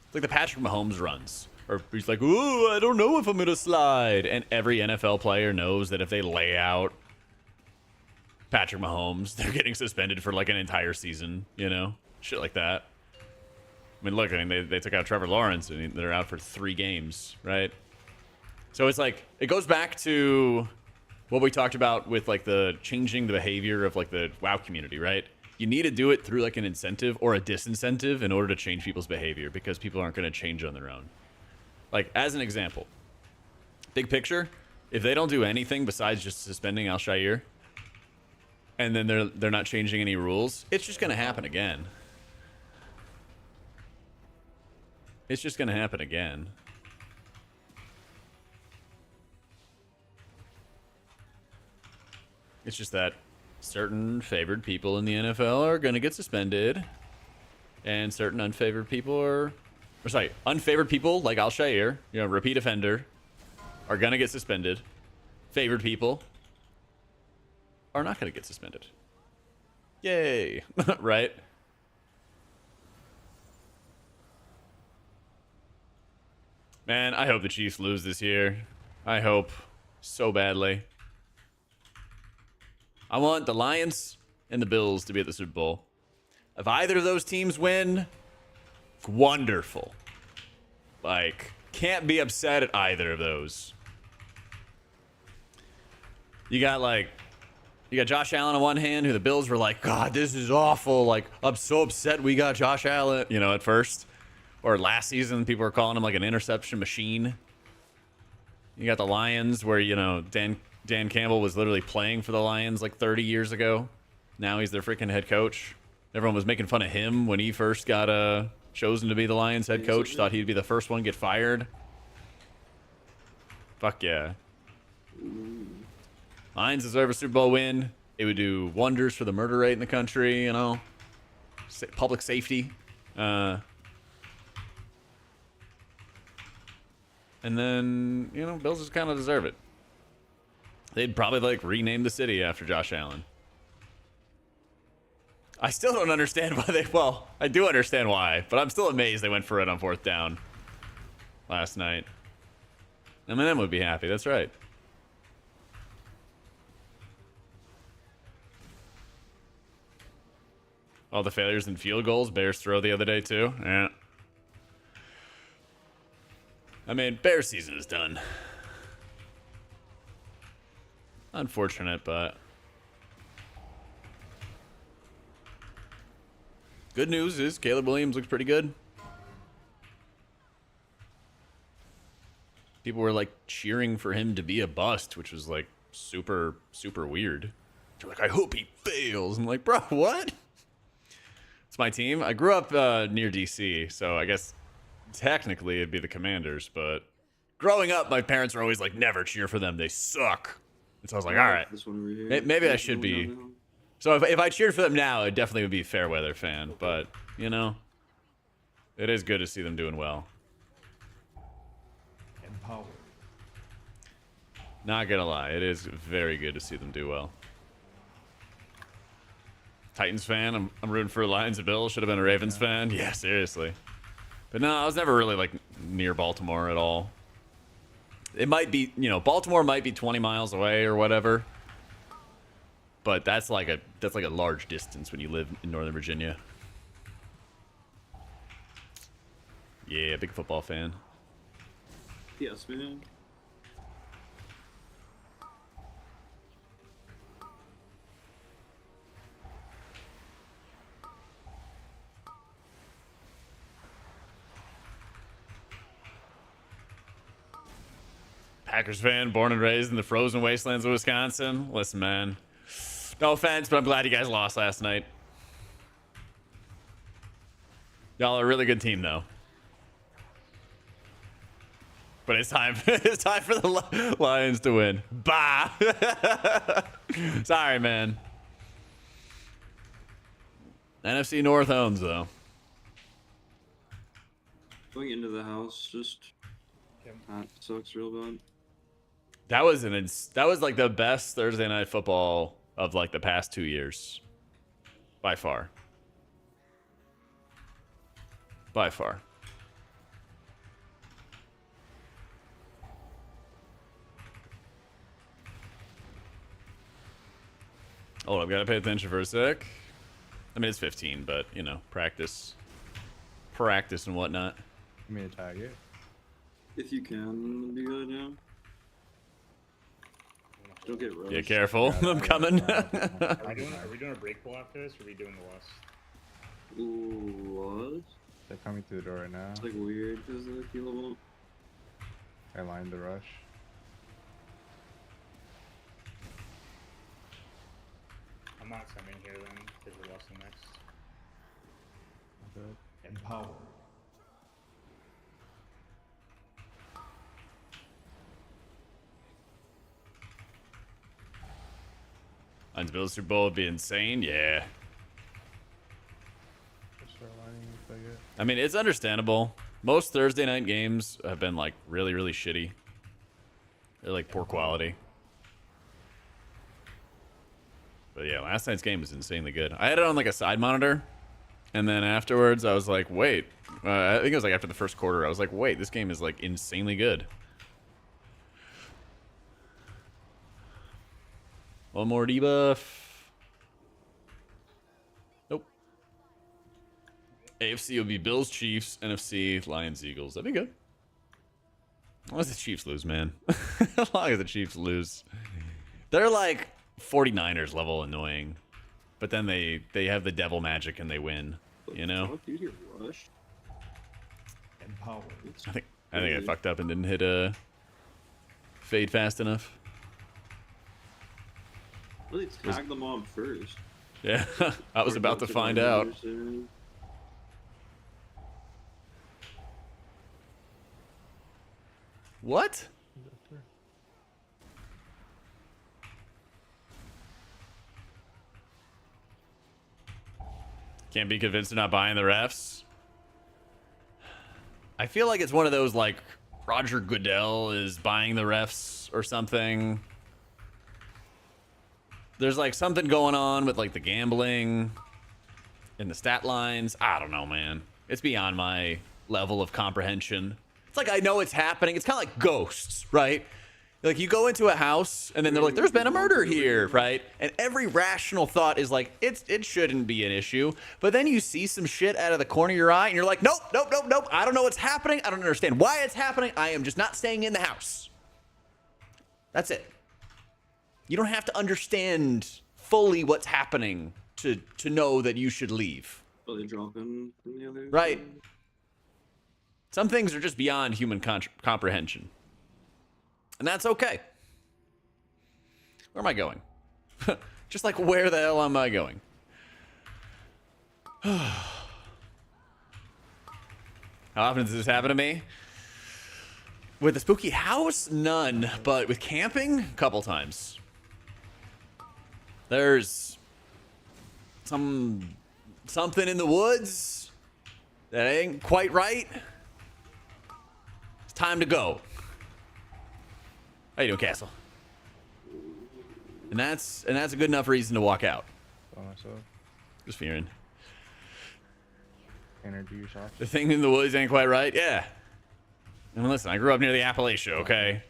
It's like the Patrick Mahomes runs. Or he's like, ooh, I don't know if I'm gonna slide. And every NFL player knows that if they lay out Patrick Mahomes, they're getting suspended for like an entire season, you know? Shit like that. I mean, look, I mean, they took out Trevor Lawrence and they're out for 3 games, right? So it's like, it goes back to what we talked about with like the changing the behavior of like the WoW community, right? You need to do it through like an incentive or a disincentive in order to change people's behavior because people aren't going to change on their own. Like, as an example, big picture, if they don't do anything besides just suspending Al-Shair and then they're not changing any rules, it's just going to happen again. It's just going to happen again. It's just that certain favored people in the NFL are going to get suspended, and certain unfavored people unfavored people like Al-Shair, you know, repeat offender, are going to get suspended. Favored people are not going to get suspended. Yay. Right? Man, I hope the Chiefs lose this year. I hope so badly. I want the Lions and the Bills to be at the Super Bowl. If either of those teams win, wonderful. Like, can't be upset at either of those. You got Josh Allen on one hand, who the Bills were like, God, this is awful. Like, I'm so upset we got Josh Allen, you know, at first. Or last season, people were calling him like an interception machine. You got the Lions where, you know, Dan Campbell was literally playing for the Lions like 30 years ago. Now he's their freaking head coach. Everyone was making fun of him when he first got chosen to be the Lions head coach. Thought he'd be the first one to get fired. Fuck yeah. Lions deserve a Super Bowl win. It would do wonders for the murder rate in the country, you know. Public safety. And then, you know, Bills just kind of deserve it. They'd probably like rename the city after Josh Allen. I still don't understand why they. Well, I do understand why, but I'm still amazed they went for it on 4th down last night. Eminem would be happy. That's right. All the failures in field goals. Bears throw the other day too. Yeah. I mean, Bears season is done. Unfortunate, but good news is Caleb Williams looks pretty good. People were like cheering for him to be a bust, which was like super, super weird. They're like, I hope he fails. I'm like, bro, what? It's my team. I grew up near DC, so I guess technically it'd be the Commanders, but growing up, my parents were always like, never cheer for them. They suck. And so I was like, all right, This one over here. maybe I should be. So if I cheered for them now, it definitely would be a Fairweather fan. But, you know, it is good to see them doing well. Empowered. Not gonna lie, it is very good to see them do well. Titans fan, I'm rooting for Lions and Bills. Should have been a Ravens fan. Yeah, seriously. But no, I was never really like near Baltimore at all. It might be, you know, Baltimore might be 20 miles away or whatever. But that's like a large distance when you live in Northern Virginia. Yeah, big football fan. Yes, man. Packers fan, born and raised in the frozen wastelands of Wisconsin. Listen, man. No offense, but I'm glad you guys lost last night. Y'all are a really good team, though. But it's time. It's time for the Lions to win. Bah. Sorry, man. NFC North owns, though. Going into the house just sucks real bad. That was that was like the best Thursday night football of like the past 2 years. By far. By far. Oh, I've got to pay attention for a sec. I mean, it's 15, but, you know, practice and whatnot. You mean a target? If you can, it'd be good, yeah. Don't get rushed. Yeah, careful. I'm coming. Are we doing a break pull after this, or are we doing the loss? Ooh, what? They're coming through the door right now. It's like weird because of the killable. I lined the rush. I'm not sending here then, because we're lost the next. Good. Empowered. Lions Bills Super Bowl would be insane. Yeah. I mean, it's understandable. Most Thursday night games have been like really, really shitty. They're like poor quality. But yeah, last night's game was insanely good. I had it on like a side monitor. And then afterwards, I was like, wait. I think it was like after the first quarter. I was like, wait, this game is like insanely good. One more debuff. Nope. AFC will be Bills, Chiefs, NFC, Lions, Eagles. That'd be good. As long as the Chiefs lose, man. As long as the Chiefs lose. They're like 49ers level annoying. But then they have the devil magic and they win. You know? Oh, dude, you're rushed. Empowered. I think I fucked up and didn't hit a fade fast enough. Really tag the mob first. Yeah, I was about to find out. What? Can't be convinced they're not buying the refs. I feel like it's one of those like Roger Goodell is buying the refs or something. there's like something going on with like the gambling and the stat lines. I don't know, man. It's beyond my level of comprehension. It's like I know it's happening. It's kind of like ghosts, right? Like you go into a house and then they're like, there's been a murder here, right? And every rational thought is like, it shouldn't be an issue. But then you see some shit out of the corner of your eye and you're like, nope, nope, nope, nope. I don't know what's happening. I don't understand why it's happening. I am just not staying in the house. That's it. You don't have to understand fully what's happening to know that you should leave. Oh, they drop in from the other Right. side? Some things are just beyond human comprehension. And that's okay. Where am I going? Just like, where the hell am I going? How often does this happen to me? With the spooky house? None. But with camping? A couple times. There's something in the woods that ain't quite right. It's time to go. How you doing, Castle? And that's a good enough reason to walk out. By myself. Just fearing. Can I do your shots? The thing in the woods ain't quite right. Yeah. And listen, I grew up near the Appalachia, okay?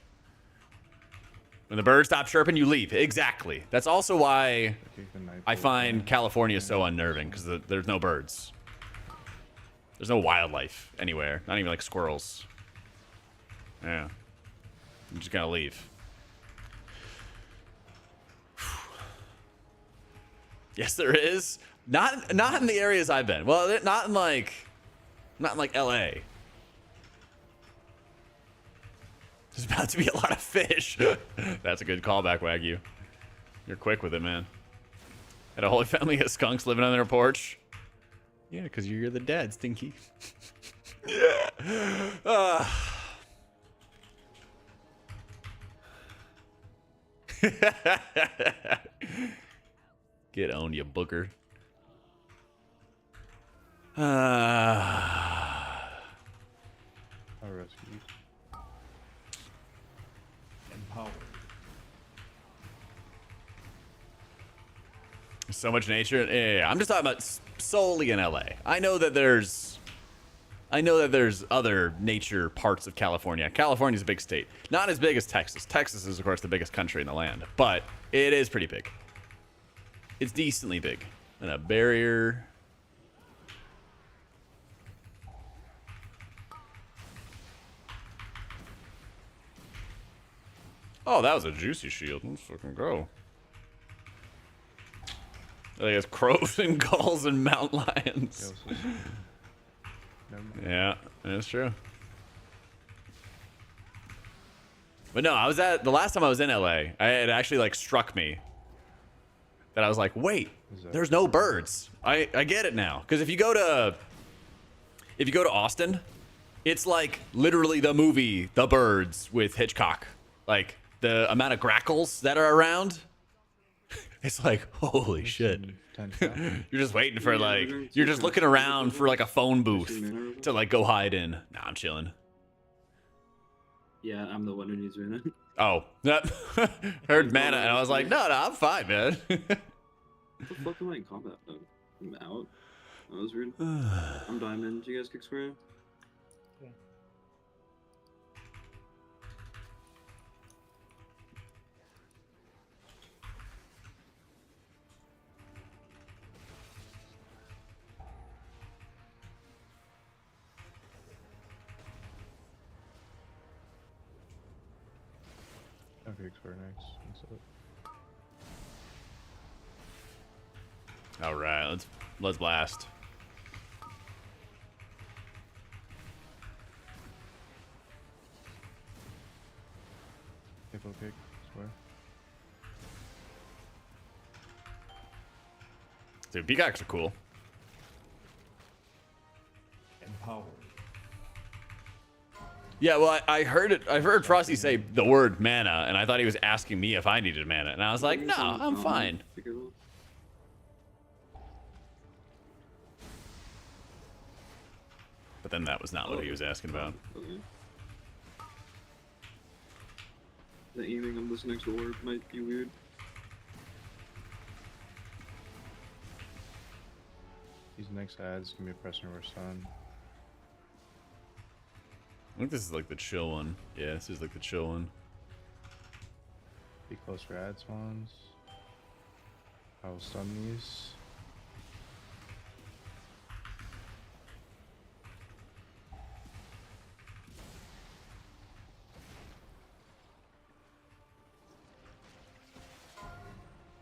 When the birds stop chirping, you leave. Exactly. That's also why I find California so unnerving, because there's no birds. There's no wildlife anywhere. Not even like squirrels. Yeah. You just gotta leave. Yes, there is. Not in the areas I've been. Well, not in like LA. There's about to be a lot of fish. That's a good callback, Wagyu. You're quick with it, man. Had a whole family of skunks living on their porch. Yeah, because you're the dad, Stinky. Get owned, you booker. I'll rescue you. Empowered. So much nature. Yeah, I'm just talking about solely in LA. I know that there's other nature parts of California. California's a big state. Not as big as Texas. Texas is, of course, the biggest country in the land. But it is pretty big. It's decently big. And a barrier. Oh, that was a juicy shield. Let's fucking go. I think it's crows and gulls and mountain lions. Yeah, that's true. But no, the last time I was in LA, it actually like struck me that I was like, wait, there's no birds. I get it now. Because if you go to Austin, it's like literally the movie The Birds with Hitchcock. Like the amount of grackles that are around. It's like, holy shit. You're just waiting for like, you're just looking around for like a phone booth to like go hide in. Nah, I'm chilling. Yeah, I'm the one who needs mana. Oh, heard mana and I was like, no, I'm fine, man. What the fuck am I in combat though? I'm out. That was weird. I'm diamond. Do you guys kick square? Okay, square next. All right, let's blast. Hippo kick, square. Dude, peacocks are cool. Empowered. Yeah, well, I heard Frosty say the word mana, and I thought he was asking me if I needed mana, and I was like, no, I'm fine. But then that was not what he was asking about. Okay. The aiming on this next orb might be weird. These next ads can be pressing over stun. I think this is like the chill one. Yeah, this is like the chill one. Be close for ad spawns. I will stun these.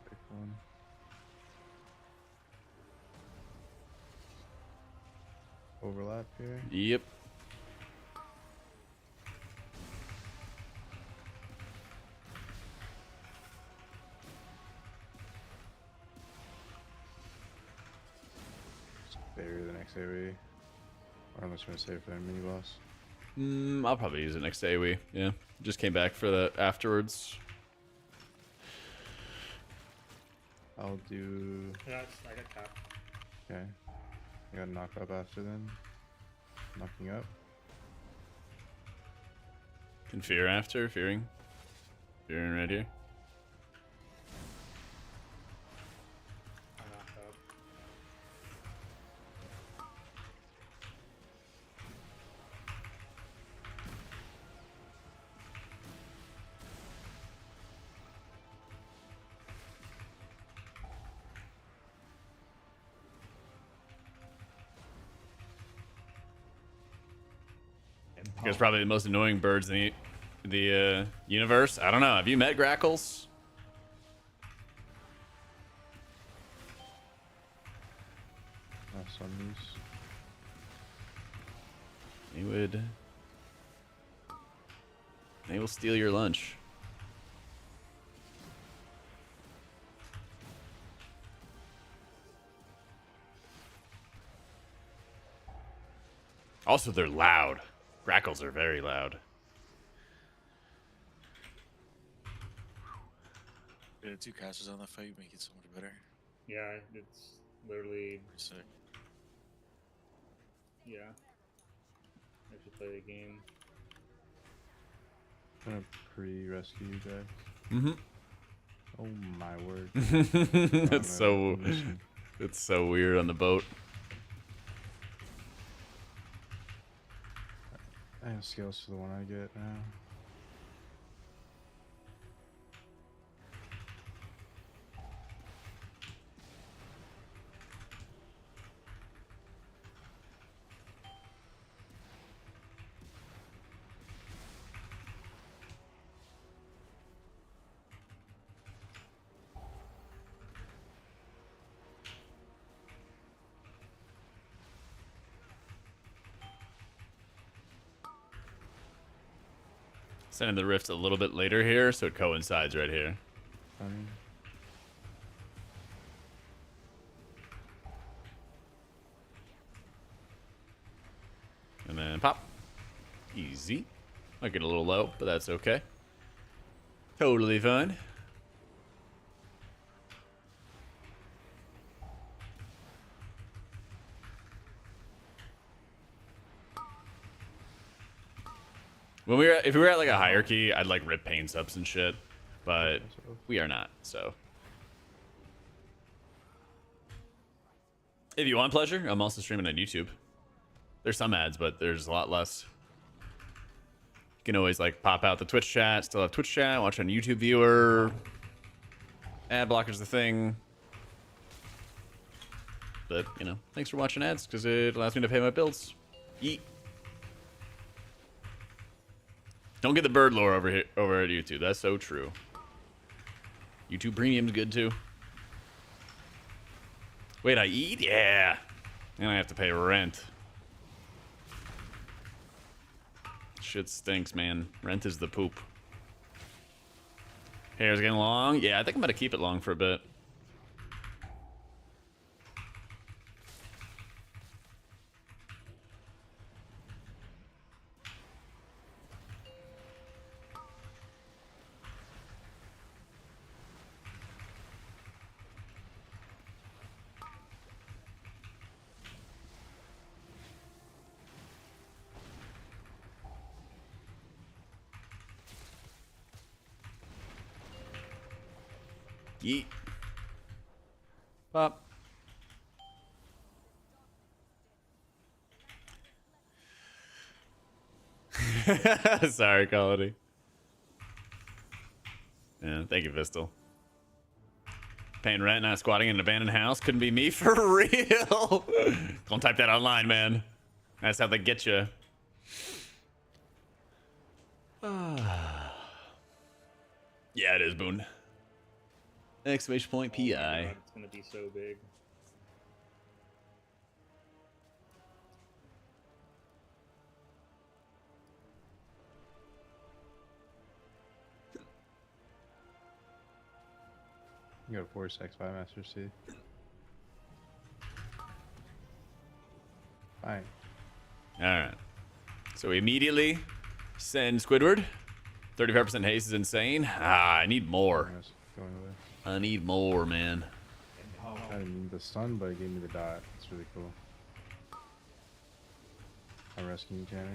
Pick one. Overlap here. Yep. Bury the next AoE. Or unless you want to save for the mini boss. I'll probably use it next AoE. Yeah. Just came back for that afterwards. I'll do. Yeah, I got cap. Okay. I got knock up after then. Knocking up. Can fear after, fearing. Fearing right here. I knocked up. You guys probably the most annoying birds in the universe. I don't know. Have you met grackles? I'll stun these. They will steal your lunch. Also, they're loud. Grackles are very loud. Yeah, 2 casters on that fight make it so much better. Yeah, it's literally. Sick. Yeah. I should play the game. I'm gonna pre-rescue you guys. Mm-hmm. Oh my word. It's so weird on the boat. I have skills for the one I get now. Sending the rift a little bit later here, so it coincides right here. Fine. And then pop. Easy. Might get a little low, but that's okay. Totally fine. When if we were at like a hierarchy, I'd like rip pain subs and shit, but we are not. So, if you want pleasure, I'm also streaming on YouTube. There's some ads, but there's a lot less. You can always like pop out the Twitch chat, still have Twitch chat, watch on YouTube viewer. Ad blocker's the thing. But, you know, thanks for watching ads because it allows me to pay my bills. Yeet. Don't get the bird lore over here over at YouTube. That's so true. YouTube Premium's good too. Wait, I eat? Yeah. And I have to pay rent. Shit stinks, man. Rent is the poop. Hair's getting long. Yeah, I think I'm gonna keep it long for a bit. Yeet. Pop. Sorry, quality. Yeah, thank you, Vistal. Paying rent, not squatting in an abandoned house. Couldn't be me for real. Don't type that online, man. That's how they get you. Yeah, it is, Boone. Exclamation point Oh my PI. God, it's gonna be so big. You got a 4-6-5 Master C. Fine. Alright. So we immediately send Squidward. 35% haste is insane. I need more. Going away. I need more, man. I didn't need the stun, but it gave me the dot. It's really cool. I'm rescuing you, Tanner.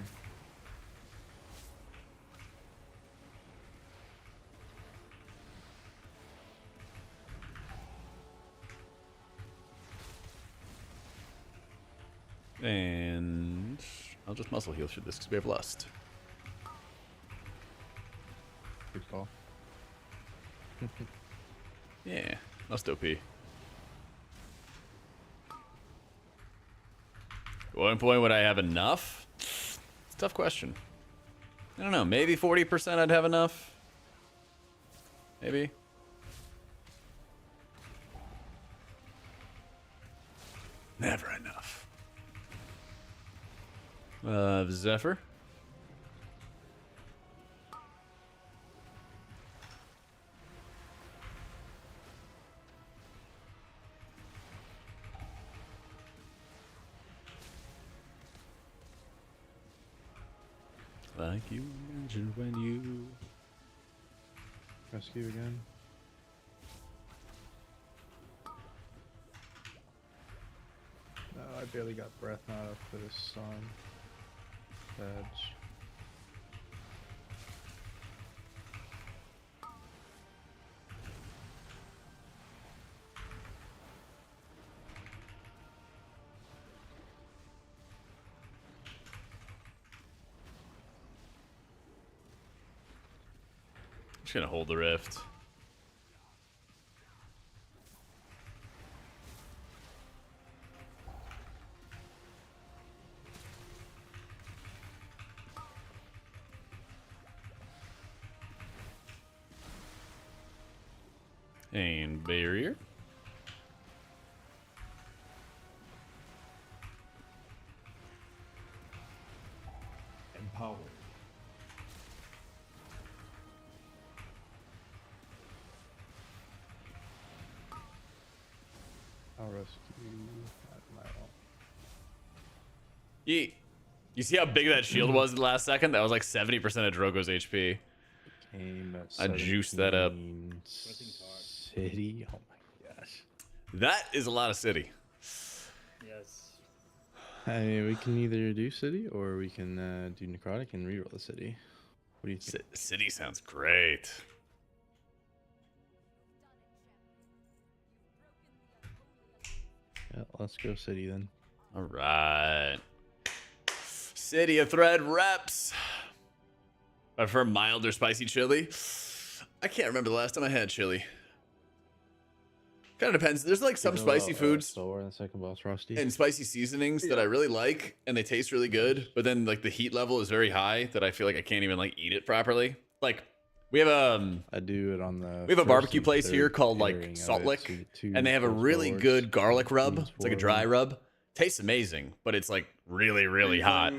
And I'll just muscle heal through this because we have lust. Good call. Yeah, lust OP. At what point would I have enough? It's a tough question. I don't know. Maybe 40% I'd have enough. Maybe. Never enough. Zephyr. Like you imagined when you Rescue again. No, I barely got breath not up for this song. Badge. just gonna hold the rift. And barrier. Empower. I'll rescue at my own. Yeet. You see how big that shield was in the last second? That was like 70% of Drogo's HP. Came at I juiced that up. 17 City. Oh my gosh. That is a lot of city. Yes. I mean, we can either do city or we can do necrotic and reroll the city. What do you think? City sounds great. Yeah, let's go city then. All right. City of Thread reps. I prefer mild or spicy chili. I can't remember the last time I had chili. Kind of depends. There's like some spicy foods Solar and the second boss, Rusty. and spicy seasonings that I really like and they taste really good, but then like the heat level is very high that I feel like I can't even like eat it properly. Like we have I do it on the. we have a first barbecue and place third here called pairing like of Salt it, Lick, so you get two and they have a first really boards, good garlic rub. teams It's like a for dry them. rub. Tastes amazing, but it's like really, really hot.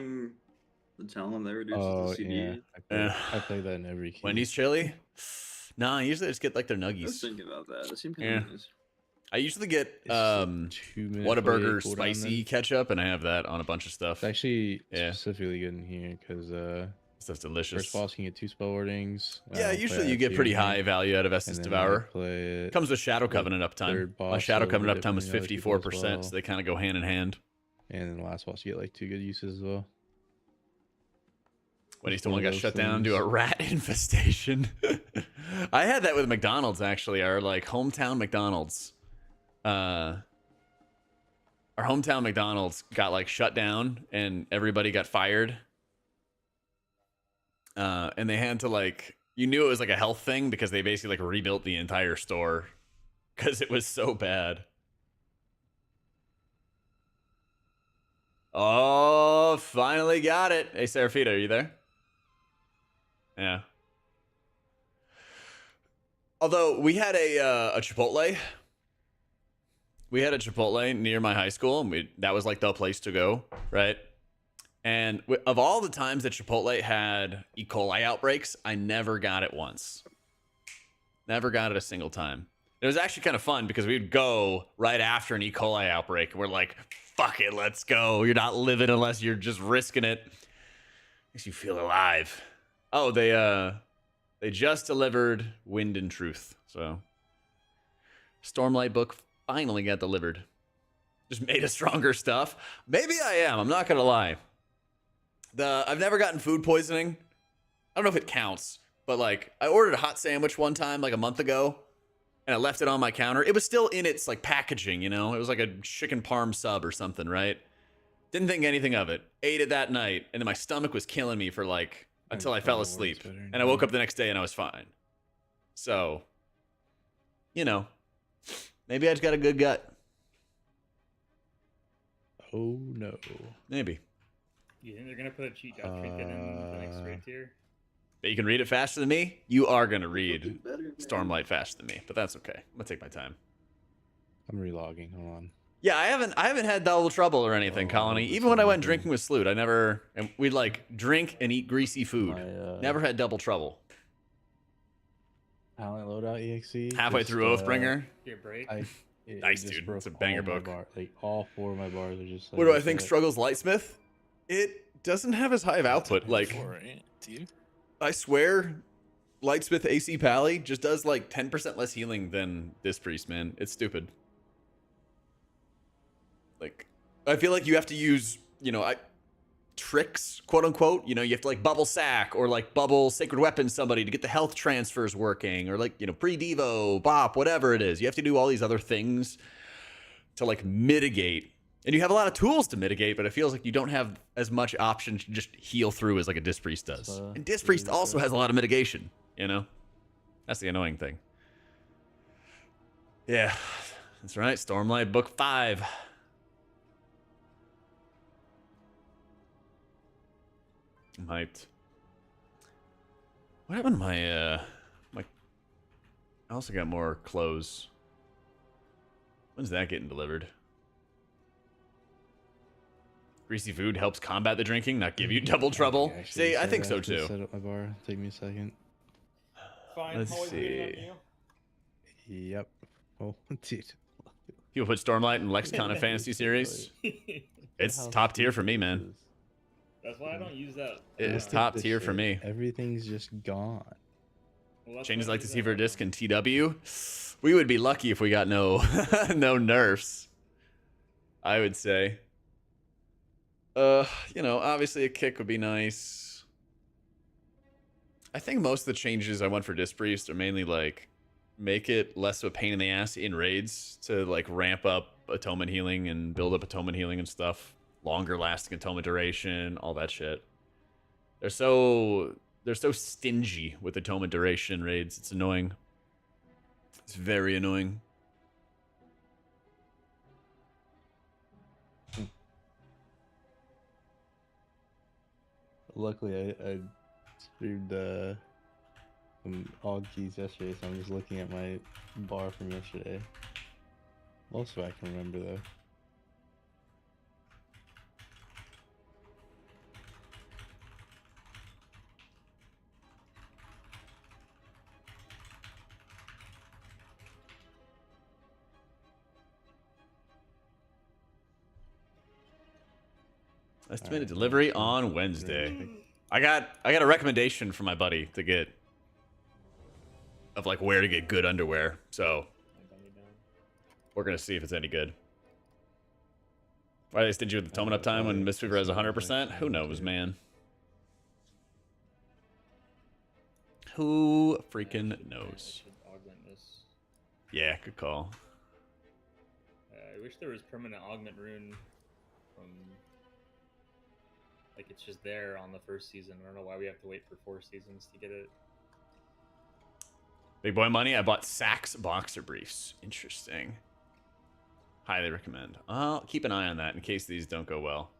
Tell them they reduces Oh the CD. yeah, I play that in every. Key. Wendy's chili? Nah, usually I just get like their I was nuggies. thinking about that. It seemed kind Yeah. of nice. I usually get It's just a 2-minute Whataburger cooldown spicy then. ketchup, and I have that on a bunch of stuff. It's actually Yeah. specifically good in here because Stuff's delicious. first boss can get 2 spell wardings. Yeah, play usually you IC get pretty in here, high value out of and Estus then Devourer. I play it Comes with Shadow with Covenant uptime. third My boss, Shadow so Covenant we're uptime was different than other people 54%, as so they kind of go hand in hand. and then the last boss you get like 2 good uses as well. When he It's still one of got those shut down due to a things. rat infestation. I had that with McDonald's actually, our like hometown McDonald's. Our hometown McDonald's got like shut down and everybody got fired. and they had to like, you knew it was like a health thing because they basically like rebuilt the entire store because it was so bad. Oh, finally got it. Hey, Serafita, are you there? Yeah. Although we had a Chipotle. We had a Chipotle near my high school, and that was like the place to go, right? And of all the times that Chipotle had E. coli outbreaks, I never got it once. Never got it a single time. It was actually kind of fun because we'd go right after an E. coli outbreak. We're like, fuck it, let's go. You're not living unless you're just risking it. Makes you feel alive. Oh, they just delivered Wind and Truth. So Stormlight book finally got delivered. Just made of stronger stuff. Maybe I am. I'm not gonna lie. I've never gotten food poisoning. I don't know if it counts, but like I ordered a hot sandwich one time like a month ago, and I left it on my counter. It was still in its like packaging, you know. It was like a chicken parm sub or something, right? Didn't think anything of it. Ate it that night, and then my stomach was killing me for like until I fell asleep, and I woke up the next day and I was fine. So, you know, maybe I just got a good gut. Oh no. Maybe. You think they're gonna put a cheat job trinket in the next grade tier? But you can read it faster than me. You are gonna read Stormlight faster than me, but that's okay. I'm gonna take my time. I'm relogging. Hold on. Yeah, I haven't had double trouble or anything, Colony. Even when I went drinking with Sloot, and we'd like drink and eat greasy food. Never had double trouble. Talent loadout EXE. Halfway through Oathbringer. Your break. Nice, dude. It's a banger book. Like all 4 of my bars are just. Like, What do I think? Struggles Lightsmith. It doesn't have as high of output. Like, I swear, Lightsmith AC Pally just does like 10% less healing than this priest, man. It's stupid. Like, I feel like you have to use, you know, tricks, quote unquote. You know, you have to like bubble sack or like bubble sacred weapon somebody to get the health transfers working, or like, you know, pre-devo, bop, whatever it is. You have to do all these other things to like mitigate. And you have a lot of tools to mitigate, but it feels like you don't have as much option to just heal through as like a Disc Priest does. And Disc Priest also has a lot of mitigation, you know? That's the annoying thing. Yeah, that's right. Stormlight Book 5. I'm hyped. What happened to my I also got more clothes. When's that getting delivered? Greasy food helps combat the drinking, not give you double trouble. See, I think so too. Set up my bar. Take me a second. Fine. Let's see. Yep. Oh, dude. People put Stormlight in Lexicon of Fantasy series. It's top tier for me, man. That's why I don't use that. It is top tier for me. Everything's just gone. Well, Changes like to see for disc and TW. We would be lucky if we got no no nerfs, I would say. You know, obviously a kick would be nice. I think most of the changes I want for Disc Priest are mainly like make it less of a pain in the ass in raids to like ramp up atonement healing and build up atonement healing and stuff. Longer lasting atonement duration, all that shit. They're so stingy with atonement duration raids. It's annoying. It's very annoying. Luckily, I streamed some odd keys yesterday, so I'm just looking at my bar from yesterday. Most of it I can remember, though. Estimated delivery on Wednesday. I got a recommendation from my buddy to get of like where to get good underwear. So we're gonna see if it's any good. Why they stingy with the tone up time when Mistweaver has 100%? Who knows, man? Who freaking knows? Yeah, good call. I wish there was permanent augment rune from Like it's just there on the first season. I don't know why we have to wait for 4 seasons to get it. Big boy money. I bought Saks boxer briefs. Interesting. Highly recommend. I'll keep an eye on that in case these don't go well.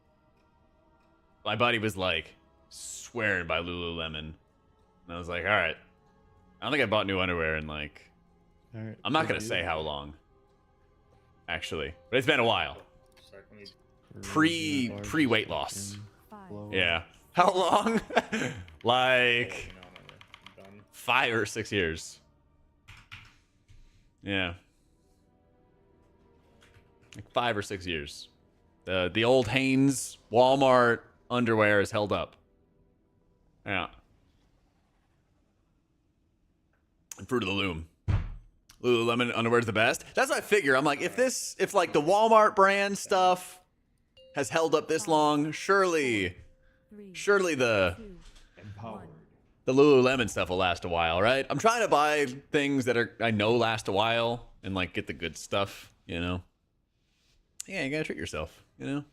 My buddy was like swearing by Lululemon, and I was like, all right. I don't think I bought new underwear in like. All right, I'm not good gonna say deal. how long. Actually, but it's been a while. Sorry, let me- Pre weight loss. Five. Yeah. How long? Like you know, I'm done. 5 or 6 years. Yeah. Like 5 or 6 years. The old Hanes Walmart underwear is held up. Yeah. And Fruit of the Loom. Lululemon underwear is the best. That's what I figure. I'm like, if like the Walmart brand stuff has held up this long, surely the Empowered. the Lululemon stuff will last a while, right? I'm trying to buy things that I know last a while and like get the good stuff, you know? Yeah, you gotta treat yourself, you know?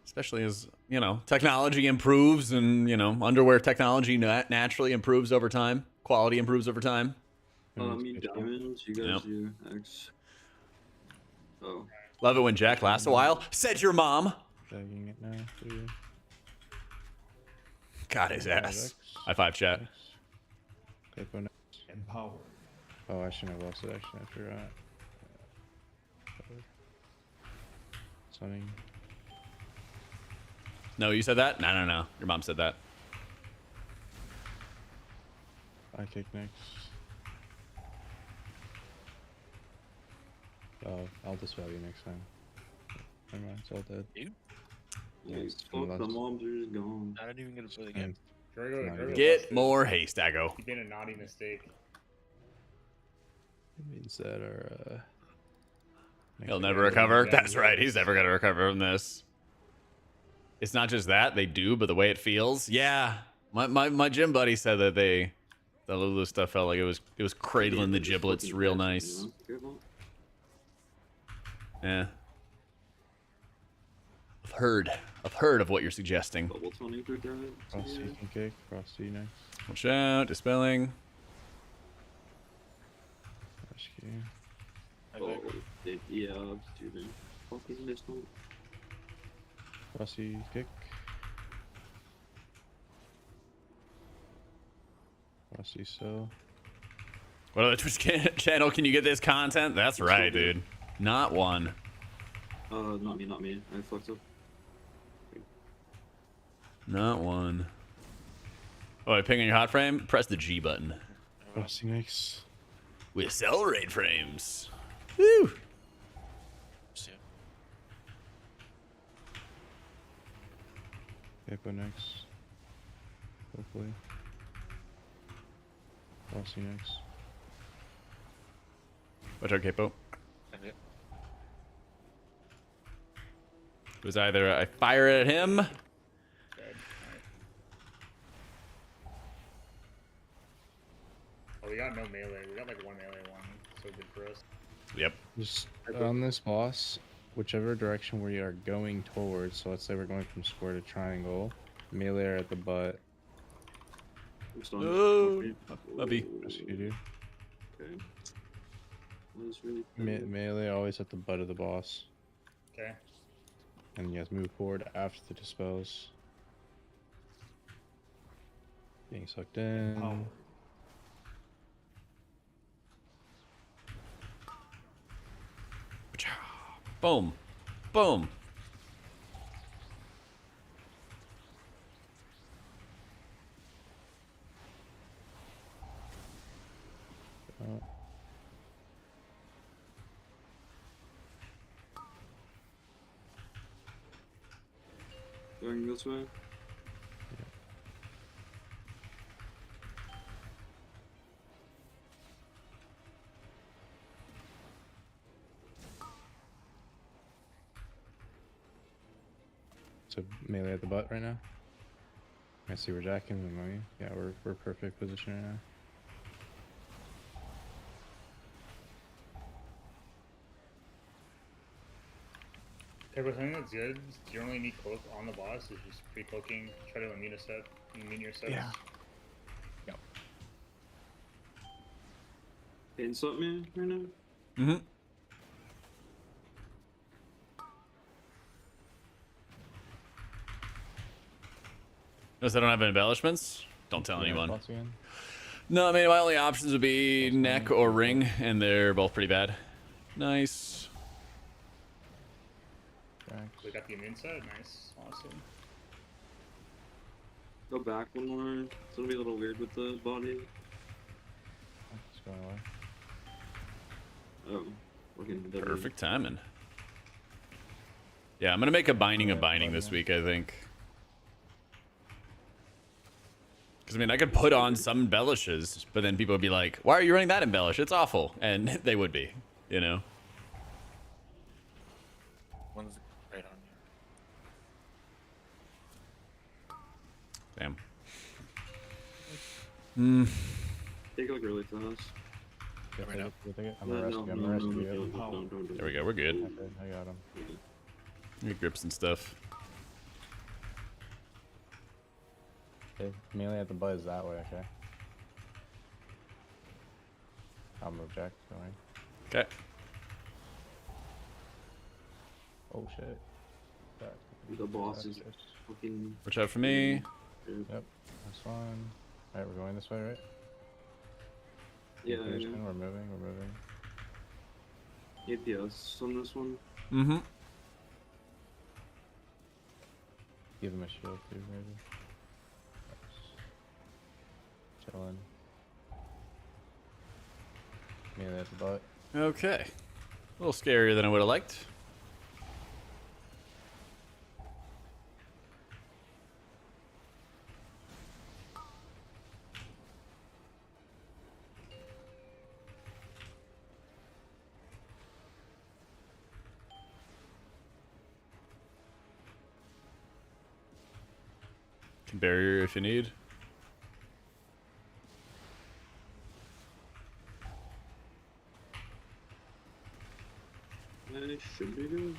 Especially as, you know, technology improves and, you know, underwear technology naturally improves over time. Quality improves over time. I mean, diamonds, you guys Yep. do X. Oh. Love it when Jack lasts a while. Said your mom. Tagging it now. Too. Got his ass. High five, chat. Okay, go next. Empowered. Oh, I shouldn't have lost it. Actually, I forgot. Sunning. No, you said that? No. Your mom said that. I kick next. Oh, I'll dispel you next time. Never mind, it's all dead. You? Nice. someone Fuck, the else. moms are just gone. I'm not even gonna play the And game. Virgo Get lost more haste, Dago. it. You made a naughty mistake. it means that our He'll never recover. That's right. He's never gonna recover from this. It's not just that they do, but the way it feels. Yeah, my gym buddy said that the Lulu stuff felt like it was cradling the giblets real nice. Yeah. I've heard of what you're suggesting. Double 20 per guy. Frosty can kick. Frosty next. Watch out, dispelling. Rescue. Oh, yeah, dude. Fucking missed one. Frosty kick. Frosty so. What other Twitch channel can you get this content? That's right, dude. Not one. Not me. I fucked up. Not one. Oh, I ping on your hot frame? Press the G button. Frosty next. We accelerate frames. Woo! So, Capo next. Hopefully. Frosty next. Watch out, Capo. okay. It was either I fire at him. Dead. Alright. Oh, we got no melee. We got like one melee one. So good for us. Yep. Just on this boss, whichever direction we are going towards, so let's say we're going from square to triangle, melee are at the butt. I'm stunned. Oh, Fuck me. puppy. Rescue do. Okay. Was really Melee always at the butt of the boss. Okay. And you guys move forward after the dispels. Being sucked in. Empowered. Boom. Boom. going this way. So melee at the butt right now. I see we're jacking and money. Yeah, we're perfect position right now. Yeah, but something that's good, you don't really need cloak on the boss, is just pre-cloaking, try to immune your sets. Yeah. Pain slap me right now? Mm-hmm. Notice I don't have embellishments. Don't tell anyone. No, I mean, my only options would be neck or ring, and they're both pretty bad. Nice. We got the immune set, nice, awesome. Go back one more. It's gonna be a little weird with the body. It's going away. Oh, working Perfect timing. Yeah, I'm gonna make a binding of binding this week, I think. Because, I mean, I could put on some embellishes, but then people would be like, why are you running that embellish? It's awful. And they would be, you know? One's right on Damn. Hmm. Take it like really fast. I'm gonna No, rescue. no, I'm no, gonna rescue no, you. don't do There we go, we're good. Okay, I got him. Get grips and stuff. Okay, melee at the butt is that way, okay? I'll move Jack, don't worry. Okay. Oh shit. Jack. The boss is fucking. Watch out for me. Yep, that's fine. Alright, we're going this way, right? Yeah, We're yeah. moving. APS on this one. Mm-hmm. Give him a shield too, maybe. Chilling. Melee at the butt. Okay. A little scarier than I would have liked. Can barrier if you need. I should be good.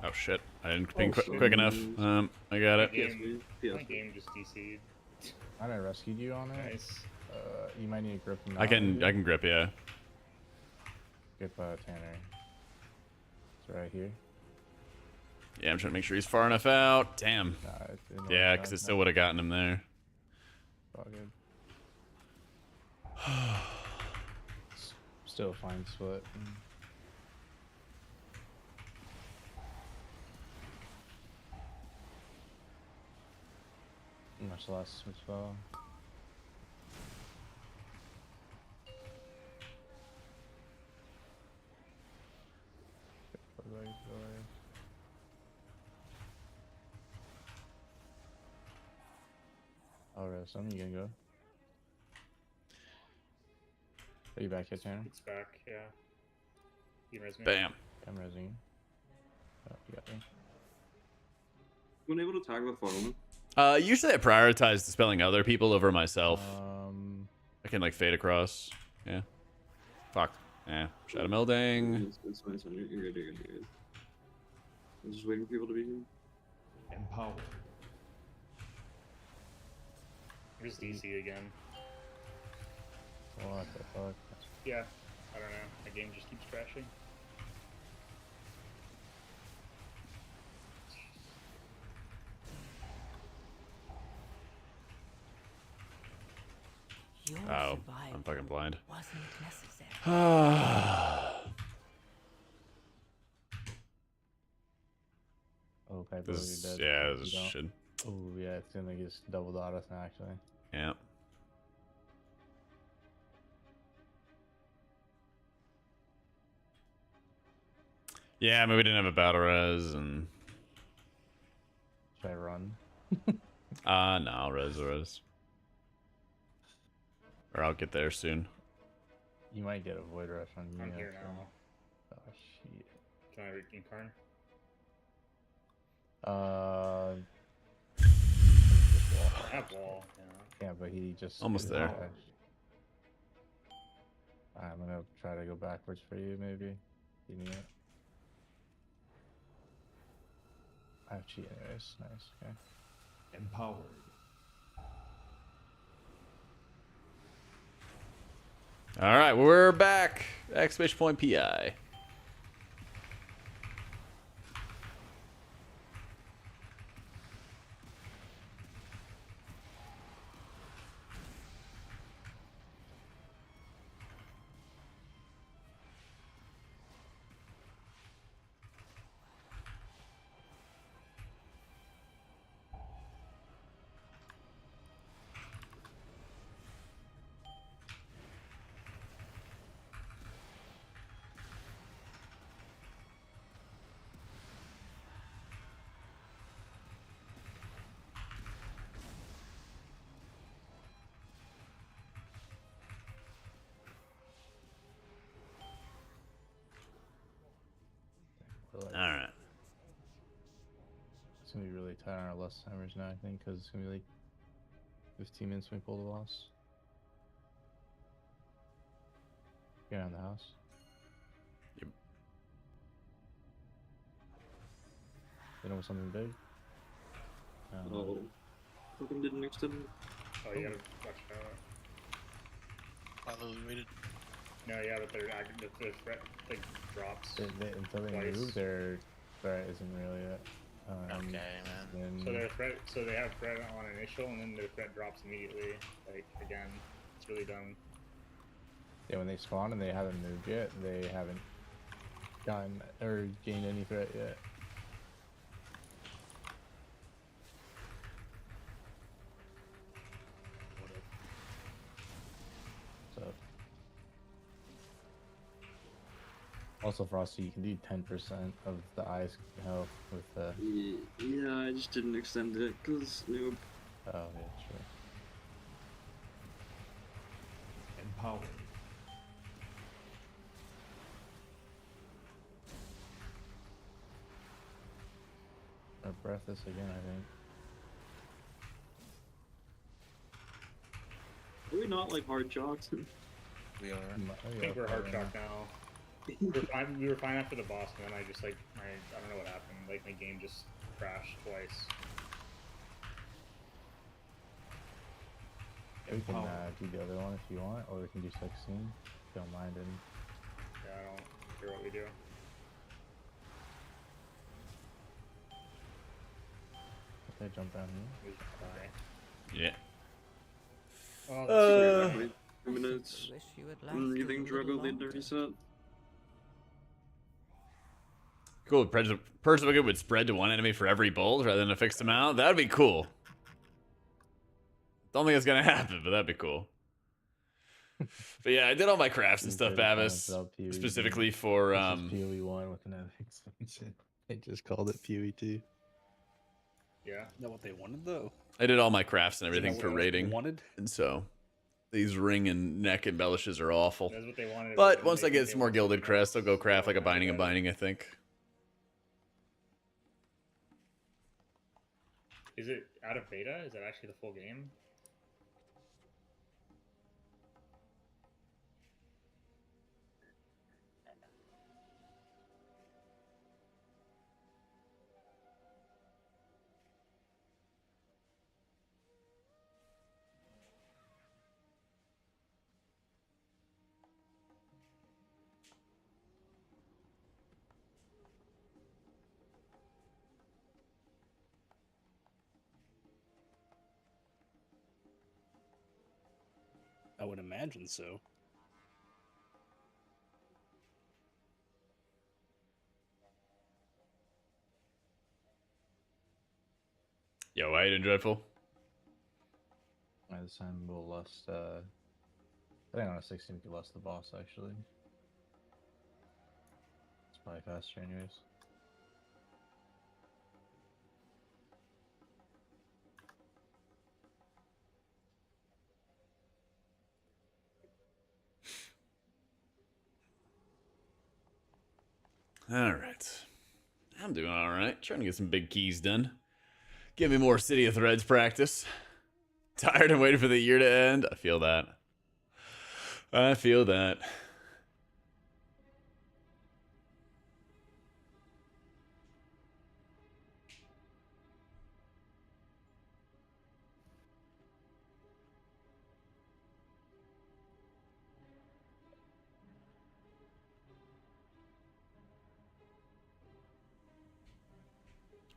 Oh shit! I didn't ping shit. quick enough. I got it. My game just DC'd. I rescued you on it. Nice. You might need a grip. I can grip, yeah. Grip Tanner. It's right here. Yeah, I'm trying to make sure he's far enough out. Damn. Nah, it's in the Yeah, way, because no, it still would have gotten him there. it's all good. Still a fine split. Much less as well. I'll rest him. You gonna go? Are you back yet, Tanner? It's back, yeah. You res me. Bam. I'm resing you. Oh, you got me. When able to tag the phone. Usually I prioritize dispelling other people over myself. I can like fade across. Yeah. Fuck. Yeah. Shadow melding. It's fine, son. You're good, you're good. I'm just waiting for people to be here. Empower. Just DC again. What the fuck? Yeah, I don't know. My game just keeps crashing. Oh, I'm fucking blind. Wasn't necessary. Oh, okay, This you're is, dead. yeah, You this don't. should. Oh, yeah, it's gonna just double dot us now, actually. Yeah. Yeah, I mean, we didn't have a battle res, and Should I run? no, I'll res. Or I'll get there soon. You might get a void rush on you. I'm here actually. now. Oh shit. Can I reincarn? I have wall, yeah. Yeah, but he just Almost there. I'm gonna try to go backwards for you, maybe. Eating it. I have cheat anyways. Nice. Okay. Empowered. All right, we're back. Exclamation point PI. But, like, All right. it's gonna be really tight on our lust timers now, I think, because it's gonna be like 15 minutes when we pull the boss. Get around the house. Yep. You know something big? Oh. Fucking didn't extend. Oh, you gotta watch out. Follow waited. No, yeah, but their threat like drops. Until they twice. move, their threat isn't really it. Okay, man. Then, So their threat, so they have threat on initial, and then their threat drops immediately. Like again, it's really dumb. yeah, when they spawn and they haven't moved yet, they haven't gotten or gained any threat yet. So, also Frosty, you can do 10% of the ice health with the. Yeah, I just didn't extend it because noob. Oh yeah, sure. Empowered. Or breathless again, I think. Are we not like hard jocks? We are. I think we're hard shocked now. We were fine after the boss, and then I just like I don't know what happened. Like my game just crashed twice. We can do the other one if you want, or we can do 16. Don't mind it. Yeah, I don't care what we do. If I jump down here. We just die. Yeah. Oh, that's Wait 2 minutes. Wish you had I'm lasted breathing a little druggle the longer. reset. Cool. Persimmon would spread to one enemy for every bolt rather than a fixed amount. That'd be cool. Don't think it's gonna happen, but that'd be cool. But yeah, I did all my crafts and stuff, Bavis, specifically for PoE 1 with an extension. They just called it PoE 2. Yeah. Is that what they wanted though? I did all my crafts and everything Isn't for that what raiding, wanted? and so these ring and neck embellishes are awful. That's what they wanted. But once I get some more gilded crests, I'll go craft like a binding and binding, I think. Is it out of beta? Is that actually the full game? I would imagine so. Yo, how you doing, Dreadful? This time we'll lust, I think on a 16 we could lust the boss, actually. It's probably faster anyways. All right. I'm doing all right. Trying to get some big keys done. Give me more City of Threads practice. Tired and waiting for the year to end. I feel that. I feel that.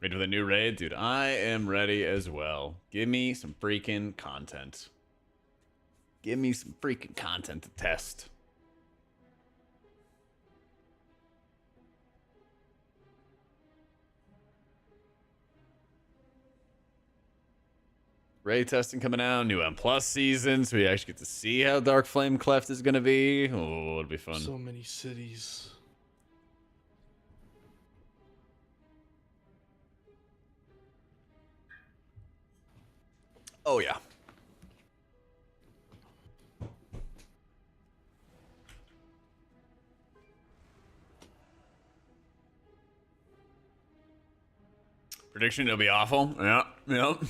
Ready for the new raid? Dude, I am ready as well. Give me some freaking content. Give me some freaking content to test. Raid testing coming out, new M Plus season, so we actually get to see how Dark Flame Cleft is gonna be. Oh, it'll be fun. So many cities. Oh yeah. Prediction, it'll be awful. Yeah, yep.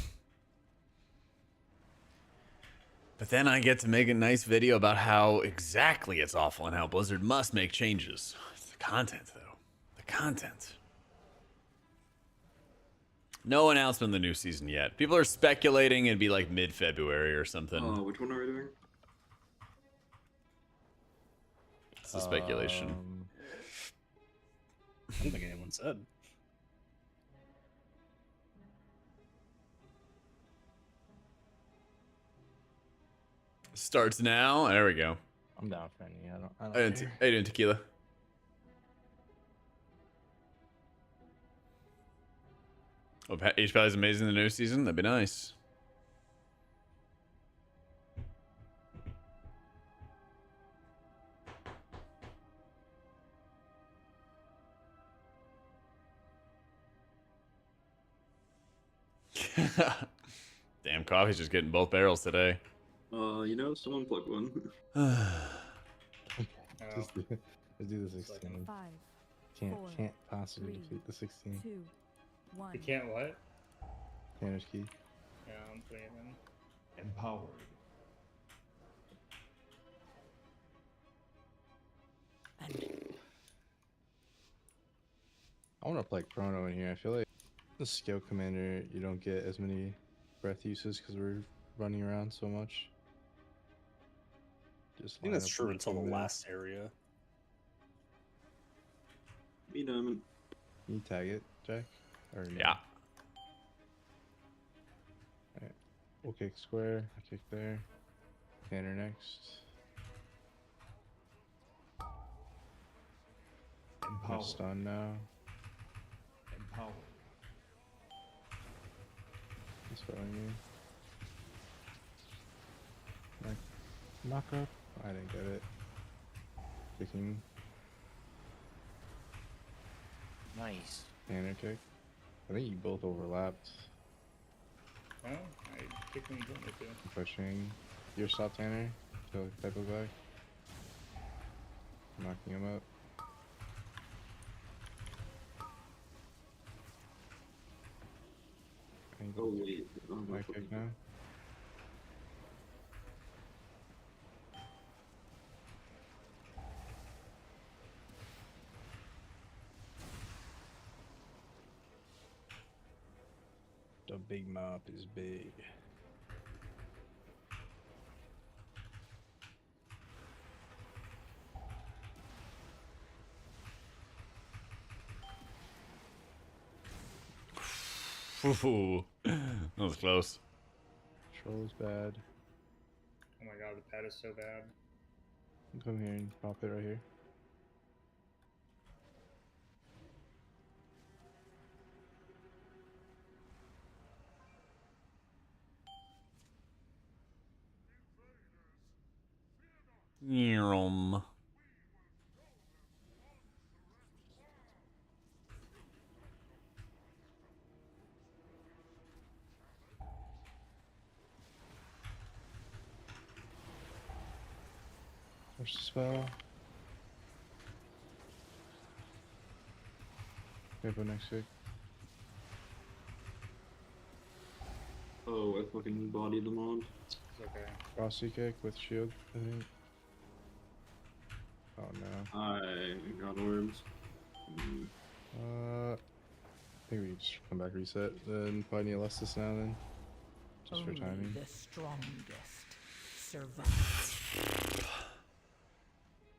But then I get to make a nice video about how exactly it's awful and how Blizzard must make changes. It's the content, though. The content. No announcement of the new season yet. People are speculating it'd be like mid-February or something. Which one are we doing? It's the speculation. I don't think anyone said. Starts now. There we go. I'm down for any. I don't How you doing, Tequila? Oh, H Valley's amazing in the new season. That'd be nice. Damn, coffee's just getting both barrels today. Someone plug one. Just do the 16. 5, Can't possibly 3, defeat the 16. 2, 1. You can't what? Tanner's key. Yeah, I'm putting it in. Empowered. I want to play Chrono in here. I feel like the skill commander, you don't get as many breath uses because we're running around so much. Just I think that's true until the last area. Me diamond. Can you tag it, Jack? Or no? Yeah. Alright. We'll kick square. I kick there. Tanner next. Empowered. Stun now. Empowered. He's following me. Knock up. I didn't get it. Kicking. Nice. Tanner kick. I think you both overlapped. No, I kicked him and jumped me too. Pushing. Your stop Tanner. Till type of back. Knocking him up. Oh wait. My kick now. The big mop is big. Ooh, that was close. Troll is bad. Oh my god, the pad is so bad. Come here and pop it right here. Yum. Push the spell. Careful next kick. Oh, I fucking bodied them on. It's okay. Frosty kick with shield, I think. Oh no. I got orbs. I think we just come back reset. Then probably need Alestis now then. Just for Only timing. the strongest survive.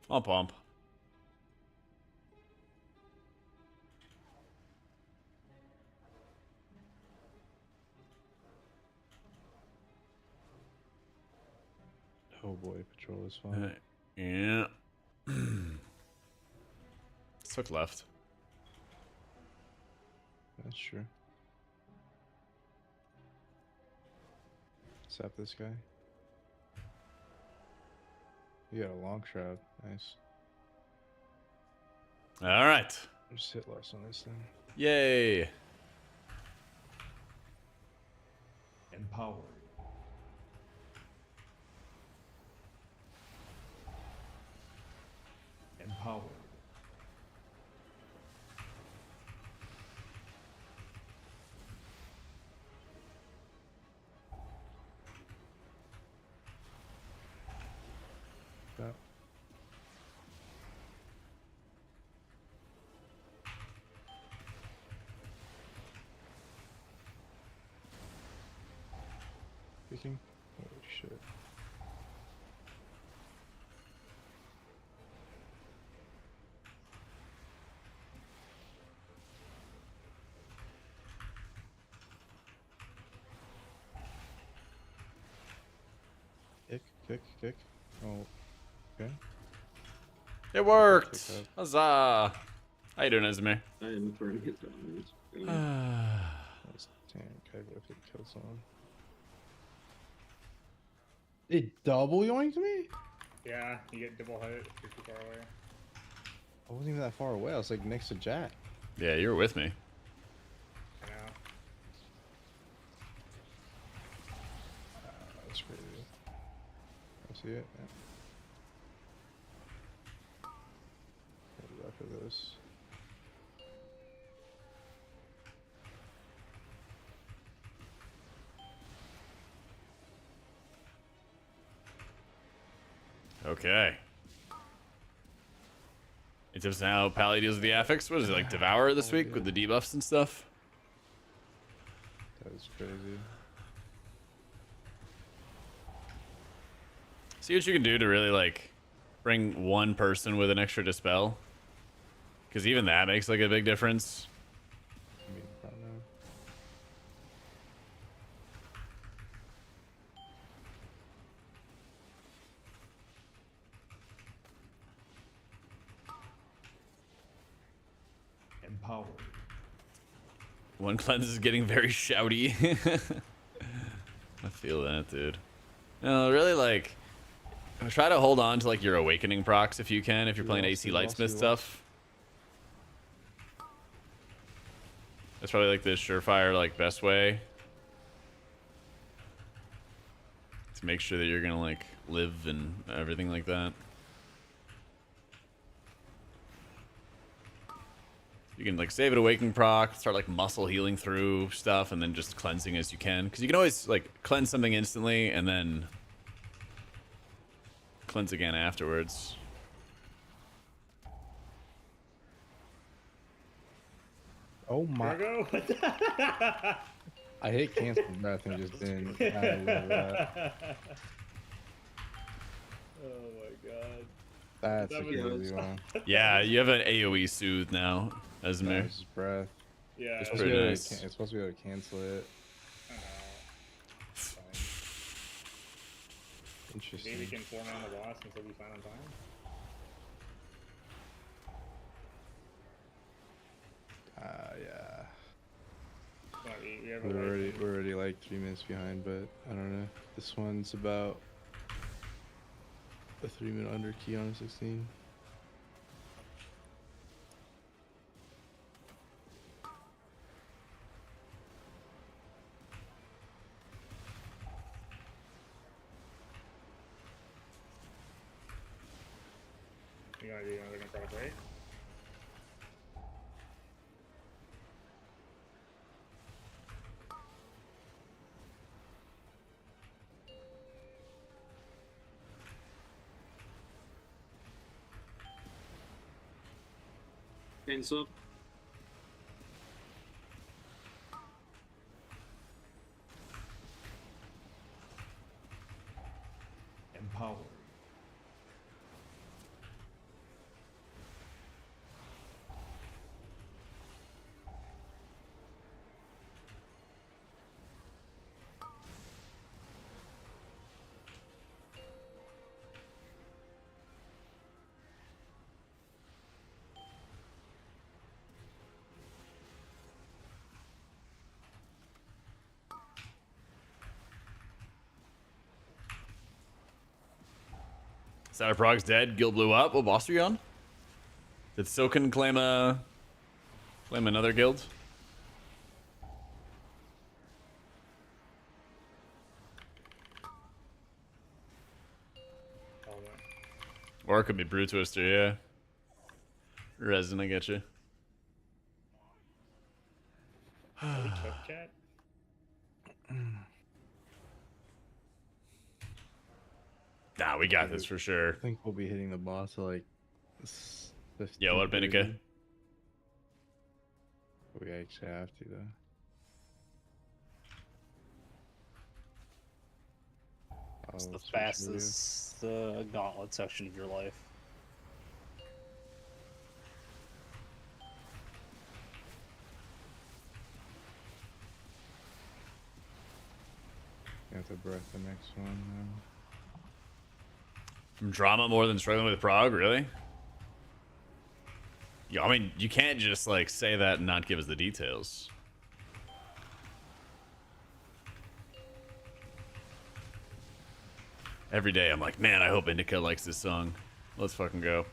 I'll pump. patrol this one. Yeah. Let's look left. That's true. Sap this guy. You got a long shroud. Nice. All right. Just hit less on this thing. Yay. Empowered. Empowered. Yeah. Speaking. Holy shit. Kick. Oh, okay. It worked. Pick up. Huzzah. How you doing, Esme? I am throwing it down. It's going. Nice tank. I go if it kills someone. It double yoinked me? Yeah, you get double hit if you're too far away. I wasn't even that far away. I was like next to Jack. Yeah, you were with me. I know. That's crazy. I see it. Yeah. Maybe after this. Okay. In terms of how Pally deals with the affix, what is it, like Devour this week with the debuffs and stuff? That was crazy. See what you can do to really, like, bring one person with an extra dispel. Because even that makes, like, a big difference. I mean, I don't know. Empowered. One cleanse is getting very shouty. I feel that, dude. No, really, like, try to hold on to, like, your awakening procs if you can, if you're playing AC Lightsmith stuff. That's probably, like, the surefire, like, best way to make sure that you're gonna, like, live and everything like that. You can, like, save it awakening proc, start, like, muscle healing through stuff, and then just cleansing as you can. Because you can always, like, cleanse something instantly and then cleanse again afterwards. Oh my. Virgo? I hate cancel breath and just didn't. I love that. Oh my god. That's That a was- crazy one. Yeah, you have an AoE soothe now, Esme. That's just breath. Yeah. It's That's supposed, to be pretty able nice. to, it's supposed to be able to cancel it. It's fine. Interesting. Maybe we can form on the boss until we find on time. Yeah. Well, we have a We're already like 3 minutes behind, but I don't know. This one's about a 3-minute under key on a 16. You wanna do another necrotic, right? Hands up. Empowered. Sourprog's dead. Guild blew up. What boss are you on? Did Soken claim another guild? Or it could be Brew Twister, yeah. Resin, I get you. Are we took chat? Nah, we got this for sure. I think we'll be hitting the boss at like 15. Yeah, what, Binica? We actually have to though. It's the Switch video. fastest gauntlet section of your life. You have to breath the next one now. From drama more than struggling with Prague, really? Yeah, I mean, you can't just like say that and not give us the details. Every day I'm like, man, I hope Indica likes this song. Let's fucking go.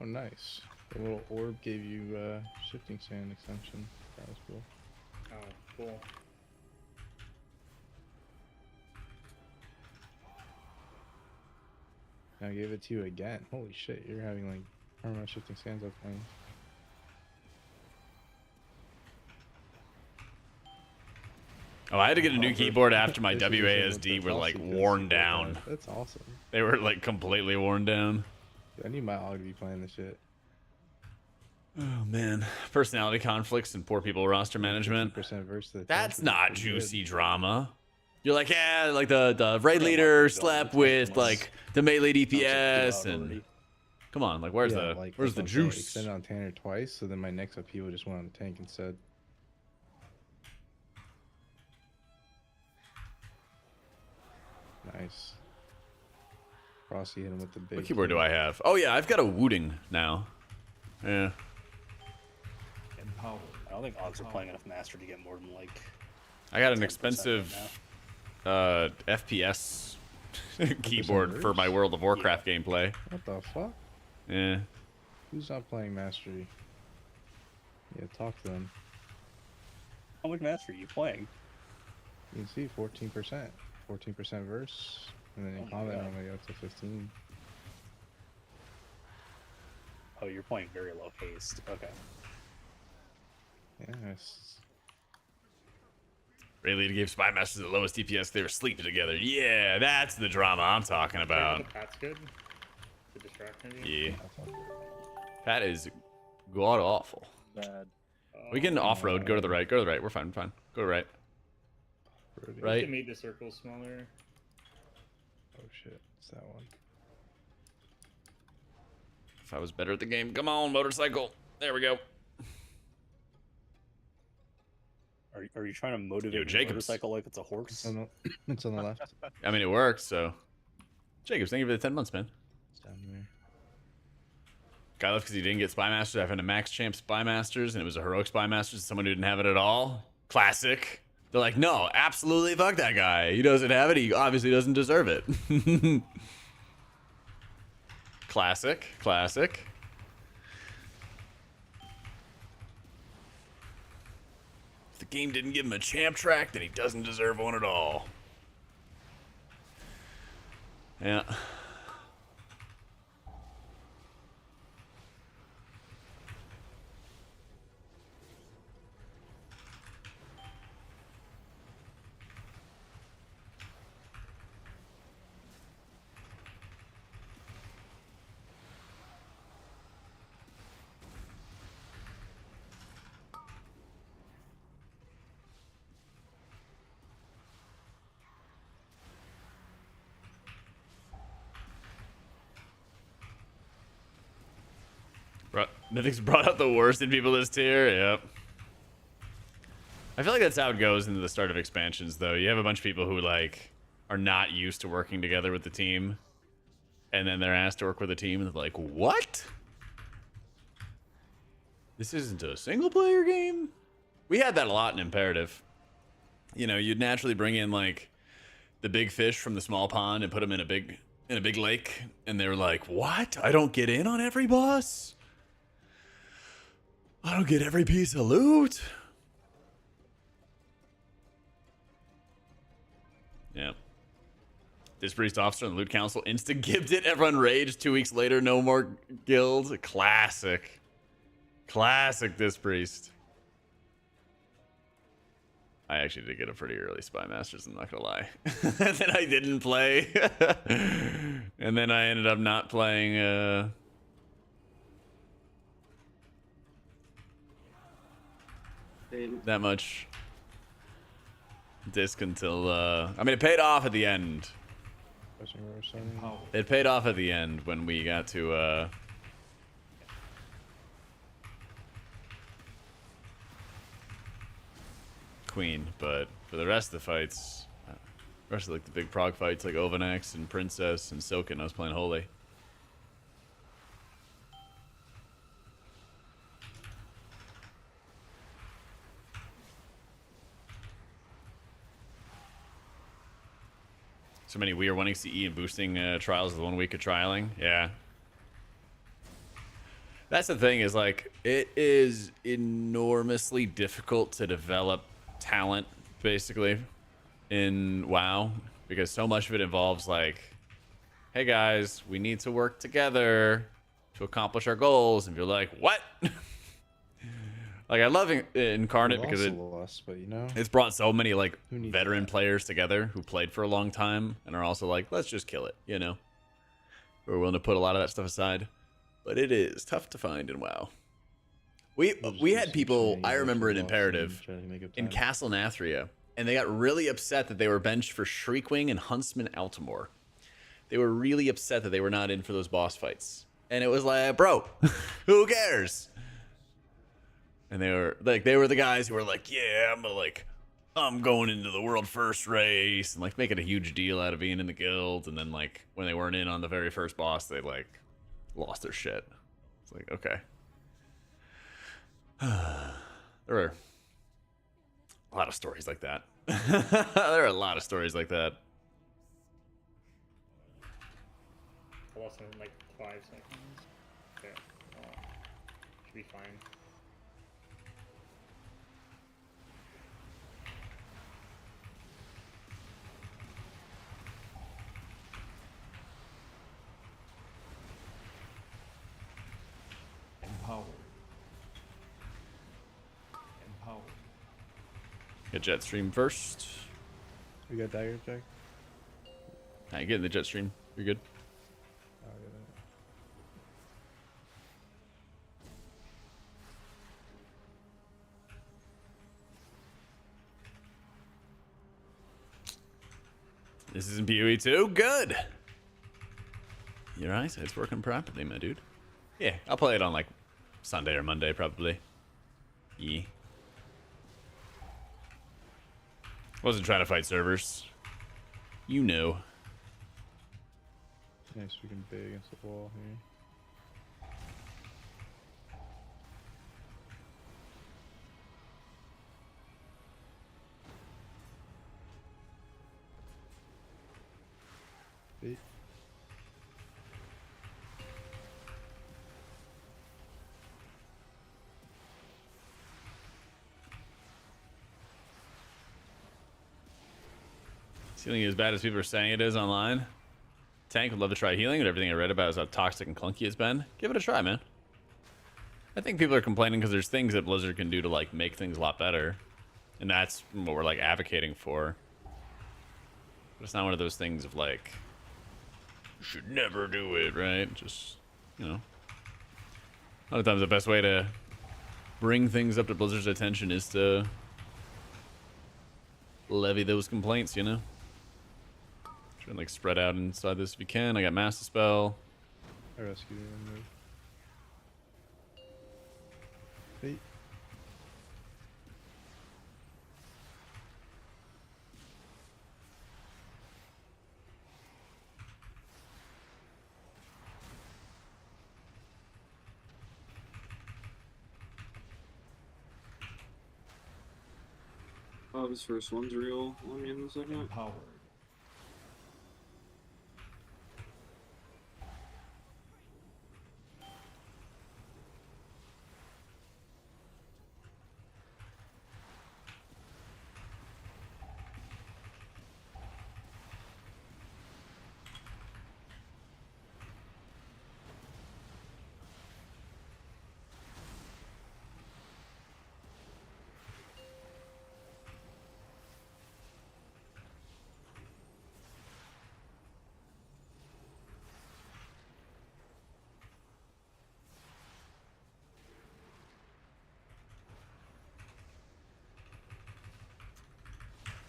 Oh, nice. The little orb gave you shifting sand extension. That was cool. Oh, cool. Now I gave it to you again. Holy shit, you're having like permanent shifting sands up playing. Oh, I had to get a new keyboard after my This is usually what WASD the were like Chelsea worn people down. have. That's awesome. They were like completely worn down. I need my AUG to be playing this shit. Oh man, personality conflicts and poor people roster management. Versus That's not juicy drama. You're like, yeah, like the raid leader slept with like the melee DPS and come on, like where's the juice? Extended on Tanner twice, so then my next up people just went on the tank instead. Nice. Frosty hit him with the big. What keyboard do I have? Oh yeah, I've got a Wooting now. Yeah. I don't think Ogs are playing enough Master to get more than like. I got an expensive FPS keyboard for my World of Warcraft gameplay. What the fuck? Yeah. Who's not playing Mastery? Yeah, talk to them. How much Master are you playing? You can see 14%. 14% verse, and then in combat normally up to 15. Oh, you're playing very low haste. Okay. Yes. Raid leader gave Spy Masters the lowest DPS. They were sleeping together. Yeah, that's the drama I'm talking about. Pat's good. To distract maybe. Yeah. Pat is god awful. Bad. We can off-road. Go to the right. Go to the right. We're fine. We're fine. Go to the right. Right. You can make the circle smaller. Oh shit, it's that one. If I was better at the game, come on, motorcycle. There we go. Are you trying to motivate Yo, your Jacobs. motorcycle like it's a horse? It's on the left. I mean, it works. So, Jacobs, thank you for the 10 months, man. It's down there. Guy left because he didn't get Spy Masters. I found a Max Champ Spy Masters, and it was a heroic Spy Masters. Someone who didn't have it at all. Classic. They're like, no, absolutely fuck that guy. He doesn't have it. He obviously doesn't deserve it. Classic. Classic. If the game didn't give him a champ track, then he doesn't deserve one at all. Yeah. Mythic's brought out the worst in people this tier. Yep. I feel like that's how it goes into the start of expansions, though. You have a bunch of people who like are not used to working together with the team, and then they're asked to work with a team, and they're like, what? This isn't a single player game? We had that a lot in Imperative. You know, you'd naturally bring in like the big fish from the small pond and put them in a big lake, and they were like, what? I don't get in on every boss? I don't get every piece of loot? Yeah. This priest officer on the loot council insta-gibbed it. Everyone raged. 2 weeks later, no more guild. Classic. Classic this priest. I actually did get a pretty early Spy Masters, I'm not gonna lie. And then I didn't play. And then I ended up not playing that much disc until I mean, it paid off at the end. It paid off at the end when we got to Queen, but for the rest of the fights, rest of like the big prog fights like Ovanex and Princess and Silken, I was playing Holy. So many we are winning CE and boosting trials with 1 week of trialing. Yeah. That's the thing, is like, it is enormously difficult to develop talent, basically, in WoW, because so much of it involves like, hey guys, we need to work together to accomplish our goals, and you're like, what? Like, I love Incarnate because but, you know, it's brought so many like veteran players together who played for a long time and are also like, let's just kill it, you know? We're willing to put a lot of that stuff aside. But it is tough to find in WoW. We had people, I remember in Imperative, in Castle Nathria, and they got really upset that they were benched for Shriekwing and Huntsman Altamore. They were really upset that they were not in for those boss fights. And it was like, bro, who cares? And they were the guys who were like, yeah, I'm going into the world first race, and like making a huge deal out of being in the guild. And then like when they weren't in on the very first boss, they like lost their shit. It's like, okay. There are a lot of stories like that. There are a lot of stories like that. I lost in like 5 seconds. Okay. Should be fine. Empower. Get jet stream first. We got dagger check. Nah, you get in the jet stream. You're good. This isn't PoE 2. Good. Your eyesight's working properly, my dude. Yeah, I'll play it on like Sunday or Monday, probably. Yeah. Wasn't trying to fight servers. You know. Nice, we can bait against the wall here. Bait. Healing is as bad as people are saying it is online. Tank would love to try healing, but everything I read about is how toxic and clunky it's been. Give it a try, man. I think people are complaining because there's things that Blizzard can do to like make things a lot better, and that's what we're like advocating for. But it's not one of those things of like, you should never do it, right? Just, you know, a lot of times the best way to bring things up to Blizzard's attention is to levy those complaints, you know? Try and like spread out inside this if you can. I got Master Spell. I rescued him. Bait. Oh, his first one's real. Let me in a second. Empowered.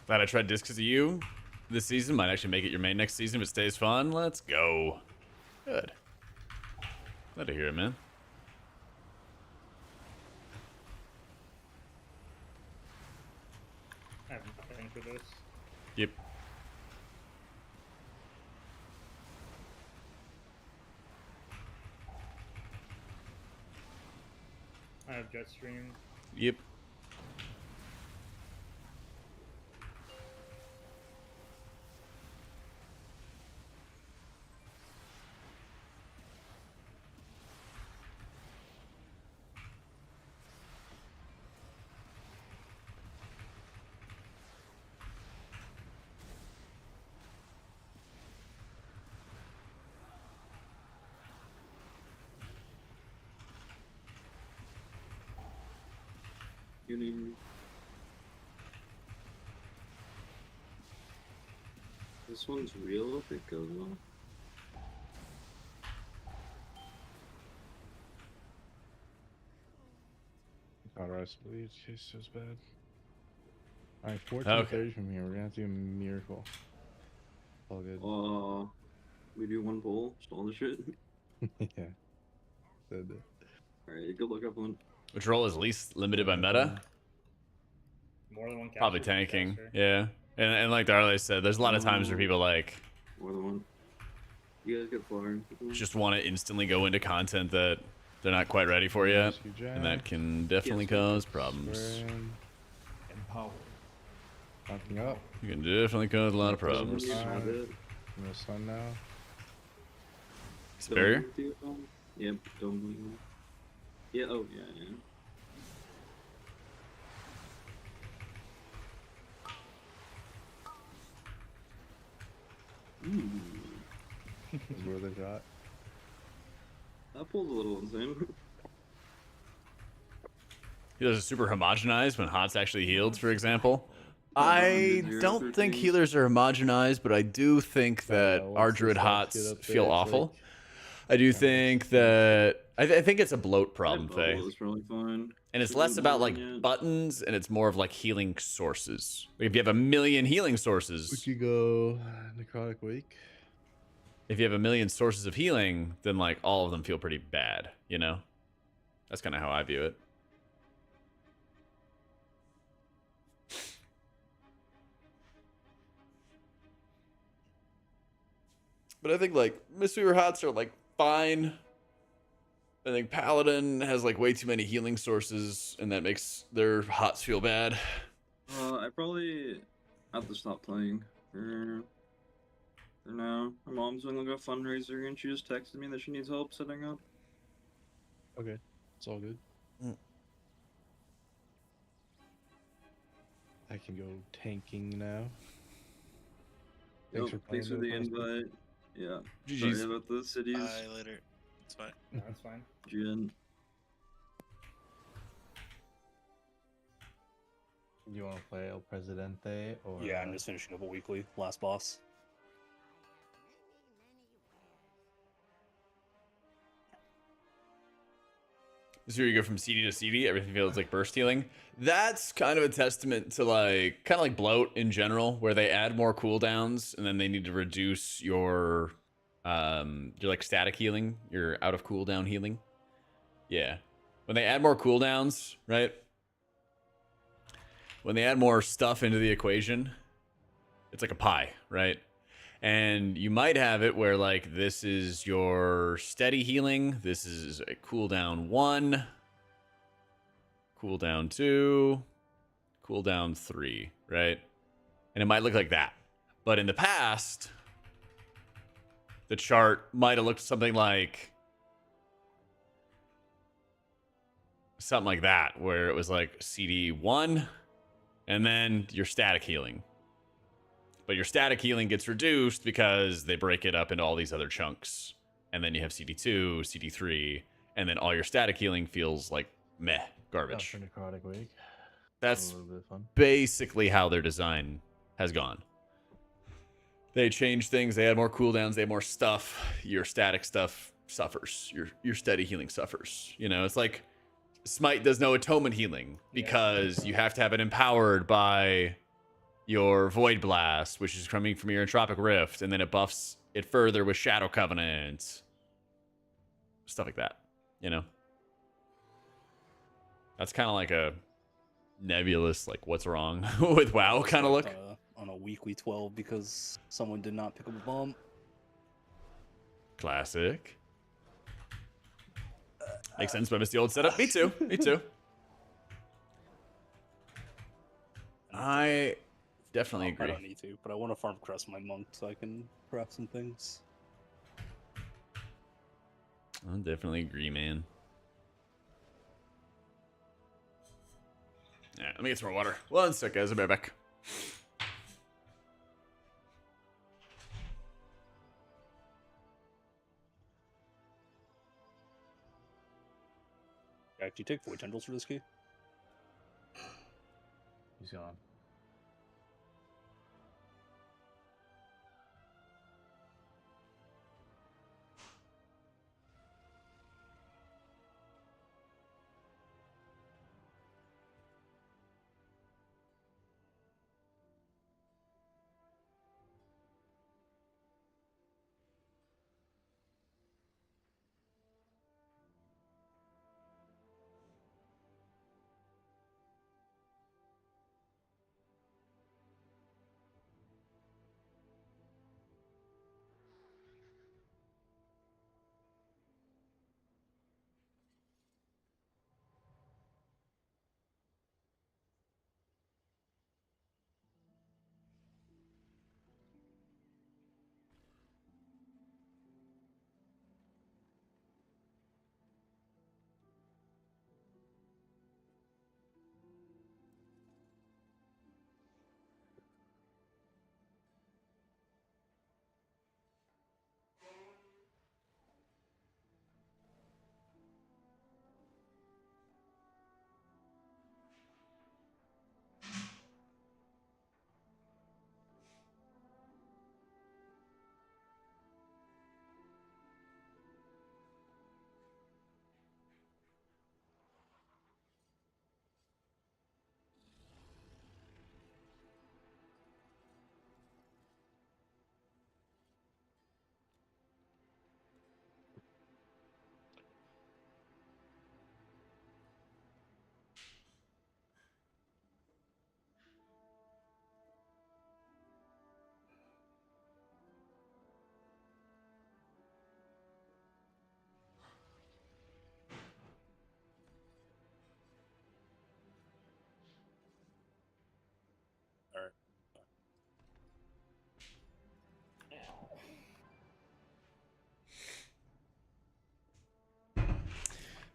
Glad I tried Discs of You this season. Might actually make it your main next season if it stays fun. Let's go. Good. Glad to hear it, man. I have nothing for this. Yep. I have Jetstream. Yep. This one's real if it goes well. God, rest bleeds. It's just bad. Alright, 14:30 from here. We're gonna have to do a miracle. All good. We do one poll, stall the shit. Yeah. Said it. Alright, good luck, everyone. Which role is least limited by meta? More than one caster. Probably tanking. Yeah. And like Darley said, there's a lot of times where people like More than one. You guys get far. just want to instantly go into content that they're not quite ready for yet, and that can definitely cause problems. Empowered. Knocking up. You can definitely cause a lot of problems. No sun now. Barrier? Yep, don't. Yeah, oh, yeah. Is worth a shot. That pull's a little insane. Healers are super homogenized when Hot's actually healed, for example. I don't think healers are homogenized, but I do think that our Druid Hots feel awful. I do think that I think it's a bloat problem, Faye. Probably fine. And it's less about like buttons, and it's more of like healing sources. Like if you have a million healing sources, We could go necrotic wake. if you have a million sources of healing, then like all of them feel pretty bad, you know? That's kind of how I view it. But I think like Mistweaver Hots are like fine. I think Paladin has like way too many healing sources, and that makes their Hots feel bad. I probably have to stop playing for now. My mom's doing like a fundraiser, and she just texted me that she needs help setting up. Okay, it's all good. I can go tanking now. Thanks for the invite. Yeah. GG's. Sorry about the cities. Bye, later. It's fine. No, that's fine. Jen. You want to play El Presidente or? Yeah, I'm just finishing up a weekly. Last boss. This is where you go from CD to CD, everything feels like burst healing. That's kind of a testament to like, kind of like bloat in general, where they add more cooldowns and then they need to reduce your like static healing, your out of cooldown healing. Yeah. When they add more cooldowns, right? When they add more stuff into the equation, it's like a pie, right? And you might have it where like this is your steady healing, this is a cooldown 1, cooldown 2, cooldown 3. right? And it might look like that. But in the past, the chart might have looked something like that, where it was like CD1 and then your static healing. But your static healing gets reduced because they break it up into all these other chunks. And then you have CD2, CD3, and then all your static healing feels like meh, garbage. For necrotic wake. That's A little bit of fun. basically how their design has gone. They changed things. They had more cooldowns. They had more stuff. Your static stuff suffers. Your steady healing suffers. You know, it's like Smite does no atonement healing because you have to have it empowered by your Void Blast, which is coming from your Entropic Rift, and then it buffs it further with Shadow Covenant. Stuff like that, you know? That's kind of like a nebulous, like, what's wrong with WoW kind of look. On a weekly 12 because someone did not pick up a bomb. Classic. Makes sense, but I missed the old setup. Me too. Me too. I definitely agree. I don't need to, but I want to farm crest my monk so I can craft some things. I definitely agree, man. Alright, let me get some more water. 1 sec, guys. I'll be right back. Do you take void tendrils for this key? He's gone.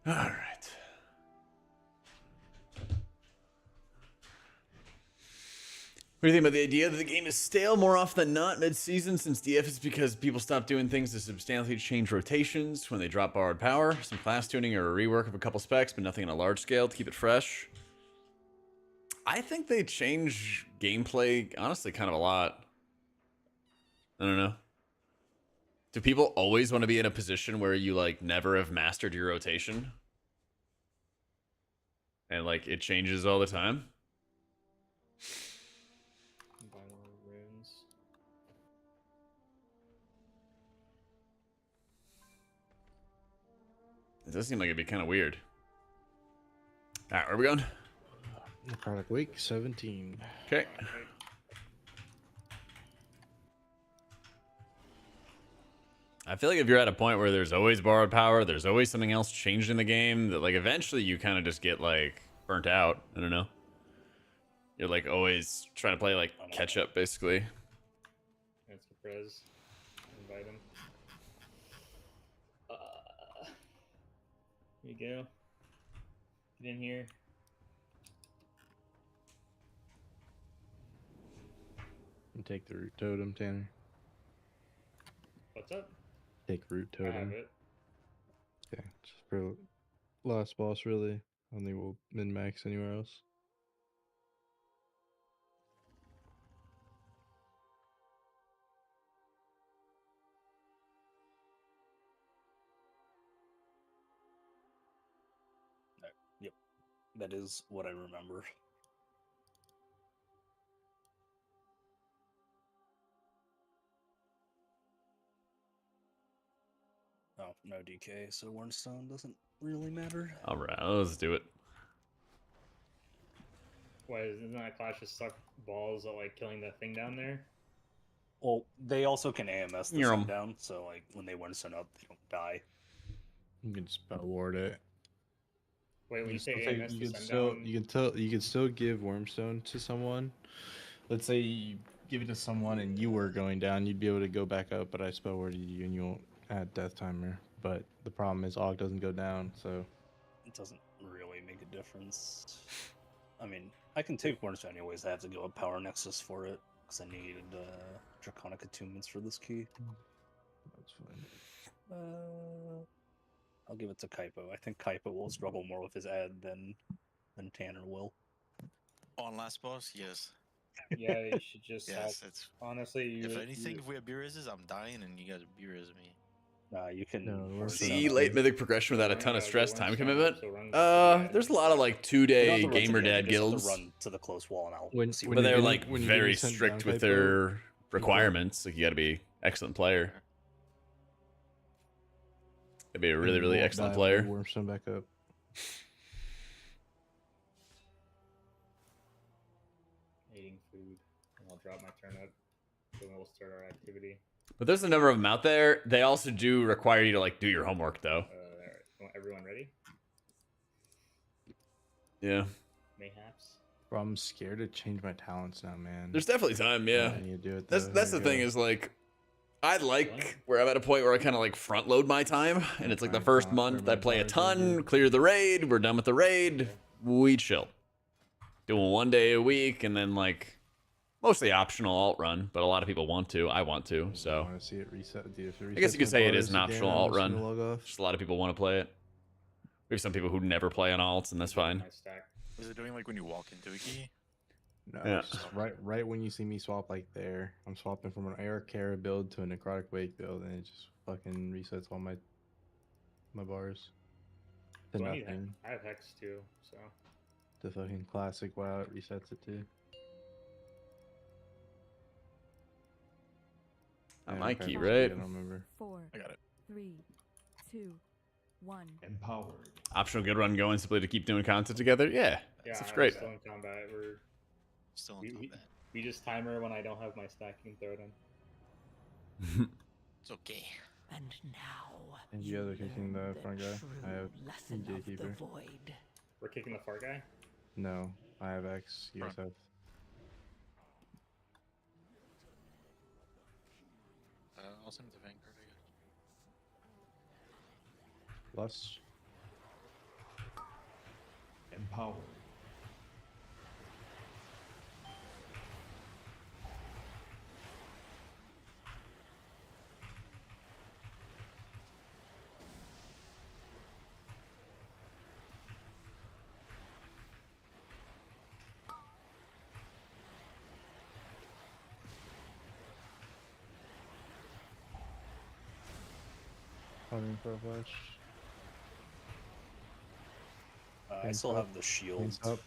All right. What do you think about the idea that the game is stale more often than not mid-season since DF is because people stop doing things to substantially change rotations when they drop borrowed power, some class tuning or a rework of a couple specs, but nothing on a large scale to keep it fresh? I think they change gameplay, honestly, kind of a lot. I don't know. Do people always want to be in a position where you, like, never have mastered your rotation? And, like, it changes all the time? It does seem like it'd be kind of weird. All right, where are we going? Necrotic Wake 17. Okay. I feel like if you're at a point where there's always borrowed power, there's always something else changed in the game, that like eventually you kind of just get like burnt out. I don't know. You're like always trying to play like catch up, basically. That's for Prez. Invite him. Here you go. Get in here. And take the root totem, Tanner. What's up? Take root I have totem. it. Okay, just for last boss, really. I don't think we'll min max anywhere else. Yep, that is what I remember. Oh, no DK, so Warnstone doesn't really matter. All right, let's do it. Why isn't that Clash just suck balls at like killing that thing down there? Well, they also can AMS the You're sundown, so like when they Warnstone up, they don't die. You can spell ward it. Wait, when you say Okay, AMS you to can send still down, you can still give Wormstone to someone. Let's say you give it to someone and you were going down, you'd be able to go back up, but I spell worded you and you won't add death timer. But the problem is Og doesn't go down, so It doesn't really make a difference. I mean, I can take Warnstone anyways. I have to go up Power Nexus for it because I needed Draconic Attunements for this key. that's fine. I'll give it to Kaipo. I think Kaipo will struggle more with his ad than Tanner will. On last boss, yes. yeah, you should just. Yes, it's honestly. You, if anything, if we have B-reses, I'm dying, and you guys B-res me. You can we're See, Warmstone. late mythic progression without a ton of stress, time commitment. Yeah. There's a lot of like 2-day gamer dad You guilds, run to the close wall and I'll When- see when but what you're they're getting- like when you're very getting sent strict down, with Kaipo, their requirements. Like you got to be excellent player. Gotta be a really, and you really won't excellent die player. when you Wormstone back up. Eating food, and I'll drop my turnip. Then we'll start our activity. But there's a number of them out there. They also do require you to like do your homework though. Everyone ready? Yeah. Mayhaps. Bro, I'm scared to change my talents now, man. There's definitely time, yeah. I need to do it. That's though. that's the There we thing go. is like I like where I'm at a point where I kind of like front load my time, and it's like the first month I play a ton, clear the raid, we're done with the raid, we chill. Doing 1 day a week, and then like mostly optional alt run, but a lot of people want to. I want to, I so want to see it reset. Dude, if it I guess you could resets say my it is an bars again, optional I'm alt just gonna run. log off. Just a lot of people want to play it. We have some people who never play on alts, and that's fine. My stack. Is it doing like when you walk into a key? No, Yeah. it's just right when you see me swap like there, I'm swapping from an Air Kara build to a Necrotic Wake build, and it just fucking resets all my bars to So nothing. I have Hex too, so. The fucking classic WoW, it resets it too. Not Yeah, my okay, key, that's right? good, I don't remember. 4, I got it. 3, 2, 1. Empowered. Optional good run going simply to keep doing content together. Yeah, Yeah, that's I'm great. still in combat. Still We, in we, combat. we just timer when I don't have my stack and throw it in. It's okay. And now And you guys are kicking learn the front guy? true I have lesson of the Gatekeeper. void. We're kicking the far guy. No, I have X, you guys have. I'll send it to Vanguard, I guess. Plus, Empowered. hunting for a flash. I Hands still up, have the shield. hands up.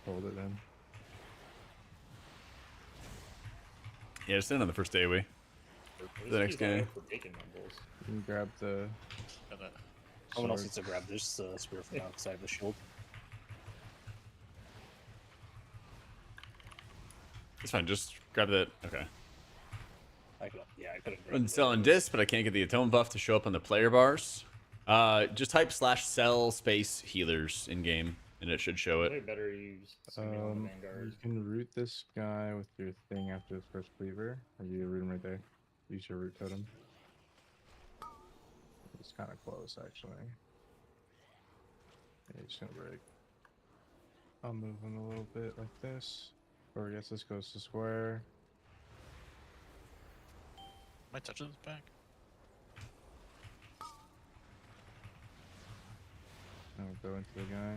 Hold it then. Yeah, just in on the first day we. The next game. For bacon mumbles. You can grab the. Someone else sword. needs to grab this spear for now because I have the shield. It's fine. Just grab that. Okay. I could have. I'm selling disc, but I can't get the atone buff to show up on the player bars. Just type /sell space healers in game. and it should show it. Way better use Signal on the You Vanguard. can root this guy with your thing after his first cleaver. Or you root him right there. Use your root totem. It's kind of close, actually. Yeah, he's gonna break. I'll move him a little bit like this. Or I guess this goes to square. Am I touching this back? I'll go into the guy.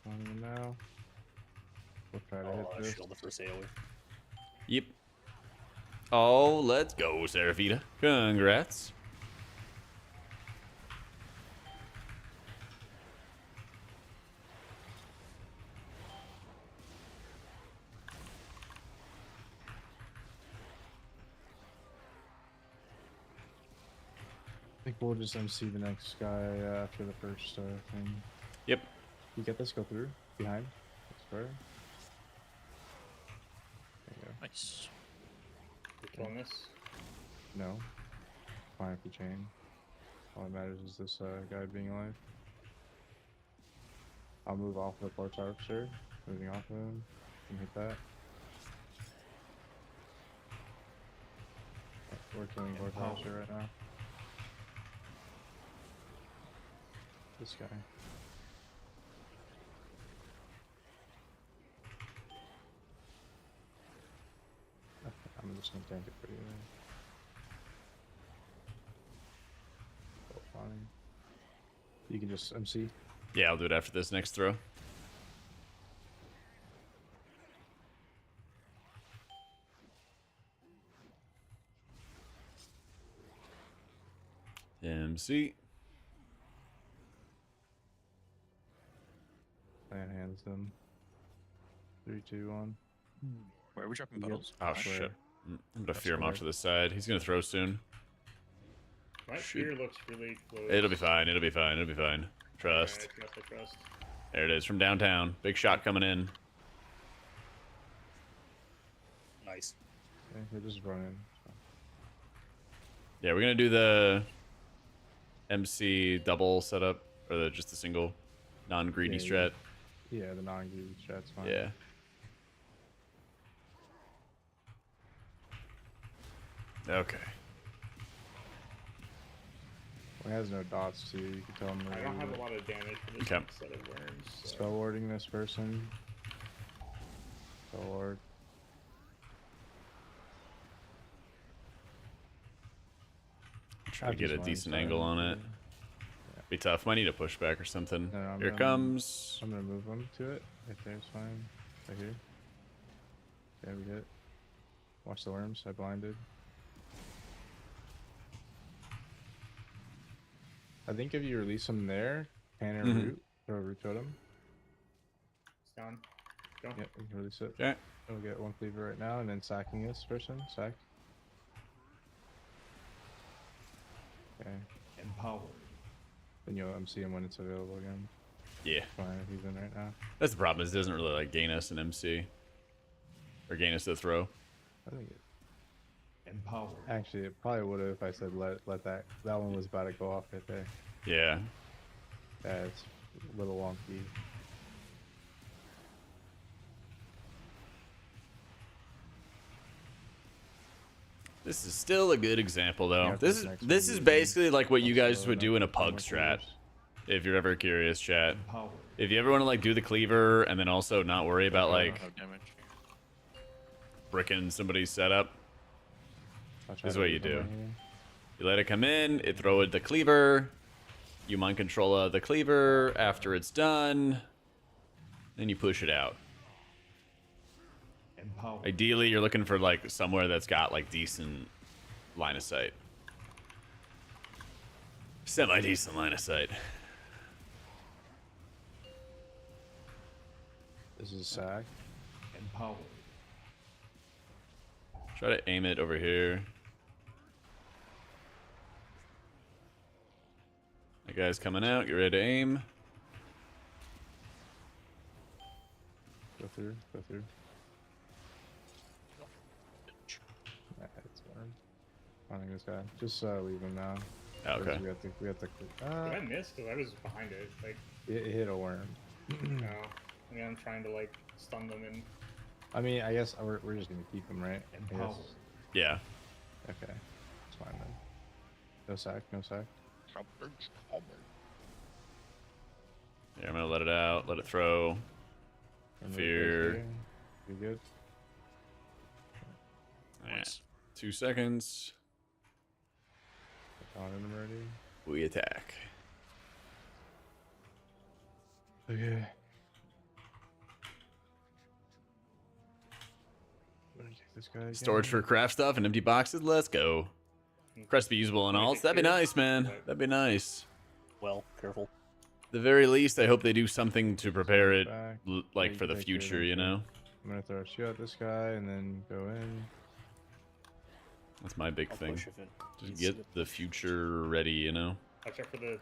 On him now. We'll try to hit this. Shield the first AoE. Yep. Oh, let's go, Seraphita. Congrats. I think we'll just MC the next guy after the first thing. Yep. You get this? Go through. Behind. Square. There you go. Nice. You killing this? No. Fine if you chain. All that matters is this guy being alive. I'll move off the porch archer. Moving off of him. Can hit that. We're killing porch archer right now. This guy. Okay, I'm just gonna tank it for you. Oh, fine. You can just MC. Yeah, I'll do it after this next throw. MC. Plan hands them. 3, 2, 1. Where are we dropping puddles? Oh, shit. I'm gonna fear him off to the side. He's gonna throw soon. My fear looks really close. It'll be fine. It'll be fine. It'll be fine. Trust. Alright, I trust. There it is from downtown. Big shot coming in. Nice. Okay, we're just running. Yeah, we're gonna do the MC double setup, or just the single non-greedy strat. Yeah, the non-greedy strat's fine. Yeah. Okay. Well, he has no dots too. You can tell him. I don't have a lot of damage for this Okay. next set of worms. So. Spell warding this person. Spell ward. Try to get a decent angle on it. Be tough. Might need a pushback or something. No, Here comes. I'm gonna move him to it. Right there's fine. Right here. Okay, we hit. Watch the worms. I blinded. I think if you release him there, pan and root, throw a root totem. It's down. Go. Yep, we can release it. Okay. We'll get one cleaver right now, and then sacking this person. Sack. Okay. Empowered. Then you'll MC him when it's available again. Yeah. Fine if he's in right now. That's the problem. Is it doesn't really like gain us an MC. Or gain us the throw. I think it. Empowered. Actually, it probably would have if I said let that one was about to go off right there. Yeah. Yeah, it's a little wonky. This is still a good example though. Yeah, This is basically like what you guys would do in a pug strat. If you're ever curious, chat. Empowered. If you ever want to like do the cleaver and then also not worry about like No damage. bricking somebody's setup, I'll try this is to what you leave him do. right here. You let it come in, it throw it the cleaver, you mind control the cleaver after it's done, then you push it out. Empowered. Ideally, you're looking for like somewhere that's got like decent line of sight. Semi-decent line of sight. This is sack. Empowered. Try to aim it over here. That guy's coming out. Get ready to aim. Go through. Go through. Nah, it's fine. Finding this guy. Just leave him now. Okay. We have to. Did I miss? Because I was behind it. Like, It hit a worm. no. I mean, I'm trying to like stun them and. I mean, I guess we're just gonna keep him, right? I Empower. guess. Yeah. Okay, it's fine then. No sack, no sack. Yeah, I'm gonna let it out. Let it throw. Fear. You good? Yeah. 2 seconds. On him already. We attack. Okay. I'm gonna kick this guy again. Storage for craft stuff and empty boxes. Let's go. Crest be usable and alts. That'd be nice, man. That'd be nice. Well, careful. The very least, I hope they do something to prepare it, Back. like Yeah, for the take future, it, you know? I'm gonna throw a shield at this guy and then go in. That's my big I'll thing. push if it Just needs get to. the future ready, you know? Watch out for the.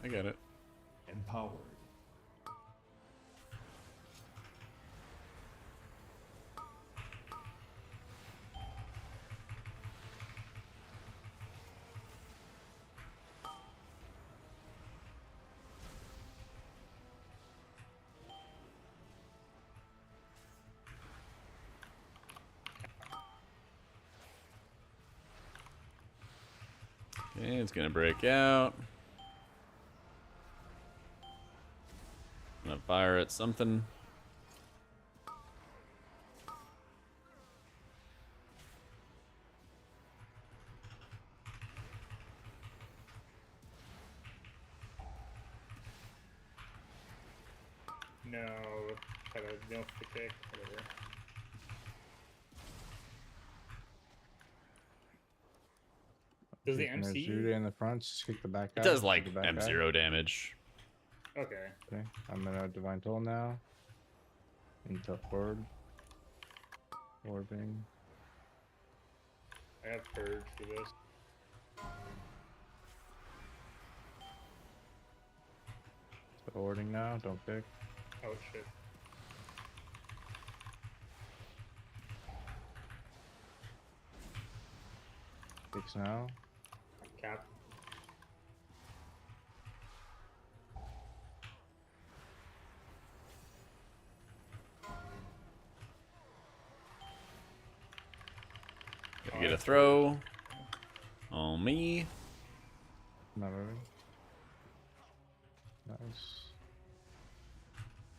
I get it. Empowered. Okay, it's gonna break out. I'm gonna fire at something. No. Try to milk the kick. Whatever. Does the And there's MC? Judah in the front, just kick the back It guy. does kick like the back guy. M0 damage. Okay. Okay, I'm gonna Divine Toll now. Into Orb. Orbing. I have purge for this. So Ording now, don't pick. Oh shit. Picks now. Cap. Gotta get a throw. On me. Not moving. Nice.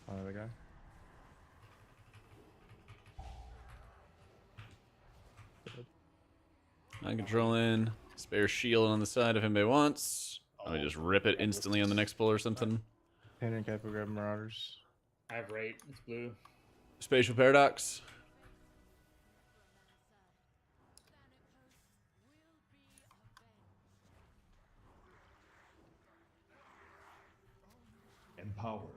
Another guy. I'm controlling. Spare shield on the side if anybody wants. Let me just rip it instantly on the next pull or something. Painter and Capo grab Marauders. I have right. It's blue. Spatial paradox. Empowered.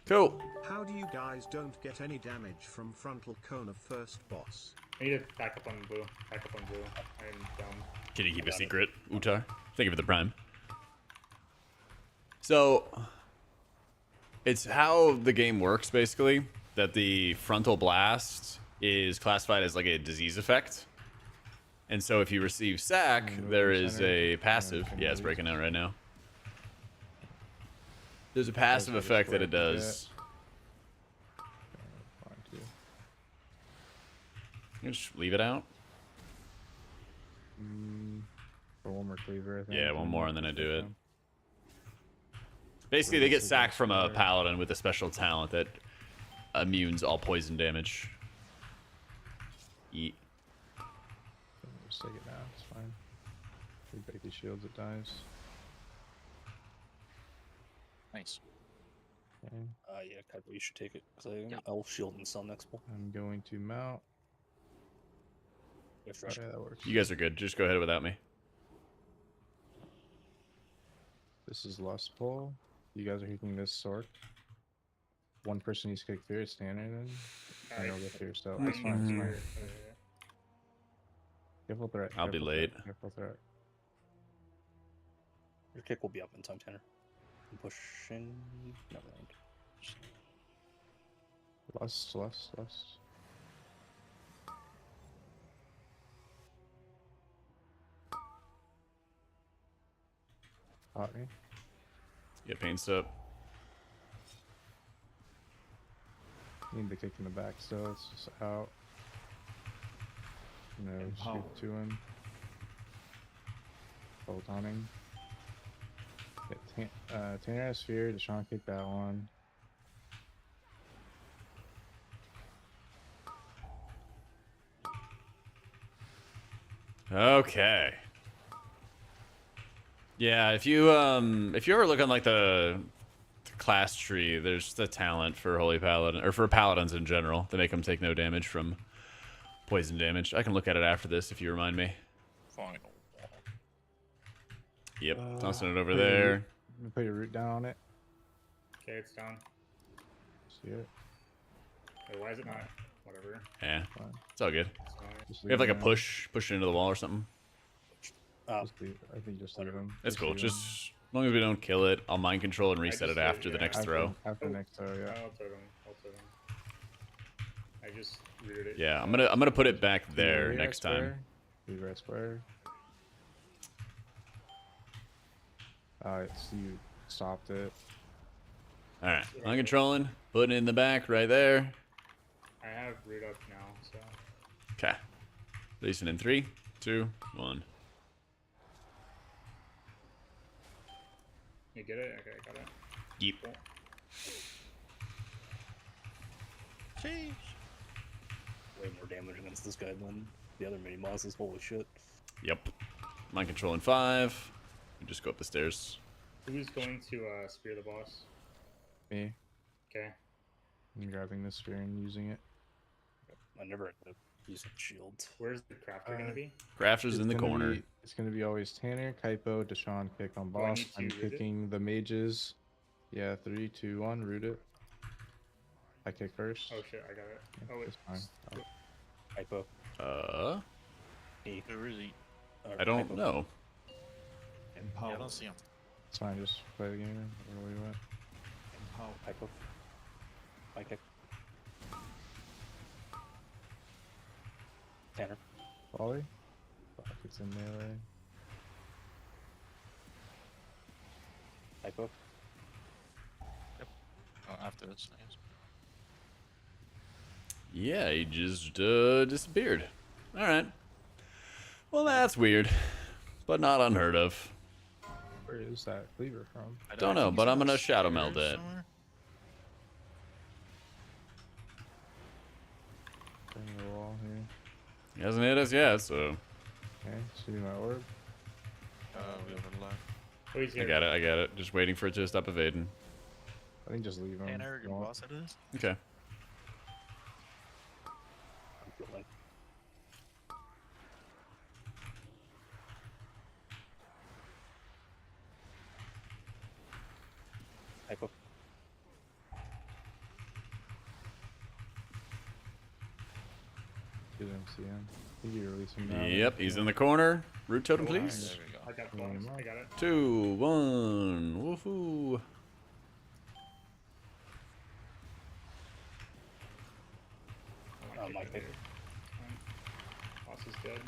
Cool. How do you guys don't get any damage from frontal cone of first boss? I need to back up on blue. Back up on blue. I'm dumb. Can you keep a secret, Utar? Thank you for the prime. So, it's how the game works, basically, that the frontal blast is classified as like a disease effect. And so if you receive sack, there is a passive. Yeah, it's breaking out right now. There's a passive effect that it does. You just leave it out? For one more cleaver, I think. Yeah, one more and then I do it. Basically, they get sacked from a paladin with a special talent that immunes all poison damage. Eat. Just take it now, it's fine. We break these shields, it dies. Nice. Okay. Yeah, Kaipo, you should take it. Because I'll shield and sell next pull. I'm going to mount. Okay, that works. You guys are good. Just go ahead without me. This is last pull. You guys are hitting this sword. One person needs to kick fear, standard then. And I'll get fear still. That's fine, it's fine. Careful threat. I'll be careful late. Threat, careful threat. Your kick will be up in time, Tanner. I'm pushing. Never mind. Less. Caught me. Yeah, pain step. Need the kick in the back, so it's just out. No, Empower. shoot to him. Full taunting. Tanner has fear. Deshaun kicked that one. Okay. Yeah, if you ever look on like the class tree, there's the talent for Holy Paladin, or for Paladins in general. They make them take no damage from poison damage. I can look at it after this if you remind me. Final. Yep, tossing it over put your there. root- Put your root down on it. Okay, it's down. See it? Wait, why is it not? Whatever. Yeah, Fine. it's all good. It's fine. Just We have like a leave him push it into the wall or something. there. Just leave, I think just leave him. It's cool. leave him. Just as long as we don't kill it, I'll mind control and reset it just after the yeah, next after, throw. After next throw, yeah. I'll totem. I just rooted it. Yeah, I'm gonna put it back there Leave next red time. square. Leave red square. Alright, so you stopped it. All right, I'm controlling, putting it in the back right there. I have root up now, so. Okay, releasing in 3, 2, 1. You get it? Okay, got it. Yeep. Cool. Way more damage against this guy than the other mini bosses. Holy shit. Yep. Mind controlling 5. You just go up the stairs. Who's going to spear the boss? Me. Okay. I'm grabbing this spear and using it. I never ended up using shield. Where's the crafter gonna be? Crafter's in the gonna corner. It's gonna be always Tanner, Kaipo, Deshaun kick on Do I boss. need to I'm root it? kicking the mages. Yeah, 3, 2, 1, root it. I kick first. Oh shit, I got it. Oh, It's it's fine. Hypo. Where is he? I don't know. Empower. Yeah, I don't see him. It's fine, just play the game. Where we went. Empower. Hypo. My kick. Tanner. Volley? Fuck, it's in melee. Hypo. Oh, after this. Yes. Yeah, he just disappeared. All right. Well, that's weird, but not unheard of. Where is that cleaver from? Don't know, but I'm gonna shadow meld it. Bring the wall here. He hasn't hit us yet, so Okay, shooting my orb. We overlap. Oh, he's I here. got it. Just waiting for it to stop evading. I think just leave him. Tanner, if you your want. boss it is? Okay. I'm feeling. Hypo. You didn't see him. I think you release him now. Yep, he's in the corner. Root totem, please. There we go. I got bonus. I got it. 2, 1. Woohoo. I My kick kick. it. Boss is dead.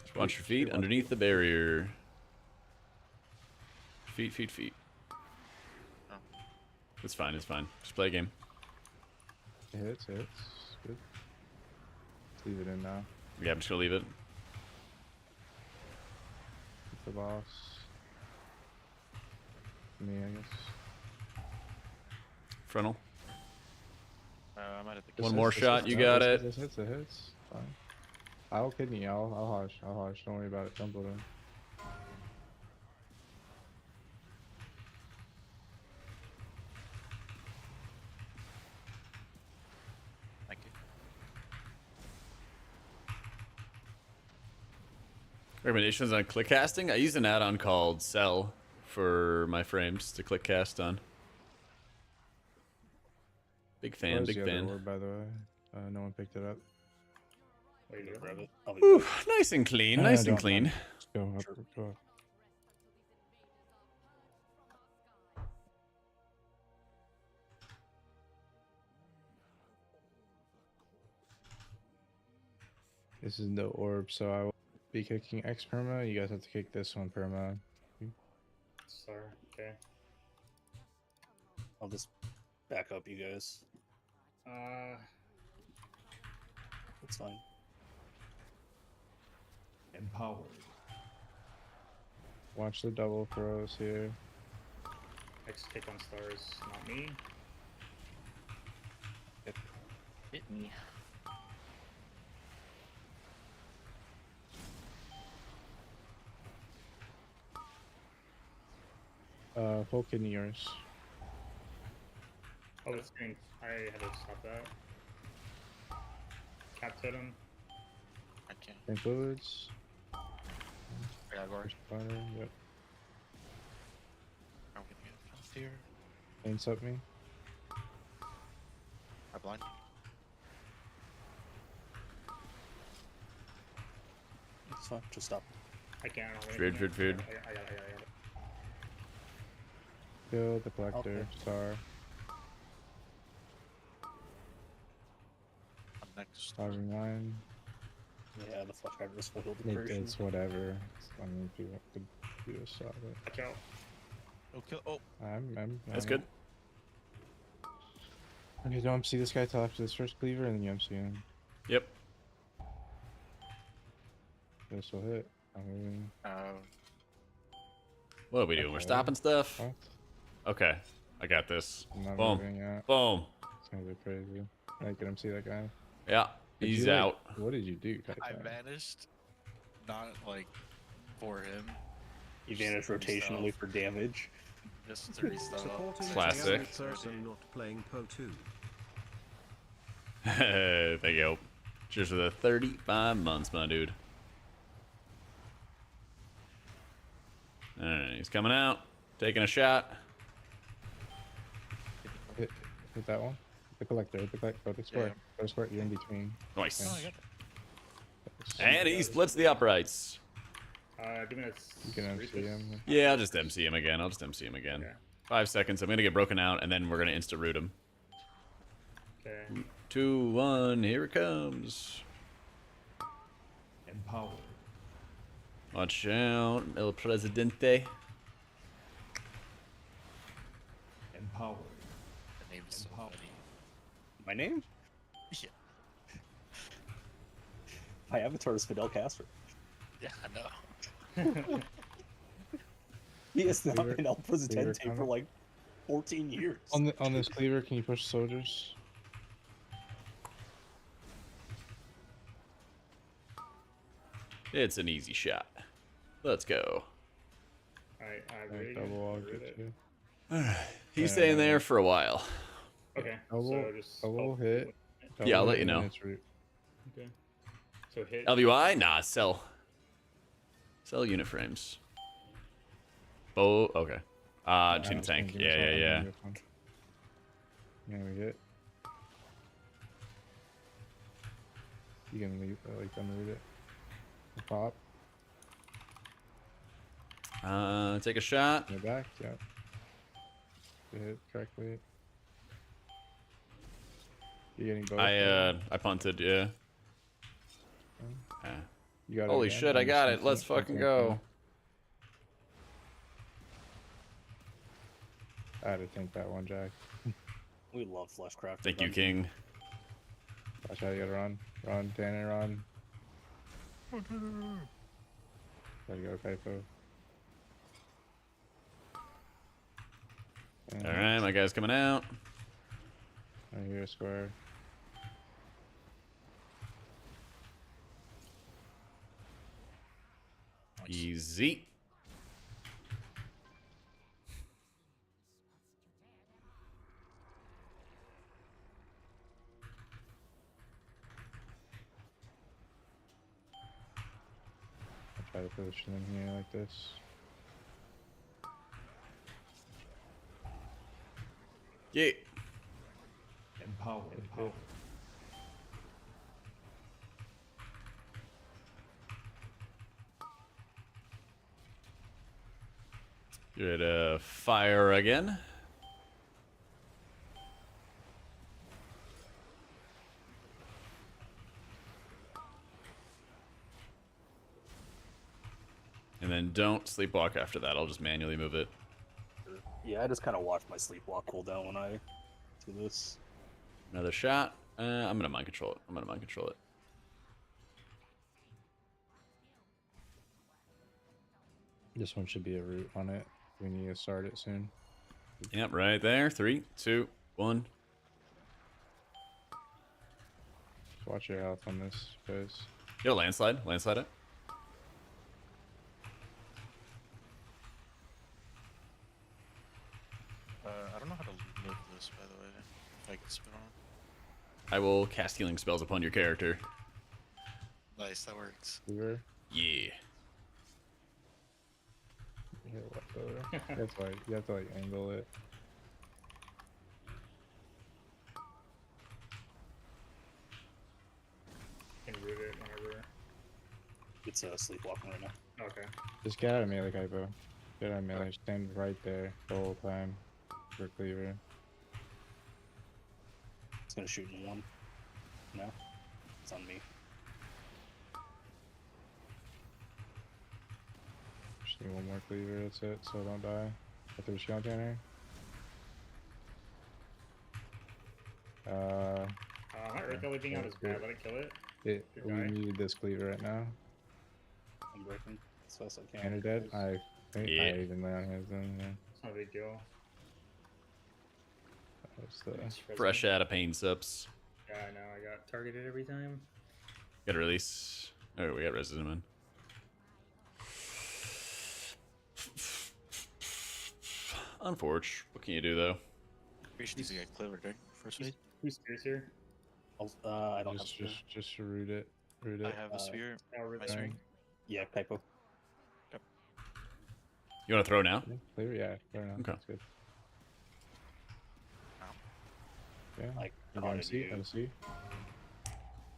Just watch your feet underneath the barrier. Feet. Oh. It's fine. Just play a game. It hits. Good. Leave it in now. Yeah, I'm just gonna leave it. Keep the boss. Me, I guess. Frontal. I might have to One more shot, you got it. It hits. Fine. I'll kidney. I'll hush. Don't worry about it. Don't blow him. Thank you. Recommendations on click casting? I use an add-on called Cell for my frames to click cast on. Big fan, Where's big the other fan. orb, by the way, no one picked it up. Wait, you Grab it. I'll be Ooh, back. nice and clean, I nice and don't clean. Go up, Sure. go up. This is no orb, so I will be kicking X perma. You guys have to kick this one perma. Sorry. Okay. I'll just back up you guys. That's fine. Empowered. Watch the double throws here. Next kick on stars, not me. Hit me. Full kidney yours. Oh, that's green. I had to stop that. Capped hit him. Okay. Drink fluids. I got guard. Fire, yep. I'm gonna get off here. Paints up me. I blind. It's fine. Just stop. I can't. I don't Food, food, food. I got it. Kill the collector. Okay. Star. I'm next. 5 and 9. Yeah, the flash driver just fulfilled the version. It's whatever. I mean, if you want to do a shot, but Watch out. Oh, kill. Oh, That's good. Okay, don't MC this guy till after this first cleaver, and then you MC him. Yep. This will hit. I'm moving. What are we doing? We're Okay. stopping stuff? What? Okay. I got this. I'm not Boom. moving yet. Boom. It's gonna be crazy. I can MC that guy. Yeah. Did He's you, like- out. What did you do, Kai I Kai? vanished. Not like for him. You vanish Just dirty rotationally stuff. for damage. Just dirty stuff. Supporting the Classic. only person not playing Po 2. There you go. Cheers for the 35 months, my dude. Alright, he's coming out. Taking a shot. Hit that one. The collector. The collector. Go to square. Yeah. Go to square. You're in between. Nice. Oh, I got it. And he splits the uprights. Give me You can MC him. Yeah, I'll just MC him again. I'll just MC him again. Yeah. 5 seconds. I'm going to get broken out, and then we're going to insta-root him. Okay. 2, 1, here it comes. Empowered. Watch out, El Presidente. Empowered. The name is so Empowered. funny. My name? Yeah. My avatar is Fidel Castro. Yeah, I know. He has not Cleaver- been El Presidente cleaver for like 14 years. On this cleaver, can you push soldiers? It's an easy shot. Let's go. I Like really double I'll read get it. you. He's staying there for a while. Okay. Double, So just double hit. Yeah, I'll double let hit, you and then know. it's root. Okay. So hit. LVI? Nah, sell. Sell unit frames. Oh, okay. Chin it's tank. gonna give us Yeah, all- yeah, yeah. this one. Yeah, we hit. You can leave, like, unroot it. Pop. Take a shot. Go back. Yeah. You hit correctly. You're getting both. I punted, yeah. Yeah. You got it Holy again? shit, I got it. Let's Okay, fucking okay, go. okay. I had to tank that one, Jack. We love Fleshcraft. Thank you, King. Watch out, you gotta run. Run, Tanner, run. Gotta go, Kaipo. Alright, my guy's coming out. I hear a square. Easy. I'll try to position him here like this. Yeah. Empowered. Empowered. Good fire again. And then don't sleepwalk after that. I'll just manually move it. Yeah, I just kind of watch my sleepwalk cooldown when I do this. Another shot. I'm gonna mind control it. This one should be a root on it. We need to start it soon. Yep, right there. 3, 2, 1. Just watch your health on this, guys. Yo, landslide. Landslide it. I don't know how to live this, by the way. If I can spin on. I will cast healing spells upon your character. Nice, that works. Cleaver. Yeah. Here, left over. That's why you have to like angle it. Can root it whenever. It's sleepwalking right now. Okay. Just get out of melee, Kaipo. Get out of melee. Stand right there the whole time. For cleaver. It's gonna shoot in 1. No, it's on me. Just need one more cleaver, that's it, so don't die. I threw a shield in here. My Earth Ellie being out is bad. Let it kill it. We needed this cleaver right now. I'm breaking as fast as I can. And you're dead? I think Yeah. I even lay on his then, yeah. It's not a big deal. That was the... Fresh out of pain subs. Yeah, I know. I got targeted every time. Got to release. Oh, we got resident. Unfortunate. What can you do though? We should just get clever, dude. First week. Who's Spears here? I don't have just root it. Root it. I have a sphere. My Dang. sphere. Yeah, Kaipo. You want to throw now? Clear, yeah. Fair enough. Okay. That's good. Yeah. Like, You how got did MC? you-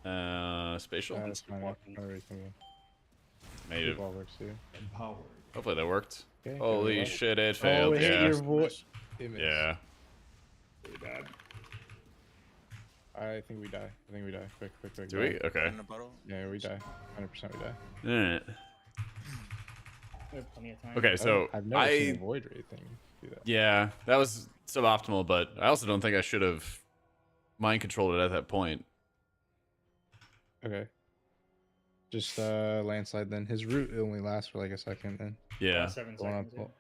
MC? Spatial. That's fine. Alright, come on. Made it. Ball works too. Empowered. Hopefully that worked. Okay, Holy go. shit, it Oh, failed. it hit Yeah. your voice. Yeah. Pretty bad. I think we die. Quick. Do we? Okay. In the bottle. Yeah, we die. 100% we die. Alright. We have plenty of time. Okay, so I've never seen a void ray thing do that. Yeah, that was suboptimal, but I also don't think I should have mind controlled it at that point. Okay. Just landslide then. His root only lasts for like a second then. Yeah. 7 Go on, seconds.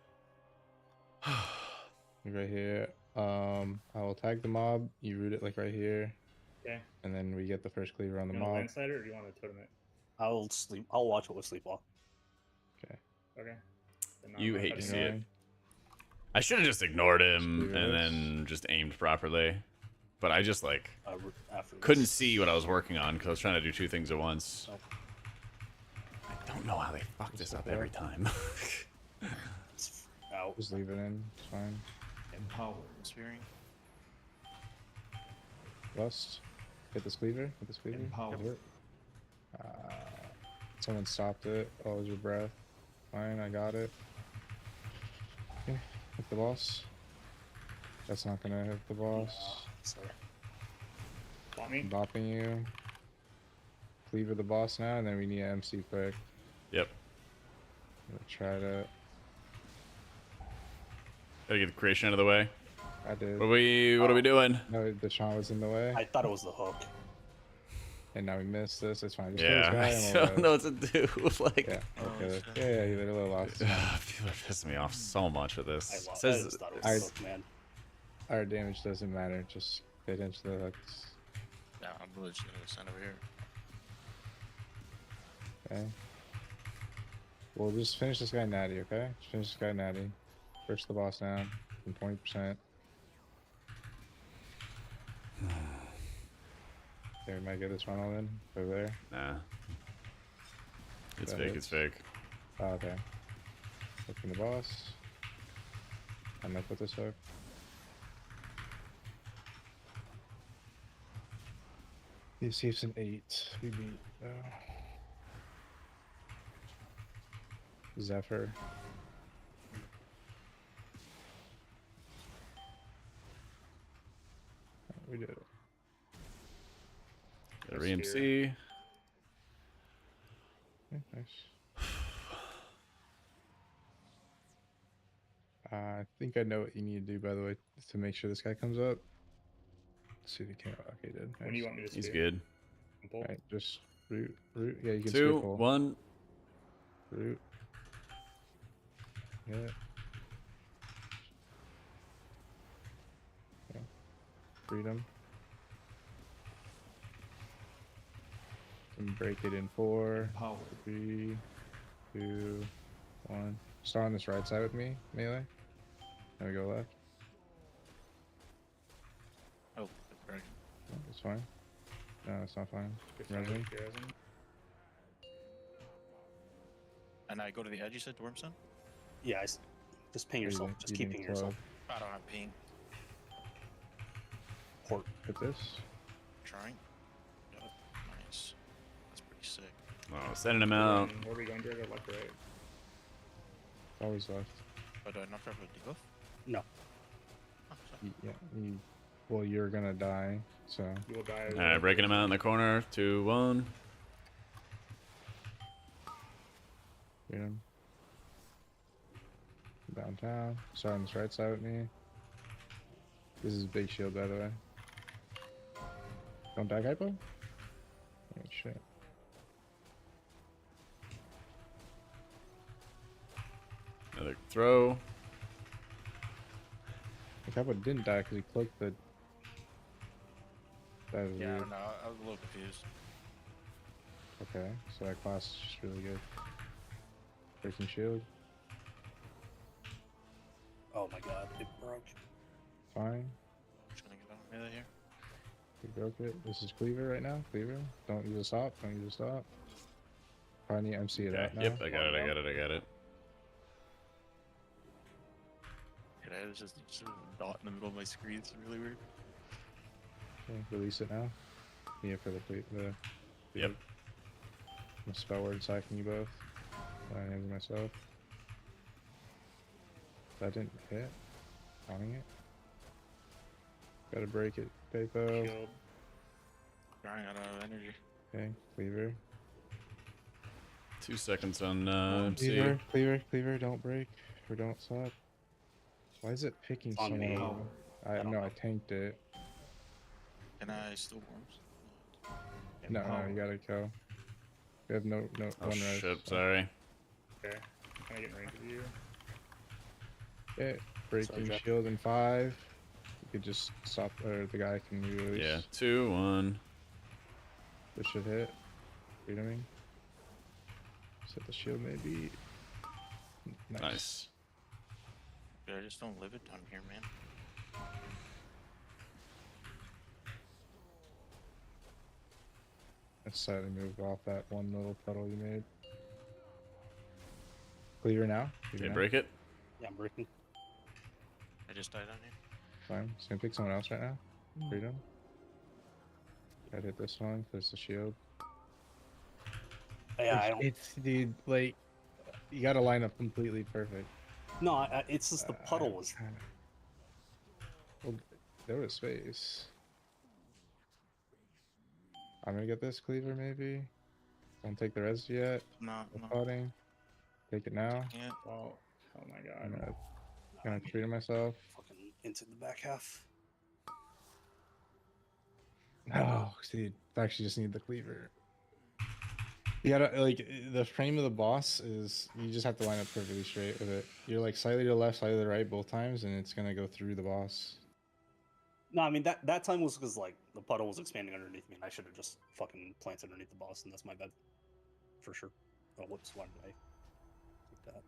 right here. I will tag the mob. You root it like right here. Okay. And then we get the first cleaver on the You want a mob. landslide or do you want to totem it? I'll watch it with sleepwalk. Okay. Okay. Then You I'm hate to touching see it. Nine. I should have just ignored him Just and then just aimed properly. But I just like After couldn't see what I was working on because I was trying to do 2 things at once. I don't know how they fuck this up every time. It's out. Just leave it in. It's fine. Empowered. Spearing. Lust. Hit this cleaver. Hit this cleaver. Empowered. Someone stopped it. Oh, it was your breath. Fine, I got it. Okay. Hit the boss. That's not gonna hit the boss. Sorry. Bot me? I'm bopping you. Cleaver the boss now, and then we need an MC quick. Yep. I'm gonna try to. Gotta get the creation out of the way. I did. What are we doing? No, the Sean was in the way. I thought it was the hook. And now we missed this. It's fine. Just Yeah, kill I this guy and don't know what to do. Like, Yeah, okay. Yeah, he did a little lost. people are pissing me off so much with this. It I says just thought it was the hook, man. Our damage doesn't matter. Just hit into the hooks. Yeah, I'm really just gonna stand over here. Okay. We'll just finish this guy natty, okay? Just finish this guy natty. Push the boss down from 20%. Okay, we might get this funnel in over there. Nah. It's That fake, hits. it's fake. Oh, okay. Hooking the boss. I'm up with this hook. The escape's an 8. We beat Zephyr. MC. Okay, nice. I think I know what you need to do, by the way, to make sure this guy comes up. Let's see if he came up. Okay, he did. When do you want me to He's spear? good. Pull? Alright, just root. Yeah, you can 2, spear pull. 1. Root. Yeah. Okay. Freedom. And break it in 4, 3, 2, 1. Start on this right side with me, melee. Then we go left. Oh, right. No, it's fine. No, it's not fine. Good Resin. time, resin. And I go to the edge, you said, to Wormstone? Yeah, just ping yourself. Breathing, Just keep breathing pinging yourself. I don't have ping. Port. Hit this. Trying. Got it. Nice. That's pretty sick. Oh, sending him out. Where are we going, Jared? Left or right? Always left. But do I not drop a debuff? No. Oh, sorry. Yeah, well, you're gonna die, so. You will die. Alright, breaking him out in the corner. 2, 1. Freedom. Downtown. Start on this right side with me. This is big shield, by the way. Don't die, hypo? Oh, shit. Another throw. The hypo didn't die because he cloaked the. That was Yeah, I weird. don't know. I was a little confused. Okay, so that class is just really good. Breaking shield. Oh my god, it broke. Fine. Just gonna get on melee here. We broke it. This is Cleaver right now. Cleaver. Don't use a stop. Don't use a stop. Probably need to MC it Okay. out now. Yep, I got it. I got it. I got it. Yeah, it was just a dot in the middle of my screen. It's really weird. Okay, release it now. Yeah, for the Yep. I'm spell word sacking you both. I named myself. That didn't hit. Counting it. Gotta break it. Papo. Shield. Running out of energy. Okay, Cleaver. 2 seconds on MC. Cleaver, don't break. Or don't stop. Why is it picking On me. someone? I don't know, know. I tanked it. Can I still Worms? No, you gotta go. We have no Oh one res. shit, so- sorry. Okay. Can I get in range of you? Okay, breaking Jack. shield in 5. You could just stop, or the guy can release. Yeah, 2, 1. This should hit. Freedoming. Set the shield maybe. Nice. Dude, I just don't live it down here, man. Let's slightly move off that one little puddle you made. Cleaver now. Okay, break it. Yeah, I'm breaking. I just died on you. Fine. Just gonna pick someone else right now. Freedom. Gotta hit this one because the shield. Yeah, I don't. It's dude, like you gotta line up completely perfect. No, it's just the puddle was. Well, there was space. I'm gonna get this Cleaver maybe. Don't take the res yet. No, No no. potting. Take it now. Yeah. Oh my god. I'm gonna treat myself. Fucking into the back half. Oh, dude, I actually just need the Cleaver. You gotta like the frame of the boss is you just have to line up perfectly straight with it. You're like slightly to the left, slightly to the right both times, and it's gonna go through the boss. No, I mean that time was because like the puddle was expanding underneath me, and I should have just fucking planted underneath the boss, and that's my bad, for sure. Oh, whoops! Why did I take that?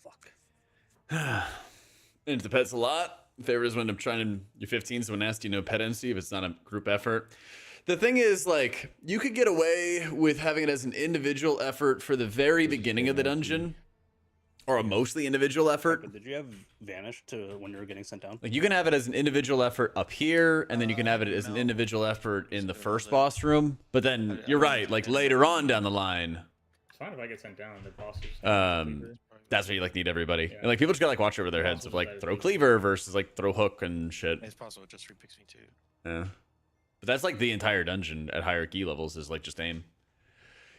Fuck. Into the pets a lot. Favorite is when I'm trying to, you're 15, someone asks, do you know pet MC if it's not a group effort? The thing is, like, you could get away with having it as an individual effort for the very beginning of the dungeon, or a mostly individual effort. But did you have vanish to when you were getting sent down? Like, you can have it as an individual effort up here, and then you can have it as an individual effort in the first boss room. But then, you're right, like, later on down the line, It's fine if I get sent down. The boss is. that's where you, like, need everybody. Yeah. And, like, people just gotta, like, watch over their heads of, like, throw cleaver versus, like, throw hook and shit. It's possible it just repicks me too. Yeah. But that's like the entire dungeon at higher key levels is like just aim.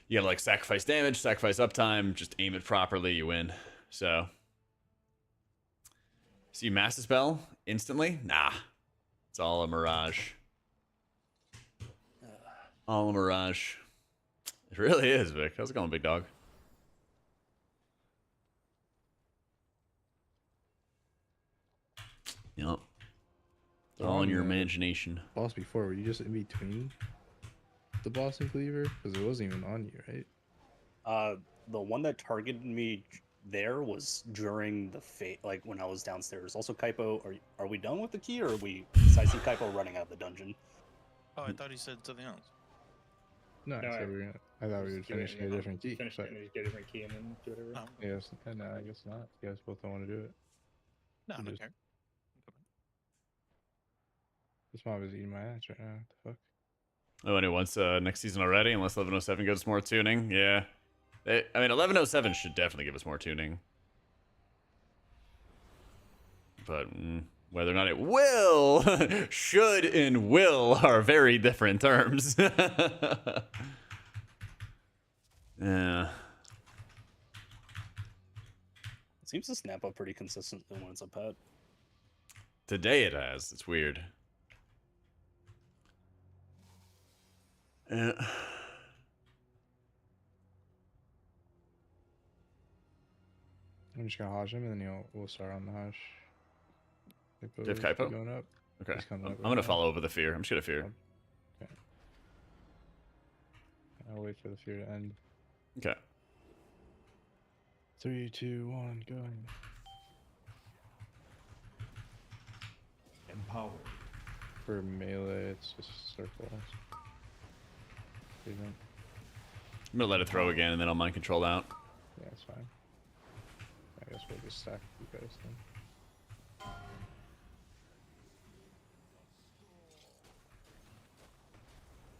You gotta like sacrifice damage, sacrifice uptime, just aim it properly, you win. So you mass spell instantly? Nah. It's all a mirage. All a mirage. It really is, Vic. How's it going, big dog? Yup. All in your imagination. Boss before, were you just in between the boss and cleaver? Because it wasn't even on you, right? The one that targeted me there was during the like when I was downstairs. Also, Kaipo, are we done with the key, or are we? I see Kaipo running out of the dungeon. Oh, I thought he said something else. No, I thought we would finish a different key. Finish it and just get a different key and then do whatever. Yes, and I guess not. You guys both don't want to do it. No, I don't care. This mob is eating my ass right now. What the fuck? Oh, and it wants next season already, unless 1107 gives more tuning. Yeah. I mean, 1107 should definitely give us more tuning. But whether or not it will, should and will are very different terms. Yeah. It seems to snap up pretty consistently when it's a pet. Today it has. It's weird. Yeah. I'm just gonna Hajj him, and then we'll start on the Hajj. Do you have Kaipo? Going up. Okay. He's coming I'm up gonna right follow over the fear. I'm just gonna fear. Okay. I'll wait for the fear to end. Okay. 3, 2, 1, go. Empowered. For melee, it's just circle. I'm gonna let it throw again, and then I'll mind control out. Yeah, it's fine. I guess we'll just stack you guys then.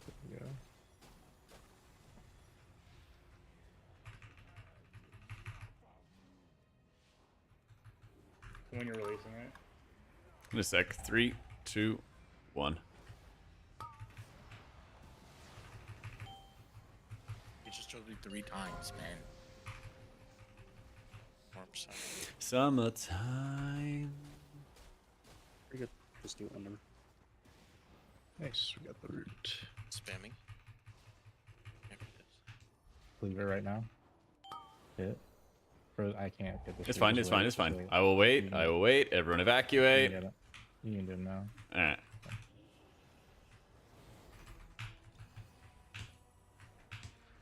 There we go. When you're releasing it. In a sec. 3, 2, 1. You just told me 3 times, man. Summertime. Pretty good. Just do it whenever. Nice, we got the root. Spamming. Leave it right now. Hit. I can't get this. It's fine. It's fine. It's fine. I will wait. I will wait. Everyone evacuate. You can do it now. All right.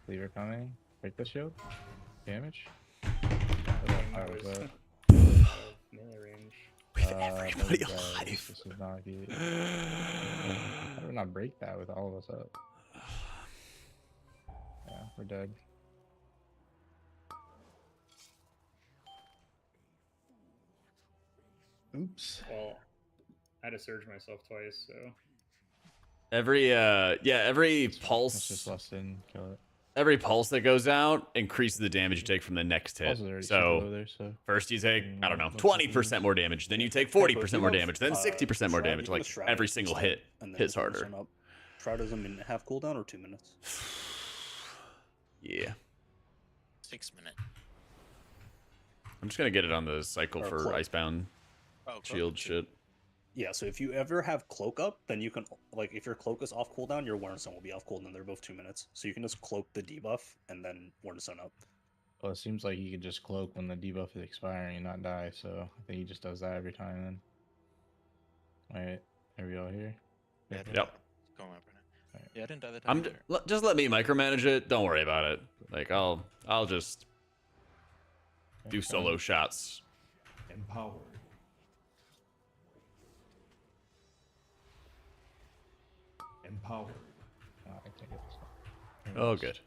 Lever coming. Break the shield. Damage. Melee range. We have everybody alive. This is not good. How do we not break that with all of us up? Yeah, we're dead. Oops. Well, I had to surge myself twice, so. Every every Let's pulse. just less than kill it. Every pulse that goes out increases the damage you take from the next hit. So first you take, I don't know, 20% more damage. Then you take 40% more damage. Then 60% more damage. Like every single hit hits harder. Try does a minute half cooldown or 2 minutes? Yeah. 6 minute. I'm just gonna get it on the cycle Or for cloak. Icebound shield shit. Yeah, so if you ever have cloak up, then you can, like, if your cloak is off cooldown, your Warren Stone will be off cooldown. They're both 2 minutes. So you can just cloak the debuff and then Warren Stone up. Well, it seems like he could just cloak when the debuff is expiring and not die, so I think he just does that every time then. Alright, are we all here? Yeah, Yep. Going up right now. Yeah, I didn't die that time. Just let me micromanage it. Don't worry about it. Like I'll just do solo shots. Empowered. Empowered. I can't get this one. Oh, good.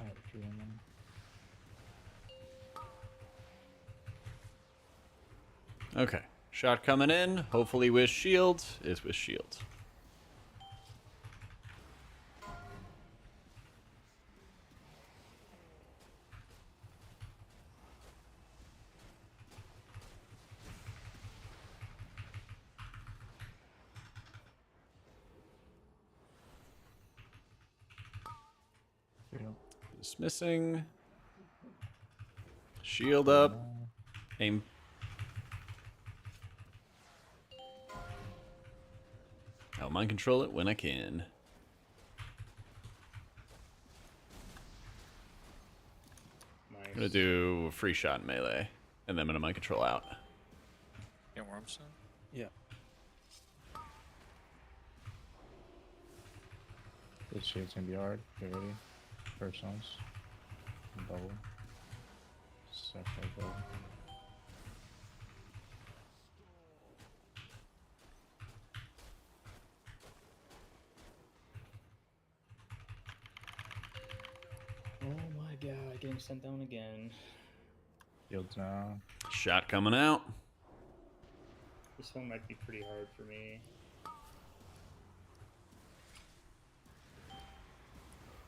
I have a few in there. Okay. Shot coming in. Hopefully with shield. Is with shield. Dismissing. Shield up. Aim. I'll mind control it when I can. Nice. I'm gonna do free shot in melee, and then I'm gonna mind control out. Get Wormstone? Yeah. This shit's gonna be hard. Get ready. First ones. Double. Stuff like that. Oh my god, getting sent down again. Shields now. Shot coming out. This one might be pretty hard for me.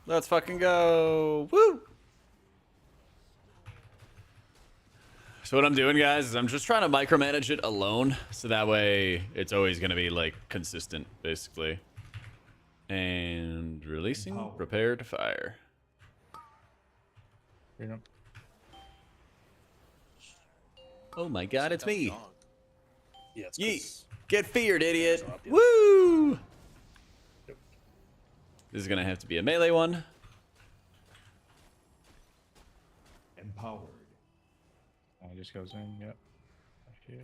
Let's fucking go. Woo! So what I'm doing, guys, is I'm just trying to micromanage it alone. So that way it's always going to be, like, consistent, basically. And releasing. Prepare to fire. Oh my god, it's me. Yeah, it's Yeet. Get feared, idiot. Woo! This is going to have to be a melee one. Empowered. Just goes in, yep. Shield.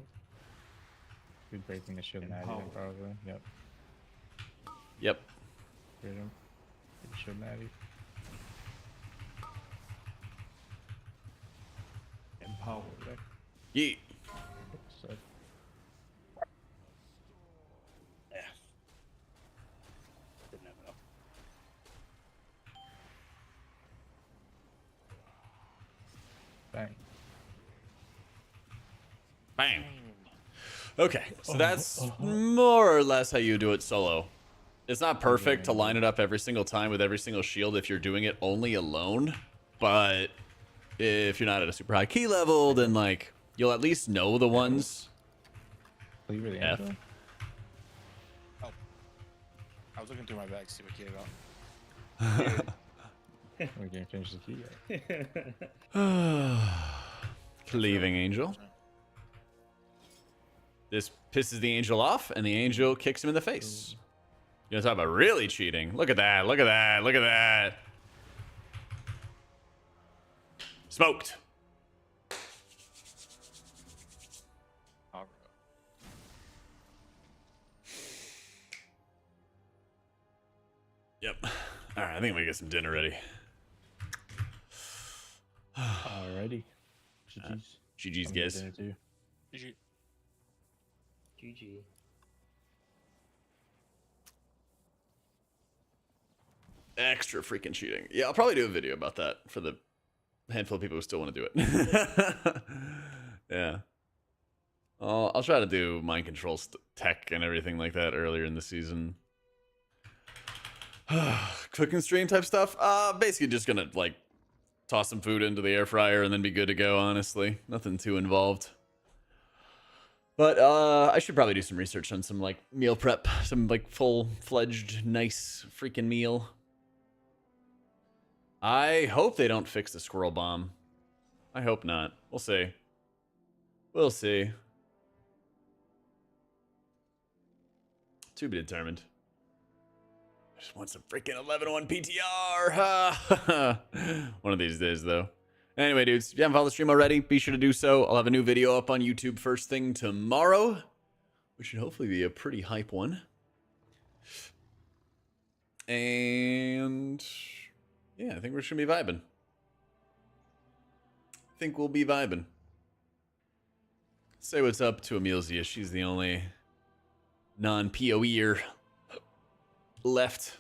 Good breaking the shield and adding him, probably. Yep. Yep. Get him. Get the shield and adding. Empowered. Yeet. So, Yeah. Didn't have enough. bang. Bang. Okay, so that's more or less how you do it solo. It's not perfect to line it up every single time with every single shield if you're doing it only alone, but if you're not at a super high key level, then like you'll at least know the ones. Leave the F. Angel? Oh. I was looking through my bag to see what key I got. We can't finish the key yet. Cleaving Angel. This pisses the Angel off, and the Angel kicks him in the face. You know, talk about really cheating. Look at that, look at that, look at that. Smoked. All Yep. All right, I think I'm gonna get some dinner ready. Alrighty. GG's. GG's, guys. GG. GG. Extra freaking cheating. Yeah, I'll probably do a video about that for the handful of people who still want to do it. Yeah. I'll try to do mind control tech and everything like that earlier in the season. Cooking stream type stuff. Basically just gonna like toss some food into the air fryer and then be good to go, honestly. Nothing too involved. But I should probably do some research on some like meal prep, some like full-fledged nice freaking meal. I hope they don't fix the squirrel bomb. I hope not. We'll see. We'll see. To be determined. I just want some freaking 11-1 PTR. One of these days, though. Anyway, dudes, if you haven't followed the stream already, be sure to do so. I'll have a new video up on YouTube first thing tomorrow, which should hopefully be a pretty hype one. And yeah, I think we're just gonna be vibing. I think we'll be vibing. Say what's up to Amelia. She's the only non-PoEer left.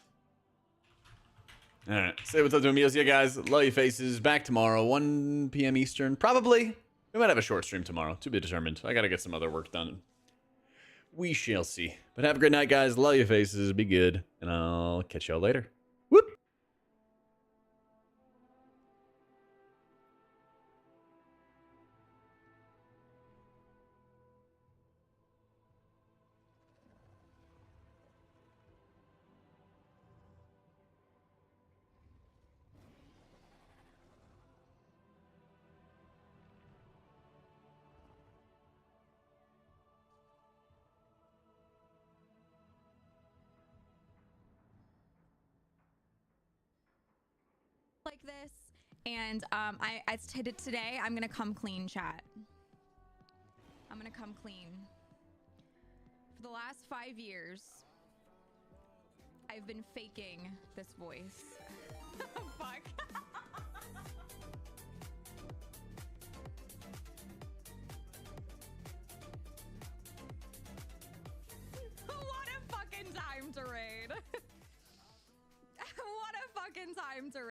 All right, say what's up to Amelia, guys. Love you faces. Back tomorrow, 1 p.m. Eastern. Probably. We might have a short stream tomorrow, to be determined. I gotta get some other work done We shall see. But have a great night, guys. Love your faces. Be good. And I'll catch y'all later. Whoop. Like this, and today I'm gonna come clean, chat. I'm gonna come clean. For the last 5 years, I've been faking this voice. Fuck. What a fucking time to raid. What a fucking time to raid.